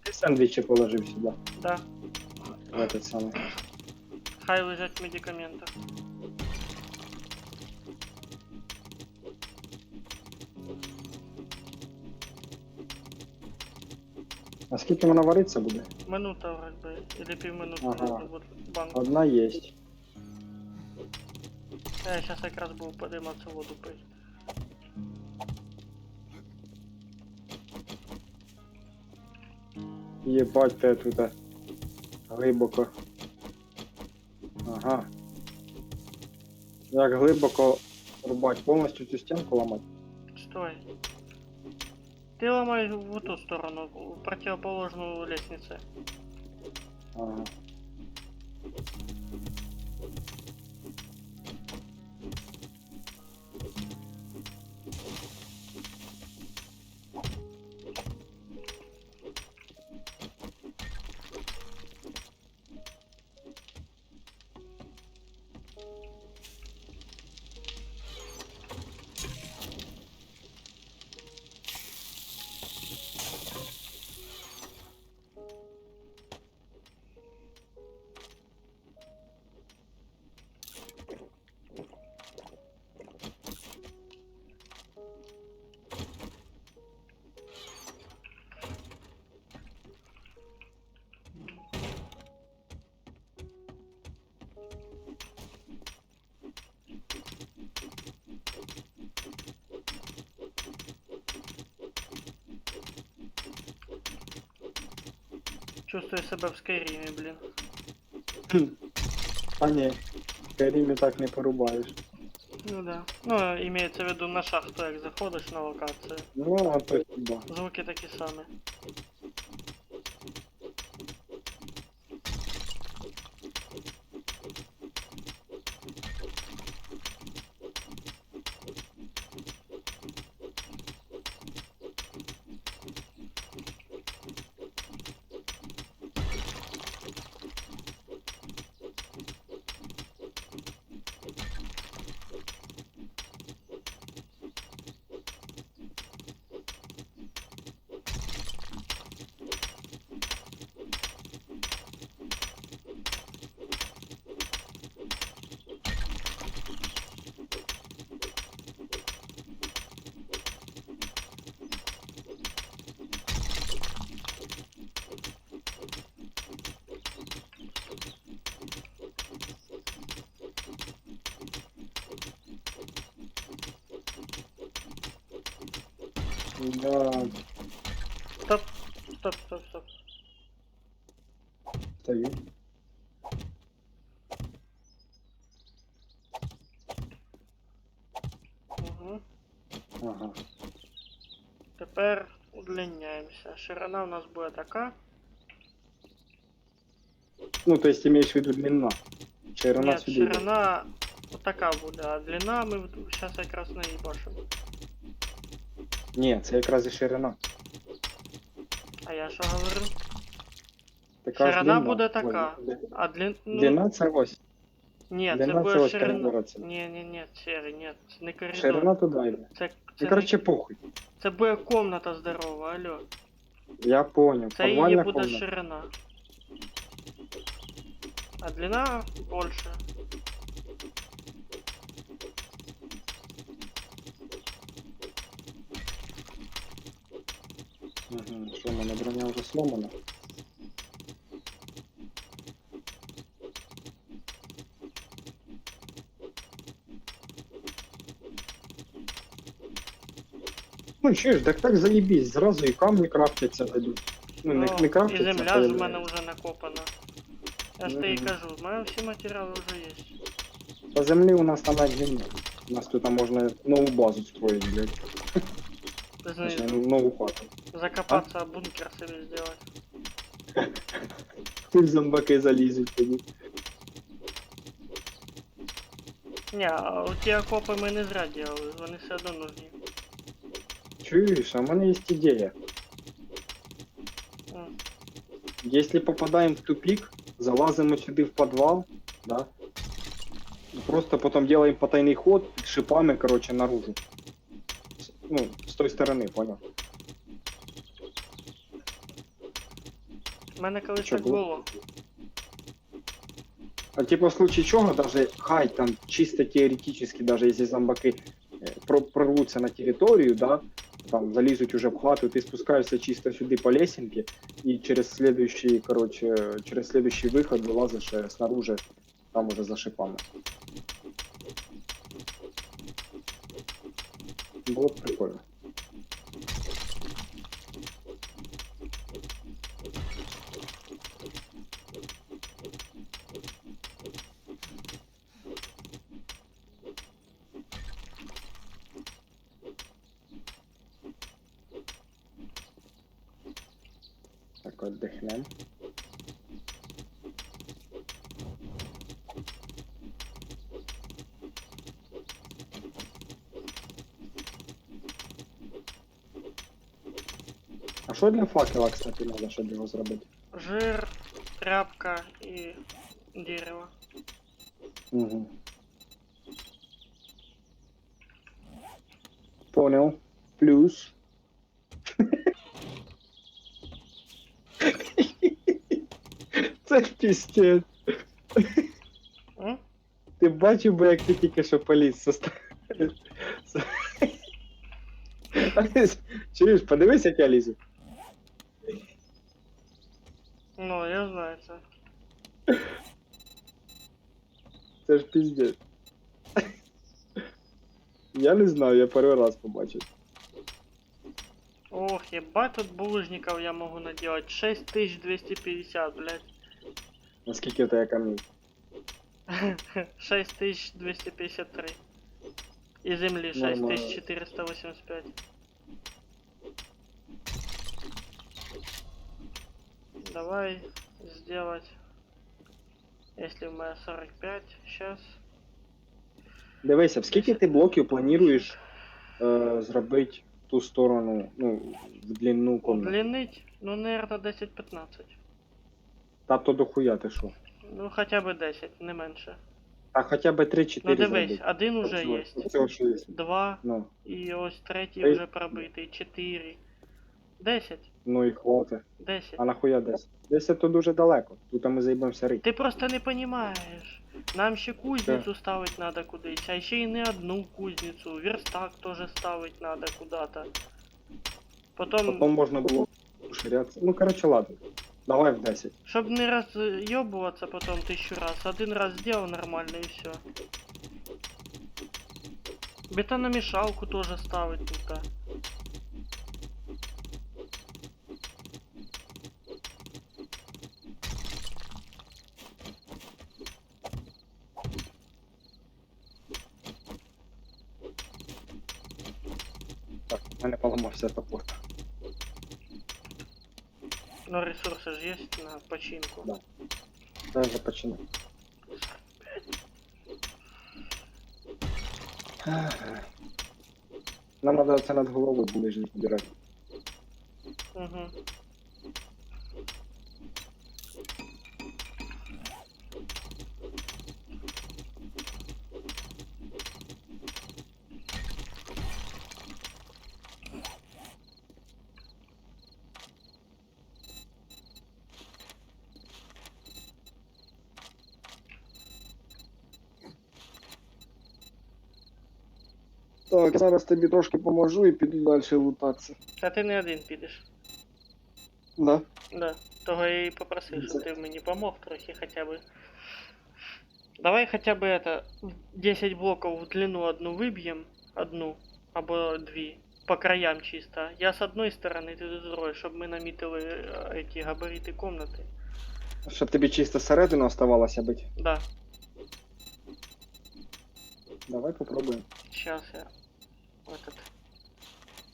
Ти сендвічі положив сюди, да, в этот самий. хай лежать медикаменты. А скільки вона вариться буде? Минута вроде бы, или півминути Ага. нужно буде банку. Одна є. Я сейчас как раз буду подниматься воду пить. Єбать, те тут глибоко. Ага. Як глибоко рубать? Повністю цю стінку ламати? Стой. Ты ломай в ту сторону, в противоположную лестнице. Ага. Чувствую себе в Скайрімі, блін. А ні, в Керімі так не порубаєш. Ну да. Ну, імеється в виду на шахту, як заходиш на локацію. Ну, а то хіба. Звуки такі самі. Да, Стоп, стоп, стоп, стоп. стою. Угу. Ага. Тепер удлиняємося. Ширина у нас буде така. Ну, то есть имеешь в виду длина. Ширина Ні, сюди. йде. ширина така буде, а длина ми зараз якраз не їбашимо. Ні, це якраз і ширина. А я що говорю? Така Ширина длина. буде така. Ой, А длин... Ну, длина це ось. ні, це длина це буде ось ширина. коридора це. Ні, Сірий, ні, це не коридор. Ширина туди йде. Це, І це, коротше не... похуй. це буде комната здорова, алло. Я понял. Це її Подвальна буде комната. ширина. А длина більше. Угу. Що, в мене броня вже сломана? Ну що ж, так заєбісь, зразу і камні крафтяться тоді. Ну, не І крафтяться, земля ж в появляються. мене вже накопана. Я ж тобі Мгм. кажу, в мене всі матеріали вже є. По землі у нас там один. У нас тут можна нову базу строить, блядь. Знизу. Точнее, нову хату. Закопаться, а бункер собі зробити. Ти в зомбаки залізуть тоді. Ні, а ті окопи ми не зря делали, вони все одно нужні. Чуєш, а в мене є ідея. М. Если попадаем в тупик, залазим сюда в подвал, да, и просто потом делаем потайный ход шипами, короче, наружу. Ну, с той стороны, понял? У мене колись Що так було? було. А типа в случае чего, даже хай там чисто теоретически, даже если зомбаки прорвутся на территорию, да, там залезут уже в хату, ты спускаешься чисто сюда по лесенке и через следующий, короче, через следующий выход вылазишь снаружи, там уже за шипами. Было бы прикольно. Так, отдохнем. А що для факела, кстати, надо, щоб його зробити? Жир, тряпка і дерево. Угу. Понял. Плюс. Це пістець. М? Ти бачив би, як ти тільки що поліз Чуєш, подивись, як я лізу. Ну, я знаю це. Це ж піздець. Я не знаю, я перший раз побачив. Ох, ебать тут булыжников я могу наделать. 6250, блядь. Наскільки у тебе камінь? 6253. И земли Нормально. 6485. Давай сделать, если у меня 45, сейчас. Дивися, в скільки ти блоків плануєш зробити ту сторону, ну, в длину комнати? Удлинить, ну, наверное, 10-15. Та то дохуя ти що? Ну, хотя бы 10, не менше. Та хоча б 3-4 Ну, дивись, зробити. один уже Оцього- є. оцього, що є. 2, Ну, і ось третій Ей. вже пробитий. 4. 10. ну і хвати. 10. А нахуя 10? 10 то дуже далеко. Тут ми заїбемося рить. Ти просто не понимаєш. Нам ще кузницю ставить надо кудись, а ще й не одну кузницю. Верстак теж ставить надо куда-то. Потом, Потім можна було ширятися. Ну, коротше, ладно. Давай в 10. щоб не разъебываться потом 1000 раз, один раз сделал нормально и все. Бетономешалку тоже ставить тут. Так, у мене поламався топор. Но ресурсы же есть на починку. Да. Давай вже починай. Нам треба це над головою булижник збирати. Угу. Так, зараз тобі трошки поможу і піду далі лутатися. Та ти не один підеш. Да? Да. Того я і попросив, щоб ти мені помог трохи хоча б. Давай хотя бы это 10 блоков в длину одну выбьем, одну або дві, по краям чисто. Я с одной стороны, ты с другой, чтобы мы наметили эти габариты комнаты. Щоб тобі чисто середину оставалося бить. Да, Давай попробуємо. сейчас я этот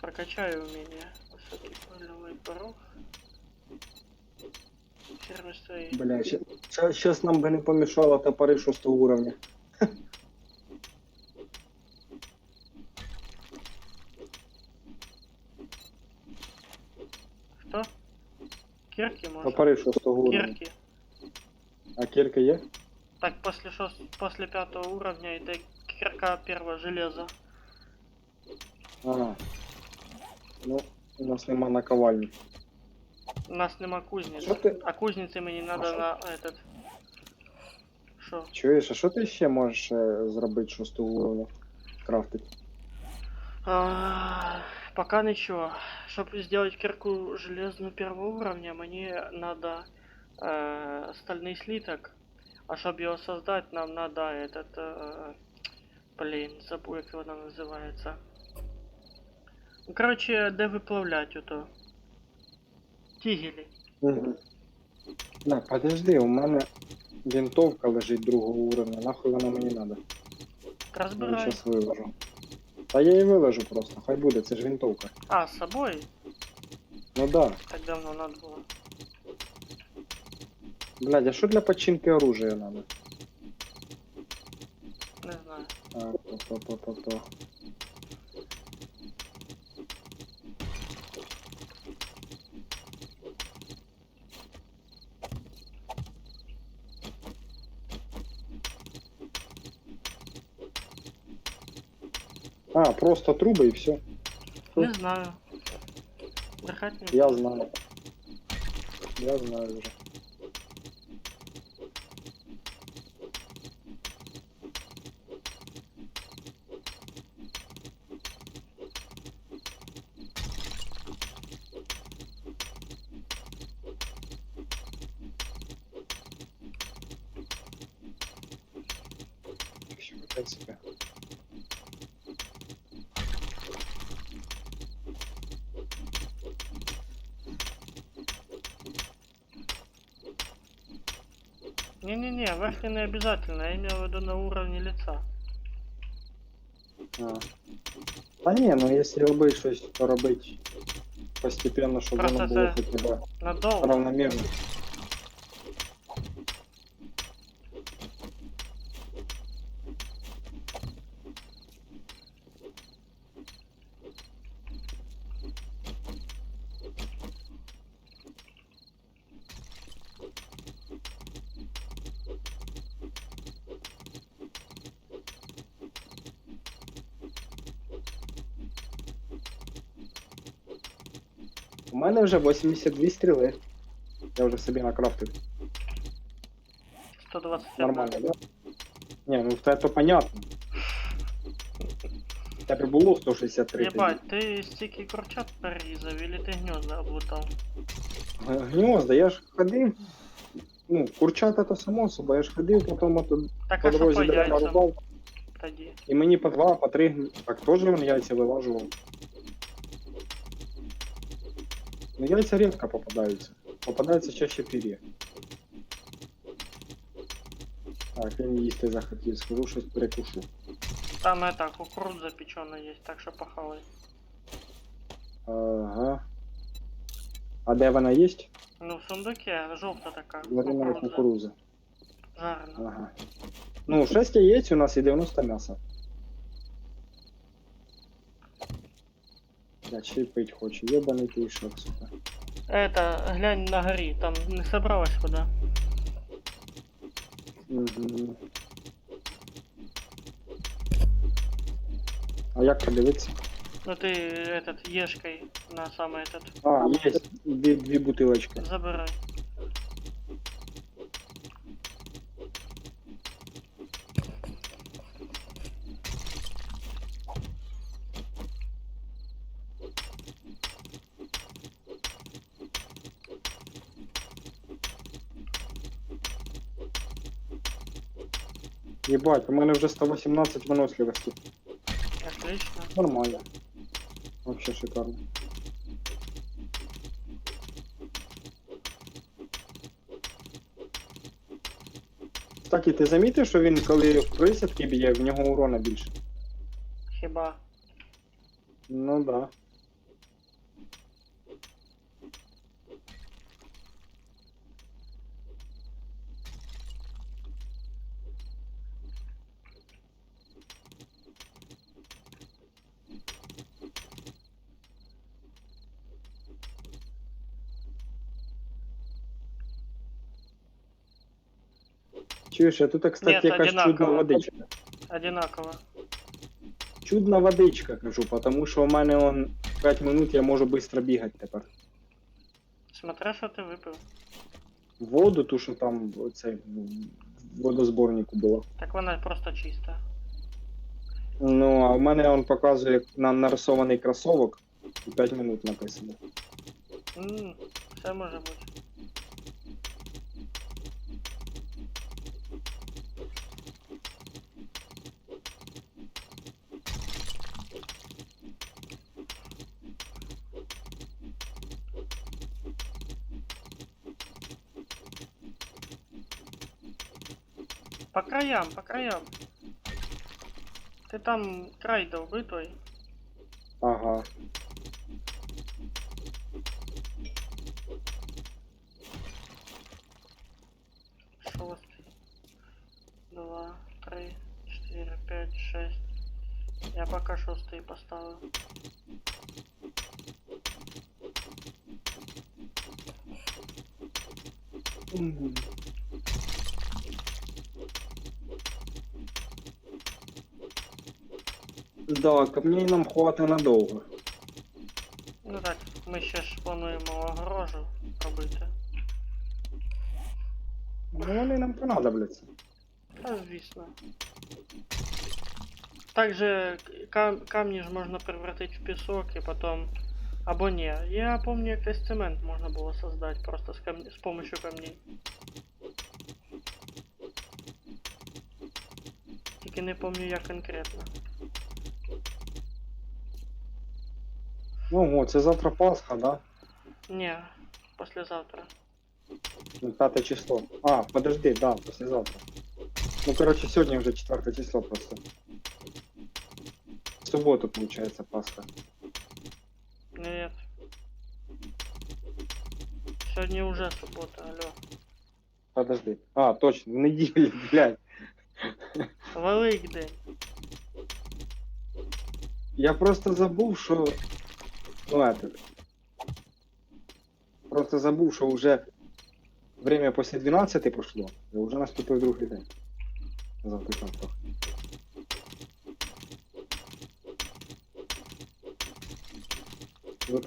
прокачаю умение. Высокий полевой порог. Фермерство и... Бля, щас нам би не помішало топори 6 уровня. Что? Кирки может? Топори 6 уровня. Кирки. А кірка є? Так, после 5 уровня это кирка первого железа. Ага. Ну, у нас нема наковальні. У нас нема Що кузницы. ти? А кузницы мне надо що? на этот... Шо? Чуєш, а що ти ще можеш зробити 6 уровня? Крафтити? Пока ничего. Чтобы сделать кирку железную первого уровня, мне надо стальный слиток. А чтобы его создать, нам надо этот... блин, забыл, как его там называется. Ну, короче, де выплавлять это? Тигели. Угу. На, подожди, у мене винтовка лежить 2 уровня, нахуй вона мені надо. Я Разбирай. зараз виложу. Та я її виложу просто, хай буде, це ж винтовка. А, с собой? Ну да. Так давно надо было. Блядь, а що для починки оружия надо? Не знаю. А, то. А, просто труби і все. Не знаю. Брехать не Я буду. знаю. Я знаю вже. Що, в принципі. Не-не-не, верхний не обязательно, я имел в виду на уровне лица. А. Та ні, ну якщо робити щось, то робити постепенно, щоб Просто воно було це хоча б надолго. равномірно. У мене вже 82 стріли. Я вже собі накрафтив. 121. Нормально, да? Ні, ну в тебе то понятно. В тебе було 163 тоді. Ебать, ти стільки курчат перерізав, или ти гнізда облутав? Гнізда, я ж ходив. Ну, курчата то само собою, я ж ходив, потім Так, по а що по дорозі дерева яйцям рубав. тоді? І мені по 2, по 3, так теж він яйця вилажував. Ну яйця рідко попадаються. Попадаються чаще пір'я. Так, він їсти захотів, скажу, щось перекушу. Там это, кукурудза печена есть, так що похавай. Ага. А де вона є? Ну, в сундуке, жовта така, Варена кукурудза. кукуруза. Жарена. Ага. Ну, 6 яєць у нас і 90 м'яса. Я ще й пить хочу, єбаний ти шок, сука. Это, глянь на горі, там не собралась вода. Угу. А як подивитися? Ну ты, этот, ешкой на самый этот, А, є дві бутилочки. забирай. Єбать, у мене вже 118 виносливості. Отлично. Нормально. Вообще шикарно. Кстати, ти замітив, що він коли в присядки б'є, в нього урона більше? Хіба. Ну да. Чуєш, а тут, кстати, Нет, якась чудна одинаково. водичка. Одинаково. Чудна водичка, кажу, тому що у мене он 5 минут я можу швидко бігати тепер. Смотря, що ти випив. Воду, ту, що там оце, в водозборнику було. Так вона просто чиста. Ну, а в мене он показує на нарисований кросовок і 5 минут написано. Все може бути. По краям, по краям. Ти там край довби той. Ага. Шостий. 2, 3, 4, 5, 6. Я пока шостий поставив. Да, камней нам хватить надовго. Ну так, ми ще ж плануємо огорожу робити. Ну вони нам понадобляться. Та звісно. Также камни ж можна превратить в песок и потом... Або не. Я помню, якийсь цемент можна було создать просто с помощью камней. Тільки не помню як конкретно. Ну, о, це завтра Пасха, да? Не, послезавтра. Ну, 5 число. А, подожди, да, послезавтра. Ну, короче, сегодня уже 4 число просто. В субботу, получается, Пасха. Нет. Сьогодні уже субота, алло. Подожди. А, точно, в неделю, блядь. Великдень. Я просто забыл, что... Ну, это... Просто забыл, что уже время после 12 пошло, и уже наступил другий день. Завтра как-то. Вы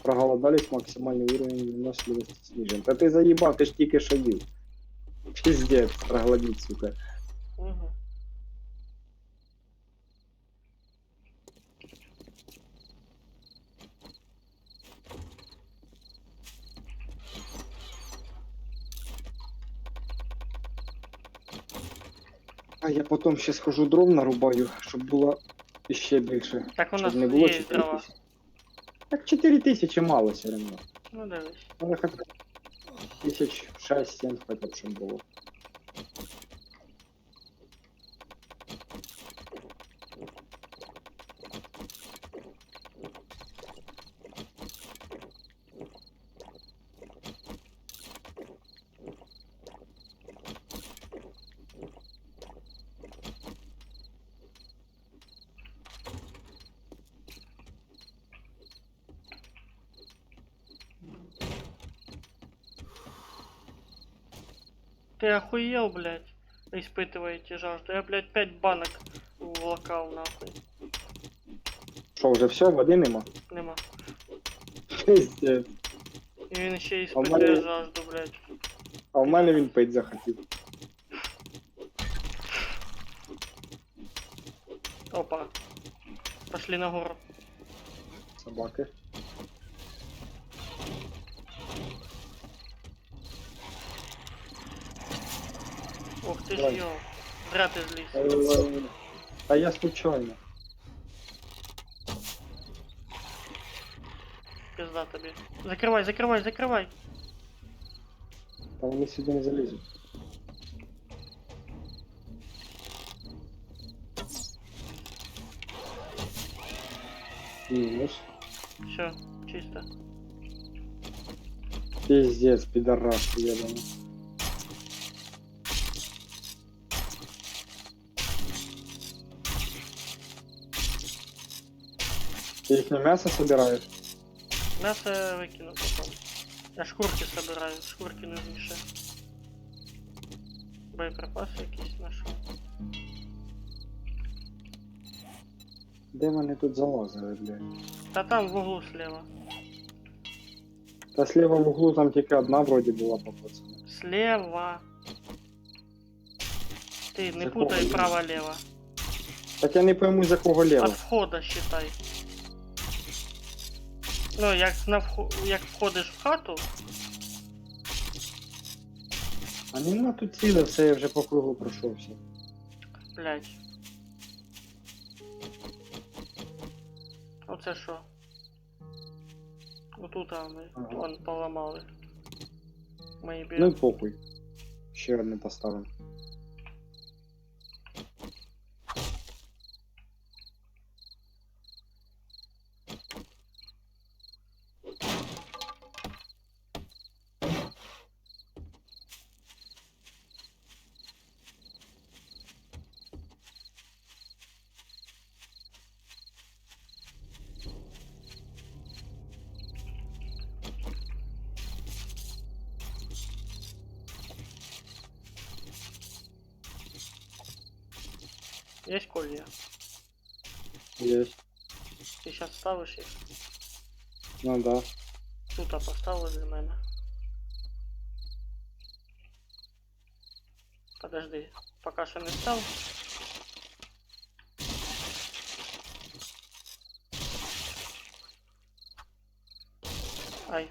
проголодались, максимальный уровень выносливости снижен. Да ты заебал, ты ж тільки що їв. Пиздец, проголодить, сука. Угу. А я потом ще схожу дров нарубаю, щоб було ще більше. Так у нас Щоб не було є 4 дрова. тисячі. Так 4 тисячі мало все одно. Ну дивись. Але хоч 6-7 хоча б щоб було. Ты охуел, блядь? Испытываете жажду. Я, блядь, 5 банок влакав, нахуй. Що, вже все, води нема? Нема. Пиздец. І він ще А в іспитує мене- жажду, блядь. А в мене він пить захотів. Опа. Пошли нагору. Собаки. Ох ти ж Давай. йо. Зря ти зліз. А я случайно. Пизда тобі. Закривай, закривай, закривай. Та вони сюди не залізуть. Мінус. Все, чисто. Пиздец, пидорас, ебаный. Ты их на мясо собираешь? Мясо викину потом. Я шкурки собираю, шкурки нужніше. Боєприпаси якісь знайшов. Де вони тут залазили, блядь? Та там в углу слева. Та слева в углу там тільки одна вроді була по пацану. Слева. Ти не За путай кого? право-лево. Так я не пойму, за кого лево. От входа считай. Ну, як входиш в хату, А нема тут ціли, все, я вже по кругу пройшовся. блядь. Оце що? Отут ми Ага. вон поламали. Ми і Ну беремо. і похуй. Ще одне поставимо. Є колья. Есть. Ти зараз ставиш їх. Ну да. Тут постав возле мене. Подожди, поки що не став. Ай.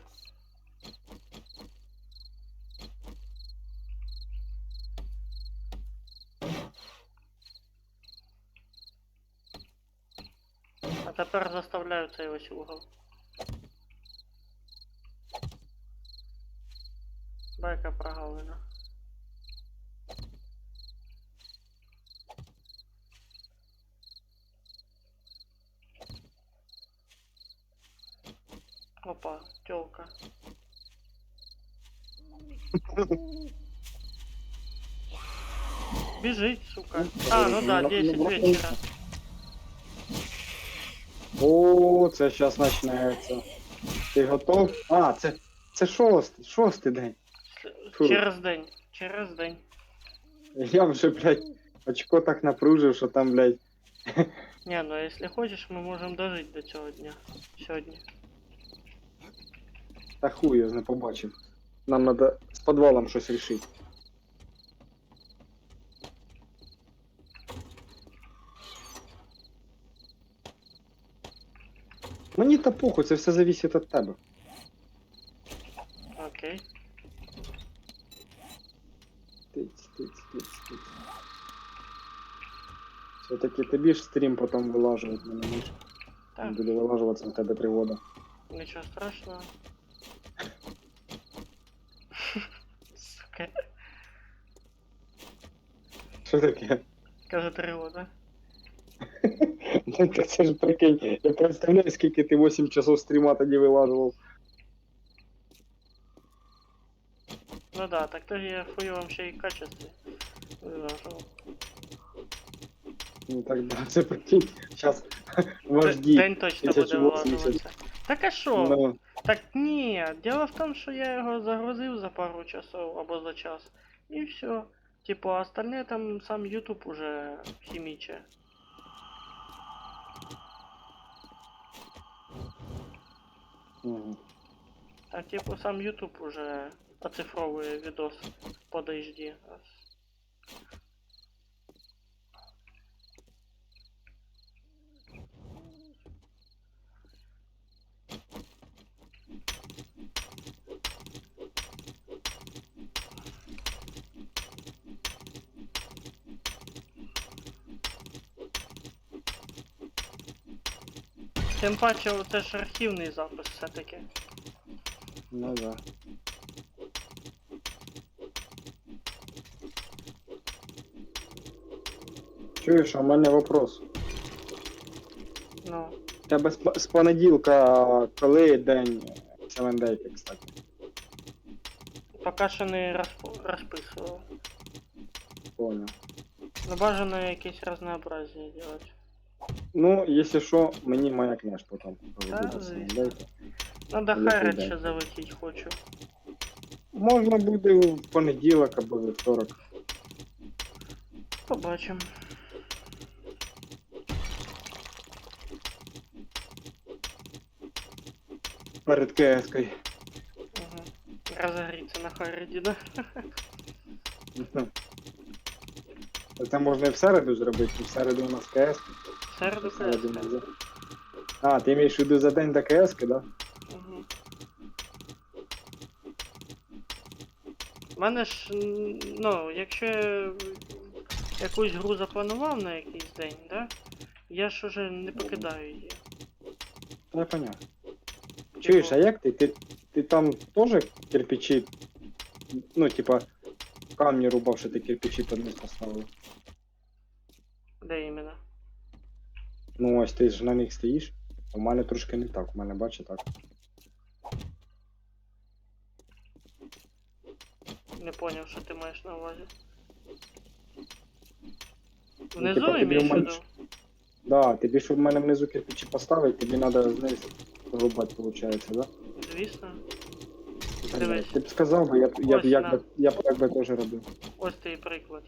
А тепер заставляю цей ось угол. Яка прогалина. Опа, тёлка. Бежит, сука. А, ну да, 10 вечера. О, це зараз почнеться. Ти готов? А, це шостий день. Фу. Через день. Через день. Я вже, блядь, очко так напружив, що там, блядь. Не, ну если хочешь, мы можем дожить до цього дня. Сегодня. Та хуй, я не побачив. Нам треба з підвалом щось рішити. Мені та похуй, це все залежить від тебе. Окей. Тиць. Все-таки тобі ж стрім потім вилажувати, не можеш. Так, Буде вилажуватися на тебе тривога. ничего страшного. Сука. Що таке? Кажу тривога. Ну, так це ж прикинь, я представляю, скільки ти 8 часов стріма тоді вилажував. Ну да, так то я в хуевом ще й качестве вилажував. Ну так, да, це прикинь, зараз вожді. День точно буде 1080. вилажуватися. Так а що? Ну, Так ні, дело в том, що я його загрузив за пару часов або за час. І все. Типу, а остальне там сам YouTube уже хіміче. мгм. А типу сам YouTube уже оцифровує відос под HD. Тим паче, це ж архівний запис все-таки. Ну да. Чуєш, а в мене вопрос. Ну, У тебе з понеділка коли день 7 Day, кстати? поки що не розписував. Понял. Ну бажано якесь разнообразие делать. Ну, якщо що, мені маякнеш потім. коли Та, буде 7 звісно. Day. Надо Який хайрать день? ще залетіть хочу. Можна буде в понеділок або вівторок. Побачимо. Перед КС-кою. Угу. Разогріться на хайраді, да? Це можна і в середу зробити, і в середу у нас КС. В середу В середу КС. не за- А, ти маєш в виду за день до КС-ки, да? Угу. У мене ж, ну, якщо я якусь гру запланував на якийсь день, да? Я ж уже не покидаю її. Я поняв. Чуєш, а як ти? Ти там теж кирпичі, ну, типа, камні рубав, що ти кирпичі під низ поставив? Де іменно? Ну ось ти ж на них стоїш. У мене трошки не так, у мене бачиш так. Не поняв, що ти маєш на увазі. типа, Внизу тобі імеєш в в мене виду? ж- Да, тобі, щоб в мене внизу кирпичі поставити, тобі треба знизу рубати, виходить, да? Звісно. Так, Дивись. Ти б сказав би, Ось, на. я б так би теж робив. Ось твій приклад.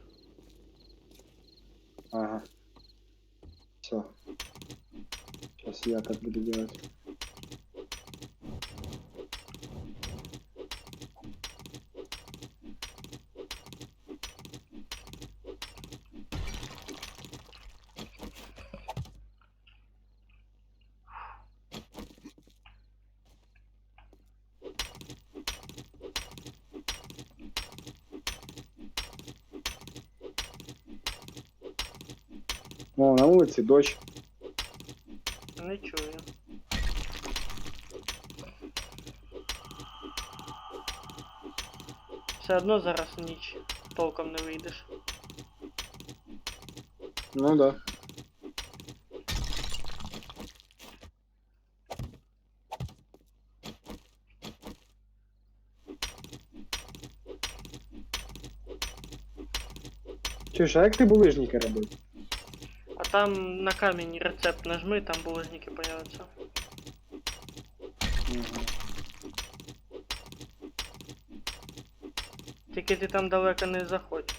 Ага. Все. Сейчас я так буду делать. О, на вулиці дощ. Не чую. Все одно зараз ніч толком не вийдеш. Ну да. Чуєш, а як ти булижники робив? А там на камінь рецепт нажми, там булыжники появляться. Тільки ти там далеко не заходь.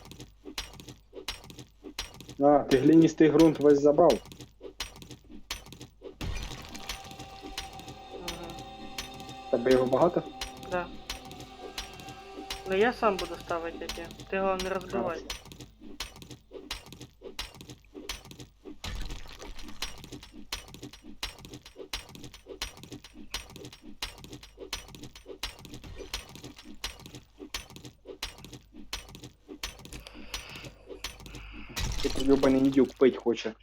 А, ти глиністий ґрунт весь забрав. Угу. Тебе його багато? Да. Ну я сам буду ставити эти. Ти його не розбивай. Тут любаний індюк пить хоче.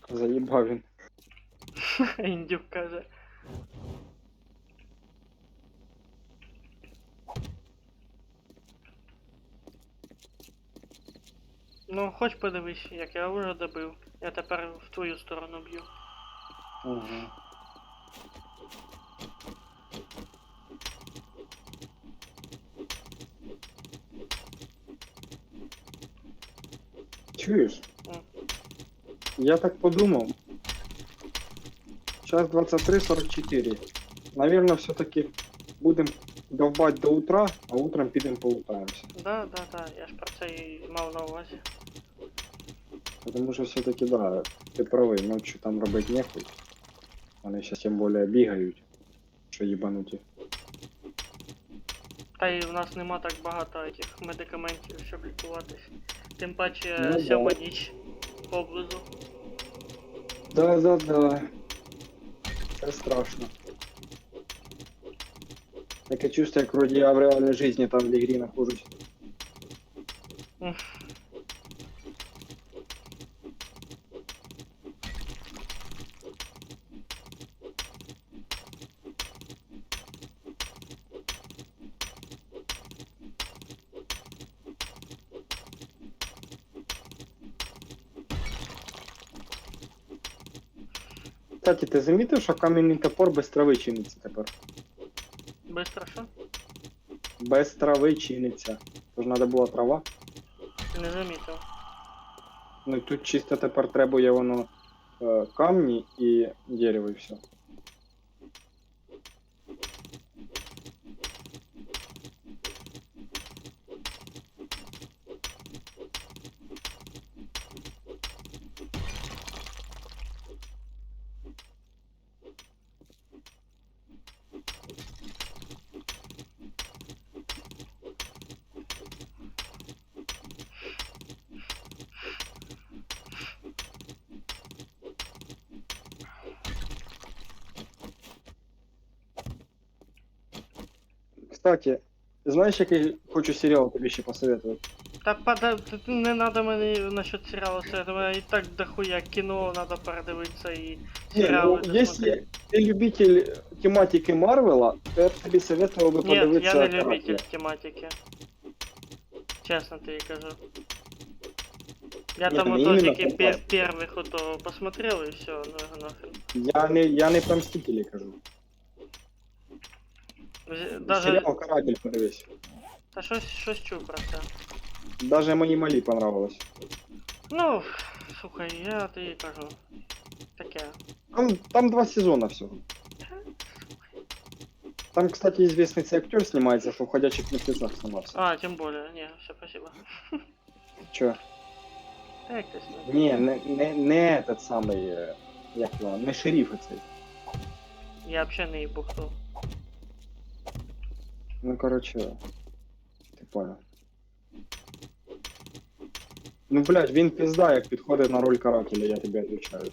Заїбав він. Індюк каже. Ну, хоч подивись, як я вже добив. Я тепер в твою сторону б'ю. Угу. Чуєш? М. Я так подумав. Час 23:44. Наверное, все-таки будем довбать до утра, а утром підемо полутаємося. Да, я ж про це і мав на увазі. Потому что все-таки, да, ты правый, ночью там робить нехуй. Вони сейчас тем более бігають, що їбануті. Та й в нас нема так багато этих медикаментів, щоб лікуватись. Тим паче Ну, да. сьома ніч поблизу. Да. Це страшно. Таке чувство, як вроді я в реальній житті там в ігрі нахожусь. Мгм. Кстати, ти замітив, що кам'яний топор без трави чиниться тепер? Быстро що? Без трави чиниться. Тож треба була трава. Не замітив. Ну тут чисто тепер требує воно камні і дерево і все. Кстати, знаєш, який хочу серіал тобі ще посоветувати? Та не надо мені насчет серіалу советувати, і так дохуя кіно надо передивитися і Не, серіали ну, если досмотреть. ты любитель тематики Марвела, то я б тобі советував би Нет, подивитися. я не «Карателя». любитель тематики. Честно тебе кажу. Я Нет, там ну, ото именно тільки фантастика. первых ото посмотрел і все, ну його нахрен. Я не про Мстителі кажу. Даже, Серіал «Каратель» подивись. та щось чув про це. Даже мені малі понравилось. Ну, слухай, я тобі кажу. Таке. Там 2 сезона всього. Там, кстати, известный цей актер снимается, что в «Ходячих мертвецах» снимался. А, тем более, не, все, спасибо. Чё? Та як ти знаєш? Не этот самый, як його, не шериф цей. Я взагалі не їбу хто. Ну, короче, ти понял. Ну, блядь, він пизда, як підходить на роль карателя, я тобі отвечаю.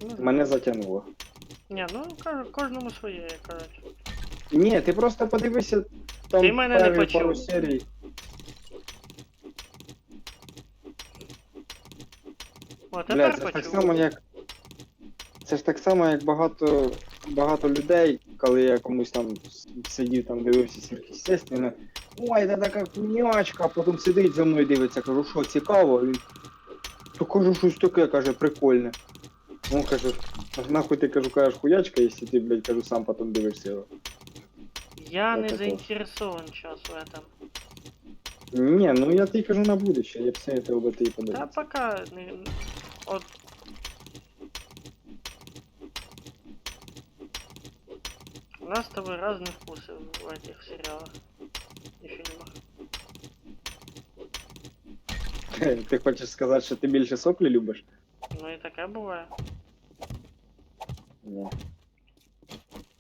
Ну, Мене затягнуло. ні, ну кожному своє, як кажуть. Ні, ти просто подивися там Ти мене не перші почув. пару серій. О, Блядь, тепер це ж так почув. само, як... Це ж так само, як багато багато людей, коли я комусь там сидів, там дивився сверхъестественне, ой, це така хуйнячка, а потім сидить за мною дивиться, кажу, що цікаво, він, то кажу, щось таке, каже, прикольне. Він каже, нахуй ти, кажу, кажеш хуячка, якщо ти, блядь, кажу, сам потім дивишся його. Я не Это заинтересован сейчас в этом. Ні, ну я тобі кажу на будущее, я б советував би ти Да подивитися. пока не... Вот. У нас с тобой разные вкусы в этих сериалах и фильмах. Ти хочеш сказати, що ти більше соплі любиш? Ну и такая бывает. Ні.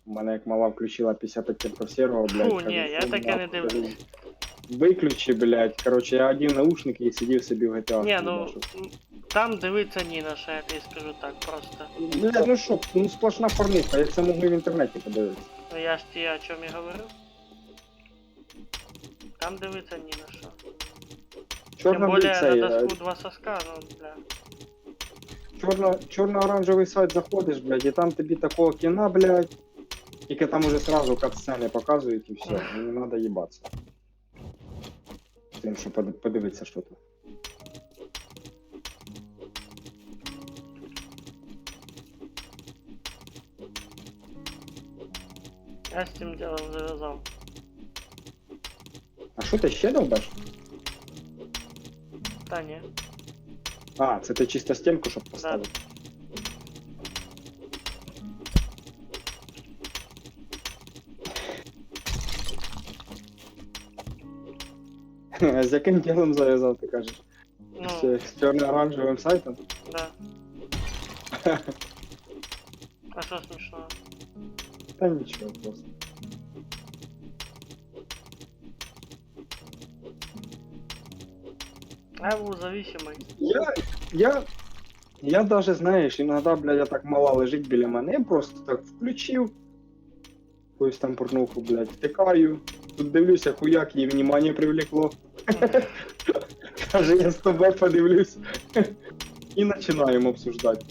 У мене як мала включила 50 оттенков серого, блядь. Фу, кажу, ні, я фу, таке не нахуй, дивлюсь. Виключи, блядь. Короче, я одів наушники і сидів собі в GTA. Не, ну їбашу. там дивиться ні на що, я тобі скажу так просто. Блядь, ну що, ну сплошна порнуха, як це могли в інтернеті подивитися. Ну я ж тебе о чем и говорю. Там дивиться ні на що. Тем Чорно более на цей, доску два соска, ну бля. чорно-оранжевий сайт заходиш, блядь, і там тобі такого кіна, блядь. Тільки там уже сразу кат-сцени показують і все, і не треба їбатися. Тим, що подивитися, що там. Я с этим делом завязал. А що ти ще довбеш? Да не. А, це ти чисто стінку, щоб поставити. З яким ділом зав'язав, ти кажеш? Ну, З чорно-оранжевим сайтом? да. А что смешного? Та нічого просто. Я был зависимый. Я даже, знаєш, іноді, блядь, я так мала лежить біля мене, я просто так включив. Якусь там порнуху, блядь, втикаю. Тут дивлюся, хуяк, її внимание привлекло. Каже, я з тобою подивлюсь. І починаємо обсуждати.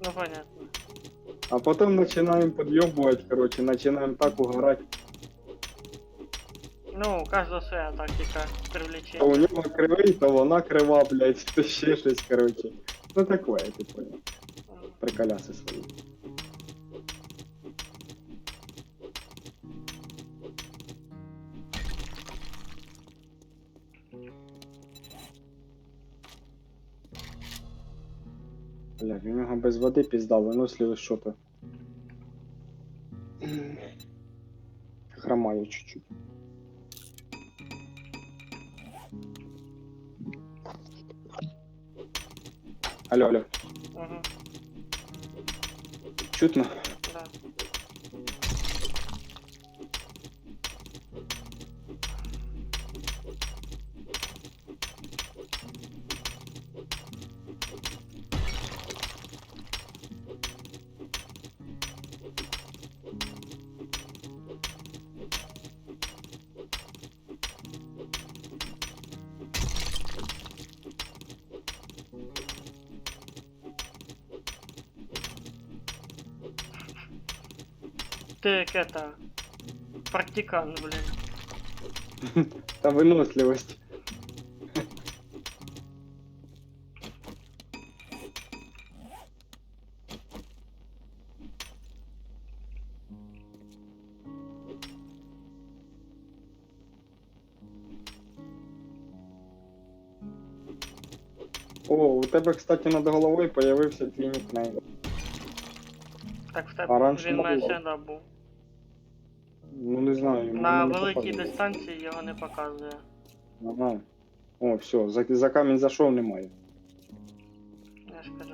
Ну понятно. А потім починаємо підйобувати, короче, починаємо так угорати. Ну, у каждого своя тактика То привлечения. у нього кривий, то вона крива, блядь, то ще щось, короче. Ну такое, ти понял. Приколяси свої. Блядь, у нього без води пізда, виносливо що-то. Хромає чуть-чуть. Алло, алло. Угу, Чутно? да. Ты как это... Практикант, блин. Та виносливость. О, у тебе, кстати, над головою появився твій нікнейм. Так в А тебе раніше він не мене було. завжди був. Ну не знаю, На мене не великій показує. дистанції його не показує. Ага. О, все, за камінь зайшов, немає. Я ж кажу.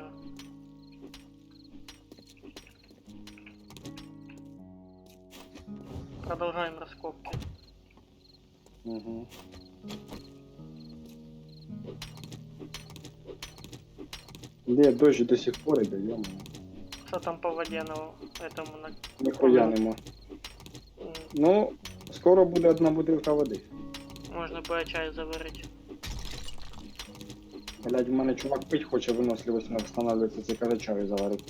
Продолжаем раскопки. Угу. Де дощ до сих пор іде, йому. Что там по воде на этому на... Ніхуя нема. Ну, скоро буде одна бутилка води. Можно бы чай заварить. Блядь, в мене чувак пить хоче, виносливість не встановлюється, це каже чаю заварити.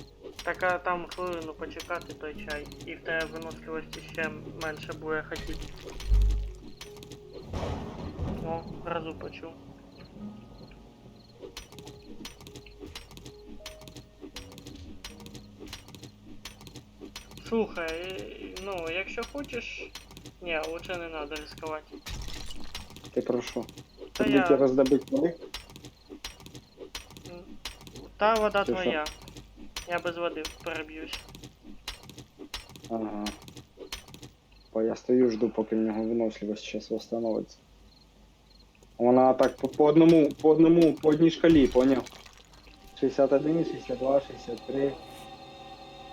Так там хвилину почекати той чай, і в тебе виносливості ще менше буде хотіти. О, грозу почув. Слухай, ну, якщо хочеш... Ні, лучше не надо ризикувати. Ти про що? Та Тобі ті я... роздобить води? Та вода Чи твоя. Я без води переб'юсь. Ага. Бо я стою, жду, поки в нього виносливість зараз восстановиться. Вона так по одній шкалі, поняв? 61, 62, 63.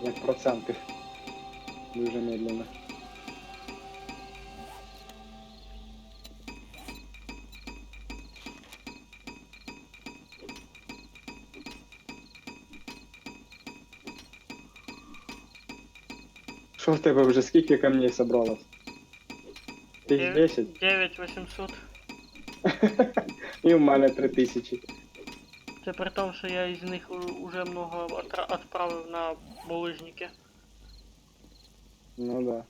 Як проценти. Дуже медленно. Що в тебе вже скільки камней собралось? 1010? 9800. І в мене 3000. Це при тому, що я із них уже много відправив на булыжники. Ну да.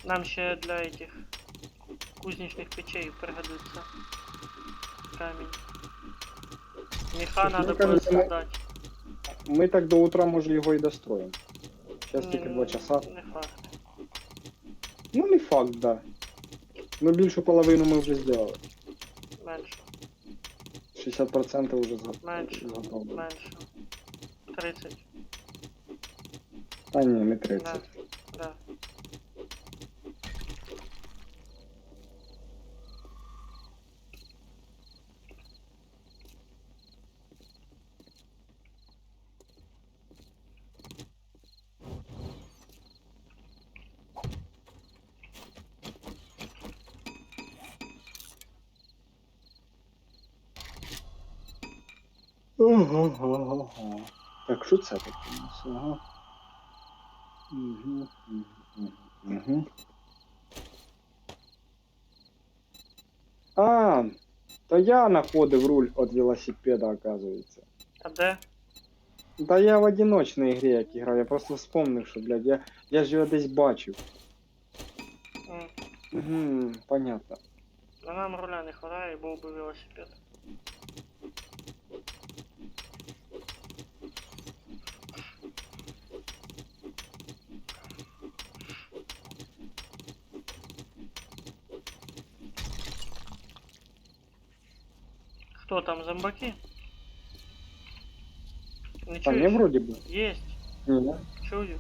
Нам ще для этих кузнечных печей пригодится камень. Меха Слушай, надо мне будет кажется, мы- создать. Ми так до утра, може, його і достроїмо. Зараз тільки Не- 2 часа. Не факт. Ну, не факт, да. Ну, більшу половину ми вже зробили. Менше. 60% вже Менше. зготовлено. Менше. 30. Та ні, не 30. Да. Ого. Так, що це таке у нас? Ага. Угу. А, то я знаходив руль від велосипеда, оказується. А де? Да я в одиночній грі як грав, я просто вспомнив, що, блядь, я ж його десь бачив. М. Угу, понятно. А нам руля не хватає, був би велосипед. Кто там, зомбаки? Не Та не чуєш? вроді би. Есть, Ні. чую.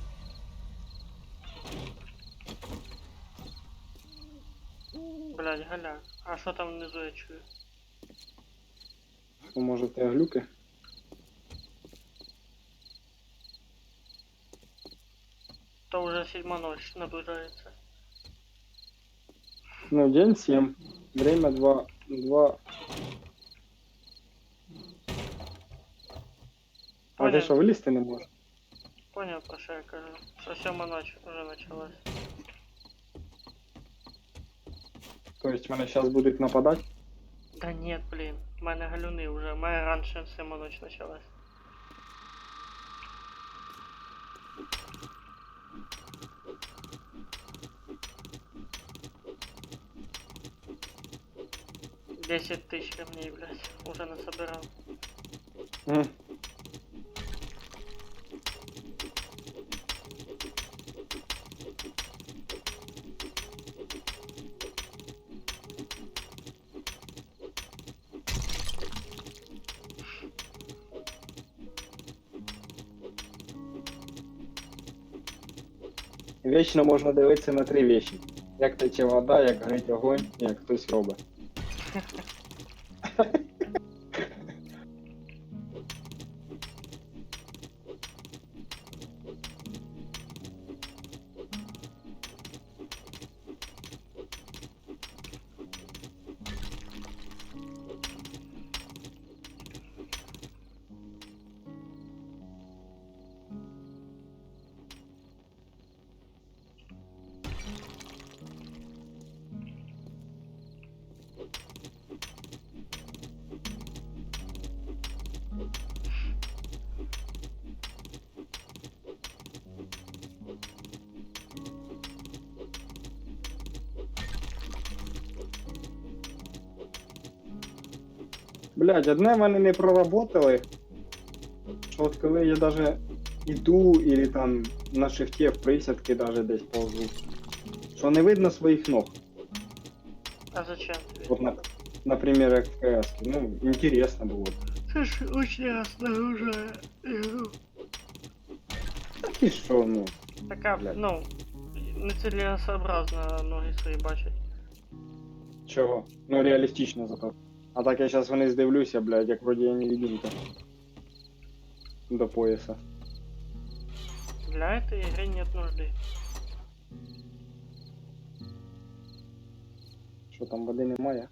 Блядь, галя. А що там внизу я чую? Ну, може, в тебе глюки? То уже 7 ночь наближается. Ну, день 7. Время 2. А ти Понял. що, вилізти не можеш? Понял, про що я кажу. Що 7 ночь уже началась. Тобто мене зараз будуть нападати? Да нет, блин. У мене галюни уже. У мене раніше 7 ночь началась. Десять тысяч камней, блядь, уже насобирал. М. Вічно можна дивитися на 3 речі. Як тече вода, як горить огонь, і як хтось робить. Блядь, одне вони не проработали. Що от коли я даже іду, или там на шифті в присядки даже десь повзу, що не видно своїх ног. А зачем тобі? Вот, например, як в КС. Ну, интересно було. Це ж очень раз нагружає ігру. Так і що, ну. Така, Блядь. ну, нецілесообразно ноги свої бачать. Чого? Ну, реалістично зато. А так я зараз вниз дивлюся, блядь, як вроді я невидимка. До пояса. Для этой игры нет нужды. Що там води немає?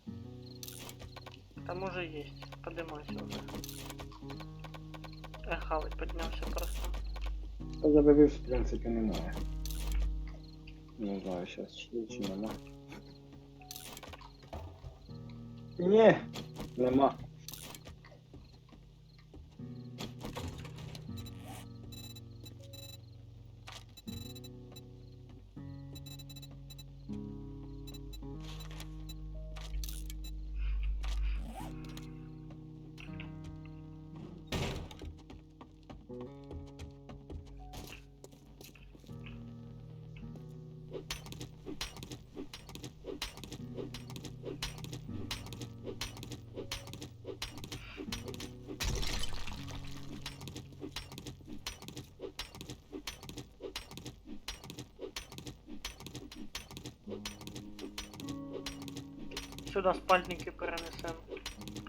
Там уже есть. Поднимайся уже. Хавать поднялся просто. Та задивився, в принципі, немає. Не знаю, зараз чи нема. Ні, нема. Сюди спальники перенесемо.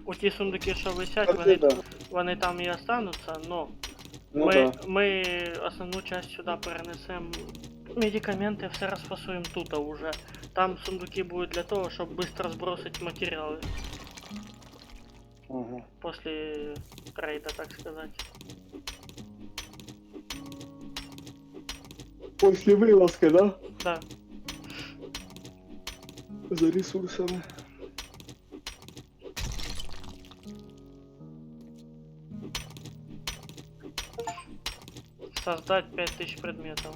У ті сундуки, що висять, Оце вони, да. вони там і остануться, но Ну ми, да. ми основну часть сюди перенесемо. Медикаменти все розфасуємо тут уже. Там сундуки будуть для того, щоб швидко збросити матеріали. Ага. После рейда, так сказать. После вилазки, да? Да. За ресурсами. Создать 5000 предметов.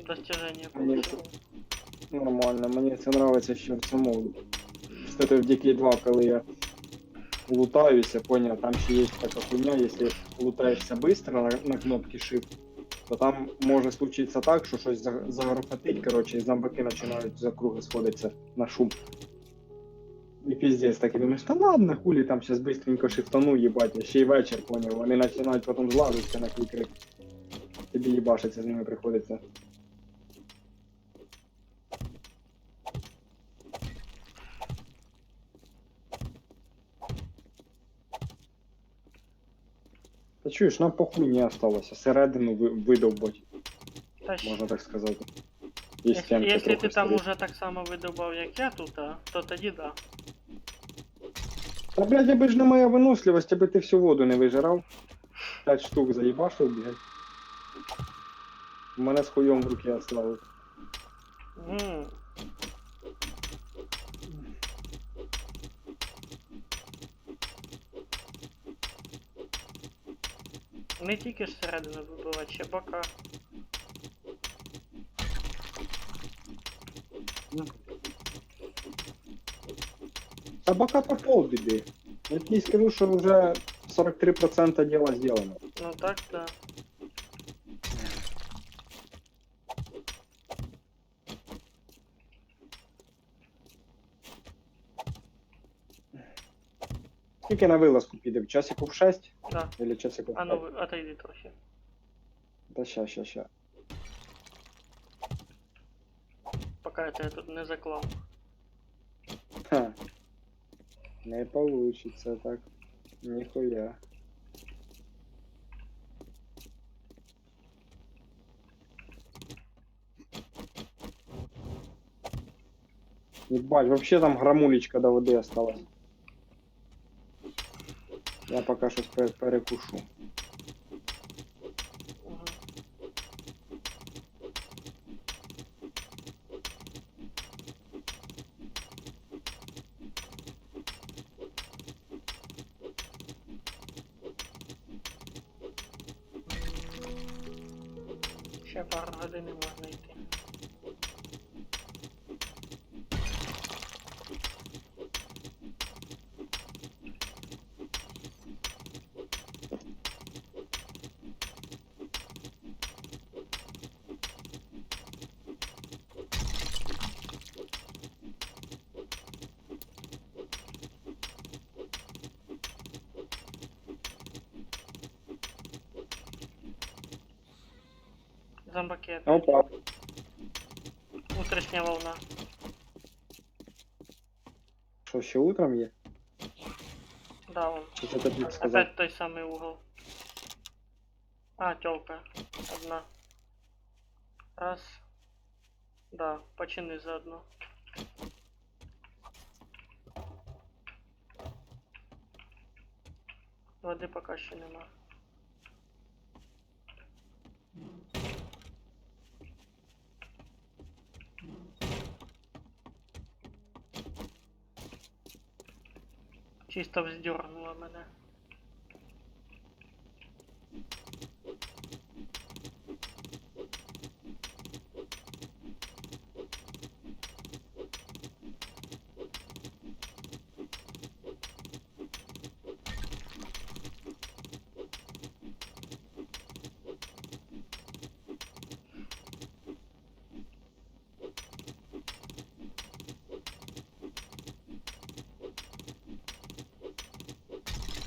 Достижение Мне получил. Нормально, мені це нравиться ще в цьому. Кстати, в DK 2, коли я лутаюся, понял, там ще є така хуйня, якщо лутаєшся швидко на кнопці Shift, то там може случитися так, що щось загрохотить, коротше, і зомбаки починають за круги сходитися на шум. І піздець, так і думаєш, та ладно, хулі там зараз быстренько шифтану, їбать, ще й вечір, поняв, вони починають потім зладитися на твій крик. Тобі їбашиться з ними приходиться. Та чуєш, нам похуй не осталося, середину видовбать, Та щ- можна так сказати. Є Если, стінки если трохи ти там стоять. уже так само видобав, як я тут, то тоді да. Та, блядь, аби ж не моя виносливість, аби ти всю воду не вижирав. 5 штук заїбашив, блядь. У мене з хуйом в руки оставив. М. Не тільки ж середину вибивати, ще бока. Та бока то полбіди. Я тобі скажу, що вже 43% діла зроблено. Ну так, да. Скільки на вилазку піде? Часиків 6? Да. Или часиків А 5? ну отойди трохи. Та ща. Поки я тебе тут не заклав. Ха. Не получится так. Ніхуя. Ебать, вообще там грамулечка до воды осталась. Я пока что перекушу. Угу. Ще пару годин і можна йти. Зомбаки. Опа. Утрішня волна. Що, ще утром є? Да, вон. Чи це тобі сказав? Опять той самий угол. А, тёлка. Одна. Раз. Да, почини заодно. Води поки що нема. Чисто вздернуло мене.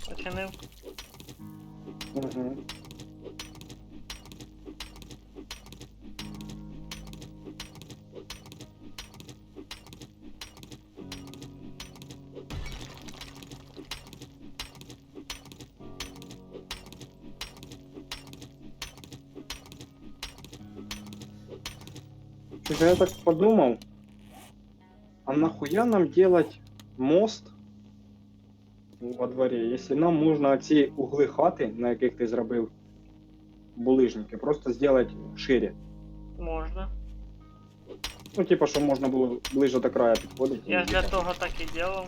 Починив. Угу. Слушай, я так подумал, а нахуя нам делать мост во дворі, якщо нам можна ці угли хати, на яких ти зробив булижники, просто зробити шире. Можна. Ну, типа, щоб можна було ближче до краю підходити. Я ж для того так і делав.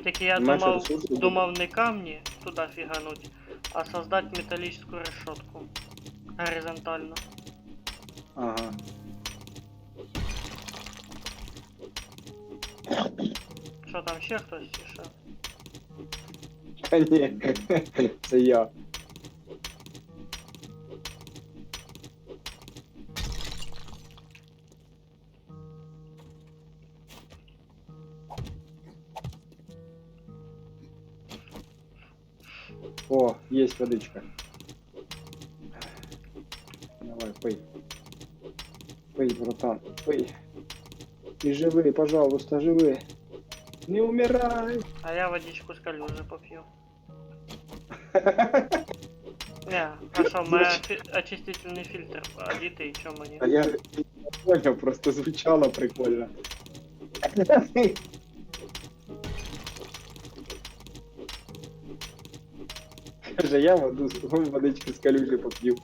Тільки я Менше думав, ресурсів буде. думав не камні туди фігануть, а создать металлическу решетку. Горизонтально. Ага. Що там ще хтось чи що? Та ні, це я. О, есть водичка. Давай, пий. Пий, братан, пий. И живи, пожалуйста, живи. Не умирай. А я водичку з калюжи поп'ю. Не, а що, в мене очистительний фільтр одітий, чо мені? А я не понял, просто звучало прикольно. Каже, я водичку з калюжі поп'ю.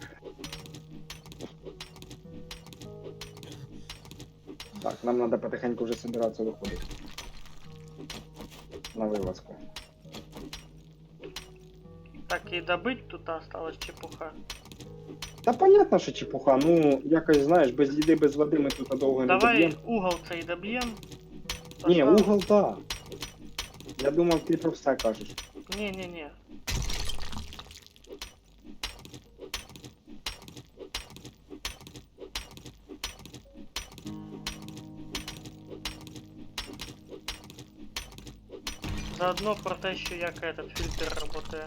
Так, нам надо потихеньку вже собираться виходити. На вилазку. Так і добить тут осталось чепуха. Та понятно, що чепуха, ну якось знаєш, без їди, без води ми тут довго не Давай доб'ємо. угол цей доб'єм. Ні, Поставим. угол да. Я думав, ти про все кажеш. Не-не-не. Заодно про те, що як этот фільтр работає.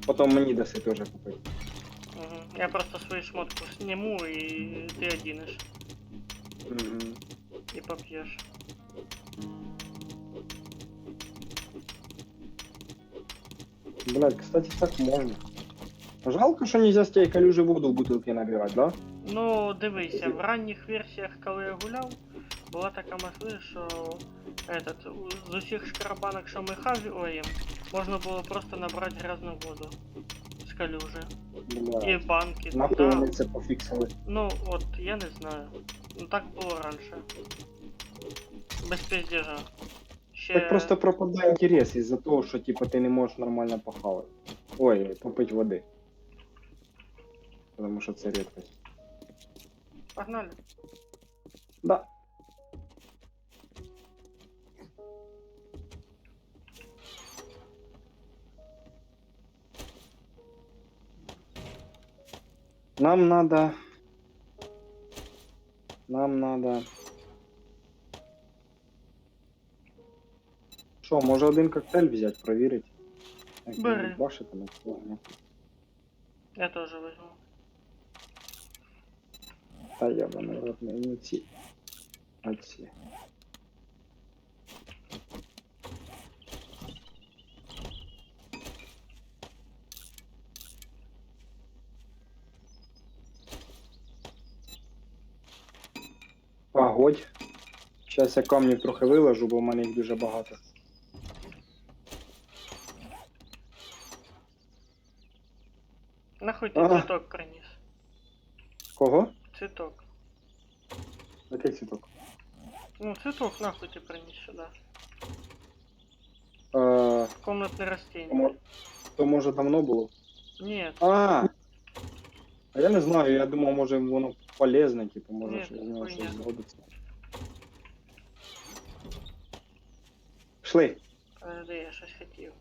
Потім мені даси теж купити. Угу. Я просто свою шмотку сниму и ты оденешь. Угу. И попьешь. Блядь, кстати, так можна. Жалко, що нельзя з тієї калюжі воду в бутилки набирати, да? Ну, дивися, в ранніх версіях, коли я гуляв, була така можливість, що з усіх шкарабанок, що ми хаваємо, можна було просто набрати грязну воду з калюжі. І Блядь. в банки. Нахуй Да. вони це пофіксили. Ну, от, я не знаю. Ну так було раніше. Без пиздежа. Ще... Так просто пропадає інтерес із-за того, що типу, ти не можеш нормально похавати. Ой, попити води. Тому що це рідкость. Погнали. Да. Нам надо Нам надо... Що, може один коктейль взяти, провірити? Як Бери. він башить, але ладно. Я теж візьму. Та я б не ці. А ці. Погодь. Зараз я камнів трохи виложу, бо в мене їх дуже багато. Нахуй ти Ага. цвіток приніс? Кого? Цвіток. Який цвіток? Ну, цвіток нахуй ти приніс сюди. Комнатне То растіння. то може давно було? Ні, А я не знаю, я думав, може воно полезне, типу, може Ні, щось з нього хуйня. щось зробиться. Шли. подожди, я щось хотів.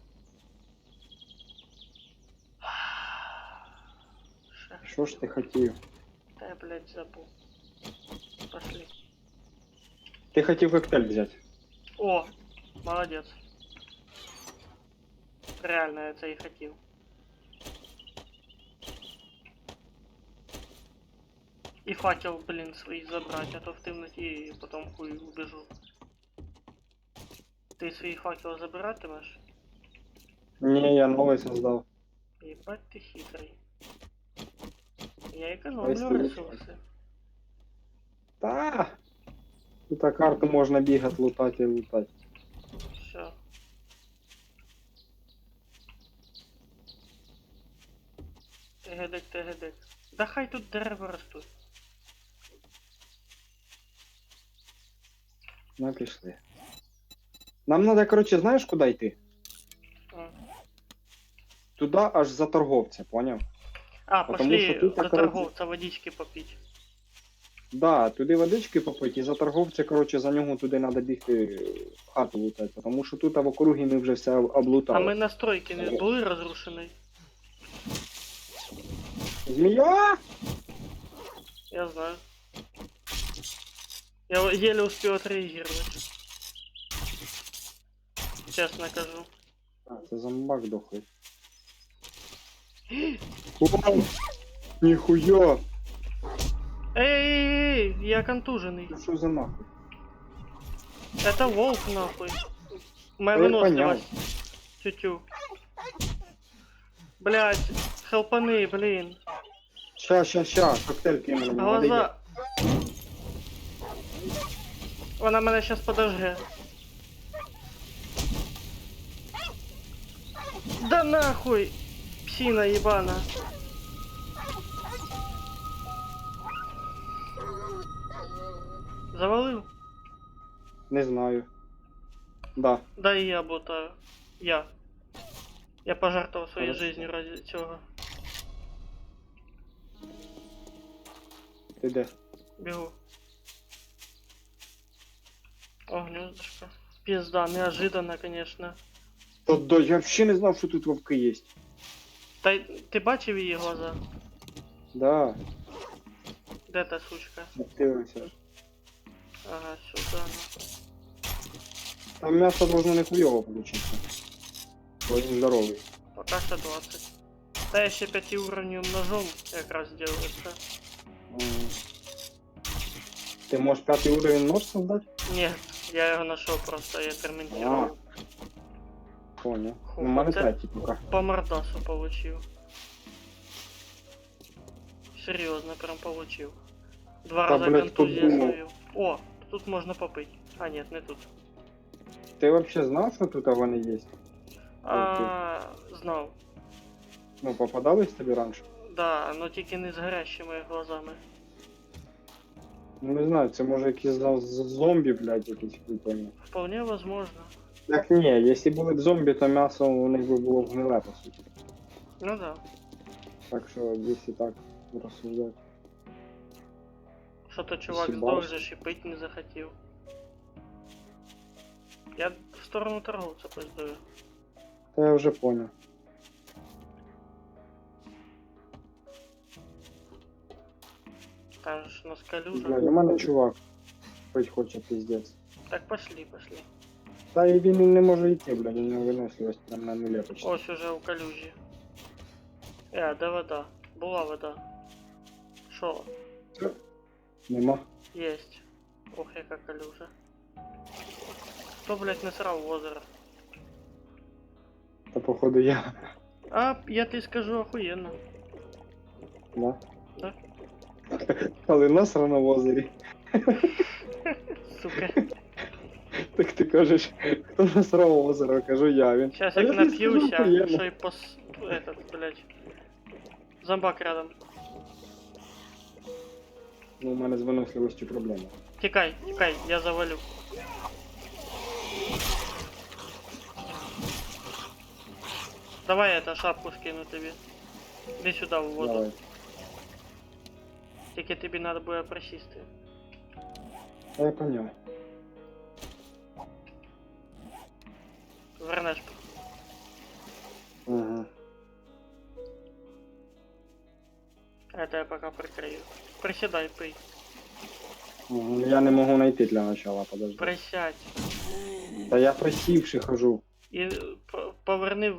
Ще. Що ж ти хотів? Та я, блядь, забув. Пошли. Ти хотів коктейль взяти. О, молодець. Реально, я це і хотів. І факел, блін, свій забрати, а то в темноті і потім хуй убежу. Ти свій факел забиратимеш? Ні, я новий создав. Ебать ты хитрый. Я Ой, экономлю стоит. ресурсы. Та! Тут на карту можна бігати, лутати і лутати. Все. Тегедек, тегедек. Да хай тут дерева ростуть. Ну, пішли. Нам треба, коротше, знаєш, куди йти? М. Туди аж за торговця, поняв? А, Потому пошли что тут до так, короче- торговца водички попить. Да, туди водички попити, і за торговця, коротше, за нього туди треба бігти хату лутати, тому що тут в округі ми вже все А облутали. ми настройки не були розрушені? Змія! Я знаю. Я еле успел отреагировать. Честно кажу. А, це зомбак дохлий. О, ніхуя! Эй, я контуженный. Це що за нахуй? Это волк нахуй. Моя Да я выносливость. Тю-тю. Блять, хелпаны, блин. Ща, коктейль кинули. мені надо Глаза. Вона мене щас подожге. Да нахуй! Псина ебана. Завалив? Не знаю. Да. Да і я ботаю. Я. Я пожертвовал своей Хорошо. жизнью ради цього. Ти де? Бегу. О, гнездышко. Пизда, неожиданно, конечно. Та да, я взагалі не знав, що тут вовки є. Та ти бачив її глаза? Да, Де та сучка? дивимося. Ага, сюда. Ну. Там м'ясо должно не хуйово получиться. Бо він здоровий. Пока що 20. Та я ще 5 уровнем ножом якраз сделаю це. М. Ти можеш 5 уровень нож создати? Ні, я його знайшов просто, я ферментирую. Понял. Ху, У мене це- 3 пока. По мордасу получив. Серйозно, прям получив. Два Та, рази блядь, контузію подумав. свою. О, тут можна попити. А, ні, не тут. Ти взагалі знав, що тут вони є? Знав. Ну, попадались тобі раніше? Да, но тільки не з горящими глазами. Ну не знаю, це може якісь зомбі, блядь, якісь прикольні. Вполне возможно. Так ні, якщо були б зомбі, то м'ясо у них би було гниле, по суті. Ну да. Так що, якщо так розсуждати. Що то чувак Спасибо. здох же ж і пить не захотів. Я в сторону торговця пиздую. Та я вже понял. Там ж у нас калюжа. Бля, у мене чувак пить хоче пиздець. Так, пошли, пошли. Та і він не може йти, бля, у нього виносливість прям на нулі почти. Ось уже у калюжі. Де вода? Була вода. Шо? Нема. Есть. Ох, яка калюжа. Хто, блядь, не срав в озеро? Та походу я. А, я тобі скажу охуєнно. Да. Да. Але насрано в озері. Сука. Так ти кажеш, хто насрав в озеро? Кажу я. Він. Сейчас А як я тобі скажу, напьюся, охуєнно. що й пос... Этот, блядь. Зомбак рядом. Ну, у мене з виносливістю проблема. Тікай, тікай, я завалю. Давай это шапку скину тобі. Іди сюди в воду. Давай. Тільки тобі треба буде присісти. Та я поняв. Вернеш. Ага. Это я пока прикрию. Присідай, пий. Ага. Я не можу знайти для начала, подожди. Присядь. Та я присівши хожу. І поверни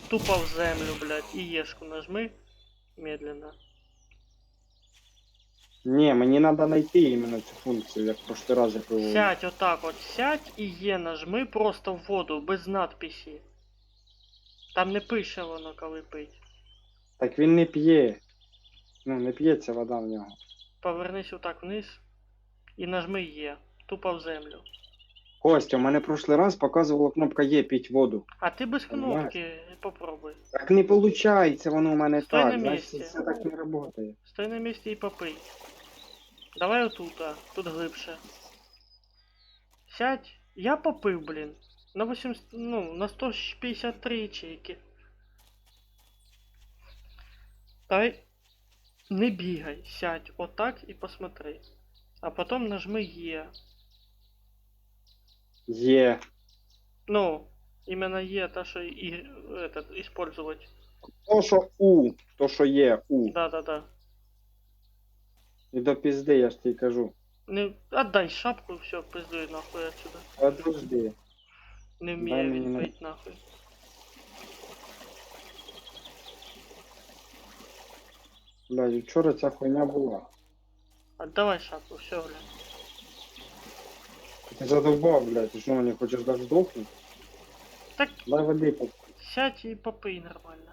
тупо в землю, блядь, і єшку нажми. Медленно. Ні, мені треба знайти іменно цю функцію, як в прошлый раз я пробував. Сядь отак от, сядь і є нажми просто в воду, без надписі. Там не пише воно, коли пить. Так він не п'є. Ну, не п'ється вода в нього. Повернись отак вниз і нажми є. Тупо в землю. Костя, у мене в прошлый раз показувала кнопка Є піть воду. А ти без Понимаєш? кнопки попробуй. Так не виходить, воно у мене Стой так. на Значить, місці. це так не працює. Стой на місці і попий. Давай отут, тут глибше. Сядь. Я попив, блін. На 80, ну, на 153 ячейки. Давай. Не бігай, сядь отак і посмотри. А потім нажми Є. Є. Ну, іменно Є, та що і этот, использовать. То, що У, то, що є У. Да-да-да. І до пізди, я ж тобі кажу. Не, отдай шапку, все, пиздуй нахуй отсюда. Подожди. Не Дай вміє мені він на- пить нахуй. Блядь, вчора ця хуйня була. Отдавай шапку, все, бля. Ти задовбав, блядь, ти що мені хочеш даже здохнути? Так Дай води поп. сядь і попий нормально.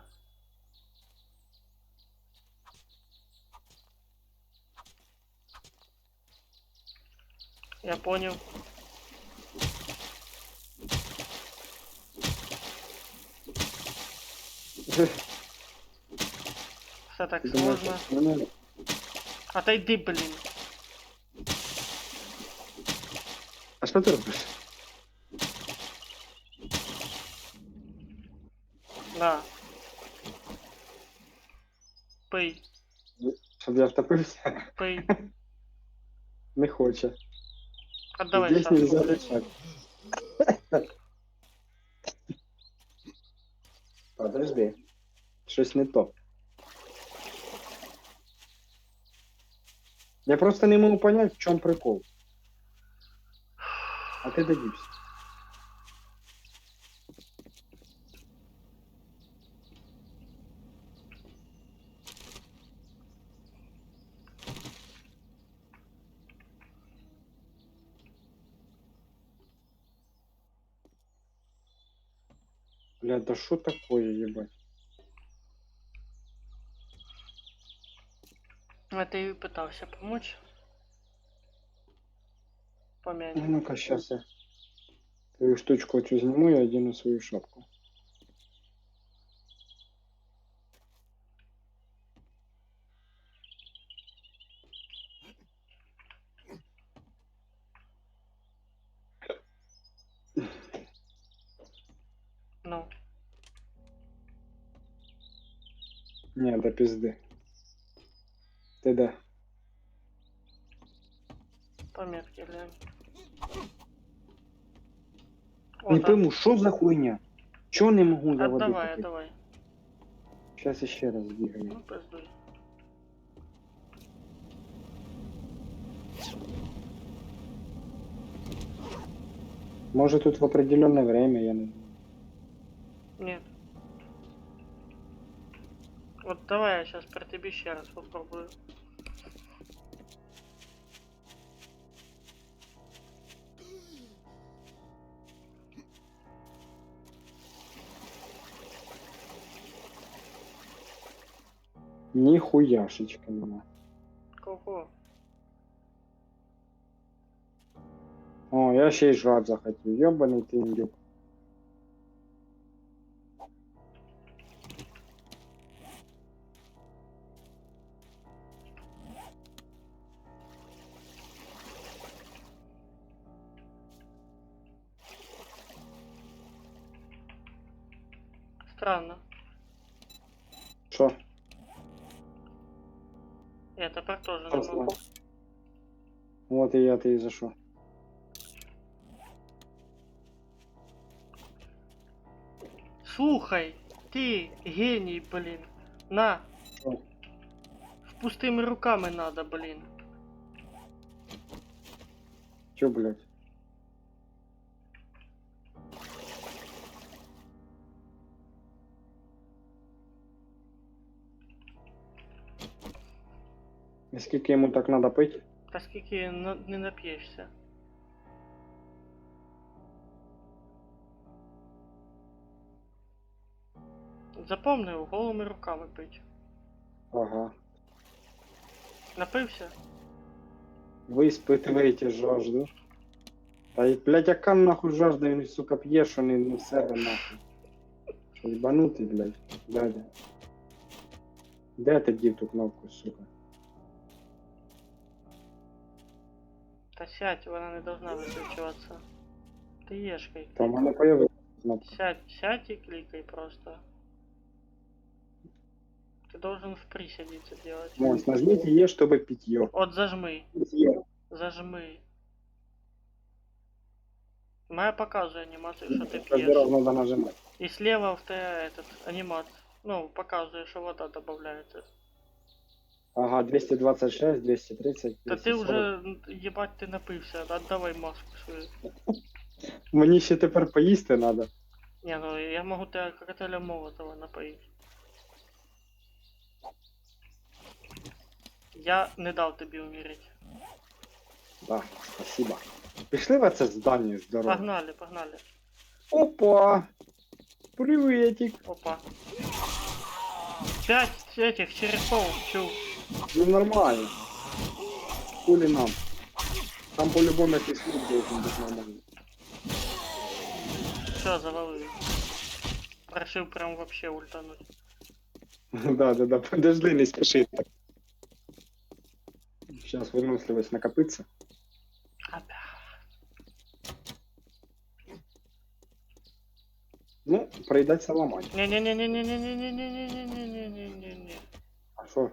Я понял. Все так Ти думаєш, сложно. що мене- Отойди, блин. А що ти робиш? На. Пий, Щоб я втопився? пий. Не хоче. Отдавай Здесь нельзя шапку. дышать. Подожди. Щось не то. Я просто не можу понять, в чому прикол. А ти додівся. Бля, да что такое, ебать? А ты пытался помочь? Помянь. Ну-ка, сейчас я твою штучку эту сниму и одену свою шапку. Ну, Не, до пизды. Ты да. пометки глянь. Не Вот, пойму, что за хуйня? Чё не могу я воды отдавай, попить? отдавай. Сейчас еще раз бегаю. Ну, пиздуй. Может тут в определенное время, я не знаю. Нет. Вот давай я сейчас при тебе еще раз попробую. Нихуяшечка нема. Кого? О, я ще й жрать захотів. Ёбаний ты індюк. Странно. Що? Я тепер теж не Просто. можу. Вот и я, ты и за що. Слухай, ти геній, блін. На. Що? З пустими руками надо, блін. Чё, блядь? І скільки йому так надо пить? Та скільки не нап'єшся. Запомнив, голими руками пить. Ага. Напився? Ви испытываете жажду. Та й, блядь, яка нахуй жажда, він, сука, п'є, що не в себе нахуй. Що, ебанутий, блядь, дядя. Де ти дів ту кнопку, сука? Та сядь, вона не должна виключуватися. Ти єшкай. Там вона появилася кнопка. Сядь и кликай просто. Ты должен в приседе это делать. Мось, нажмите Е, чтобы питье. Вот зажми. Питье. Зажми. Моя показывает анимацию, что ты Каждый раз пьешь. надо нажимать. И слева в этот анимат. Ну, показывает, что вода добавляется. Ага, 226, 230, Да ты 240. уже, ебать, ты напився. Отдавай маску свою. Мені ще тепер поїсти надо. Не, ну я могу тебя коктейлем Молотова напоить. Я не дав тобі умереть. Да, спасибо. Пішли в це здання здорово. Погнали, погнали. Опа! Приветик. Опа. 5 этих черепов, чу. Ну нормально. Хули нам. Там по-любому якийсь лук должен бути нормально. Все, завалили. Решил прям вообще ультануть. Да, подожди, не спеши так. Сейчас выносливость накопится. Ну, прийдеться ламати. Не-не-не-не-не-не-не-не-не-не-не-не-не-не. А що?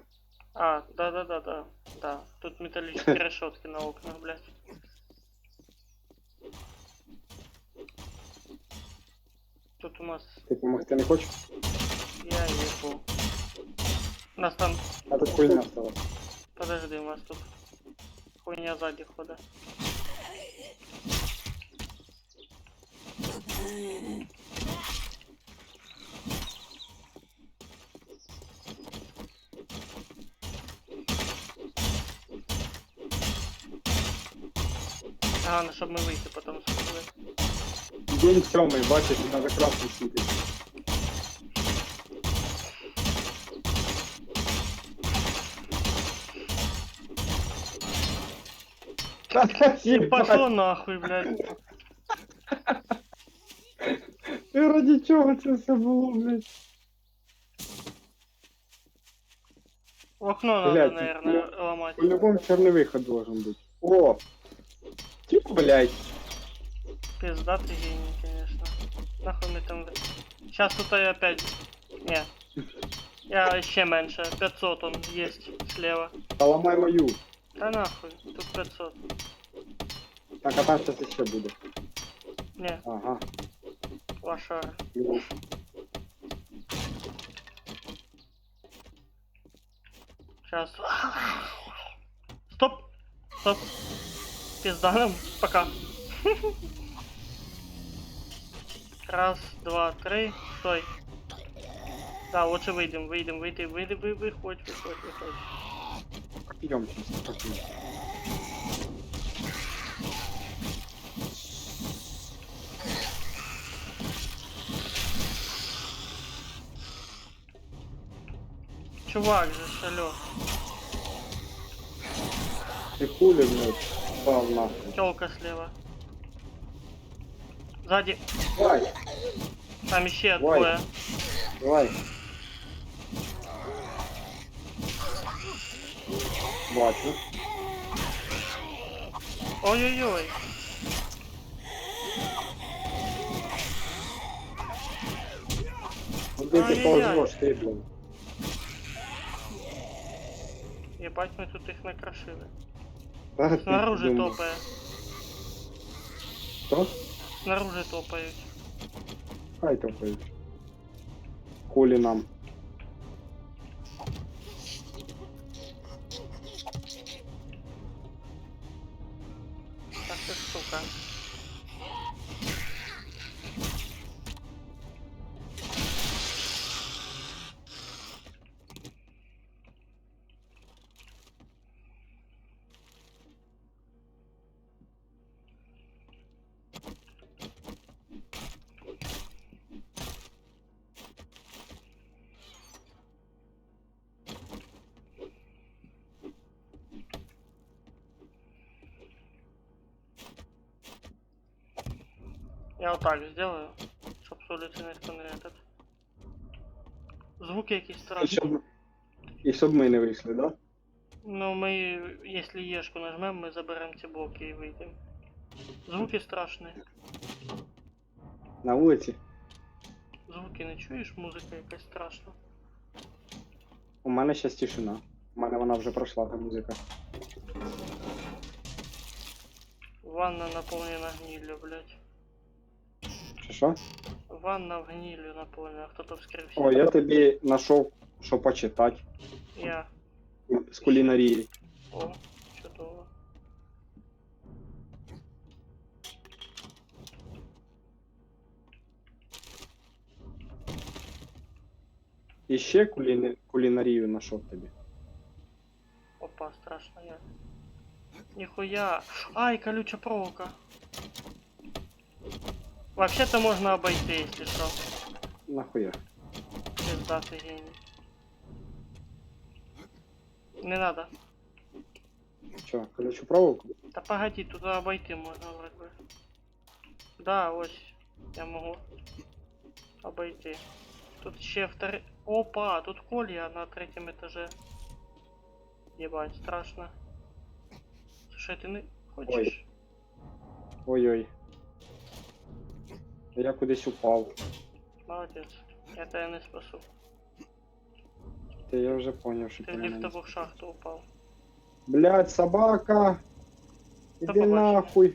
А, да. Да, тут металлические решетки на окнах, блядь. Тут у нас... Ти помогти не хочеш? Я ебу. У нас там... А тут хуйня осталась. Подожди, у нас тут... Хуйня сзади хода. Ага, щоб ми вийти потім змогли. День сьомий, бачиш, навіть красний світить. И пошло нахуй, блядь. І раді чого це все було, блядь? Окно надо, Блядь, наверное, ломать. По-любому черный выход должен быть. О! Типа, блядь. Пизда ты гений, конечно. Нахуй мы там... Сейчас тут я опять... Не. Я еще меньше. 500 он есть слева. Та ламай мою. Да нахуй, тут 500. Так, а там щось ще буде. Не, Ага. лошара. Сейчас. Стоп! Стоп! Пизда нам, пока. Раз, два, три. Стой. Да, лучше выйдем, выходь. Идем сейчас, спокойно. Чувак же, шалё. Ты хули, блядь, спал нахуй. Тёлка слева. Сзади. Давай, Там еще Ой. двое. давай. Бачу. Ой-ой-ой. Куди ти Ай-яй-яй. ползешь, ти, блядь? Ебать, мы тут их накрошили. Та ти Снаружи думав. топає. Хто? Снаружи топають. Хай топають. Хули нам. Так ты сука. Я вот так сделаю, чтоб с улицы никто не этот. Звуки якісь І страшні. щоб ми не вийшли, да? Ну ми, якщо єшку нажмем, ми заберемо ці блоки і вийдемо. Звуки страшні. На вулиці. Звуки не чуєш, музика якась страшна. У мене щас тишина. У мене вона вже пройшла, та музика. Ванна наповнена гніллю, блядь. Що? Ванна в гнилью наполнена, кто-то вскрився. О, я тобі знайшов, що почитати. Я. З кулінарії. О, чудово. І ще кулінарію знайшов тобі. Опа, страшно я. Нихуя. Ай, колючая проволока. Вообще-то можно обойти, если что. Нахуя? Пиздатый гений. Не надо. Що, колючу проволоку? Да погоди, туда обойти можно вроде бы. Да, ось. Я могу обойти. Тут еще второй... Опа, тут колья на третьем этаже. Ебать, страшно. Слушай, ты не хочешь? Ой-ой. Я кудись упав. Молодец. Я тебя не спасу. Та я вже поняв, що Ты ти в мене... лифтовую шахту упал. Блядь, собака! Іди побачення. нахуй!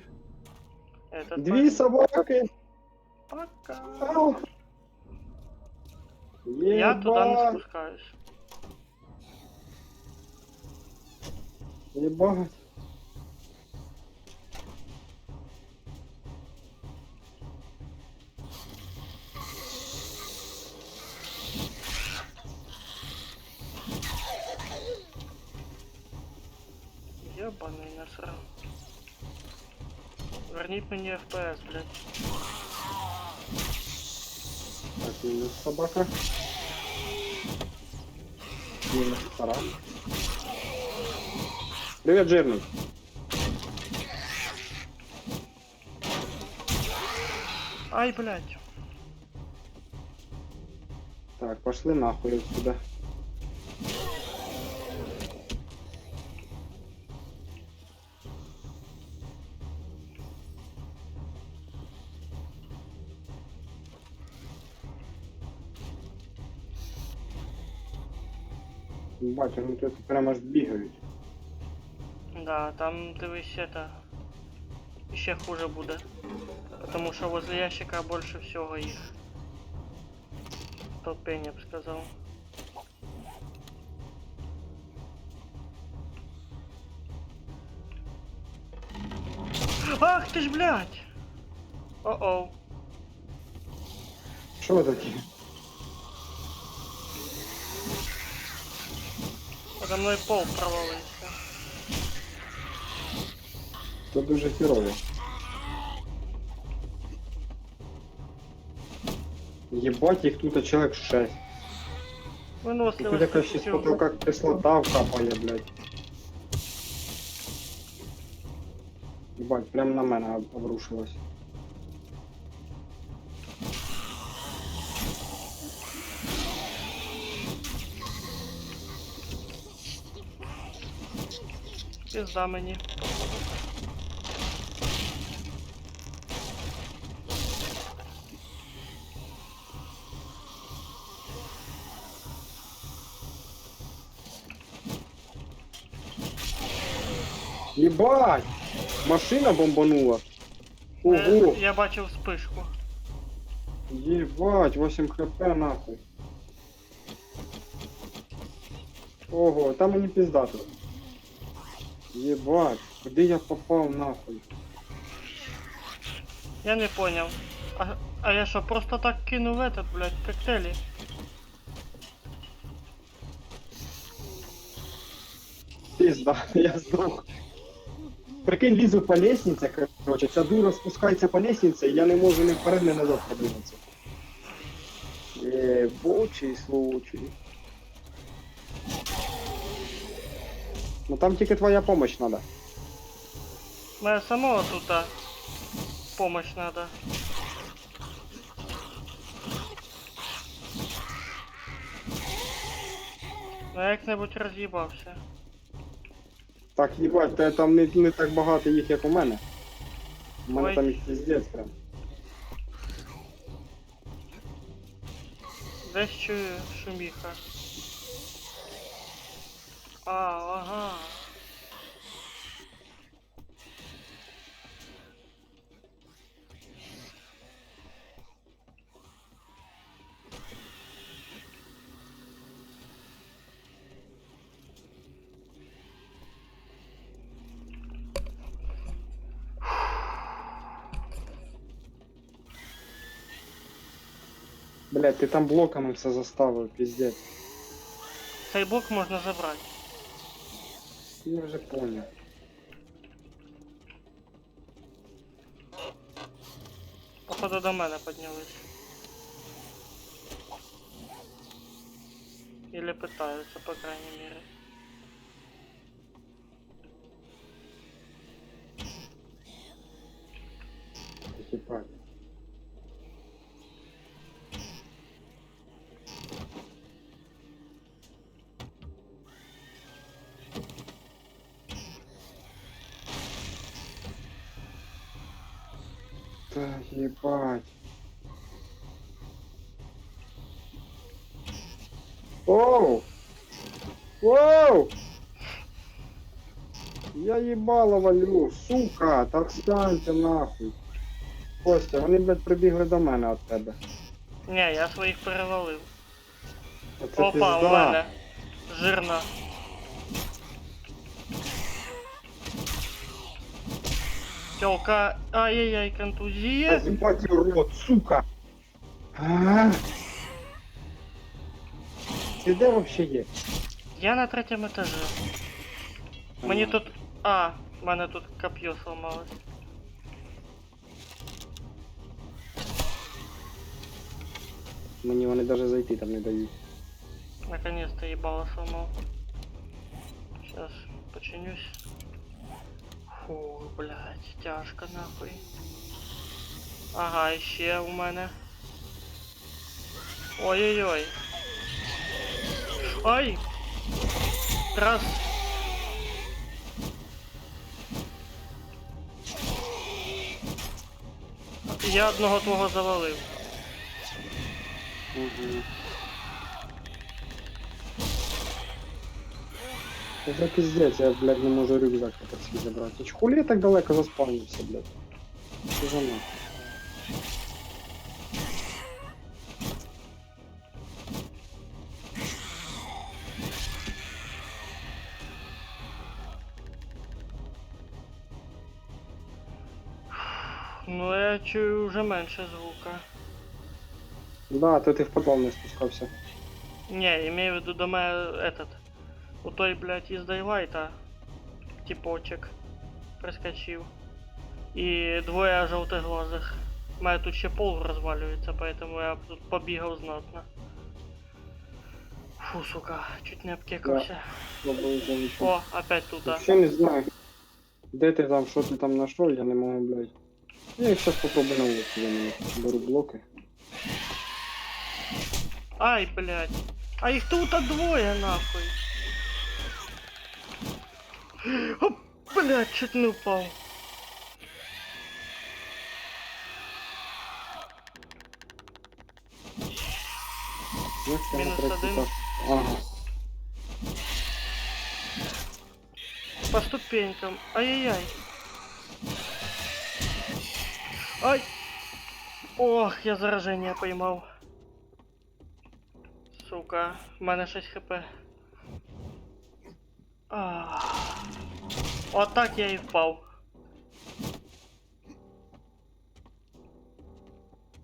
Этот Дві собаки! Пока. Ау! Я туда не Єбать! спускаюсь. Єбать! Ебаный насрал. Верніть мені FPS, блядь. Так, мінус собака. Мінус стара. Привет, жирний. Ай, блядь. Так, пошли нахуй отсюда. Бачу, ну тут прямо аж бігають. Да, там дивись это. Ще хуже буде. Потому що возле ящика больше всього їх. Толпень, я б сказав. Ах ты ж, блядь! О-оу. Що таке? За мною пол провалився. Це дуже херово. Єбать, їх тут чоловік 6. І тут Виносливость якась ще з потока кислота капає, блядь. Єбать, прям на мене обрушилось. Пізда мені. Єбать! Машина бомбанула. Ого! Я бачив вспишку. Єбать, 8 хп нахуй. Ого, там мені пиздато. Єбать, куди я попав нахуй? Я не поняв. А я що, просто так кинув в этот, блядь, коктейлі? Пизда, я здох. Прикинь, лізу по лестнице, короче, ця дура спускається по лестнице, і я не можу ні вперед, ні назад подвинутися. Ебучий случай. Ну там тільки твоя помощь надо. Мене самого тут помощь надо. Ну я як-небудь роз'їбався. Так, їбать, та там не так багато їх, як у мене. У мене Ой. там їх пиздець прям. Десь чую шуміха. Ага. Блядь, ти там блоками все заставив, пиздець. Цей блок можна забрати. Я вже понял. Походу до мене піднялись. Или пытаются, по крайней мере. Ебать. Да ебать. Оу! Оу! Я ебало валю, сука, так станьте нахуй. Костя, вони, блядь, прибігли до мене від тебе. Не, я своїх перевалив. Оце Опа, пизда. у мене. Жирно. Тёлка, ай-яй-яй, Та контузія. їбать його рот, сука! А? Ти де вообще є? Я на третьому етажі. Мені тут... в мене тут коп'є сломалось. Мені вони навіть зайти там не дають. Наконец-то ебало сломал. Сейчас починюсь. Фу, блядь, тяжко нахуй. Ага, ще у мене. Ой-ой-ой. Ай! Раз. Я одного твого завалив. Угу. Це пиздец, я, блядь, не можу рюкзак так свій забрати. Хули я так далеко заспавнився, блядь? Що за нахуй? Ну я чую вже менше звука. Да, то ти в підвал не спускався. Не, имею в виду до мене этот. У той, блядь, із Дайлайта типочек прискочив. І двоє жовтоглазих. У мене тут ще пол розвалюється, поэтому я тут побігав знатно. Фу, сука, чуть не обкекався. Добре, вже нічого. О, опять тут. Вообще не знаю. Де ти там, що ти там знайшов, я не можу, блядь. Я їх зараз попробую на вулиці замінити. Беру блоки. Ай, блядь. А їх тут двоє, нахуй. Оп, блядь, чуть не упав. Як це Мінус на один. так? Ага. По ступенькам. Ай-яй-яй. Ай! Ох, я заражение поймав. Сука, в мене 6 хп. Отак я і впав.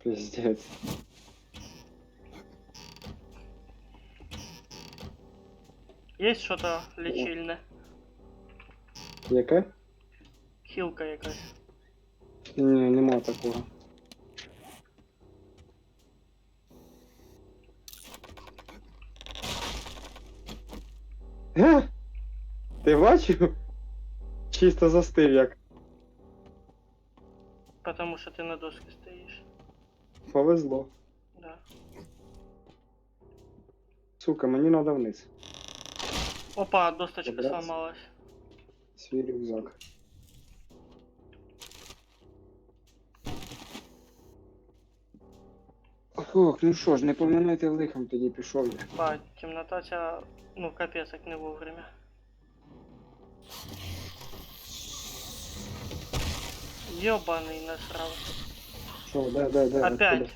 Пиздец. Є що-то лічильне? Яке? Хілка якась. Ні, нема такого. Ге? Ти бачив? Чисто застив як. Потому що ти на дошці стоїш. Повезло. Да. Сука, мені надо вниз. Опа, досточка Добре. сломалась. Свій рюкзак. Ох, ну що ж, не поминайте лихом, тоді пішов я. Па, темнота ця, ну капець, як не вовремя. Ёбаный насрал. Що, де? Опять. Откуда?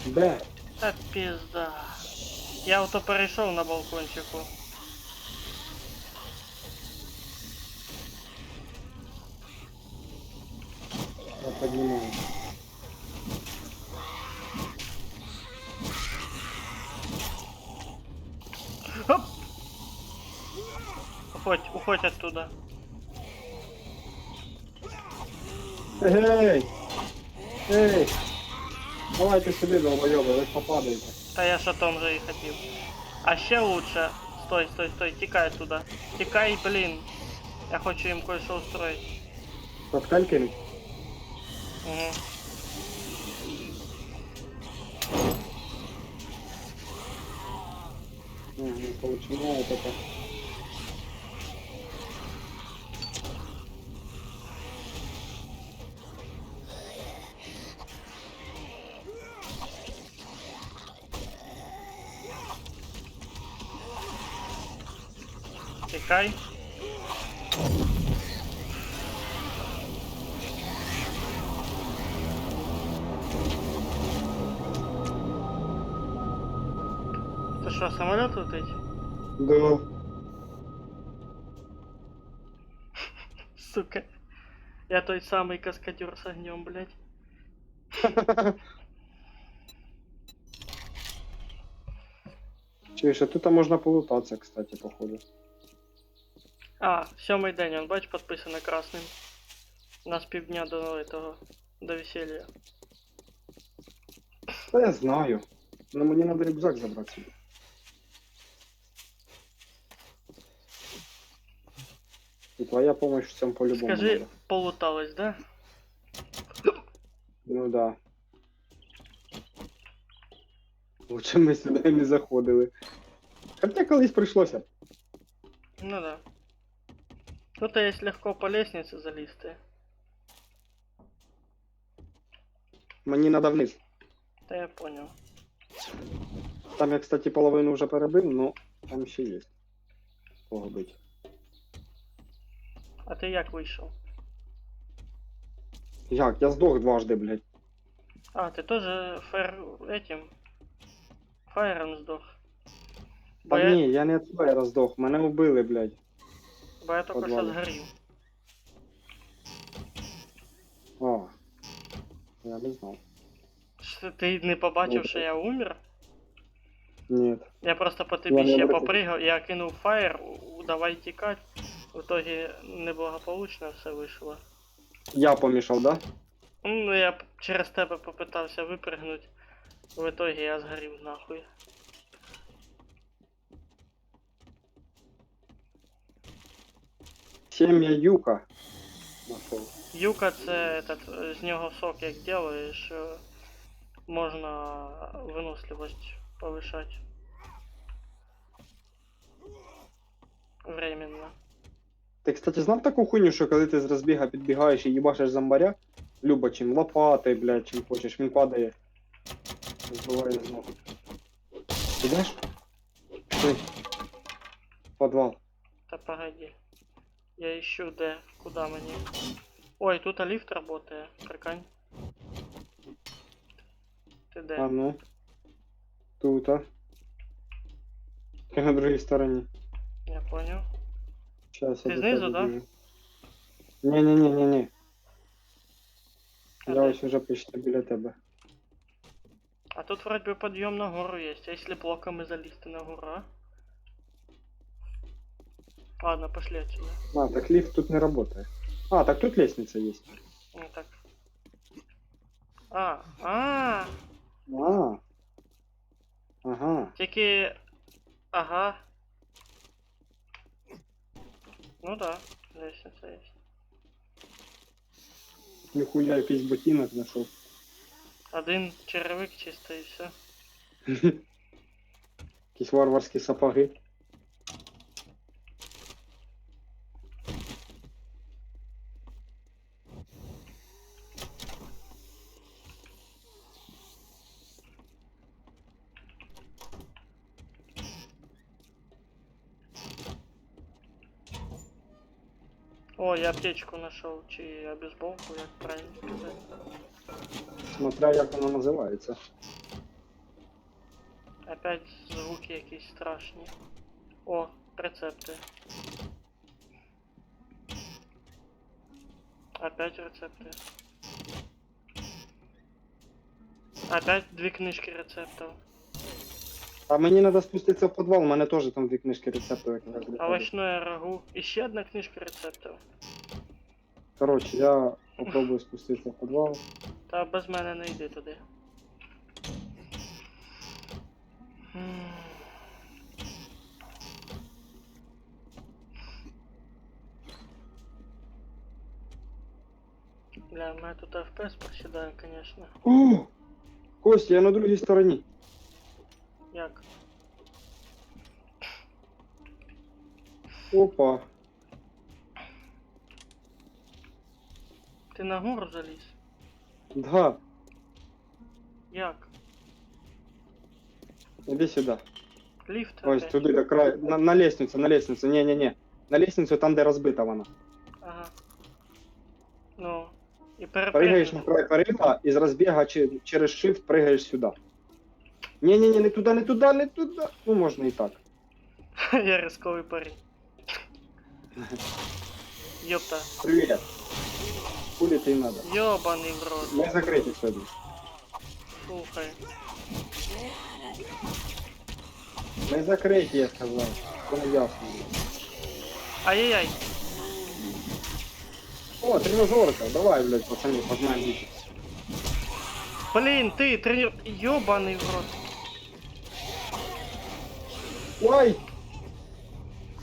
Де? Та пизда. Я ото перейшов на балкончику. Я піднімаю. Оп! Уходь оттуда. Ей! Ей! Давайте сюди, долбойоби, ви ж попадаєте. Та я ж о том же і хотів. А ще лучше. Стой, тікай оттуда. Тікай, блін. Я хочу їм кое-що устроить. Коктейль кинуть? Угу. Угу, получено вот это. Тікай. Це що, самоліт летить? Да. Сука. Я той самый каскадер с огнем, блядь. Чуєш, а тут можна полутатися, кстати, походу. А, 7-й день, он, бач, подписано красним. У нас півдня до этого, до веселья. Та я знаю. Но мені надо рюкзак забрати собі. І твоя помощь в цьому по-любому. Скажи, надо. полуталась, да? Ну да. Лучше ми сюди не заходили. Хоча колись прийшлося. Ну да. Тут есть легко по лестнице залізти. Мені надо вниз. Та я понял. Там я, кстати, половину вже перебив, но там ще є. Кого бить. А ти як вийшов? Як? Я здох дважди, блядь. А, ти тоже фаером здох. Бо Та я, ні, я не від фаєра здох, мене вбили, блядь. бо я тільки що подвалі. згорів. О, Я не знав. Що ти не побачив, що я умер? Ні. Я просто по Я тобі не ще обратив. попригав, я кинув фаєр, давай тікать. В итоге неблагополучно все вийшло. Я помішав, да? Ну, я через тебе попитався випригнути. В итоге я згорів нахуй. Сім'я Юка. Нашов. Юка це этот, з нього сок як делаєш, можна виносливость повишати. Временно. Ти, кстати, знав таку хуйню, що коли ти з розбіга підбігаєш і їбашиш зомбаря, любо чим лопати, блядь, чим хочеш, він падає. Збиває з ног. Ідеш? Ти. Подвал. Та погоди. Я ищу де, куда мені. Ой, тут ліфт работає, прикинь. Ти де? А ну. Тут, а. Ти на другій стороні. Я понял. Сейчас Ти я до знизу, тебе да? біжу. Ні. А Я де? ось уже почти біля тебе. А тут вроде бы подъем на гору есть, а если блоками залезть на гору, а? Ладно, пошли отсюда. А, так лифт тут не работает. А, так тут лестница есть. Ну так. А, А. Ага. тільки... Ага. Ну да, лестница есть. Ніхуя якийсь ботинок знайшов. Один черевик чисто і все. Якісь варварські сапоги. О, я аптечку нашел, чи обезболку, як правильно сказати. Смотря як вона називається. Опять звуки якісь страшні. О, рецепти. Опять рецепти. Опять дві книжки рецептів. А мені треба спуститися в підвал, у мене теж там дві книжки рецептів якраз лежать. Овощное рагу. І ще одна книжка рецептів. Коротше, я попробую спуститися в підвал. Та без мене не йди туди. М. Бля, у мене тут FPS просідає, конечно. О! Костя, я на другій стороні. Як? Опа. Ти на гору заліз? Да. Як? Іди сюди. Ліфт Ось опять? туди до краю. На лестницю. Ні. На лестницю там, де розбита вона. Ага. Ну. І Пригаєш на край перила і з розбіга через shift пригаєш сюди. Ні, не туди. Ну, можна і так. Я рисковий парень. Ёпта. Привіт. Куди ти надо? Ёбаний в рот. Ми закриті сьогодні. Слухай. Ми закриті, я сказав. Це не ясно. Ай-яй-яй. О, тренажерка. Давай, блядь, пацани, погнали бігти. Блін, ти тренер... Ёбаний в рот. Ой!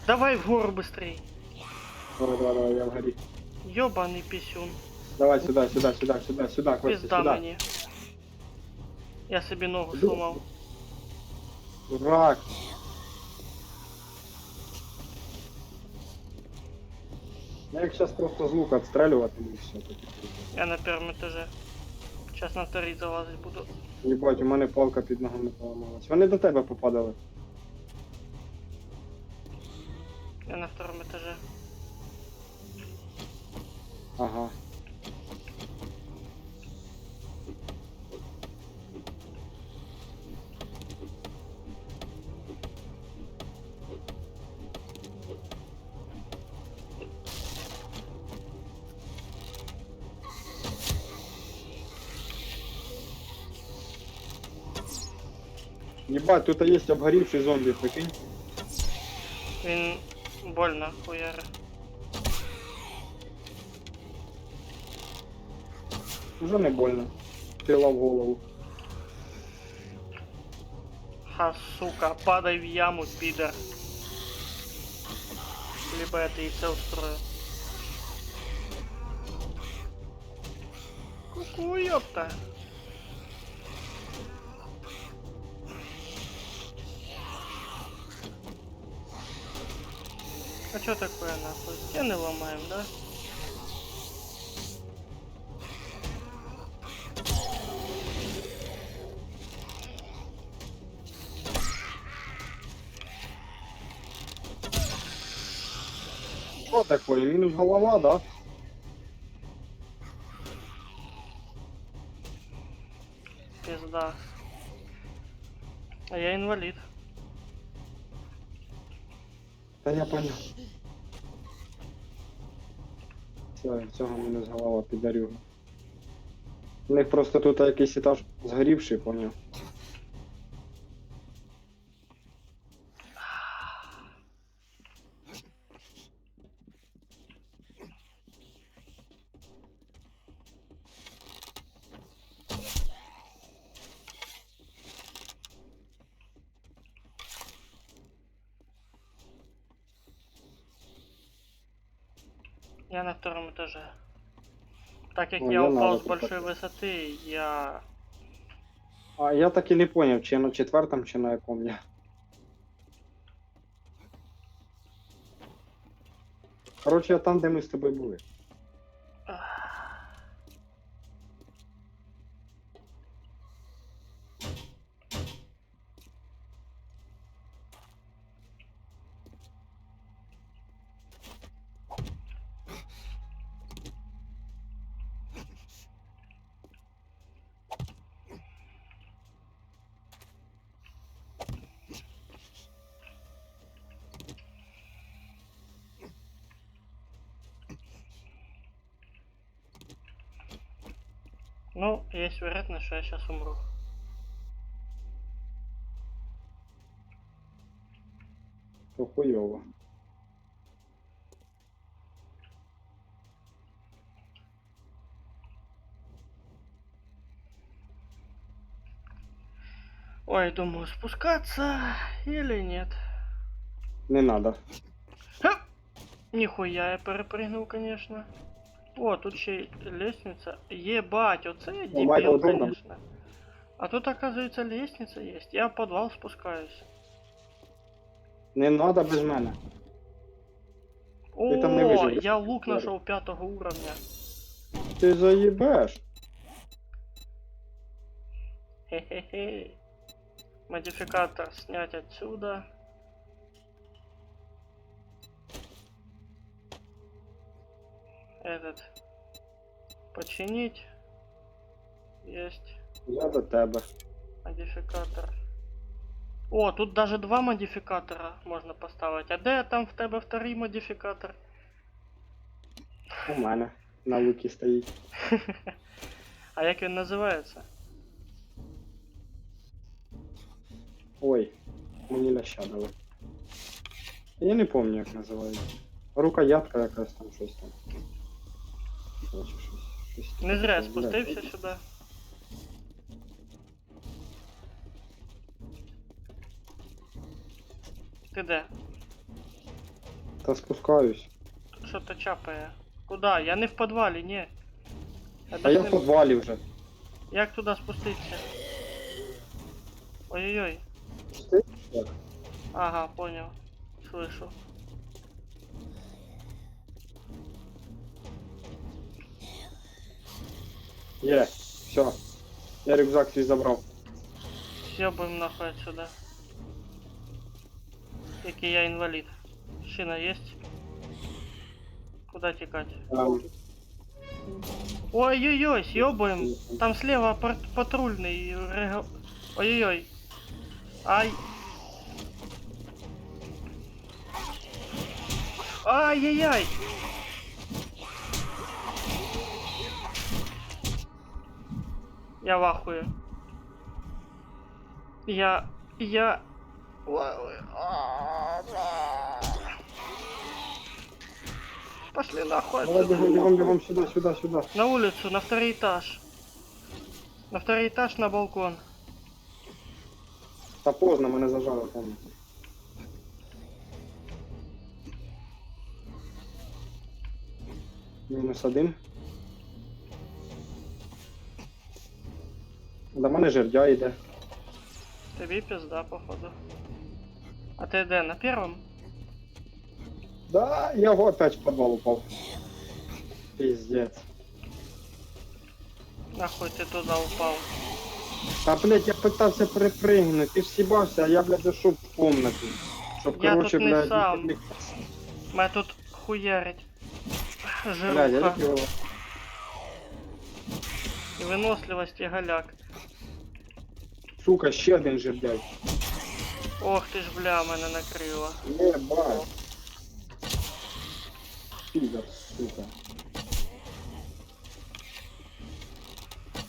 Давай вгору быстрей. Давай, я вгорі. Ёбаний пісюн. Давай сюди, Костя, Пизда сюди. мені. Я собі ногу сломав. Дурак. Я їх зараз просто з лука відстрелювати і все. Я на першому етажі. Сейчас на вторий залазить буду. Єбать, у мене палка під ногами поламалась. Вони до тебе попадали. Я на втором этаже. Ага. Єбать, тут є обгорівший зомбі, прикинь. Він больно хуяри. Уже не больно. Стріла в голову. Ха, сука, падай в яму, пидор. Либо я тебе все устрою. Ку-ку, ёпта. А чё такое нахуй? Стены ломаем, да? Що таке? Мінус голова, да? Пизда. А я инвалид. Та я понял. Все, цього мінус голова піддарю. У них просто тут якийсь етаж згорівший, поняв. Я на втором этаже. Так как Ну, я не упал надо с тут большой так. высоты, я... А я так і не поняв, чи на четвертому, чи на якому я. Коротше, я там, де ми з тобою були. Ну, есть вероятность, что я сейчас умру. То хуйово. Ой, думаю, спускаться или нет. Не надо. Ха! Нихуя я перепрыгнул, конечно. О, тут ще й лестница. Ебать, оце я Майкл дебил, Джордан. конечно. А тут, оказывается, лестница есть. Я в подвал спускаюсь. Не надо без мене. Ти там не О, виживеш. я лук нашел 5-го уровня. Ти заїбеш. Хе-хе-хе. Модификатор снять отсюда. Этот починить. Есть Я до тебе. модификатор. О, тут даже два модификатора можно поставить. А де там в тебе второй модификатор? У мене. На лукі стоїть. А як він називається? Ой, мені ляща дали. Я не пам'ятаю, як називається. Рукоятка якась там, щось там. Короче, щось Не зря я таке, спустився блядь. сюди. Ти де? Та спускаюсь. Тут що-то чапає. Куда? Я не в підвалі, ні. А даже я в не- підвалі вже. Як туди спуститися? Ой-ой-ой. Ти? Так. Ага, понял. Слышу. Є, все. Я рюкзак свій забрав. Съебаем нахуй отсюда. Який я инвалид. Шина есть? Куда текать? Ой-ой-ой, съебаем. Там слева патрульный. Ой-ой-ой. Ай. Ай-яй-яй. Я в ахуе. Я... Пошли нахуй Давай отсюда. бегом сюда. На улицу, на второй этаж. На второй этаж, на балкон. Та поздно, мене зажало там. -1. До мене жердя йде. Тобі пизда, походу. А ти де, на первом? Да, я его опять в подвал упал. Пиздец. Нахуй ти туди упав. Та, блядь, я пытался перепрыгнуть, ты ж съебался, а я, блядь, зашел в комнату. Чтоб, Я короче, тут не блядь, сам. блядь, Мене тут хуярить. я Жируха. такого. І виносливість і галяк. Сука, ще один жердяй. Ох ти ж бля, мене накрило. Ебать. Пидор, сука.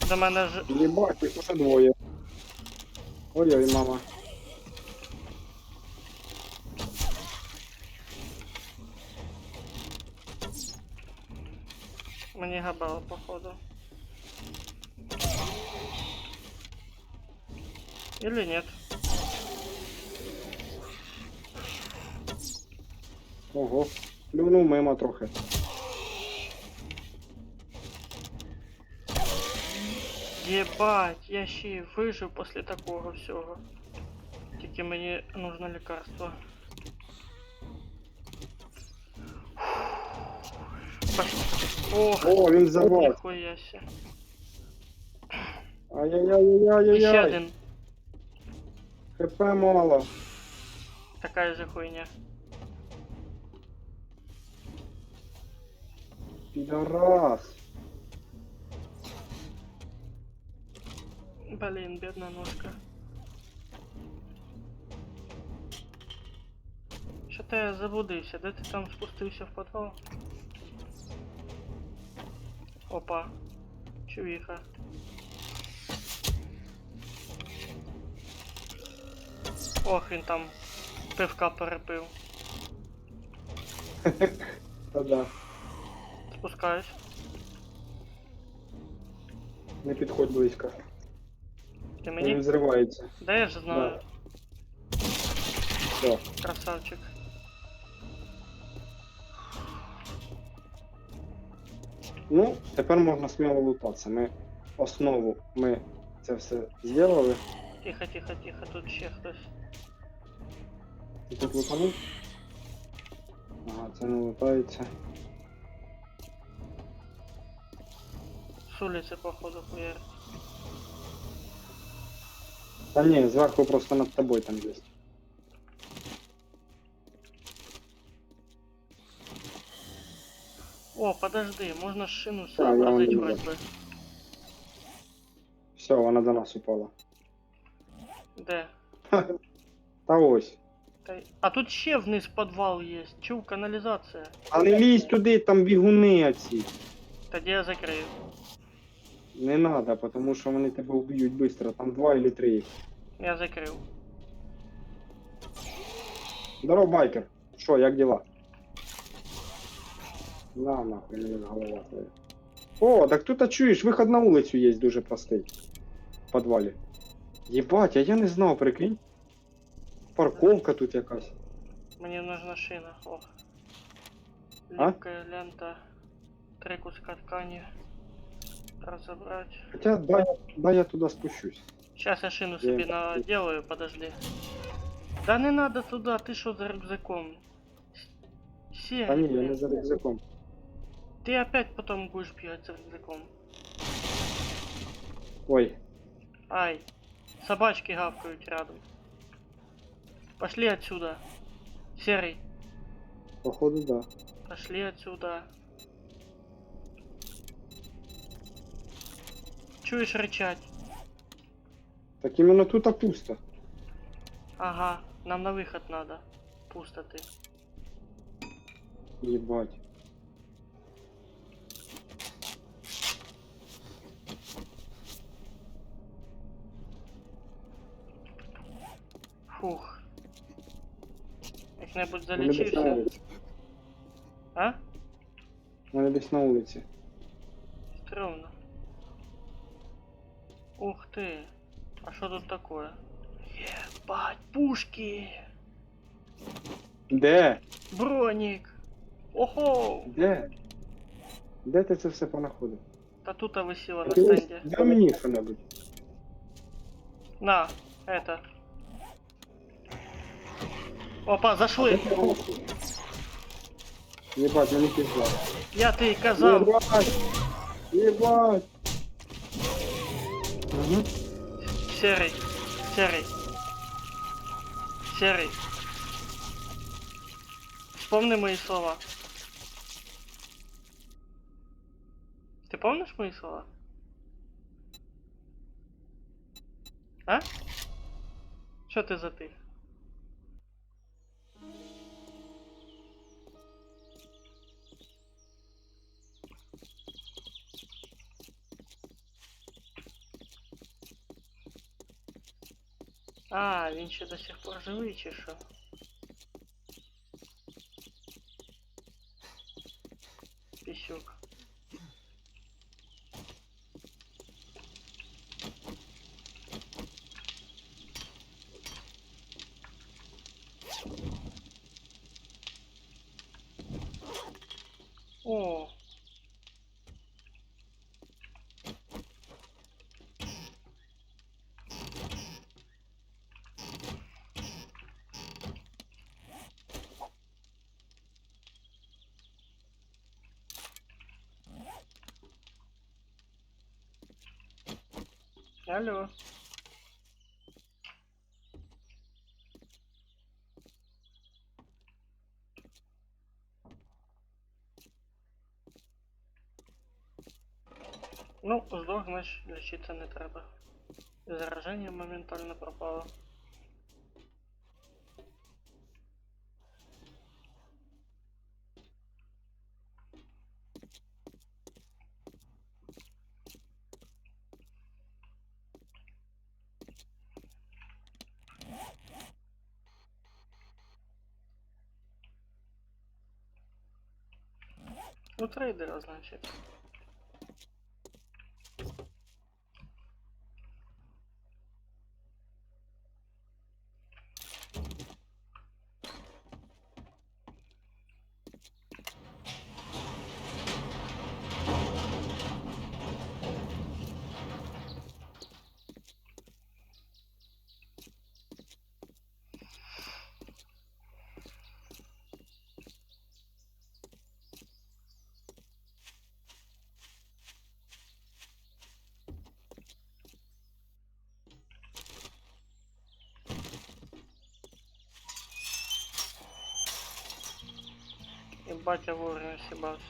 До мене ж... Ебать, их уже двое. Ой-ой, мама. Мені габало, походу. Или нет? Ого. Плюнув мимо трохи. Єбать, я ще й вижив після такого всього. Тільки мені нужно лікарство. Ох, О, він завал. ніхуя сі. Ще Ай-яй-яй-яй-яй-яй. один. ХП мало. Така же хуйня. Пидорас. Блін, бідна ножка. Що то я заблудився? Де ти там спустився в підвал? Опа. Чувіха. Ох, він там пивка перепив. Та-да. Спускаюсь. Не підходь близько. Ти Він мені? взривається. Да я ж знаю. Все. Красавчик. Ну, тепер можна сміло лутатися. Ми основу, ми це все зробили. Тихо, тихо, тихо, тут ще хтось. І тут лутанув. Ага, це не лутається. З улиці, походу, хуяр. Та ні, зверху просто над тобою там є. О, подожди, можна шину я сообразить вам вроде бы. Все, вона до нас упала. Де? Та ось. А тут ще вниз підвал є. Чув, каналізація. А не лізь туди, там бігуни оці. Тоді я закрию. Не надо, тому що вони тебе вб'ють швидко. Там 2 или 3 їх. Я закрив. Здорово, байкер. Що, як діла? На, нахуй, мені голова твоя. О, так тут, чуєш, виход на вулицю є дуже простий. В підвалі. Єбать, а я не знав, прикинь. Парковка тут якась. Мені нужна шина. Ох. А? Липкая лента. 3 куска ткани. Разобрать. Хоча, дай я туди спущусь. Сейчас я шину себе наделаю, подожди. Да не надо туда, ты что за рюкзаком? Сень, Та ні, я не за рюкзаком. ты опять потом будешь бегать за рюкзаком. Ой, Ай, собачки гавкают рядом. Пошли отсюда. Серый, походу, да. пошли отсюда. Чуешь рычать? Так іменно тут пусто. Ага, нам на выход надо. Пусто ты. Єбать. Фух. Як-небудь Вони десь на залічився. вулиці. А? Вони десь на вулиці. Стрёмно. Ух ты. А что тут такое? Ебать, пушки! Де? Броник! Ого! Де? Де ти це все понаходив? Та тут висіло на Дивись, стенді. дай мені що-небудь. На, это. Опа, Де зашли! ти знайшов? Єбать, мені пізда. Я ти й казав! Єбать! Єбать! Угу. Серый, серый. Серый. Вспомни мои слова. Ты помнишь мои слова? А? Что ты затих? А, він ще до сих пор живий, чи що? Пісюк. О. Алло. Ну, здох, значить, лічитися не треба. Зараження моментально пропало. Ну, трейдера, значит. И батя вовремя съебался.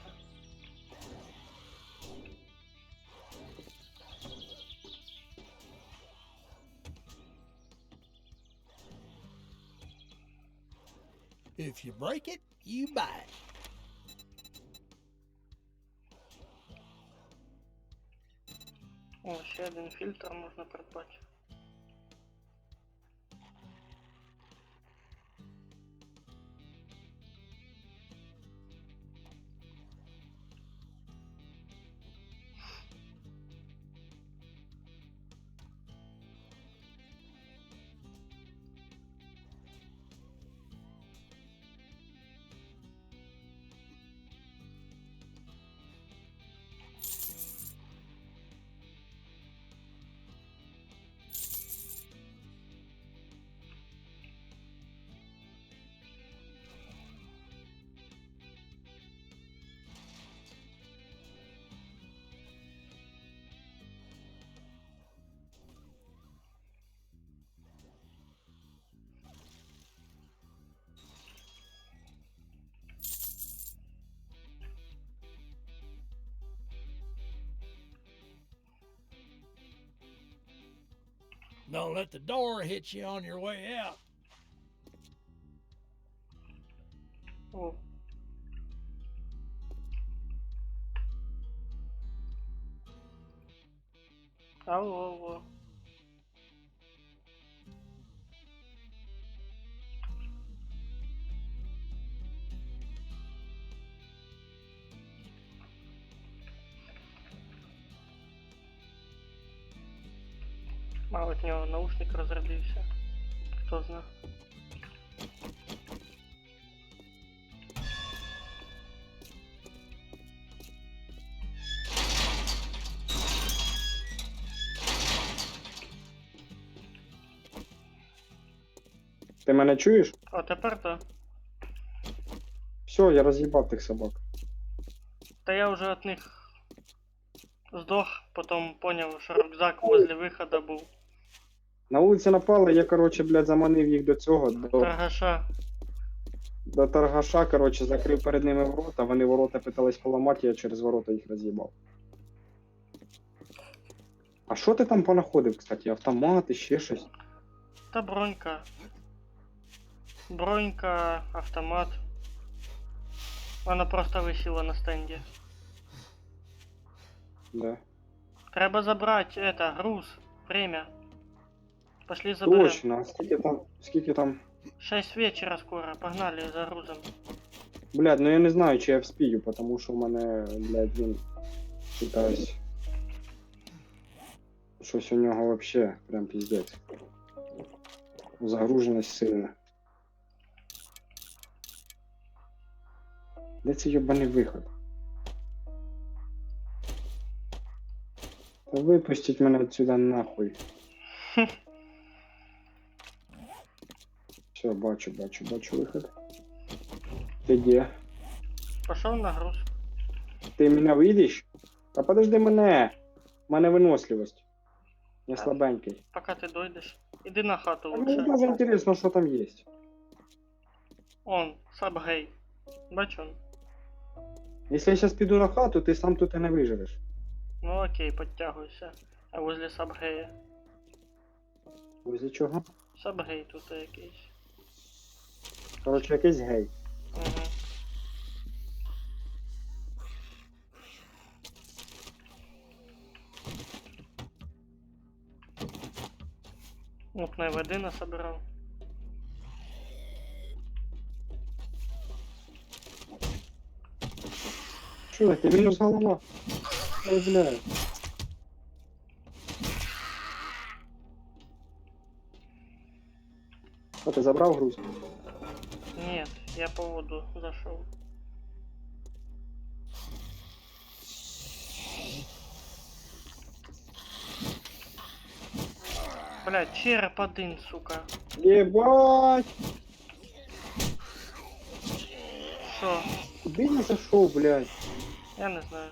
If you break it, you buy it. О, ще один фільтр можна придбати. Don't let the door hit you on your way out. О. Алло, алло. Мабуть, у нього наушник розрядився. Хто знає. Ти мене чуєш? А тепер то. Все, я роз'їбав тих собак. Та я вже від них здох, потім поняв, що рюкзак возле виходу був. На вулиці напали, я, короче, блядь, заманив їх до цього, Торгаша. до торгаша, короче, закрив перед ними ворота, вони ворота питались поламати, я через ворота їх роз'їбав. А що ти там понаходив, кстати? Автомати, ще щось? Та бронька. Бронька, автомат. Вона просто висіла на стенді. Да. Треба забрати груз. Время. Пошли заберем. Точно, а скільки там? 6 вечера скоро, погнали за грузом. Блядь, ну я не знаю, чи я вспію, потому що у мене, блядь, він, питаюсь, щось у нього вообще прям піздець. Загруженість сильна. Де це йобаний виход? Та випустіть мене отсюда нахуй. Все, бачу виход. Ти де? Пошел на груз. Ти мене видиш? Та подожди мене! У мене виносливость. Я Так. слабенький. Пока ти дойдеш. Іди на хату А мені лучше. даже интересно, що там є. Он, сабгей. Бач он. Якщо я зараз піду на хату, ти сам тут і не виживеш. Ну окей, подтягуйся. А возле сабгея. Возле чого? Сабгей тут якийсь. Коротше, якийсь гей. Угу. Мутної води насобирав. Що ти, мінус голова? Ой, бля. А ти забрав груз? Нет, я по воду зашел. Блядь, череп один, сука. Єбать! Шо? Куди я зайшов, блядь? Я не знаю.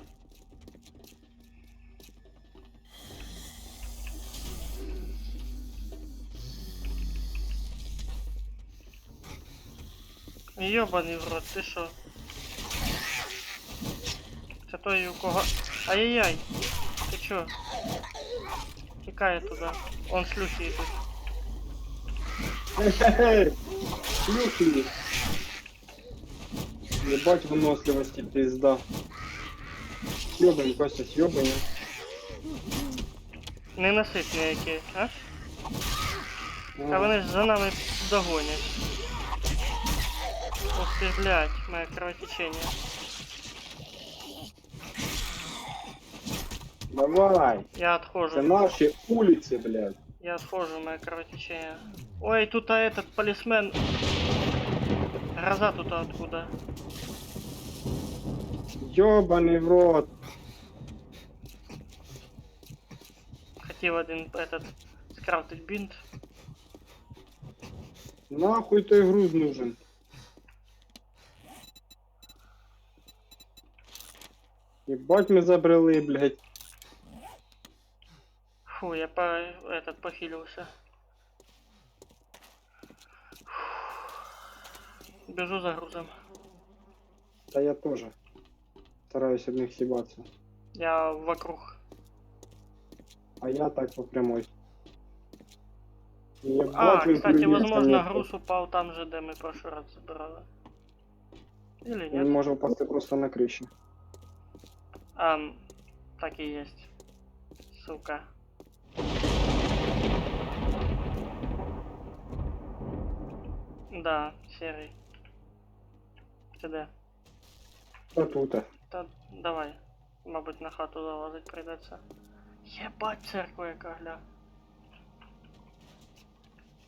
Ёбаний в рот, ти шо? Це той у кого... Ай-яй-яй! Ти чо? Тікає туди. Он шлюхи йдуть. Хе-хе-хе! Шлюхи! Ебать выносливости, пизда. Съебаем, Костя, съебаем. Ненаситні які, а? А вони ж за нами догонять. Ух ти, блядь, моє кровотечення. Давай! Я Это отхожу. наши улицы, блядь. Я отхожу, мое кровотечение. Ой, тут этот полисмен. Гроза тут откуда? Ёбаный в рот. Хотел один этот скрафтить бинт. Нахуй той груз нужен. Ебать мы забрали, блядь. Фу, я этот похилился. Бежу за грузом. Да я тоже. Стараюсь об них съебаться. Я вокруг. А я так по прямой. Ебать, А, вы кстати, привет, возможно, конечно. груз упал там же, где мы в прошлый раз забирали. Или Він нет? може впасти просто на криші. Так и есть. Сука. Да, серый. Ти де? Та тут. Та давай. Мабуть, на хату залазить прийдеться. Єбать, церква яка, гля.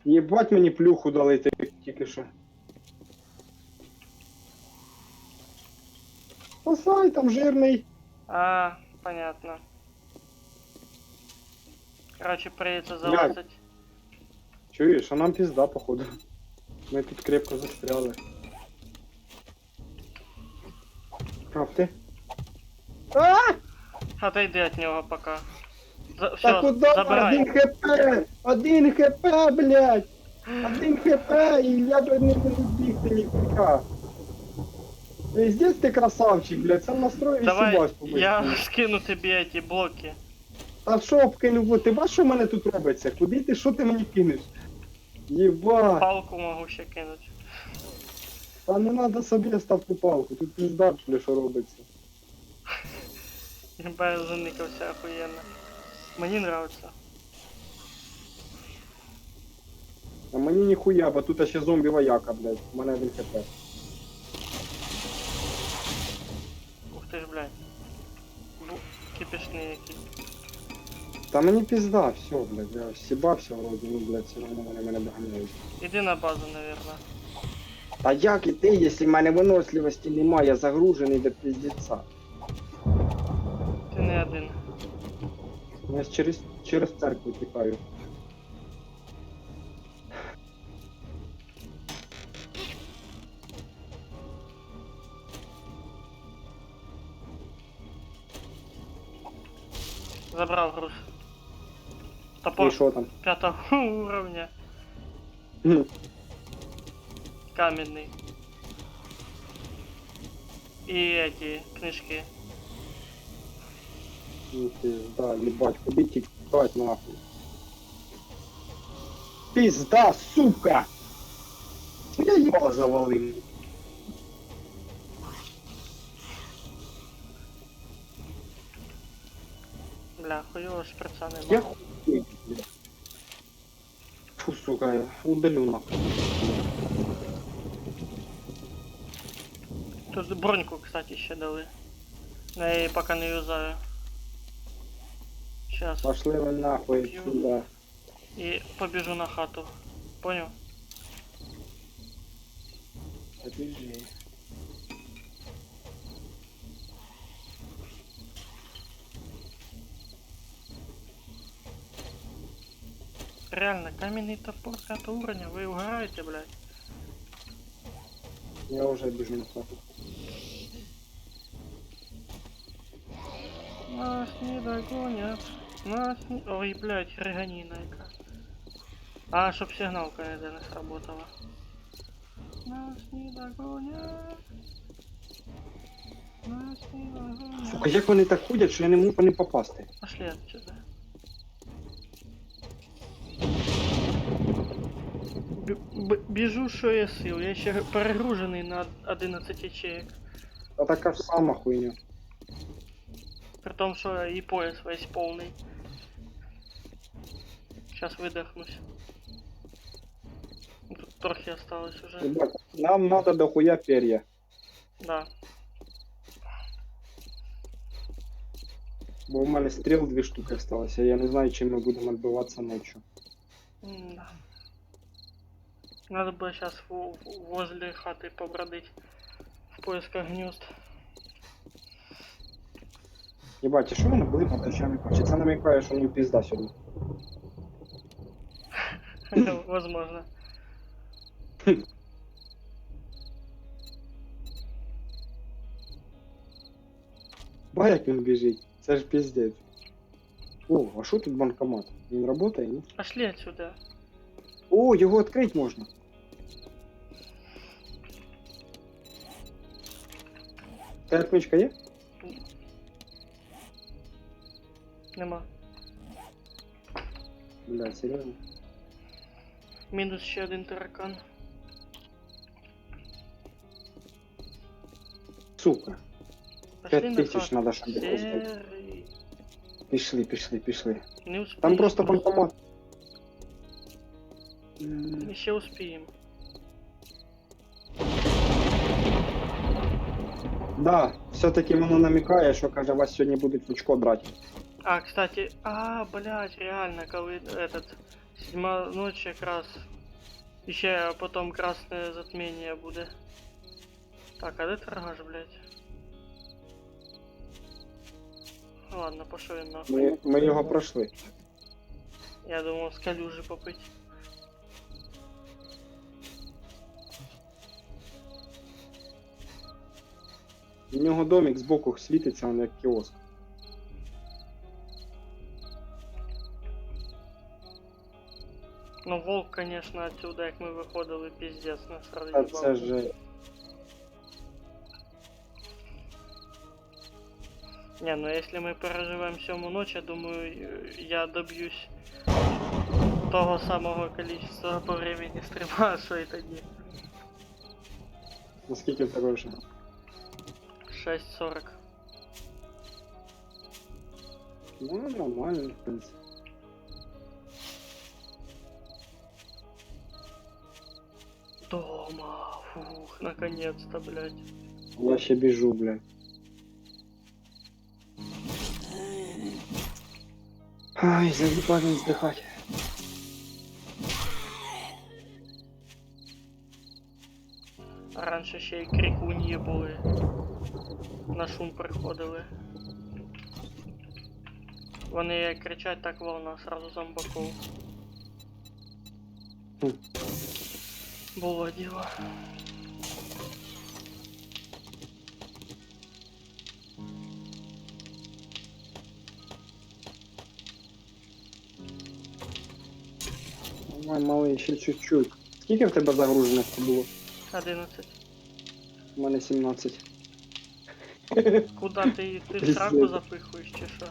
Єбать мені плюху дали тільки що. Спасай, там жирний. А, понятно. Короче, придется залазить. Чуєш, а нам пізда, походу. Ми тут крепко застряли. Правда? А! Отойди от него пока. Та Все, куди? забирай. 1 хп! 1 хп, блядь! 1 хп, і я б не можу бігти ніхуя. Пиздец ти красавчик, блядь, сам настрою і Давай, сібась побити. я скину тобі эти блоки. Та що б кинув, ти бачиш, що в мене тут робиться? Куди ти, що ти мені кинеш? Єба, Палку могу ще кинуть. та не треба собі ставку палку, тут пізда, бля, що робиться. Єба, я заникався охуєнно. Мені нравится. А мені ніхуя, бо тут ще зомбі вояка, блядь, у мене 1 хп. Ух ти ж, блядь. Кипішний який. Та мені пізда, все, блядь, я сібався вроді, ну, блядь, все одно вони мене доганяють. Іди на базу, наверное. Та як іти, якщо в мене виносливості немає, я загружений до піздеця. Ти не один. Я ж через церкву тікаю. Забрав груз. І Топор що там? 5 уровня. Ну, Каменный. И эти книжки. ну пизда, ебать, куди тікать нахуй. Пизда, сука! Я його завалив. Бля, хуёво шприца Я нема. хуй, блядь. Фу, сука, я удалю нахуй. Тут броньку, кстати, ще дали. Но я її пока не юзаю. Сейчас. Пошли ви нахуй сюда. И побежу на хату. Понял? Побежи. Реально, каменный топор 5 уровня, вы угораете, блядь. Я уже бежу на хату. Нас не догонят. Нас не... Ой, блядь, реганина яка. А, чтоб сигналка эта не сработала. Нас не догонят. Нас не догонят. Сука, як вони так ходять, що я не можу по ним попасти? Пошли отсюда. Біжу, що є сил. Я ще перегружений на 11 ячеек. Та така ж сама хуйня. При том, що і пояс весь повний. Сейчас видохнусь. Тут трохи осталось уже. Ебать, нам надо дохуя перья. Да. Бо у мене стріл 2 штуки осталось, а я не знаю, чим ми будемо відбиватися ночью. Да. Надо было сейчас возле хаты побродить в поисках гнезд. Єбать, а що вони були по ночам? Чи це намікає, що їм пізда сьогодні? Возможно. Ба, як він біжить, це ж піздець. О, а що тут банкомат? Він працює, ні? Пошли отсюда. О, його відкрити можна. Та отмичка є? Нема. Блядь, серйозно? Мінус ще один таракан. Сука. Пошли 5000 на хату. надо, щоб його здати. Серый. Пішли. Не успеем. Там просто банкомат. Еще успеем. Да, все-таки воно намікає, що каже, вас сьогодні будуть в очко брати. А, кстати, блядь, реально, коли этот 7 ночи как раз І ще потім красне затміння буде. Так, а де торгаш, блядь? Ладно, пошел він нахуй. Ми його пройшли. Я думав з калюжі попить. У нього домик збоку світиться, він як кіоск. Ну волк, конечно, отсюда, як ми виходили, пиздец, нас А роз'їбав. це ж... Не, ну если мы переживем 7 ночь, я думаю, я добьюсь того самого количества по времени стрима, що і тоді. Наскільки в тебе вже? 6:40. Ну, нормально, в принципі. Дома, фух, наконец-то, блядь. Я ще біжу, блядь. Ай, заїбав він здихати. А раніше ще й крикуньї були. На шум приходили. Вони як кричать, так волна сразу зомбаков. Хм. Було діло. Ой, малий, ще чуть-чуть. Скільки в тебе загруженості було? 11. У мене 17. Куда ти в сраку запихуєш чи що?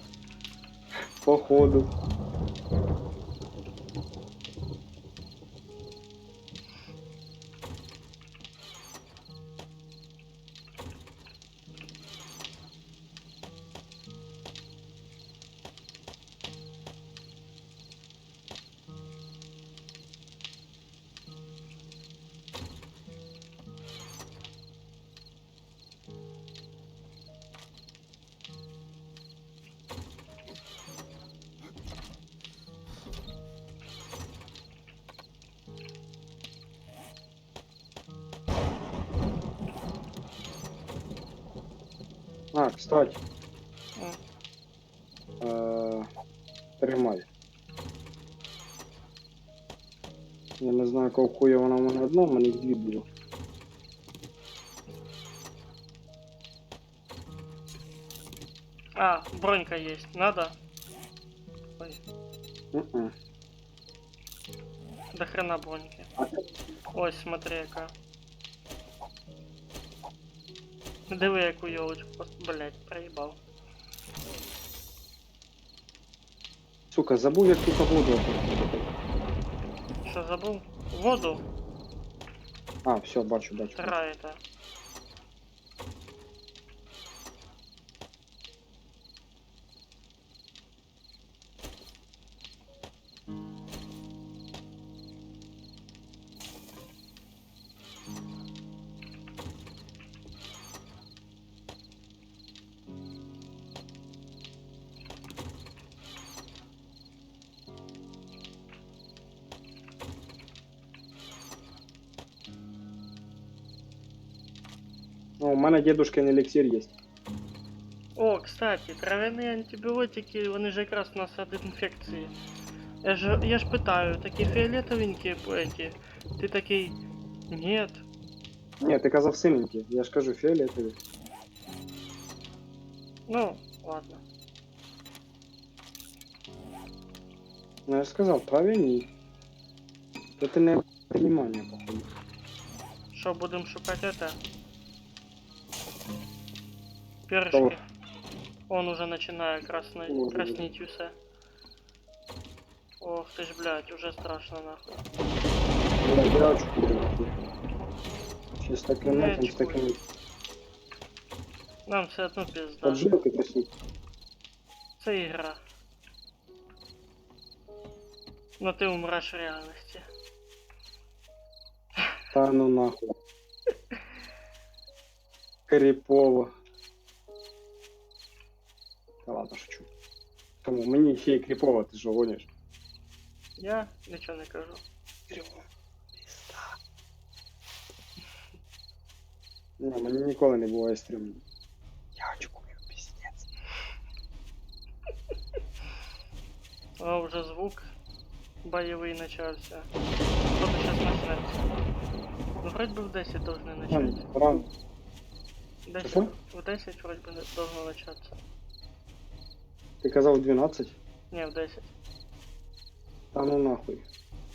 Походу. А, кстати. Тримай. Я не знаю, якого хуя вона в мене одна, в мене їх дві було. А, бронька есть, надо? Ой, Мгм. до хрена броньки. А, Ось, смотри, яка. Диви, яку ёлочку, блять, проїбав. сука, забув, як тут воду. Що забув? Воду? А, все, бачу. Тра это. Ну, у мене дедушкин еліксир є. О, кстати, травяні антибіотики, вони ж якраз у нас від інфекції. Я ж питаю, такі фіолетовенькі эти. Ти такий, нет. Ні, ти казав синенький, я ж кажу фіолетовий. Ну, ладно. Ну, я ж сказав, травяні. То ти не внимання, походу. Що, будемо шукати это? Кого? Перышки. Он уже начинает краснеть Ой, усе. Ох ты ж, блядь, уже страшно нахуй. Я очку прилетів. Ще з таким Не этим, з таким Нам все одно пизда. поджилки трясуть. Це ігра. Но ти умреш в реальності. Та ну нахуй. Кріпово. Та ладно, шучу. Тому мені ще й кріпово, ти ж гониш. Я нічого не кажу. Кріпово. Ні, мені ніколи не буває стрімно. Я очкую, пиздец. О, вже звук бойовий начався. Кто-то сейчас начнется. Ну, вроде бы в 10 должны начать. Рано. 10, Що? в 10 вроде бы должно начаться. Ти казав 12? Не, в 10. Та ну нахуй.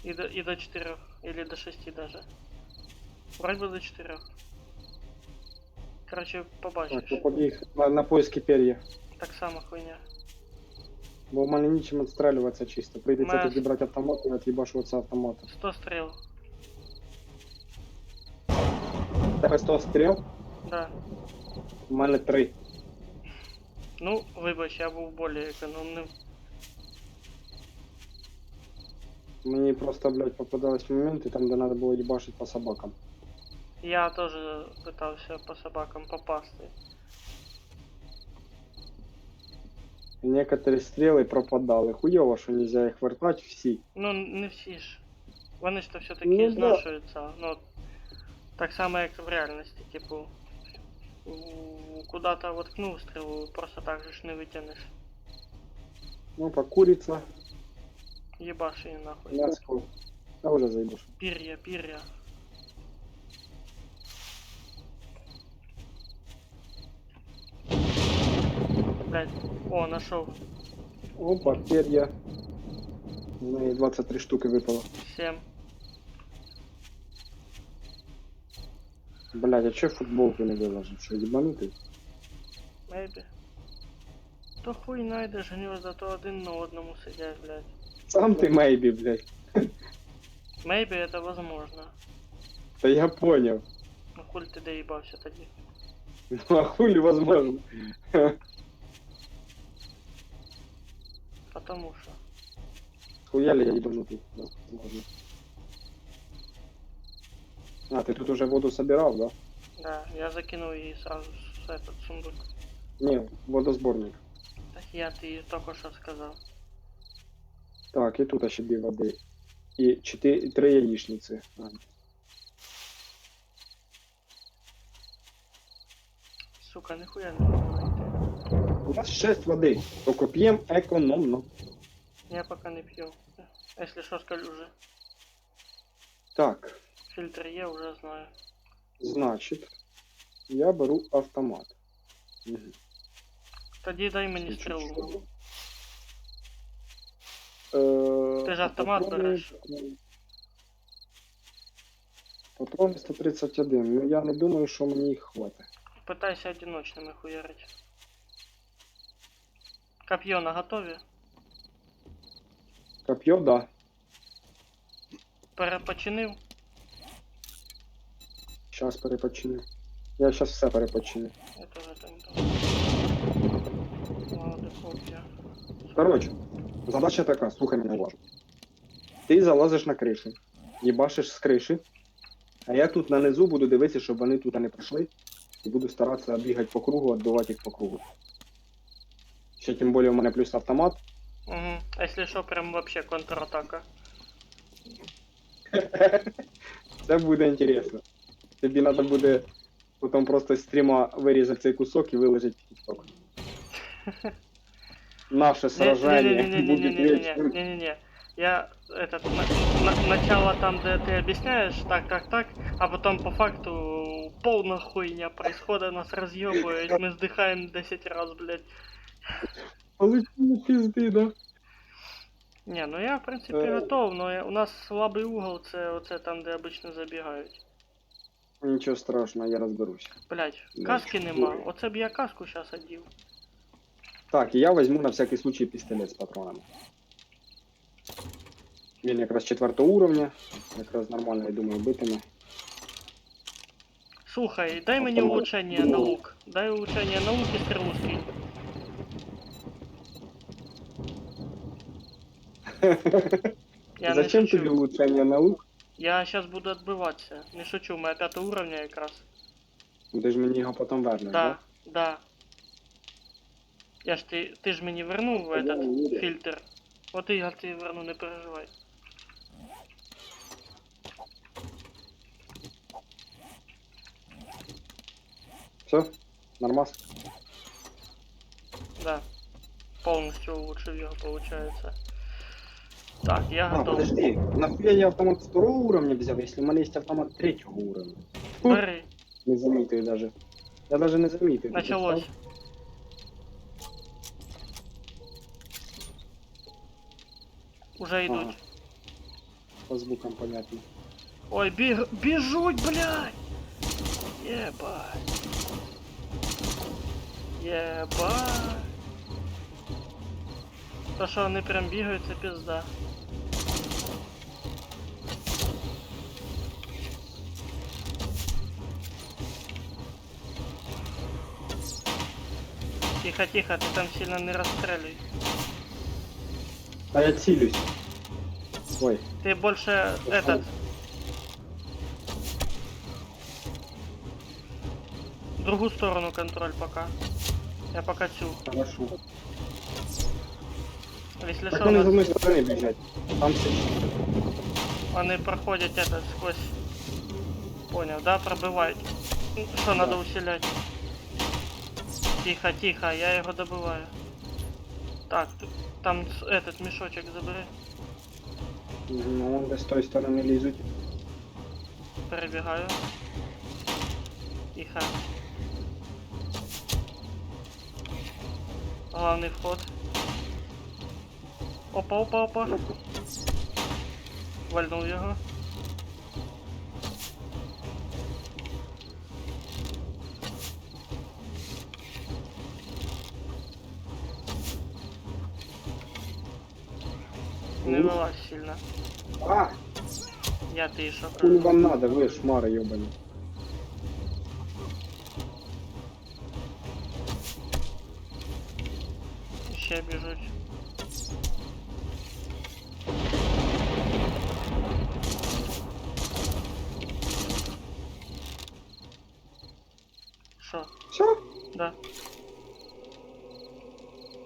И до 4. Или до 6 даже. Вроде бы до 4. Короче, Так, побачиш. я побіг на поиски пер'я. Так само хуйня. Бо в мене нічим відстрелюватися чисто. Прийдеться Мес. тоді брати автомат і від'їбашуватися автоматом. 100 стрел. У тебе 100 стріл, Да. у мене 3. Ну, вибач, я був більш економним. Мені просто, блядь, попадались моменти, там, де треба було їбашити по собакам. Я теж питався по собакам попасти. І некоторі стріли пропадали. Хуйово, що нельзя їх вертати всі. Ну, не всі ж. Вони ж то все-таки Ну, да. зношуються. Ну, так само, як в реальності, типу. Куда-то воткнув стрілу, просто так же ж не витягнеш. Ну, покуриться, Єбаш її нахуй. мяско. Я вже зайдеш. Пір'я, пір'я. Блять, о, нашов. Опа, пер'я. В неї 23 штуки випало. 7. Блядь, а чого футболку не виложив? Що, їбанутий? Мейбі. То хуй найдеш гнізда, то один на одному сидять, блядь. Сам ти мейбі, блядь. Мейбі это возможно. Та я понял. Ну хуй ти доїбався тоді. Ну а хули возможно? Потому що. Хуяли я ебанутый. Да, возможно. А, ты тут уже воду собирал, да? Да, я закинув її сразу в этот сундук. Не, водосборник. Так я ти тільки що сказав. Так, і тут ще 2 води. І 3 яєчниці. А. Сука, ніхуя не можу знайти. У нас 6 води. Тільки п'ємо економно. Я поки не п'ю. Якщо що, скажу вже. Так, Фільтр є, вже знаю. значить, я беру автомат. Угу. Тоді дай мені стрілу. Ти ж автомат патрони- береш. Патрони 131. Ну я не думаю, що мені їх хватить. Питайся одиночними хуярить. Коп'є на готові. Коп'є, да. Перепочинив. Зараз перепочиню. Я зараз все перепочиню. Я теж так думаю. Молоде коп'я. Короче, задача така, слухай мене уважно. Ти залазиш на кришу, їбашиш з криші, а я тут на низу буду дивитися, щоб вони тут не пройшли, і буду старатися бігати по кругу, відбивати їх по кругу. Ще тим більше у мене плюс автомат. Угу. А якщо що, прям вообще контратака. Це буде інтересно. Тобі треба буде потім просто з стріма вирізати цей кусок і виложити в TikTok. Наше сражение будет вечным. Не-не-не. Я этот начало там, где ты объясняешь, так, а потом по факту полная хуйня происходит, нас разъебывают, мы сдыхаем 10 раз, блядь. Получили пизды, да? Не, ну я в принципе готов, но у нас слабый угол, це оце там, де обычно забігають. Нічого страшного, я розберусь. Блять, Да, каски нема. чудово. Оце б я каску сейчас одів. Так, і я візьму на всякий случай пістолет з патронами. Він якраз 4 уровня, якраз нормально, я думаю, битиме. Слухай, дай мені Автомат. улучшення на лук. Дай улучшення на лук і стрілу скинь. Я не Зачем шучу. тобі улучшення наук? Я сейчас буду отбиваться. Не шучу, моя 5 уровня якраз. Ти ж мені його потім вернеш, Да, да. Я ж ти ж мені вернув Я не этот вірю. фільтр. От я ти верну, не переживай. Все? Нормас? Да. Полностью улучшив його, получается. Так, я А, готов. подожди. Нахуя я автомат второго уровня взял, если у мене є автомат третього уровня? Фу, Бери. не замітив даже. Я даже не замітив. ти Началось. представ? Уже йдуть. Ага. По звукам понятно. Ой, біжуть, блядь! Єбать. Єбать. То, що вони прям бігають, це пізда. Тихо, тихо, ти там сильно не розстрелюй. А я цілюсь. Ой, Ты больше этот... В другую сторону контроль пока. Я пока цю. хорошо. Если Так что, вони з нас... одної сторони біжать. Там все. Они проходят это сквозь... Понял, да? Пробивают. Что надо усилять? Тихо, тихо, я его добываю. Так, там этот мешочек забери. Ну, вон десь з тої сторони лізуть. Перебегаю. Тихо. Главный вход. Опа, опа, опа. Вальнув його. Не вилазь сильно. А, Я ти що хуй кажу. вам надо, ви шмари йобані. Ще біжуть. Що? Все? Да.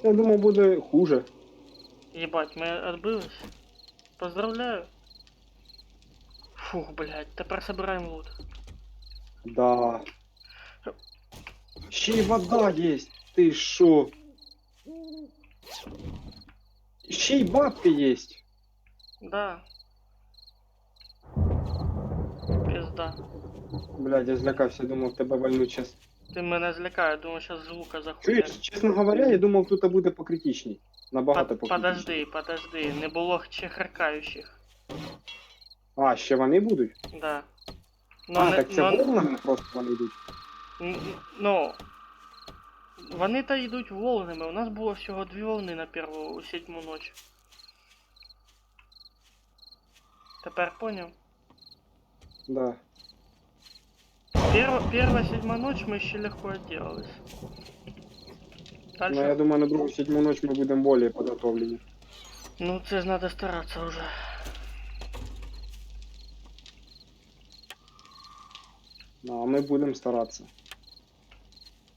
Я думав, буде хуже. Ебать, ми відбились. Поздравляю. Фух, блядь, тепер собираємо лут. Да. Ще й вода є. Ти шо? Ще й бабки є. Да. Пизда. Блядь, я злякався, думав, тебе вальнуть час. Ти мене злякає, думаю, зараз звука Чуєш, захує. чесно говоря, я думав, тут буде покритичній. Набагато покритичній. Подожди, подожди, не було чехаркаючих. А, ще вони будуть? Да. А, не- так це но- волнами просто вони йдуть. Ну, вони та йдуть волнами. У нас було всього 2 волни на першу 7 ночь. Тепер поняв? Да. Первая 7 ночь мы еще легко отделались. Дальше... Ну, я думаю, на другу 7 ночь ми будемо більш підготовлені. Ну, це ж надо стараться уже. Ну, а ми будемо старатися.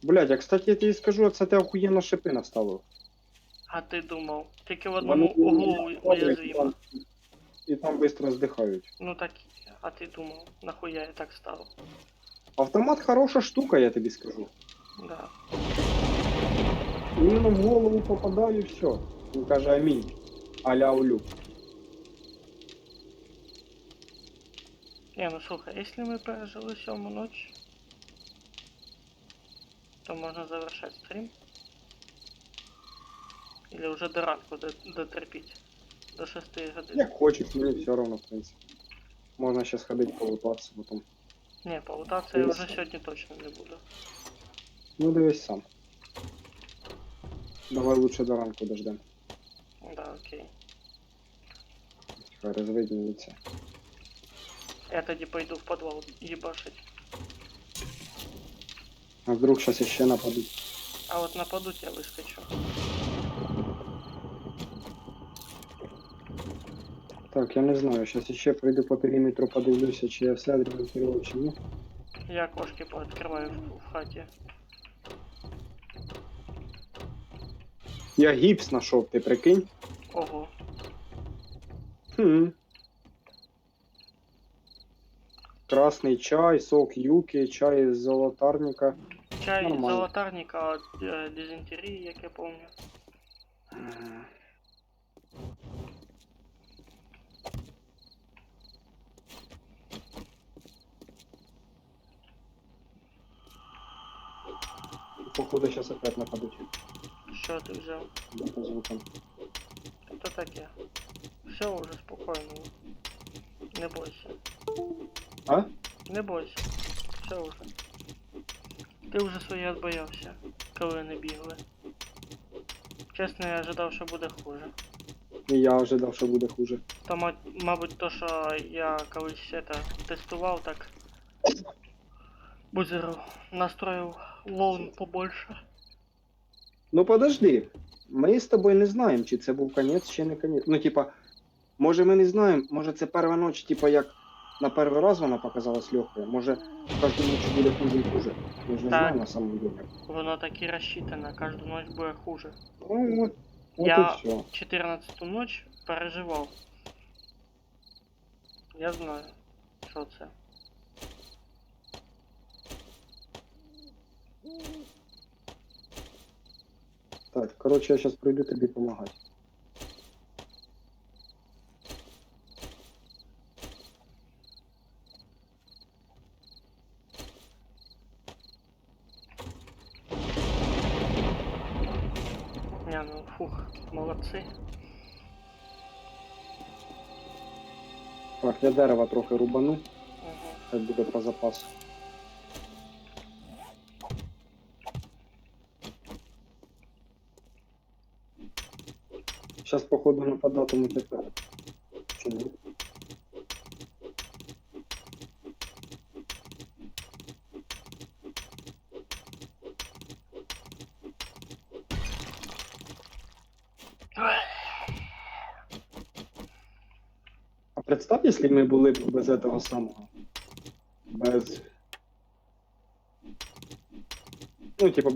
Блядь, а кстати, я тобі скажу, це ти охуєнно шипи наставив. А ти думав? Тільки в одному Вони углу уязвимо. І там швидко здихають. Ну так, а ти думав, нахуя я так став? Автомат хороша штука, я тобі скажу. Да. Іменно в голову попадаю і все. Він каже амінь. Аля улю. Не, ну слухай, если мы пережили 7 ночь, то можно завершать стрим. Или уже до ранку дотерпіть. До 6 годин. Як хочеш, мені все одно, в принципі. Можна ще сходити полутатися потім. Не, полутаться я уже сьогодні точно не буду. Ну дивись сам. Давай лучше до ранку дождем. Да, окей. Хай розвиднюється. Я тоді пойду в подвал ебашить. А вдруг сейчас ще нападуть. А вот нападут, я выскочу. Так, я не знаю, сейчас ще прийду по периметру, подивлюся, чи я все відремонтував, чи ні. Я окошки пооткрываю в хаті. Я гіпс знайшов, ти прикинь? Ого. Хм. Красний чай, сок юки, чай з золотарника. Чай з Нормально. золотарника от дизентерії, як я помню. Походу сейчас опять нападуть. Що ти взяв? По звукам. То таке. Все уже спокійно. Не бойся. А? Не бойся. Все уже. Ти вже своє відбоявся, коли не бігли. Чесно, я ожидав, що буде хуже. І я ожидав, що буде хуже. То, мабуть, то, що я колись тестував, так бузеру настроїв волн побольше. Ну подожди. Ми з тобою не знаємо, чи це був конець, чи не конець. Ну, типа, може ми не знаємо, може це перша ніч, типа, як на перший раз вона показалась легкою, може кожну ніч буде хуже і хуже. Ми ж не Так. знаємо на самом деле. Воно так і розчитано, кожну ніч буде хуже. Ну, от Я- і все. 14-ту ніч переживав. Я знаю, що це. Так, короче, я сейчас прийду тобі допомагати. Не, ну фух, молодці. Так, я дерева трохи рубану, Угу. хай буде про запас. Сейчас, походу, нападатимуть тепер. Чи ні? А представь, если ми були б без этого самого. Без. Ну, типа,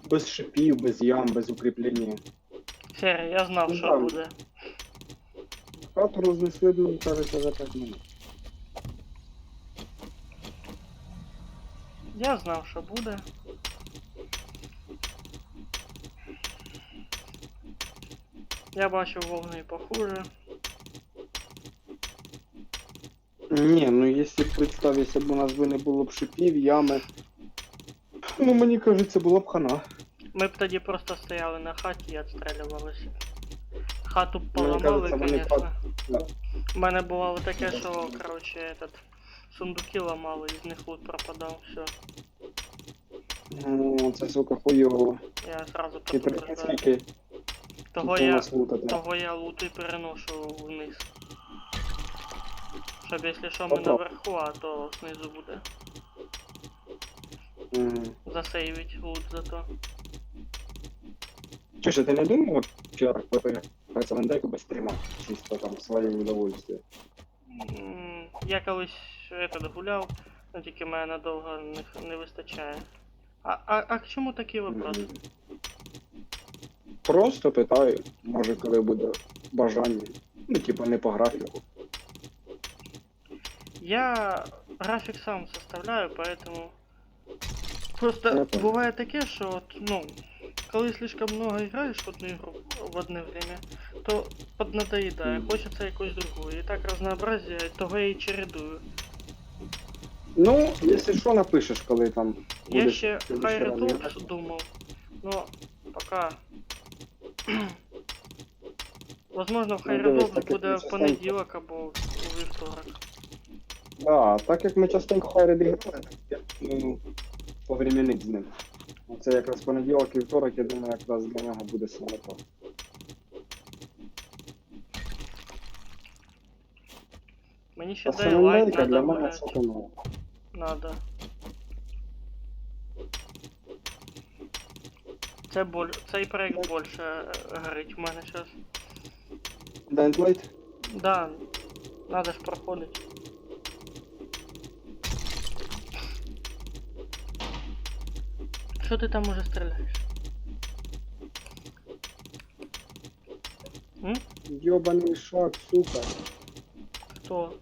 без шипів, без ям, без укріплення. Серый, я знав, Ну, що там. буде. Хату рознесли, ну, кажеться, за 5 минут. Я знав, що буде. Я бачив волни похуже. Ні, ну якщо представь, якщо б у нас би не було б шипів, ями. Ну, мені кажеться, була б хана. Ми б тоді просто стояли на хаті і відстрілювалися. Хату б Мені поламали, кажеться, вони звісно. Да. У мене бувало таке, що, коротше, сундуки ламали, із них лут пропадав, все. Ну, це, сука, хуйово. Я сразу Ти предупреждаю. скільки Того у я, нас лутати. того я лути переношу вниз. Щоб якщо що ми Ото. наверху, а то знизу буде. Засейвить лут зато. Чуєш, а ти не думав вчора, коли працював Вендеку без стрима? Чисто там своє удовольствие. Я колись гуляв, но тільки мене надовго не вистачає. А к чому такий вопрос? Просто питаю, може коли буде бажання. Ну, типа, не по графіку. Я график сам составляю, поэтому... Я Просто понял. буває таке, що от, ну, коли слишком много играешь в одну игру в одне время, то поднадоедає, хочеться якусь другу. І так разнообразие, того я і чередую. Ну, якщо що, напишеш, коли там Я будеш ще следующий High раз Returns грати. думав, но пока... Возможно, в Ну, High дивись, Returns так як буде ми в частенько- понеділок або у вівторок. Да, так як ми частенько хайреди грали, так я ну, повременить з ним. Оце якраз понеділок і вівторок, я думаю, якраз для нього буде саме то. Мені ще А Daylight Сенендейка для надо мене гуляти. це ну, Надо. Цей проект більше горить в мене зараз. Dying Light? Да, надо ж проходить. Що ти там уже стріляєш? М? Йобаний шаг, сука. Хто?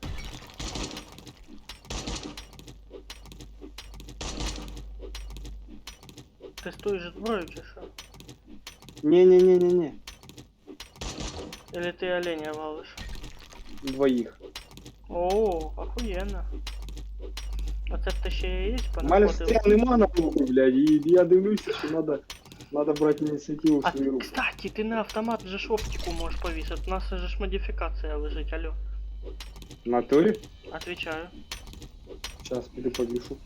Тестуєш зброю чи що? Ні-ні-ні-ні-ні. Или ти оленя валиш? Двоїх. О, охуєнно. Оце ти ще яєць У мене понаходив? стріл нема на руку, блядь, і я дивлюся, що надо брати ініціативу в А, свої руки. кстати, ти на автомат же ж оптику можеш повісити. У нас же ж модифікація лежить, алло. В натурі? Отвечаю. Зараз піду повішу.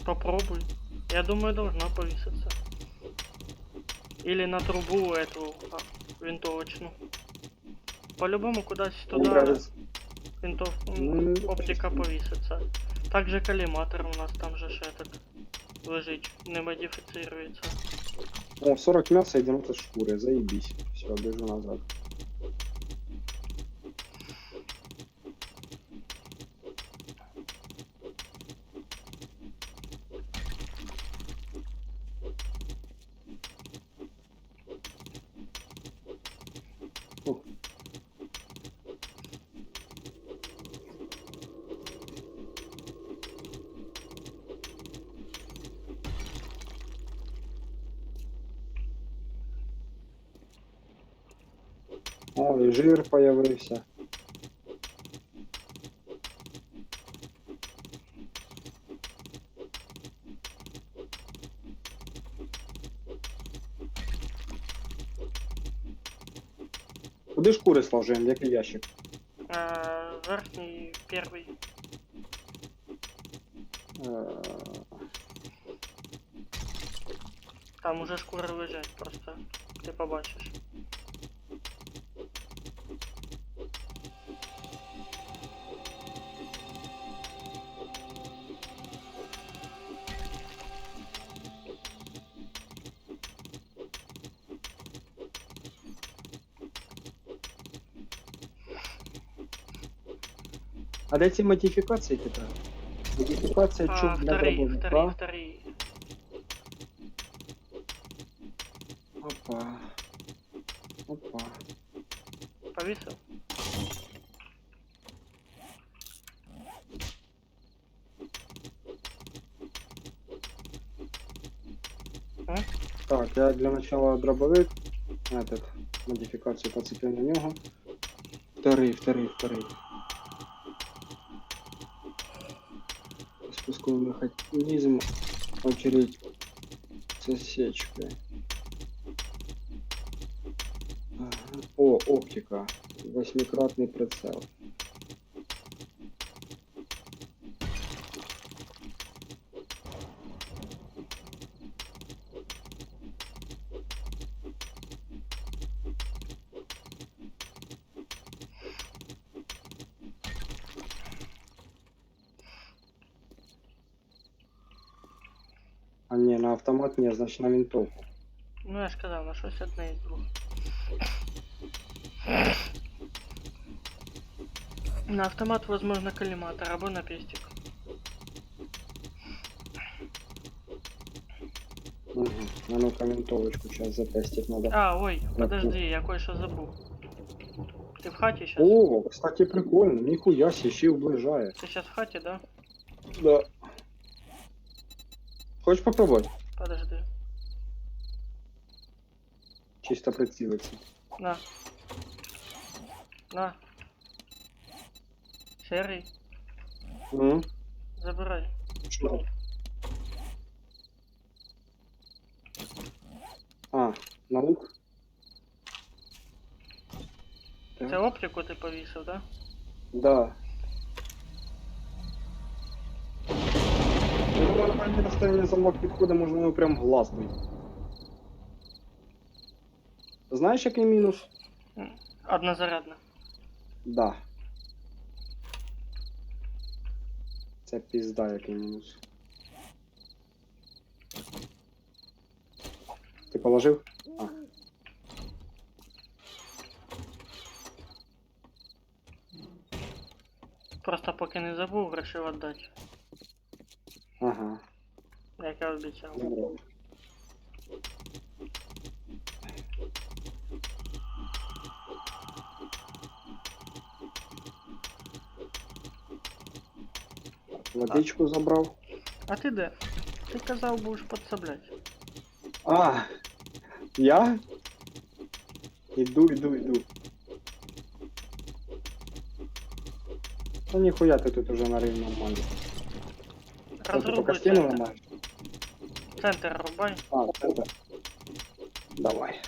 Попробуй. Я думаю, должна повеситься. Или на трубу эту винтовочную. По-любому кудась Мені туда кажется, Ну, оптика повесится. Также коллиматор у нас там же ж этот лежить, не модифицируется. о, 40 м'яса і 90 шкури, заебись. Все, біжу назад. О. О, і жир появився. Куди шкури сложимо? В який ящик? Верхний первый. Е, Там уже шкуры лежать просто. Ты побачишь. А де ці модифікації тепер? Модифікація чуб для Вторые. дробовика. Опа. Опа. Повесил? Так, я для начала дробовик. Этот, модификацию подцепил на него. Второй. Спусковой механизм. Очередь с осечкой. Ага. О, оптика. 8-кратный прицел. А не, на автомат не, значит на винтовку. Ну я ж сказав, на щось одне із двох. На автомат, возможно, коллиматор або на пестик. Угу. А ну-ка винтовочку сейчас затестить надо. Ой, подожди, я кое-що забув. Ти в хаті сейчас? О, кстати, прикольно. Нихуя себе, ще вближає. Ти сейчас в хаті, да? Да. Хочешь попробовать? Подожди. Чисто прицелиться. На. На. Серый, Ну, забирай. что? А, на лук? Це оптику ти повісив, да? Да. Ну, нормальне розстояння замок підходить, можна його прям в глаз бить. Знаєш, який мінус? Однозарядно. Да. Це пізда, який мінус. Ти положив? А. Просто поки не забув, вирішив віддати. Ага. Як я обіцяв. Добре. Водичку забрав. А ти де? Ти казав, будеш підсаблять. А, я? Іду. Та ніхуя ти тут уже нарив нормально. Що, ти Розруби поки стіну центр. ламаєш? Центр рубай. А, це. Давай.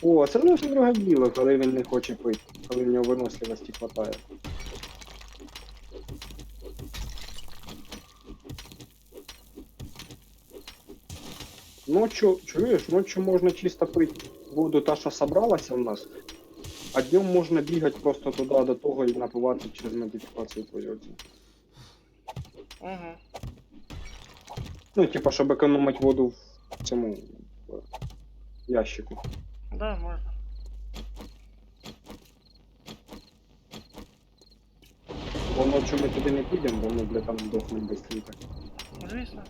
О, це наше друге діло, коли він не хоче пити, коли в нього виносливості хватає. Ночью, чуєш, ночью можна чисто пити воду, та, що собралася в нас, а днем можна бігати просто туди до того і напиватися через модифікацію твою. Угу. Ну, типа, щоб економити воду в цьому в ящику. Да, можна. Бо ночью ми туди не підемо, бо ми, бля, там здохнемо быстренько. Звісно.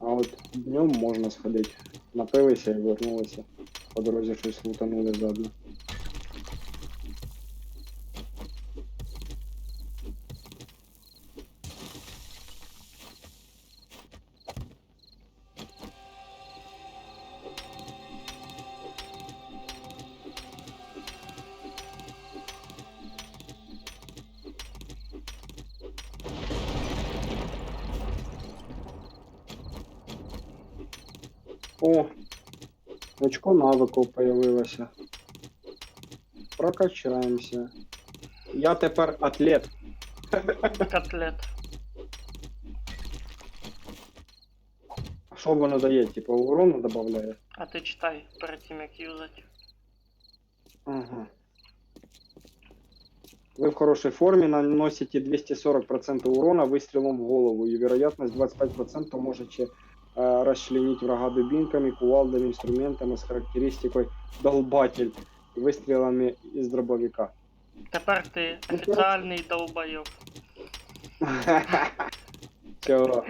А от днем можна сходити. Напилися і вернулися. По дорозі щось лутанули заодно. О, очко навиків появилося. Прокачаємося. Я тепер атлет. Котлет. А що воно дає? Типа урону додає? А ти читай перед тим, як юзати. Ага. Вы в хорошей форме, наносите 240% урона выстрелом в голову, и вероятность 25% можете расчленить врага дубинками, кувалдами, инструментами с характеристикой долбатель и выстрелами из дробовика. Тепер ти офіціальний долбойоб. Чего?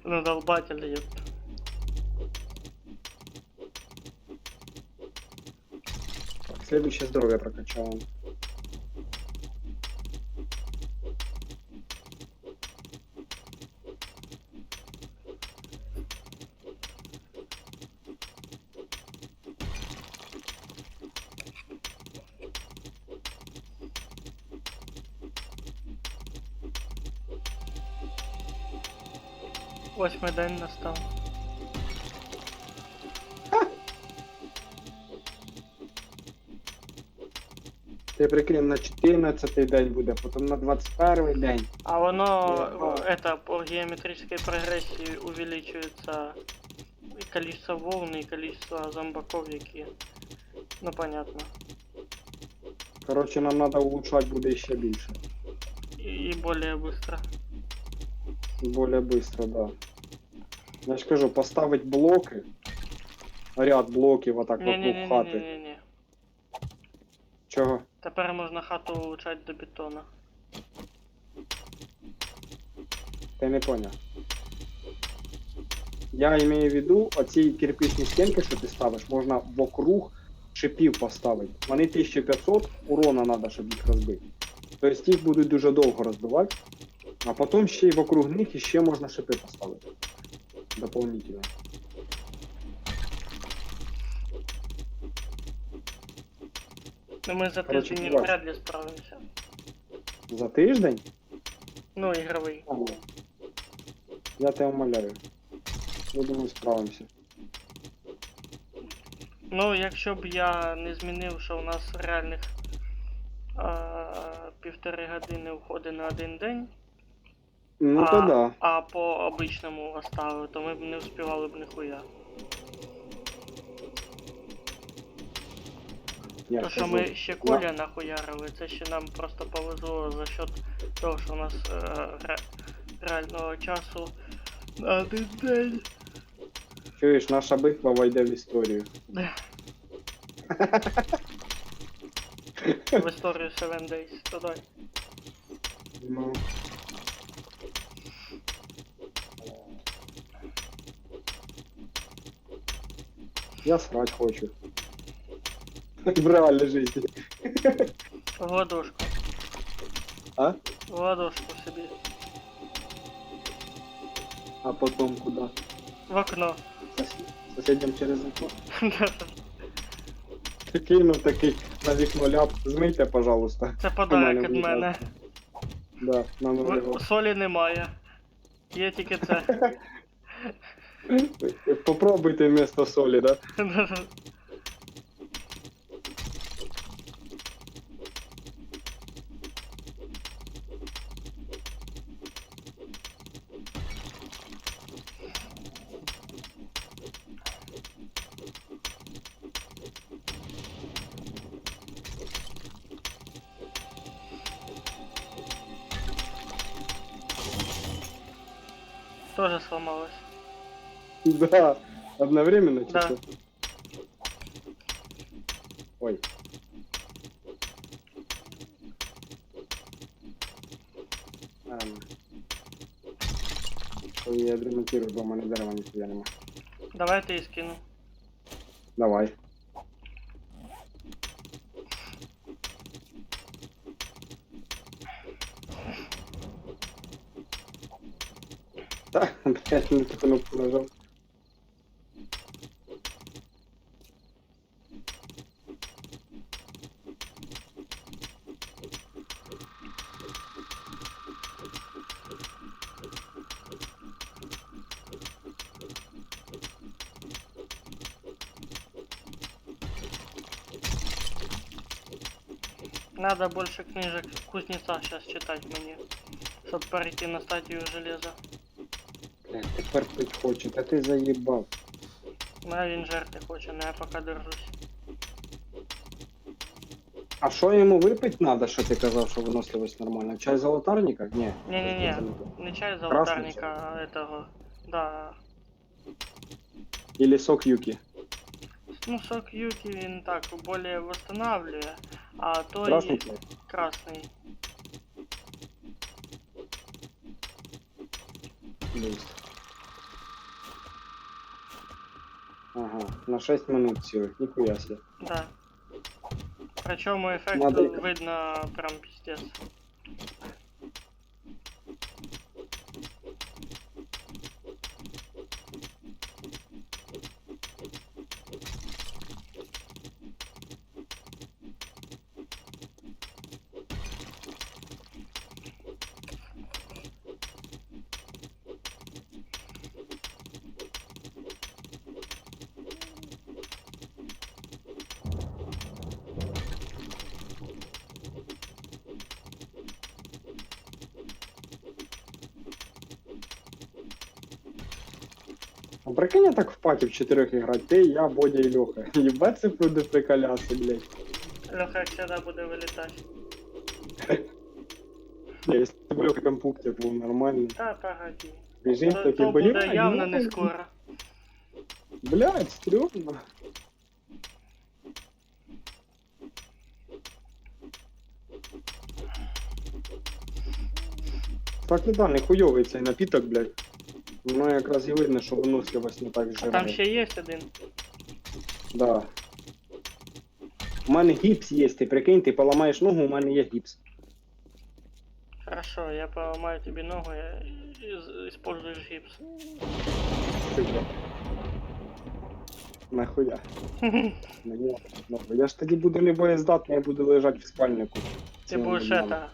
Ну, долбатель, ёпт. Следующее здоровье прокачаем. Восьмий день настав. Ти прикинь, на 14-й день буде, потім на 21-й день. А воно, Ага. это, по геометрической прогрессии увеличивается и количество волн, и количество зомбаков, які. Ну, понятно. Короче, нам треба улучшати буде ще більше. И более быстро. Более быстро, да. Я ж кажу, поставить блоки, ряд блоків отак вокруг хати. Не-не-не-не-не-не. Чого? Тепер можна хату улучшать до бетона. Ти не поняв. Я имею в виду, оці кирпичні стінки, що ти ставиш, можна вокруг шипів поставити. Вони 1500, урона треба, щоб їх розбити. Тобто їх будуть дуже довго розбивати, а потім ще й вокруг них іще можна шипи поставити. Дополнительно. Ну ми за Короче, тиждень бачу. вряд ли справимося. За тиждень? Ну, ігровий. Ага. Я тебе умоляю. Я думаю, справимося. Ну, якщо б я не змінив, що у нас реальних 1,5 години входить на один день, Ну то да. а по обичному оставив, то ми б не вспівали б ніхуя. Я То, ж що кажу. ми ще Коля нахуярили, це ще нам просто повезло за счет того, що у нас реального часу на один день. Чуєш, наша битва войде в історію. В історію 7 Days, то дай. Ну. Я срать хочу. В реальной жизни. В ладошку. А? В ладошку собі. А потом куда? В окно. Соседям через окно. Ти кинув такий на вікно ляп. Змийте, пожалуйста. Це У подарок від в унітазі. мене. Да, на Новий год. Солі немає. Є тільки це. Попробуйте вместо солі, да? Тоже сломалось. Да, одновременно чи Да. що? Ой. Ой, я відремонтирую, бо в мене дерева ніхуя нема. Давай ти і скину. Давай. Та, блядь, не ту кнопку нажав. Надо больше книжек кузнеца сейчас читать мне, чтобы перейти на стадию железа. Блядь, тепер пить хоче, та ти заїбав. Ну, він жерти хоче, но я пока держусь. А що йому випити треба, що ти казав, що виносливість нормальна? Чай золотарника? Ні. Не-не-не, Це не то. не чай Красный золотарника, а этого. Да. Или сок юки. Ну, сок Юки, він так, более восстанавливає, а то Красный и чай? красный. Есть. Ага, на 6 минут цілих, ніхуя себе. Да. Причем эффект Надо- видно прям пиздец. А прикинь, я так в паті в 4 грати. Ти, я, Бодя і Льоха. Єбать це буде приколяси, блядь. Леха як всегда буде вилітати. Не, якщо б Льоха компуктер був нормальний. Та погоди. Біжим То, таки, то буде блядь, явно ну, не скоро. Блядь, стрёмно. Так і да, не хуйовий цей напіток, блядь. Воно якраз і видно, що виносливість не так А зжирає. там ще є один. Да. У мене гіпс є, ти прикинь, ти поламаєш ногу, у мене є гіпс. Хорошо, я поломаю тебе ногу, я используешь гипс. Ти, блядь. Нахуя? Мені ногу. Я ж тоді буду не боєздатний, я буду лежати в спальнику. Ты Цілим будешь днем. это,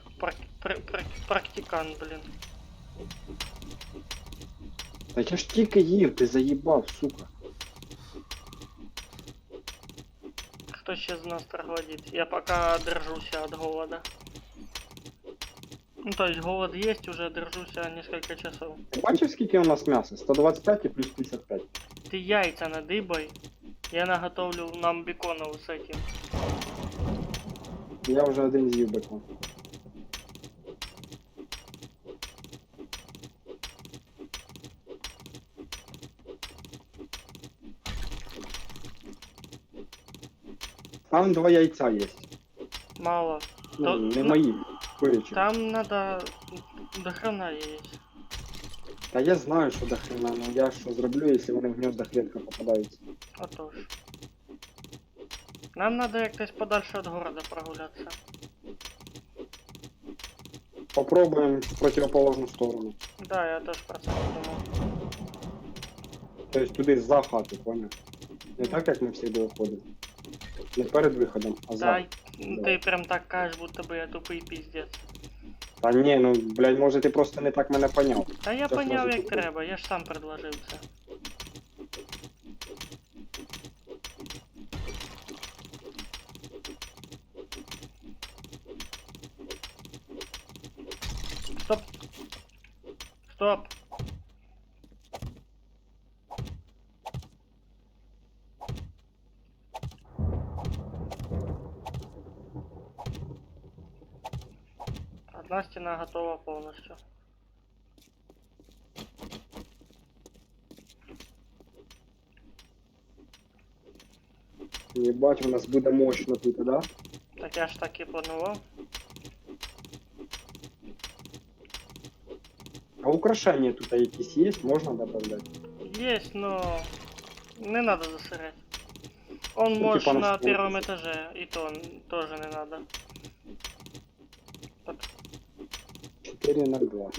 практикант, блин. Та я ж тільки їв, ти заїбав, сука. Кто сейчас из нас троглодит? Я пока держусь от голода. Ну, то есть голод есть, уже держусь несколько часов. Ти бачив, скільки у нас м'яса? 125 і плюс 55. Ты яйца надыбай. Я наготовлю нам беконов с этим. Я вже один з'їв бекон. Там 2 яйця є. Мало. Ну, То- не ну, мої, курячі. Там надо до хрена есть. Та я знаю, що до хрена, но я що зроблю, якщо вони в гнізда клітка попадаються. Отож. Нам надо як-то подальше от города прогуляться. Попробуємо в противоположну сторону. Да, я тоже про це подумав. Тобто туди за хату, поняв? Не так, як ми завжди виходимо. Не перед виходом, а за. Та ти прям так кажеш, будто би я тупий піздець. Та ні, ну, блядь, може ти просто не так мене поняв. Та я Це поняв, зразу як тупо. треба, я ж сам предложив це. Стоп! Стоп! Одна стена готова полностью. Єбать, у нас буде мощно тут, да? Так я ж так і планував. А украшення тут якісь є? Можна додати? Есть, но не надо засырять. Он Ну, может типа, на на первом этаже, и то тоже не надо. 4 на 2.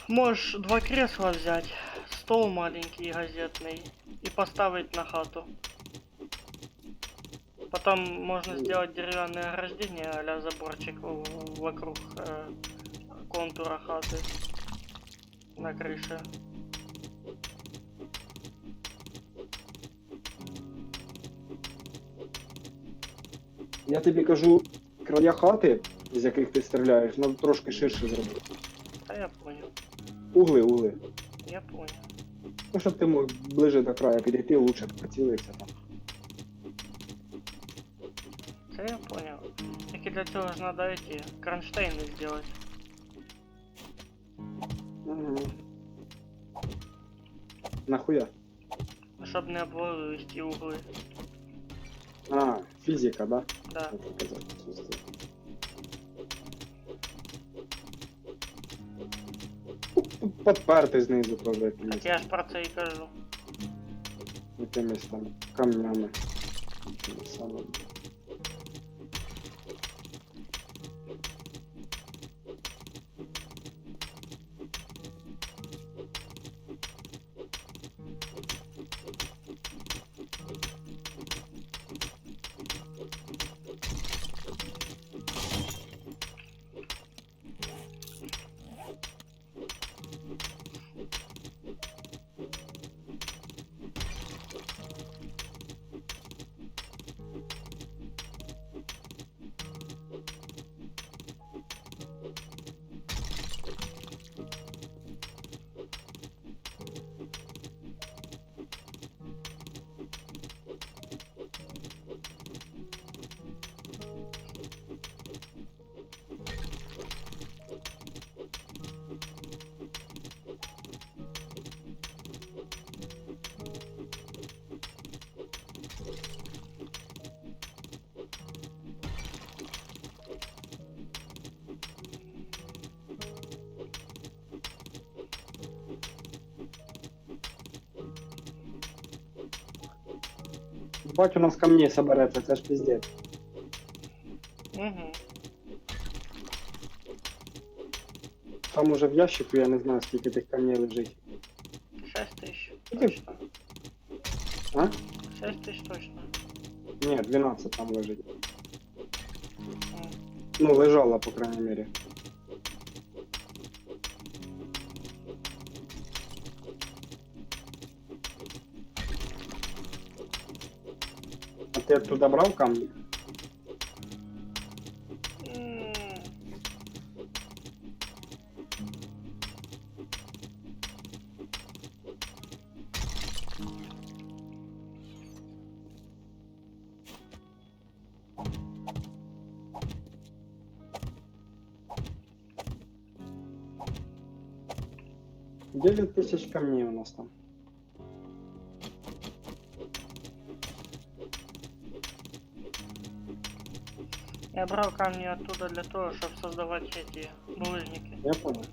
Можешь два кресла взять, стол маленький газетный и поставить на хату. Потом можно сделать деревянное ограждение а-ля заборчик вокруг контура хаты на крыше. Я тобі кажу, края хати, з яких ти стріляєш, треба трошки ширше зробити. Да я понял, Угли. я понял. Ну, щоб ти мог ближе до краю підійти, лучше поцілився там. Да я понял. Так и для этого же надо эти кронштейны сделать. Угу. Нахуя? Чтобы не обвалились ті угли. А, фізика, да? Да. Як я казав, просто. Подперти знизу теж Так якимись, я ж про це і кажу. якимись там камнями. Такими самими. Бать, у нас камней собереться, це ж пиздец. Угу. Там уже в ящику, я не знаю, скільки тих камней лежить. 6 тысяч. Иди. Точно. А? 6 тысяч точно. Ні, 12 там лежить. М. Ну, лежала, по крайней мере. А ти оттуда брав камні? М. Девять тысяч камней у нас там. Я брал камни оттуда для того, чтобы создавать эти булыжники. Я понял.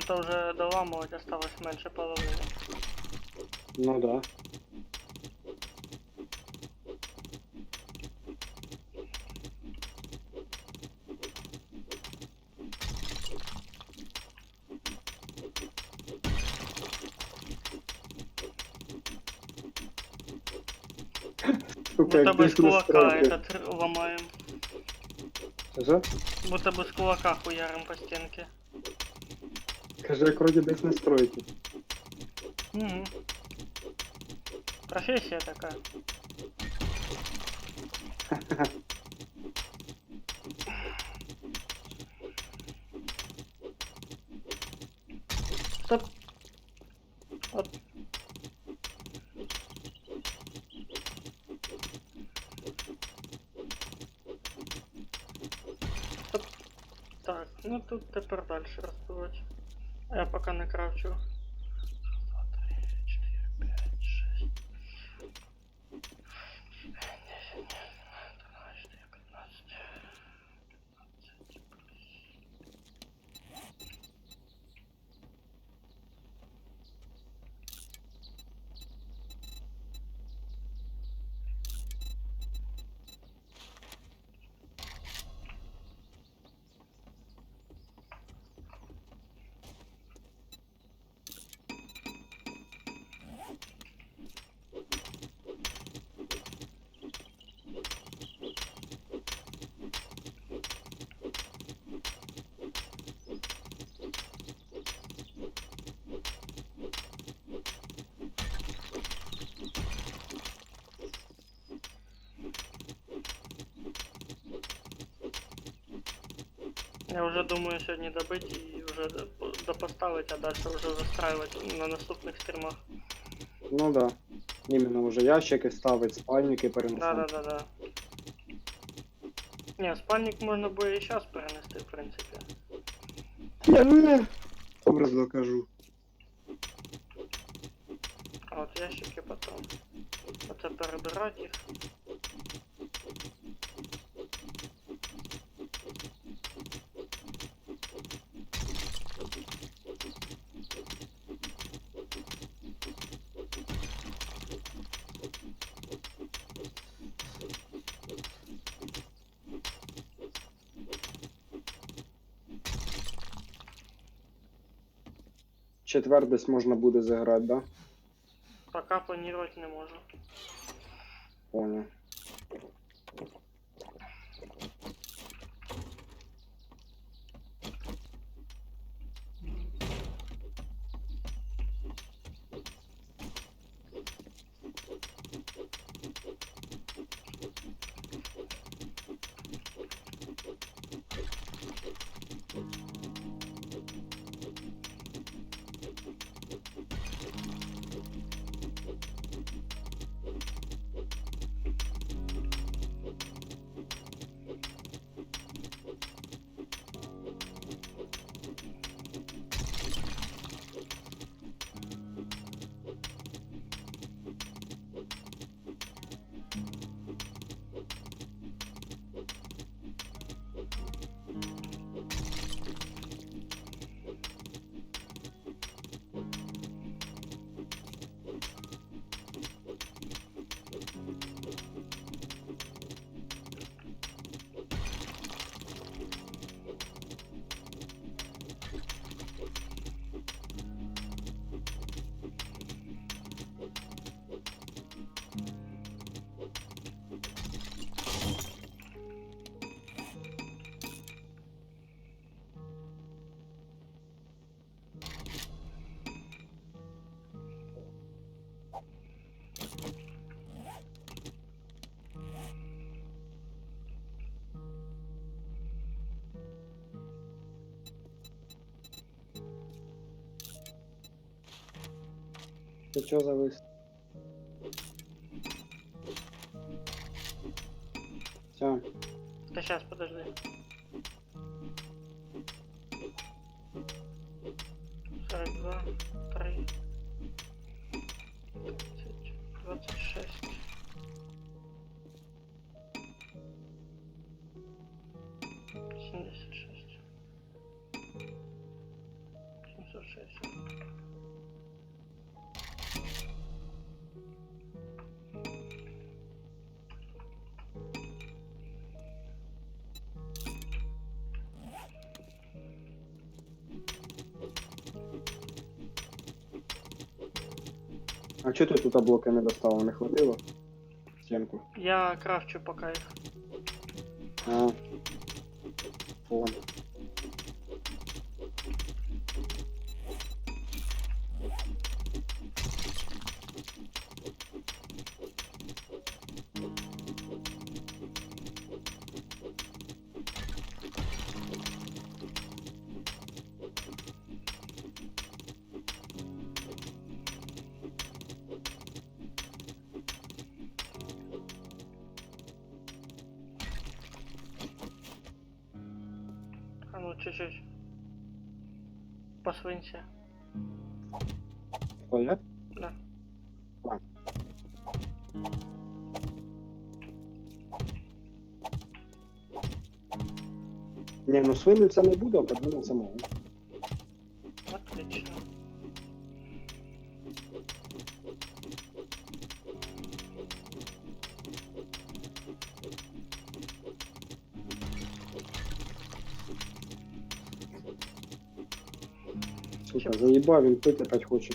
Тут вже доламувати осталось менше половини. Ну да. Сука, Будто бы с кулака настройки. этот ломаем. Каже? Будто бы с кулака хуярим по стенке. Каже, як вроді десь настройки. Угу. Профессия такая. Стоп. Вот. Стоп. Так, ну тут тепер дальше розбивати. А я пока не кравчу. 2, 3, 4, 5, 6. 10, 12, 15. Я уже думаю сегодня добыть и уже допоставить, а дальше уже застраивать на наступных стримах. Ну да. Іменно вже ящики ставить, спальники переносити. Да. Не, спальник можно бы и сейчас перенести, в принципе. Я не образно кажу. А вот ящики потом. Это перебирать их. Четвер десь можна буде заграти, да? Пока планировать не можу. Понял. Ти чого завис? Все. Да сейчас, подожди. Сорок два, 3, 30, 26. 76. щось. А чого ти тут блоки не доставив? Не хватило? Стінку. Я крафчу поки їх. А. Фон. А ну чуть-чуть. Посвинься. Туалет? Да. Так. Ні, ну свиниться не буду, а подвинутися можу. Отлично. Сука, заебал, він пить опять хоче.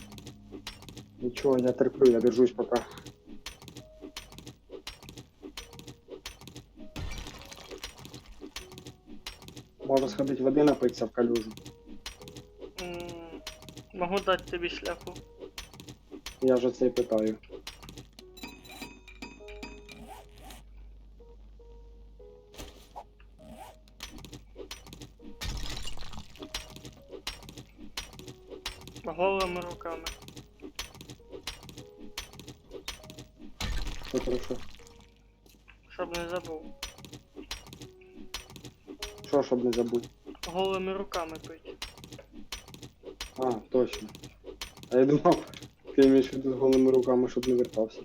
Нічого, я терплю, я держусь пока. Можна сходити води напитися в калюжу. Могу дати тобі шляпу. Я вже це і питаю. Голими руками. Все хорошо. Щоб не забув. Що, щоб не забув? Голими руками пить. А, точно. А я думав, ти маєш в виду з голими руками, щоб не вертався.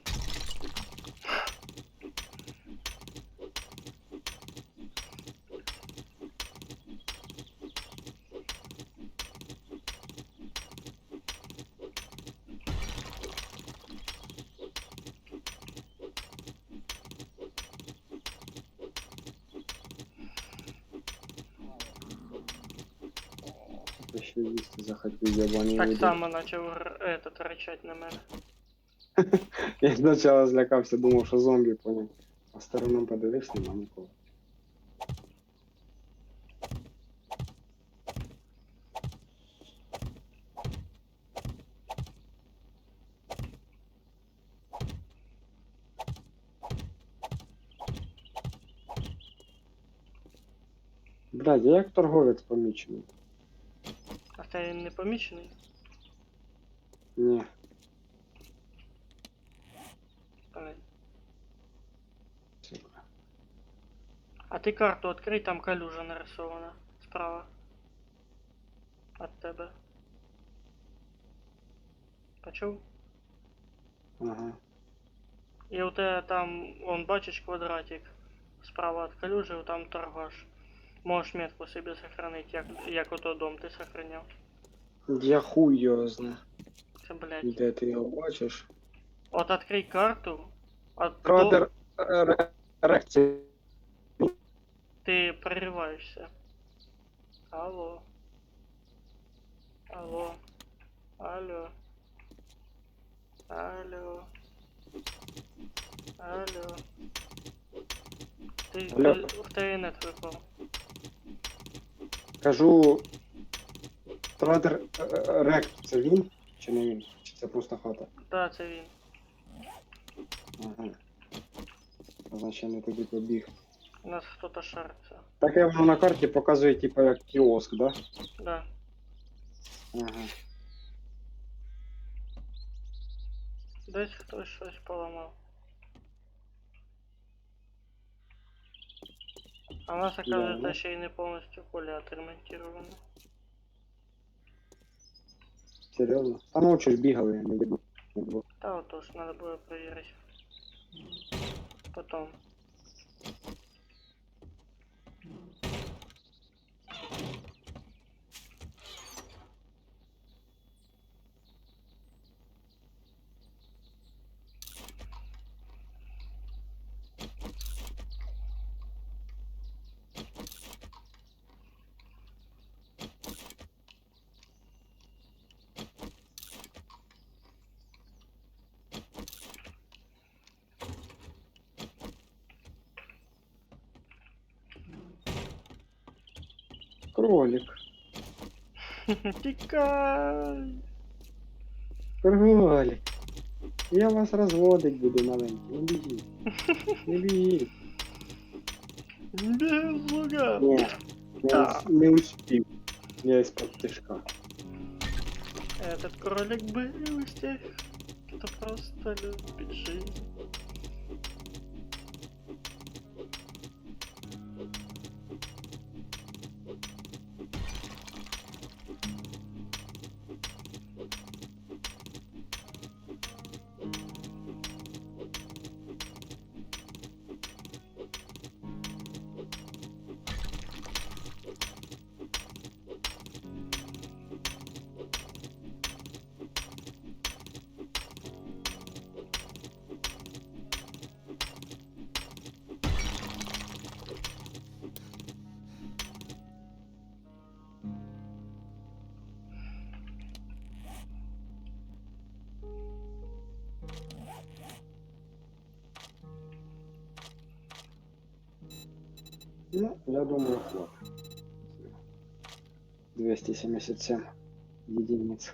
Я ще їсти захотів, ябаний Так виду. само почав рычать на мене. Я спочатку злякався, думав, що зомбі, поняв. А сторонам подивився, нема нікого. Блядь, я як торговець помічений. А ти не помічений? Ні. Блин. Сука. А ти карту відкрий, там калюжа нарисована. Справа. От тебе. Почув? Ага. І у тебе там, вон бачиш квадратик. Справа від калюжі, там торгаш. Можеш метку собі сохранити, як ото дом ти сохраняв. Я хуй його знаю. Це, блядь. Де ти його бачиш? От відкрий карту. Радер реакції. Ти прориваєшся. Алло. Алло. Алло. Алло. Алло. Ти Алло. в тебе нет випав. Кажу. Радер рект, це він? Чи не він? Чи це просто хата? Да, це він. Ага. Значить, я не туди побіг. У нас хто-то шариться. Таке воно на карті показує, типа, як кіоск, да? Да. Ага. Десь хтось щось поламав. А у нас, оказывается, Да. ще й не повністю поле отремонтировано. Серйозно? Та ночі ж бігали, я не видно. Та вот тоже надо было проверить. Потом. Кролик. Тікай. Кролик. Я вас розводить буду маленький. Не біжіть. Не біжіть. Бігай, слуга. Ні. Не успів. Я із-под тишка. Этот кролик был из тех, кто просто любит жизнь. Ну, я думаю, хватит. 277 единиц.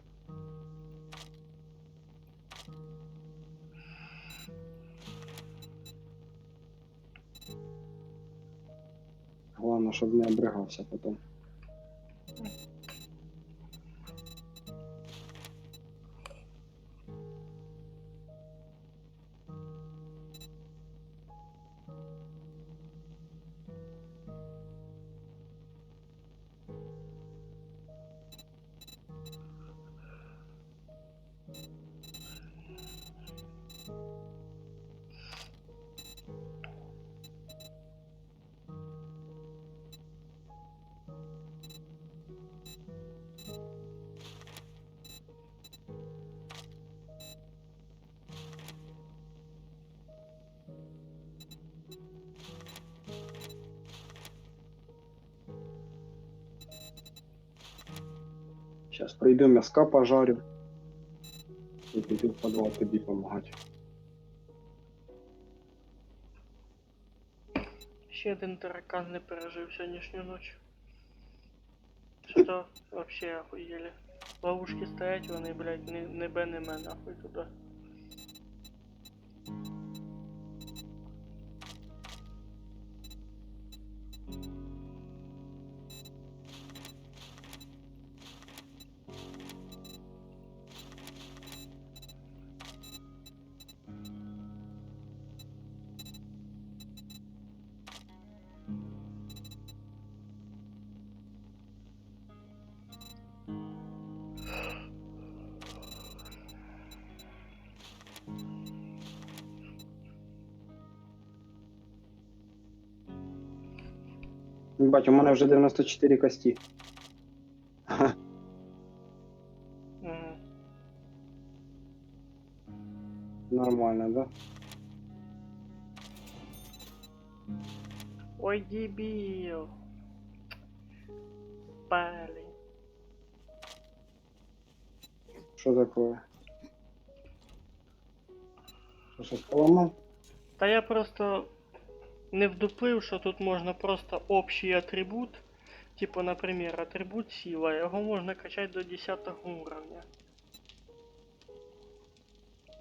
Главное, чтобы не обрыгался потом. Сейчас пройду, мяска пожарю. И піду в подвал тобі помагати. Ще один таракан не пережив сьогоднішню ніч. Що вообще охуєли. Ловушки стоять, вони, блядь, не бе не ме нахуй туди. Бать, у мене вже 94 кості. Угу. Нормально, да? Ой, дебіл. Парень. Що такое? Що щось поламав? Та я просто не вдуплив, що тут можна просто общий атрибут. Типу, наприклад, атрибут сила, його можна качати до 10 уровня.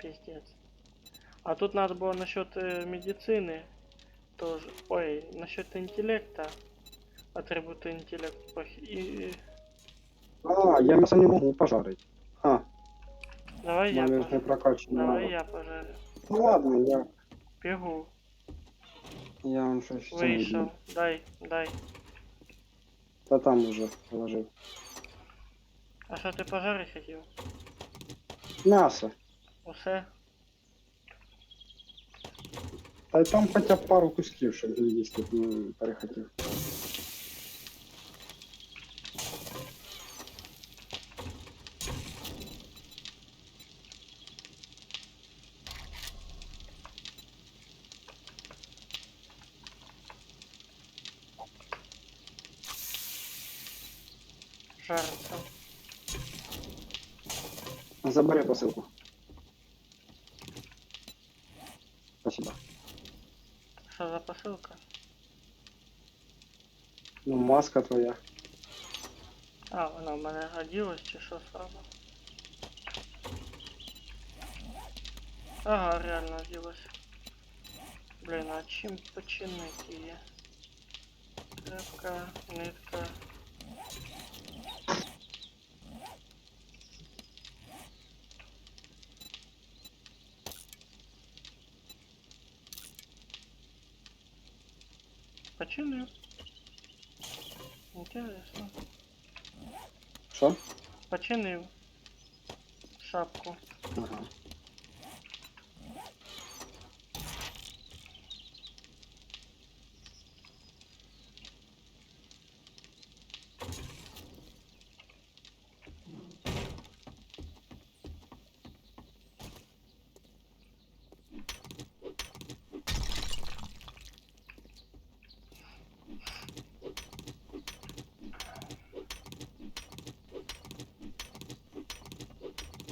Пиздец. А тут надо было насчет медицины тоже. Ой, насчет интеллекта. Атрибуты интеллект. А, я мясо не можу пожарити. А, Давай в я мене ж не пожарю. прокачано. Давай я пожарю. Ну ладно, Бегу. я вам щось це Вийшов. не Дай. Та там уже положив. А що ти пожарити хотів? М'ясо. Усе? Та й там хоча б пару кусків, щоб їсти перехотів. Жариться. Забери посилку. Спасибо. Що за посилка? Ну, маска твоя. А, воно в мене годилось чи що сразу? Ага, реально годилось. Блін, а чим починити її? Тряпка, нитка. Починив. Інтересно. Що? Починив. Шапку. Ага.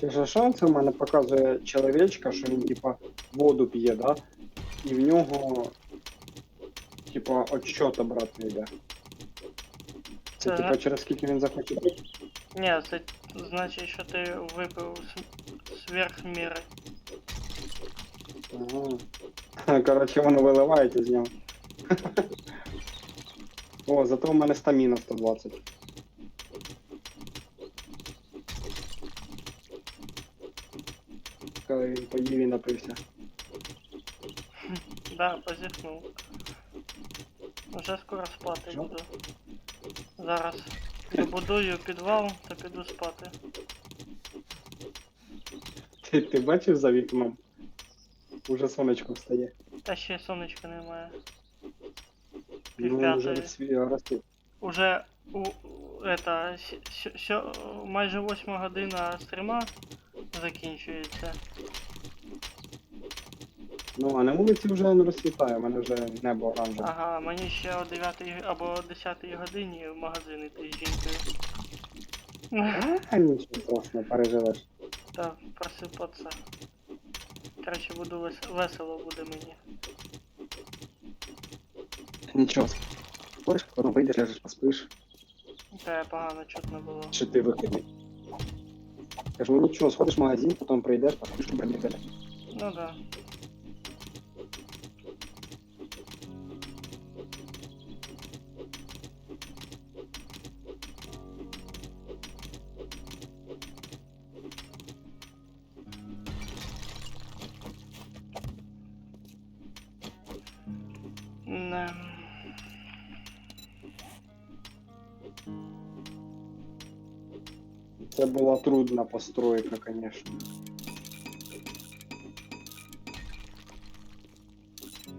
Ти ж шанс у мене показує чоловічка, що він типа воду п'є, да? І в нього типа отсчет обратно йде. Це Це типа через скільки він захоче пити? Ні, це значить, що ти випив сверх міри. Ага. Коротше, воно виливається з нього. О, зато у мене стаміна 120. Коли він поїв і напився. Да, позіхнув. Вже скоро спати Що? буду. Зараз добудую підвал та піду спати. Ти бачив за вікном? Уже сонечко встає. Та ще сонечка немає. Ну, вже Пів-п'ятої. розсвіт. Уже это, майже 8 година стріма закінчується. Ну, а на вулиці вже не розсвітає, у мене вже небо оранжеве. Ага, мені ще о 9 або о 10 годині в магазин іти з жінкою. А, нічого страшного, переживеш. Та просипатися. Короче, буду весело буде мені. Нічого. Спиш, потім вийдеш, ляжеш, поспиш. Та я погано чутно було. Чи ти вихідний? Кажу, ну нічого, сходиш в магазин, потім прийдеш, поспиш у бронетелі. Ну да. Не. Це була трудна постройка, конечно.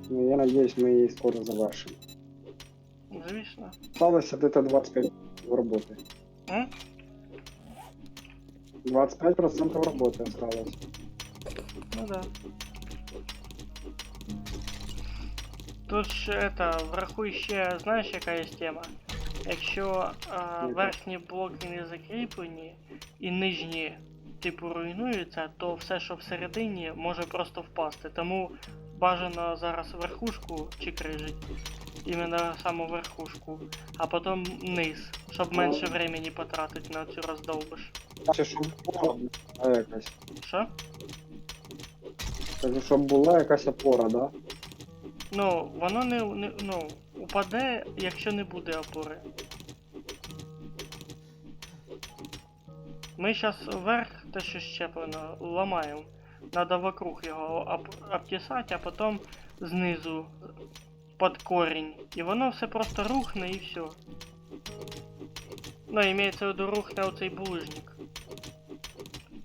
Ну, я надеюсь, мы її скоро завершим. Звісно. Осталось где-то 25 роботи. М? 25% роботи осталось. Ну да. Тут ж это, врахуй ще, знаєш, яка є тема? Якщо верхні блоки не закріплені і нижні типу руйнуються, то все, що всередині, може просто впасти. Тому бажано зараз верхушку чикрижить, іменно саму верхушку, а потім низ, щоб менше времени потратити на цю роздовбиш. Чи щоб була якась. Що? Кажу, щоб була якась опора, да? Ну, воно не ну, упаде, якщо не буде опори. Ми зараз вверх, те що щеплено, ламаємо. Надо вокруг його обтісати, а потім знизу під корінь. І воно все просто рухне і все. Ну, імеється в виду рухне оцей булыжник.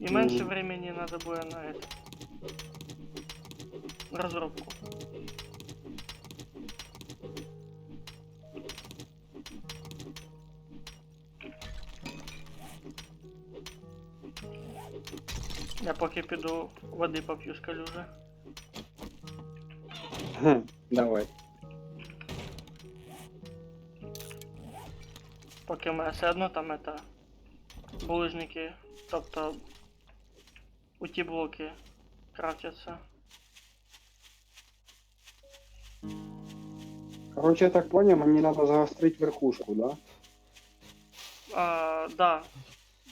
І менше времени надо буде на это. Розробку. Я поки піду води поп'ю з калюжи. Давай. Поки в мене все одно там это булыжники, тобто у ті блоки крафтяться. Короче, я так понял, мені надо загострить верхушку, да? Да.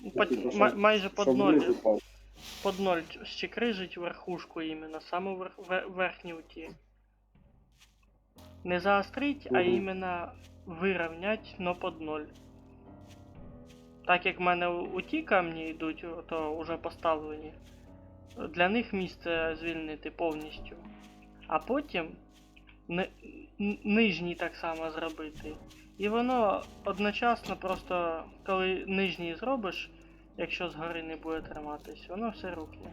Типу, щоб- Майже под Щоб ноль. вниз упав. Под ноль щекрижить верхушку іменно, саму верхню ті. Не заострить, а Мгм. іменно вирівнять, но под ноль. Так як в мене у ті камні йдуть, то вже поставлені. Для них місце звільнити повністю. А потім нижній так само зробити. І воно одночасно просто, коли нижній зробиш, якщо згори не буде триматись, воно все рухне.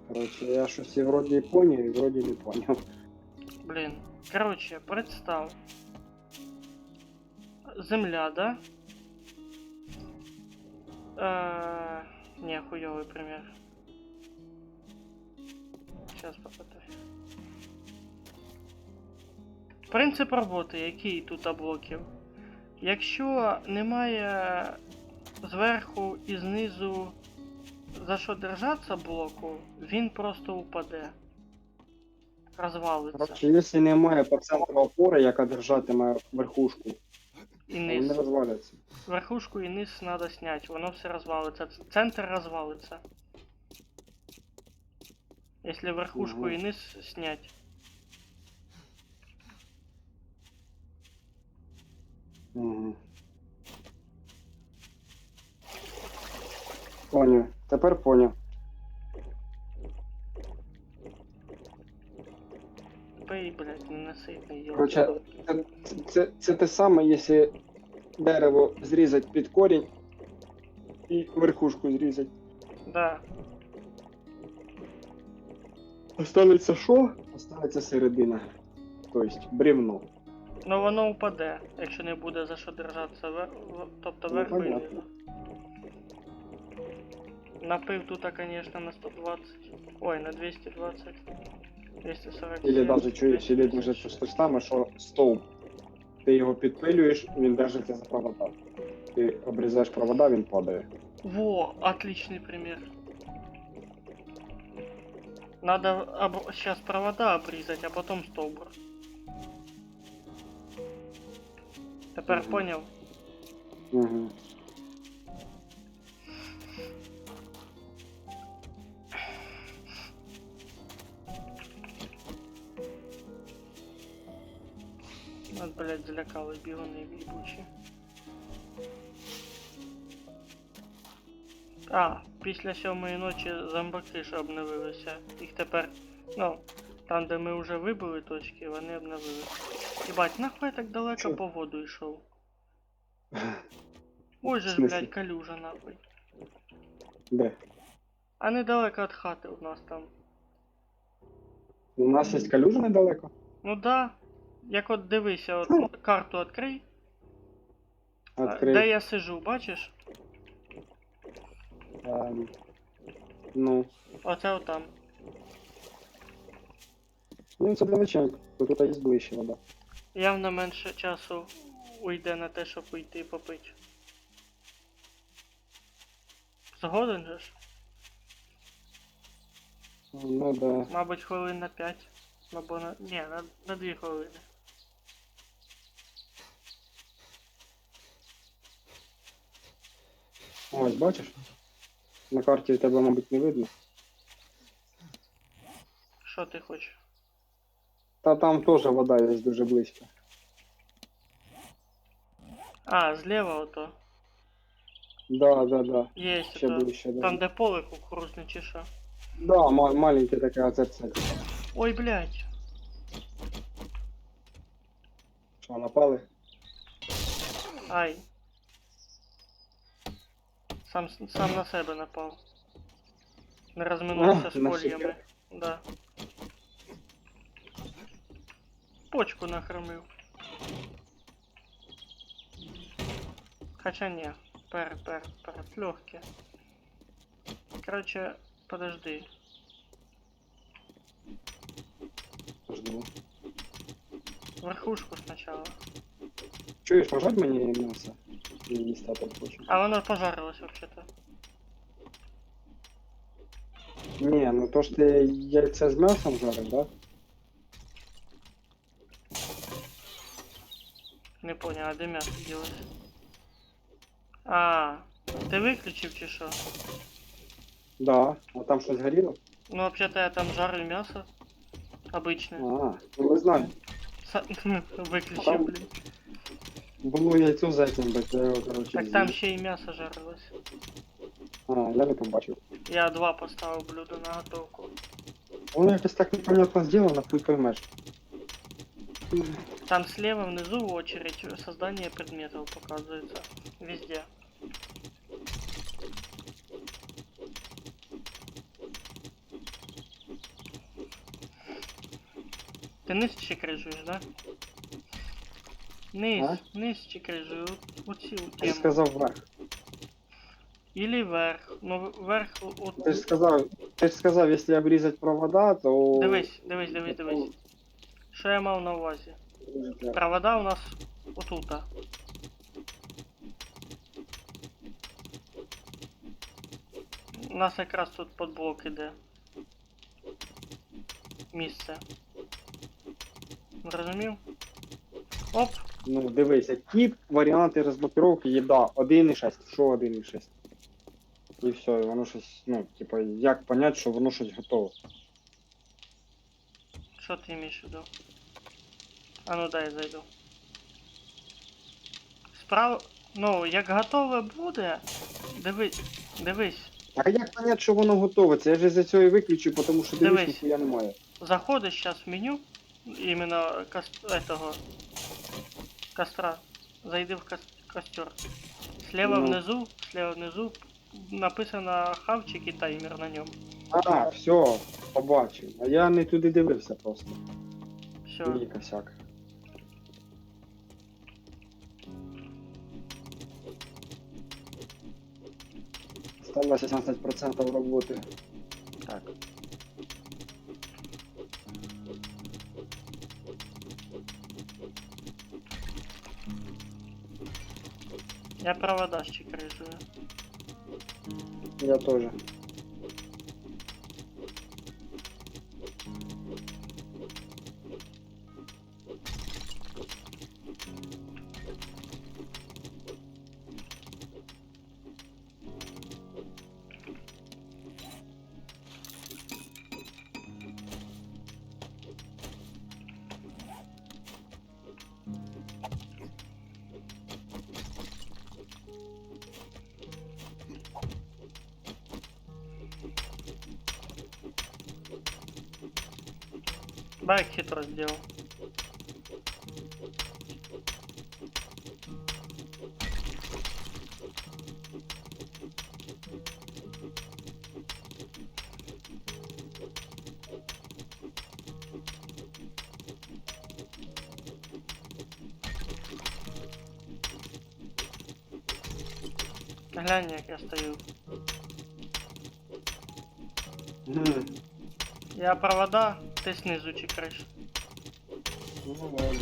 Коротше, я щось і вроді і поняв, і вроді не поняв. Блін. Короче, представ. Земля, да? Не, хуёвый пример. Сейчас попытаюсь. Принцип роботи, який тут блоків. Якщо немає зверху і знизу за що держатися блоку, він просто упаде. Розвалиться. Коротше, якщо немає по центру опори, яка держатиме верхушку, І вони низ. розваляться. Верхушку і низ треба зняти, воно все розвалиться. Центр розвалиться. Если верхушку Мгм. и низ снять. Угу. Поняв. Тепер поняв. Пей, блядь, не насипай, йо. Короче, це те саме, якщо дерево зрізати під корінь і верхушку зрізати. Да. Останеться що? Останеться середина. Тобто бревно. Ну воно упаде, якщо не буде за що держатися. Тобто верху і понятно. низу. Напив тут, конечно, на 120. Ой, на 220. 240. Или навіть чуєш, или дуже те саме, що стовп. Ти його підпилюєш, він держиться за провода. Ти обрізаєш провода, він падає. Во, отличный пример. Надо сейчас провода обрезать, а потом столбур. Теперь Мгм. понял? Угу. От, блядь, залякали бігуни ебучі. Після 7-ї ночі зомбаки ж обновилися. Їх тепер, ну, там де ми вже вибили точки, вони обновилися. Єбать, нахуй я так далеко Чо? по воду йшов? Ой же В ж, смислі? блядь, калюжа нахуй. Де? А недалеко від хати у нас там. У нас є калюжа недалеко? Ну да. Як от дивися, от карту відкрий. Открий. Де я сижу, бачиш? Ну. Оце отам. Ну, це далеченько, тут є ближче вода. Явно менше часу уйде на те, щоб уйти попити. Згоден же ж? Ну да. Мабуть, хвилин на 5. Або на... Ні, на 2 хвилини. Ось, бачиш? На карті тебе, мабуть, не видно. Що ти хочеш? Та там теж вода є дуже близько. Зліва ото. Да. Є Ще ото. ближче, да. Там де поле кукурузне чи що. Да, маленьке таке озерце. Ой, блядь. Що, напали? Ай. Сам на себе напав. Не розминувся з на кольями. себе. Да. Почку нахромив. Хоча не. Перед легке. Короче, подожди. Жду. Верхушку сначала. Чуєш, пожать мені м'ясо? І їсти так хочу. А воно пожарилось вообще-то. Ні, ну то ж ти яйце з м'ясом жарив, да? Не понял, а де м'ясо ділось? А, ти виключив чи що? Да, а там щось горіло? Ну, вообще-то я там жарю м'ясо. Обычное. Ну не знаю. Выключив, Там- блін. Було яйцо за цим, бо я його, коротше, Так там з'їв. ще й м'ясо жарилось. А, я не побачив. Я 2 поставив блюдо на готовку. Воно якось так непонятно зроблено, хуй поймеш. Там слева внизу в очередь создание предметов показывается. Везде. Ты низ чекрижуешь, да? Низ, А? низ чекрижую. Вот цю Ти ж тему. сказав вверх. Или вверх. Ну, вверх, от... Ти ж сказав, якщо обрізати провода, то... Дивись, дивись, дивись, дивись. Що я мав на увазі? Провода у нас отута. У нас якраз тут під блок іде. Місце. Зрозумів? Оп! Ну, дивися, ті варіанти розблокировки є, да, 1.6. Що 1.6? І все, і воно щось, ну, типа, як понять, що воно щось готове. Що ти маєш в виду? А ну дай зайду. Справа. Ну, як готове буде. Дивись. Дивись. А як понять, що воно готове? Це я ж за цього і виключу, тому що дивись, Дивись. ніхуя немає. Заходиш сейчас в меню. Именно этого костра. Зайди в костер. Слева Ну. внизу написано хавчик и таймер на нем. А, все, побачив. А я не туди дивився просто. Все. Мій косяк. Осталось 16% роботи. Так. Я провода щекрыжую. Я тоже. Байк хитро сделал. Глянь, як я стою. Я провода, ти снизу чекриш. Ну ладно.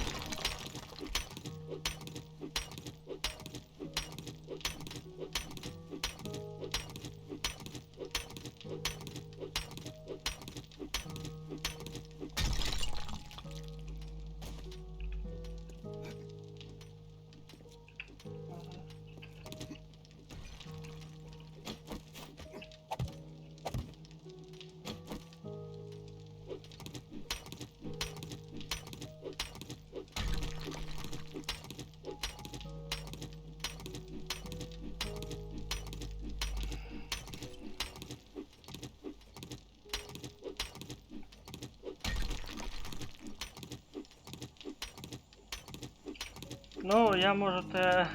Ну, я можу тебе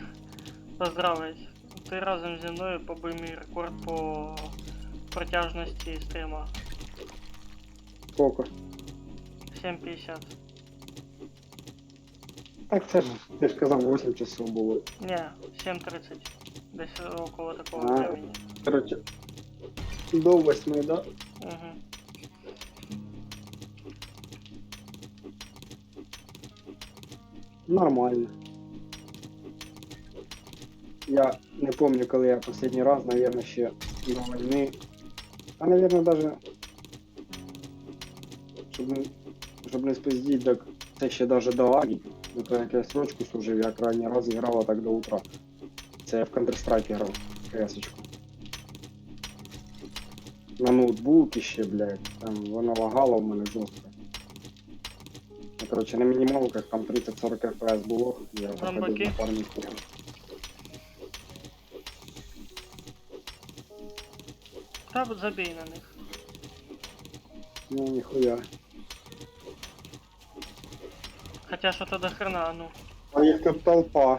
поздравити. Ти разом зі мною побив мій рекорд по протяжності стріма. Сколько? 7.50. Так це ж, ти ж казав, 8 часов було. Не, 7.30. Десь около такого А. времени. Короче, до 8, да? Угу. Нормально. Я не помню, коли я последний раз, наверное, ще до війни. А, наверное, даже щоб не спиздіть, так це ще даже до Агі. Ну то як я срочку служив, я крайній раз грала так до утра. Це я в Counter-Strike грав, КС-очку. На ноутбуці ще, блядь, там воно лагало в мене жорстко. Ну, короче, на мінімалках там 30-40 FPS було, я заходив Зомбаки? на парні кіл. Та забій на них. Ну, ніхуя. Хоча що то до хрена, ну. А їх тут толпа.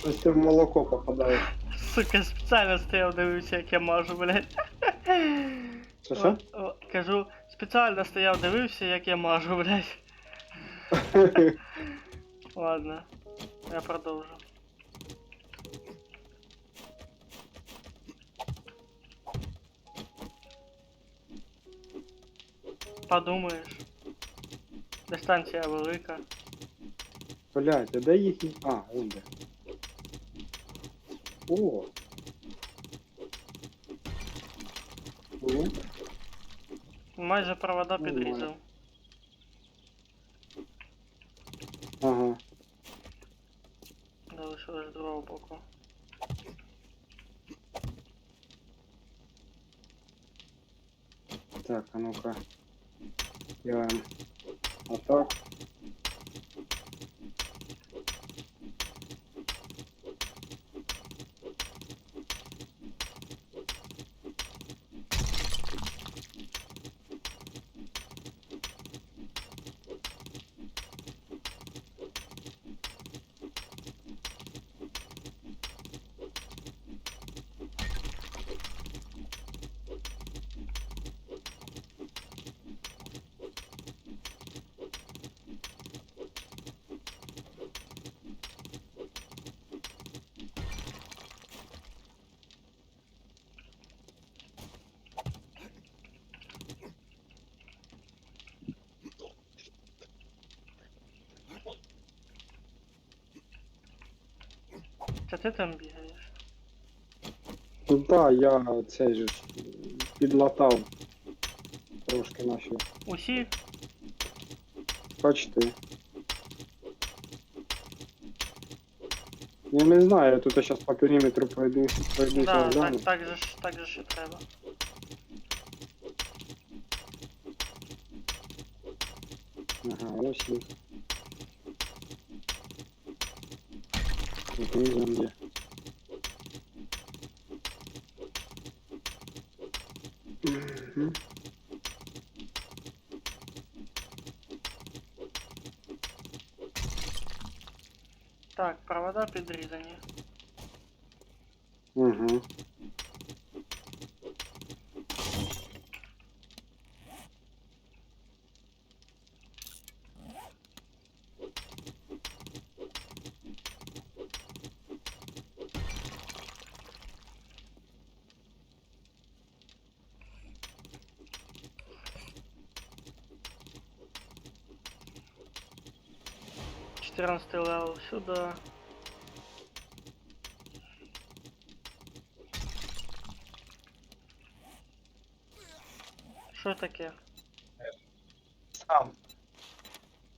Щось ти в молоко попадаєш. Сука, спеціально стояв, дивився, як я мажу, блядь. Що? Кажу, спеціально стояв, дивився, як я мажу, блядь. Ладно, я продовжу. Подумаєш. Дистанція велика. Блядь, а де їхні? А, вон де. О! Ну, Майже провода Нормально. підрізав. ага. Залишилось з другого боку. Так, а ну-ка. Делаем вот так. Це ти там бігаєш? Ну да, я цей же ж підлатав трошки наші. Усі? Почти. Я не знаю, я тут зараз по периметру пройдуся Да, гляну. так же ще треба. Ага, ось є. Тут низом є. Мгм. Так, провода підрізані. Угу. Чотирнадцятий левел сюди. Що таке? Сам.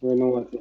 Винуватий.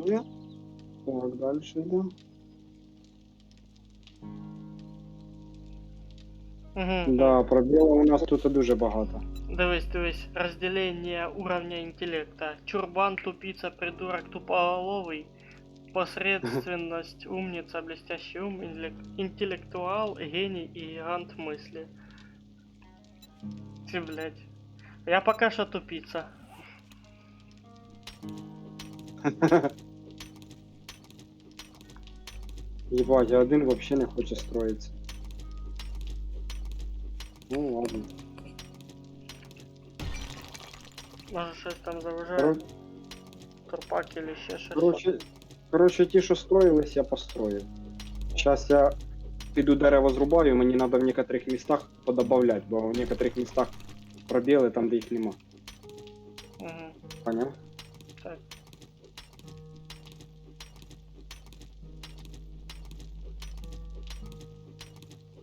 Ні. Так, дальше йдемо. Угу. Да, пробілів у нас тут дуже багато. Дивись, разделение уровня интеллекта. Чурбан, тупица, придурок, тупоголовый. Посредственность, умница, блестящий ум, интеллектуал, гений и гигант мысли. Ты, блядь. Я пока что тупица. Єбать, я один вообще не хоче строїтися. Ну ладно. Может, щось там заважає? Короче, Турпак или ще щось. короче, ті, що строїлись, я построїв. Зараз я піду дерево зрубаю, мені треба в некоторих містах подобавлять, бо в некоторих містах пробіли там, де їх нема. Угу. Поняв? Так.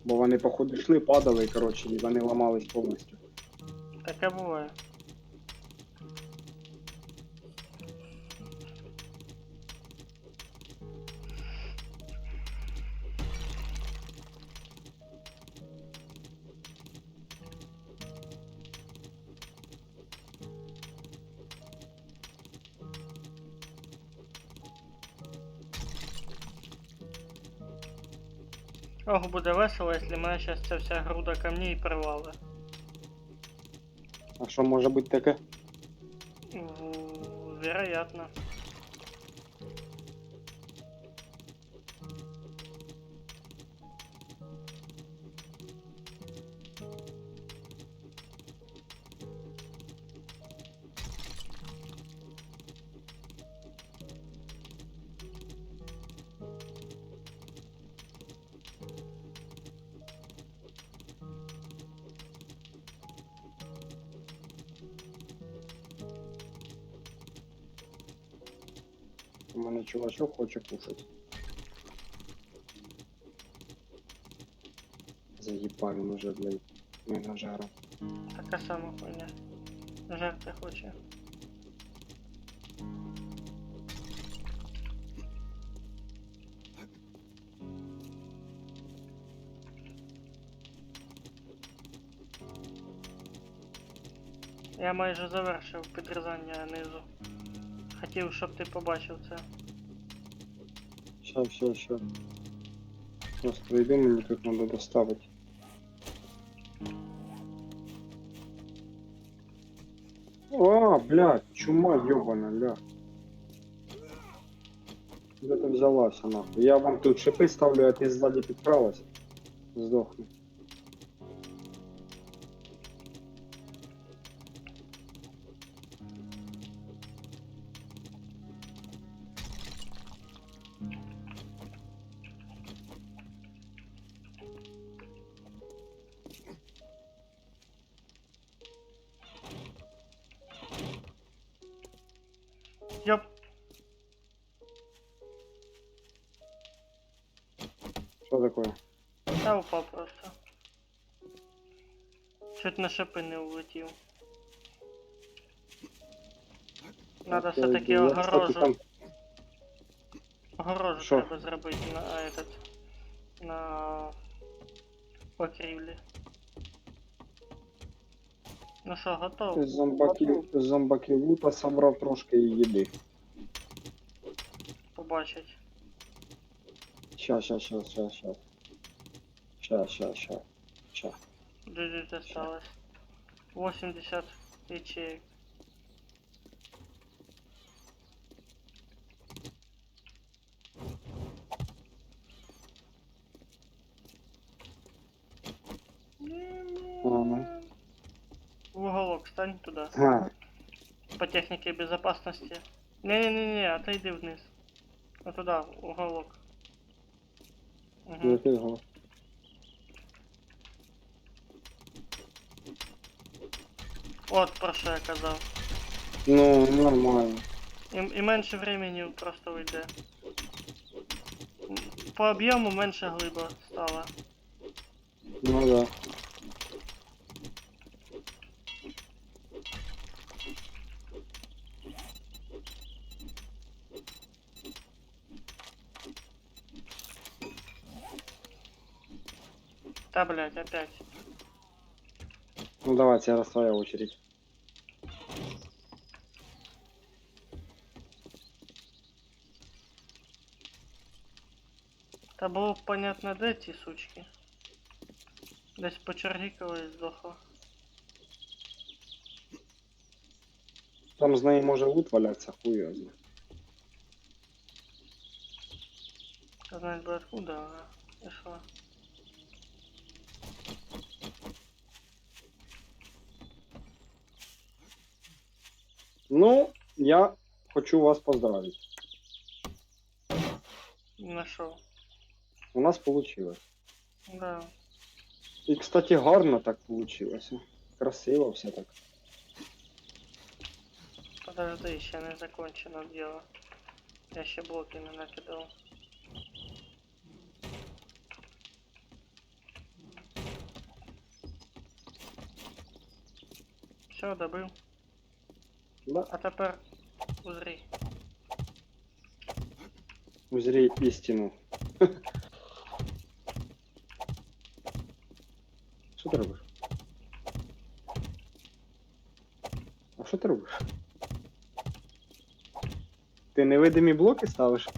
Бо вони, походу, йшли, падали, коротше, і вони ламались повністю. Таке буває. Ох, буде весело, якщо мене зараз ця вся груда камней привали. А що може бути таке? Вероятно. У мене чувачок хоче кушати. Заїбав він уже, блядь, мене жаром. Така сама хуйня. Жерти хоче. Я майже завершив підрізання низу. Хотів, щоб ти побачив це. Ща. Просто йди, мені тут треба доставити. О, блядь, чума ёбана, ля. Де ти взялася, нахуй? Я вам тут шипи ставлю, а ти ззаді підкралась. Здохни. Йоп. Що таке? Я упав просто. Чуть на шипи не улетів. Надо все-таки Я, кстати, огорожу. там... Огорожу Що? треба зробити на этот. На покрівлі. Ну що, готов? Зомбаки лута собрав трошки і їди. Побачить. Ща. Чуть осталось. 80 ячеек. Ага. В уголок стань туда. А, По технике безопасности. Не, отойди вниз. Вот туда, в уголок. Угу. який голос? От про що я казав. Ну, нормально. І менше времени просто вийде. По об'єму менше глиба стала. Ну да. Та блять, опять. Ну давай, сейчас твоя очередь. Та було б понятно, де ці сучки. Десь почергікали і здохло. Там з неї може лут валяться, хуй його знає. Та знать би откуда вона пішла. Ну, я хочу вас поздравить. Не нашов. У нас получилось. Да. І, кстати, гарно так получилось. Красиво все так. Подожди, ще не закончено дело. Я ще блоки не накидав. Все, добив. Да. А тепер узри. Узри істину. Що ти робиш? А що ти робиш? Ти невидимі блоки ставиш?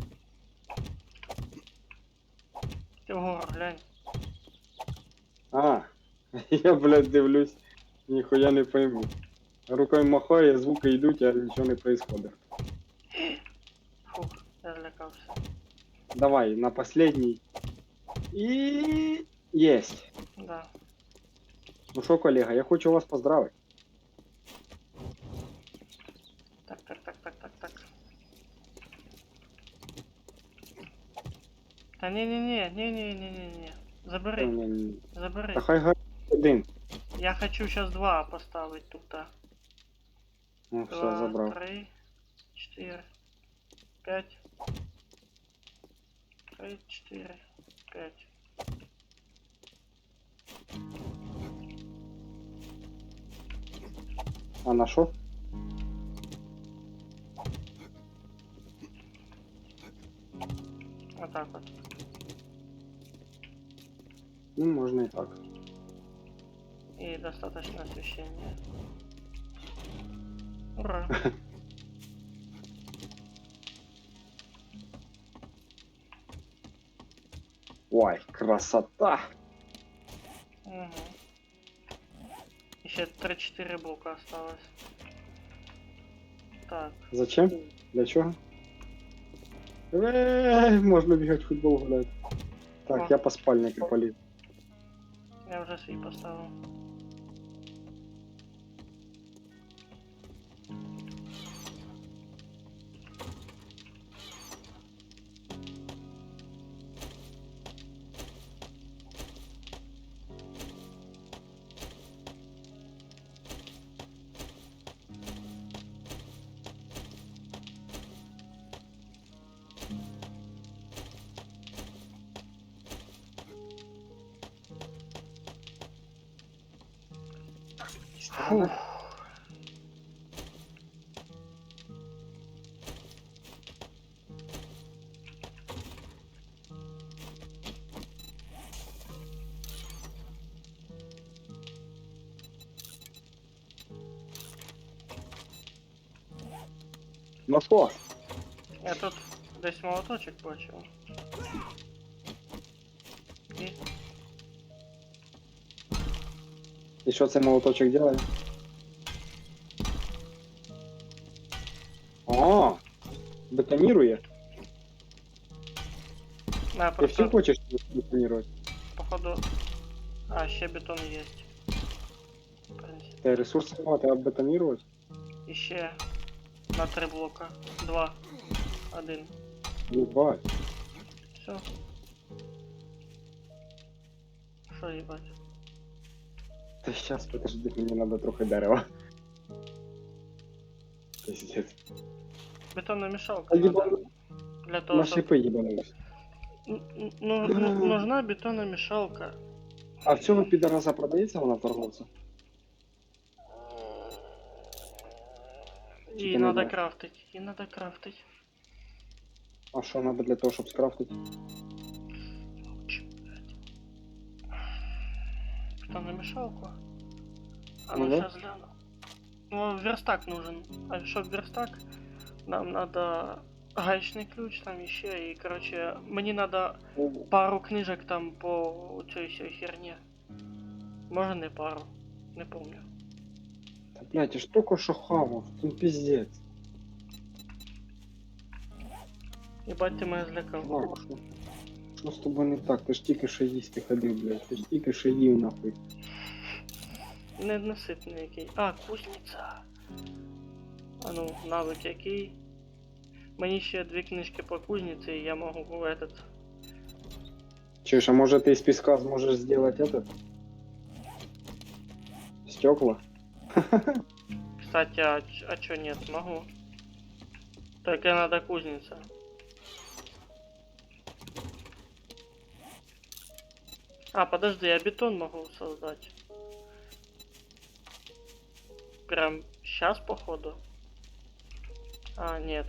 Ти вгору глянь. А, я, блядь, дивлюсь, ніхуя не пойму. Рукою махає, звуки йдуть, а нічого не происходит. Фух, я злякався. Давай, на последний. І єсть. Да. Ну що, колега, я хочу вас поздравити. Так. Та ні. Забери, забери. Та хай гарний один. Я хочу сейчас 2 поставить тут. Ну, все, 2, забрав. 3, 4, 5. 3, 4, 5. А на що? Вот так вот. Ну, можна і так. И достаточно освещения. Ура. Ой, красота! Угу. Еще 3-4 блока осталось. Так. Зачем? Для чого? Можна бігати в футбол гуляти. Так, О. я по спальнику поліз. Я уже свій поставил. Фух. Ну що? Я тут десь молоточок бачив. І І що цей молоточок делає? О, бетонірує. на Ти всі просто хочеш бетонірувати? походу. А, ще бетон есть. В принципі. Ти ресурси хватить оббетонірувати? І ще на 3 блока. 2. 1. Єбать. Все. Що їбать? Та щас, подожди, мені надо трохи дерева. Пиздец. Бетонна мішалка А надо. їбану, Для того, на щоб... шипи їбанусь. Нужна бетонна мішалка. А в цього підараса продається вона торговця? І не надо знаєш? крафтить. І надо крафтить. А що треба для того, щоб скрафтити? Бетонну мішалку. А ну Ага. сейчас гляну. Ну, верстак нужен. А щоб верстак, нам надо гаечный ключ там еще. И, короче, мне надо пару книжек там по цій всій херні. Може не пару. Не помню. Та, блядь, я ж тільки що хавав, це піздець. Ебать ти мене злякав. Чувак, що з тобою не так? Ти ж тільки що їсти ходив, блядь, ти ж тільки що їв нахуй. Не наситний який. А, кузниця. А ну, навик який. Мені ще 2 книжки по кузниці, і я можу в этот. Чуєш, а може ти з піска зможеш зробити этот? Стекла? Кстати, а чё нет, могу. Только надо кузница. А, подожди, я бетон могу создать. Прям сейчас, походу. А, нет.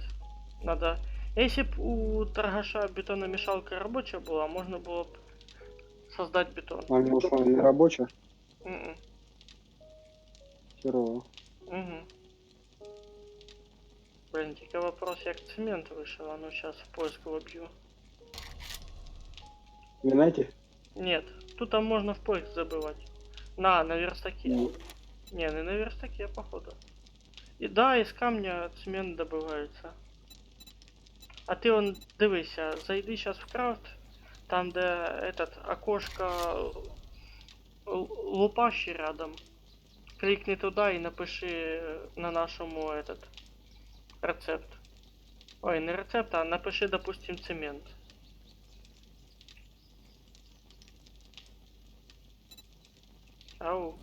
Надо... Если б у торгаша бетономешалка рабочая была, можно было бы создать бетон. А ну що, не робоча? Мгм. Херово. Угу. Блин, только вопрос, як цемент вышел. А ну сейчас в поиск вобью. В інеті? Нет, тут там можно в поиск забывать. На верстаке. Не, не на верстаке, походу. И да, из камня цемент добывается. А ты он, дивися, зайди сейчас в крафт, там где этот окошко лупащий рядом. Кликни туда и напиши на нашему этот рецепт. Ой, не рецепт, а напиши, допустим, цемент. Ау.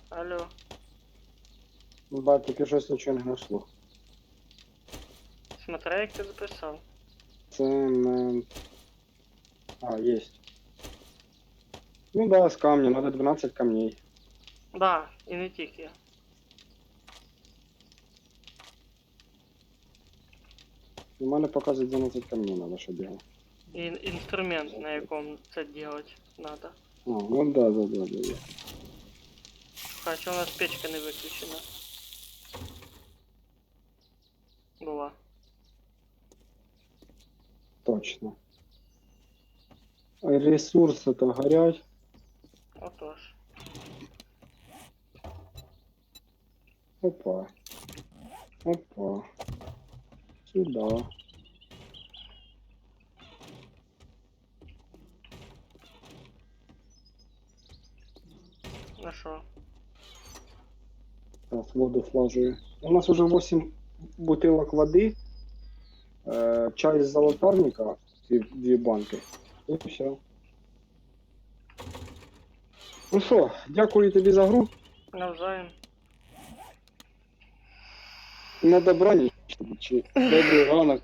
Алло. Ба, тільки щось нічого не знайшло. Смотри, як ти записав. Цемент. А, есть. Ну да, с камня, надо 12 камней. Да, і не тільки. У мене показує 12 камней надо, що делать. І інструмент, на якому це делать надо. А, ну да. Хоча у нас печка не виключена. Була. Точно. А ресурси-то горять. Отож. Опа. Опа. Сюда. Ну що? Сейчас воду слаживаю. У нас уже 8 бутылок воды. Чай из золотарника. 2 банки. І все. Ну що, дякую тобі за гру. Навзаєм. На добраніч. Чи добрий ранок.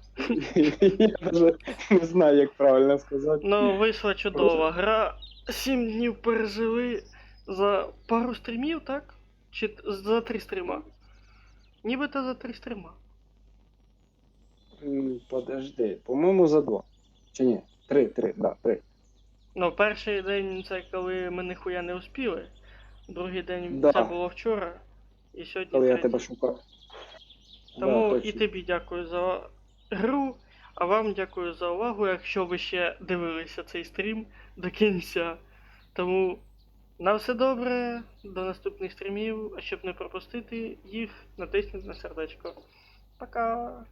Я даже не знаю, як правильно сказати. Ну, вийшла чудова гра. 7 днів пережили за пару стрімів, так? Чи за 3 стріма? Нібито за 3 стріма. Подожди, по-моєму, за 2. Чи ні? 3, да, 3. Ну, перший день це коли ми ніхуя не успіли. Другий день Да. це було вчора. І сьогодні Коли я третій. тебе шукав. Тому Да, і точно. тобі дякую за гру, а вам дякую за увагу, якщо ви ще дивилися цей стрім до кінця. Тому на все добре, до наступних стрімів, а щоб не пропустити їх, натисніть на сердечко. Пока!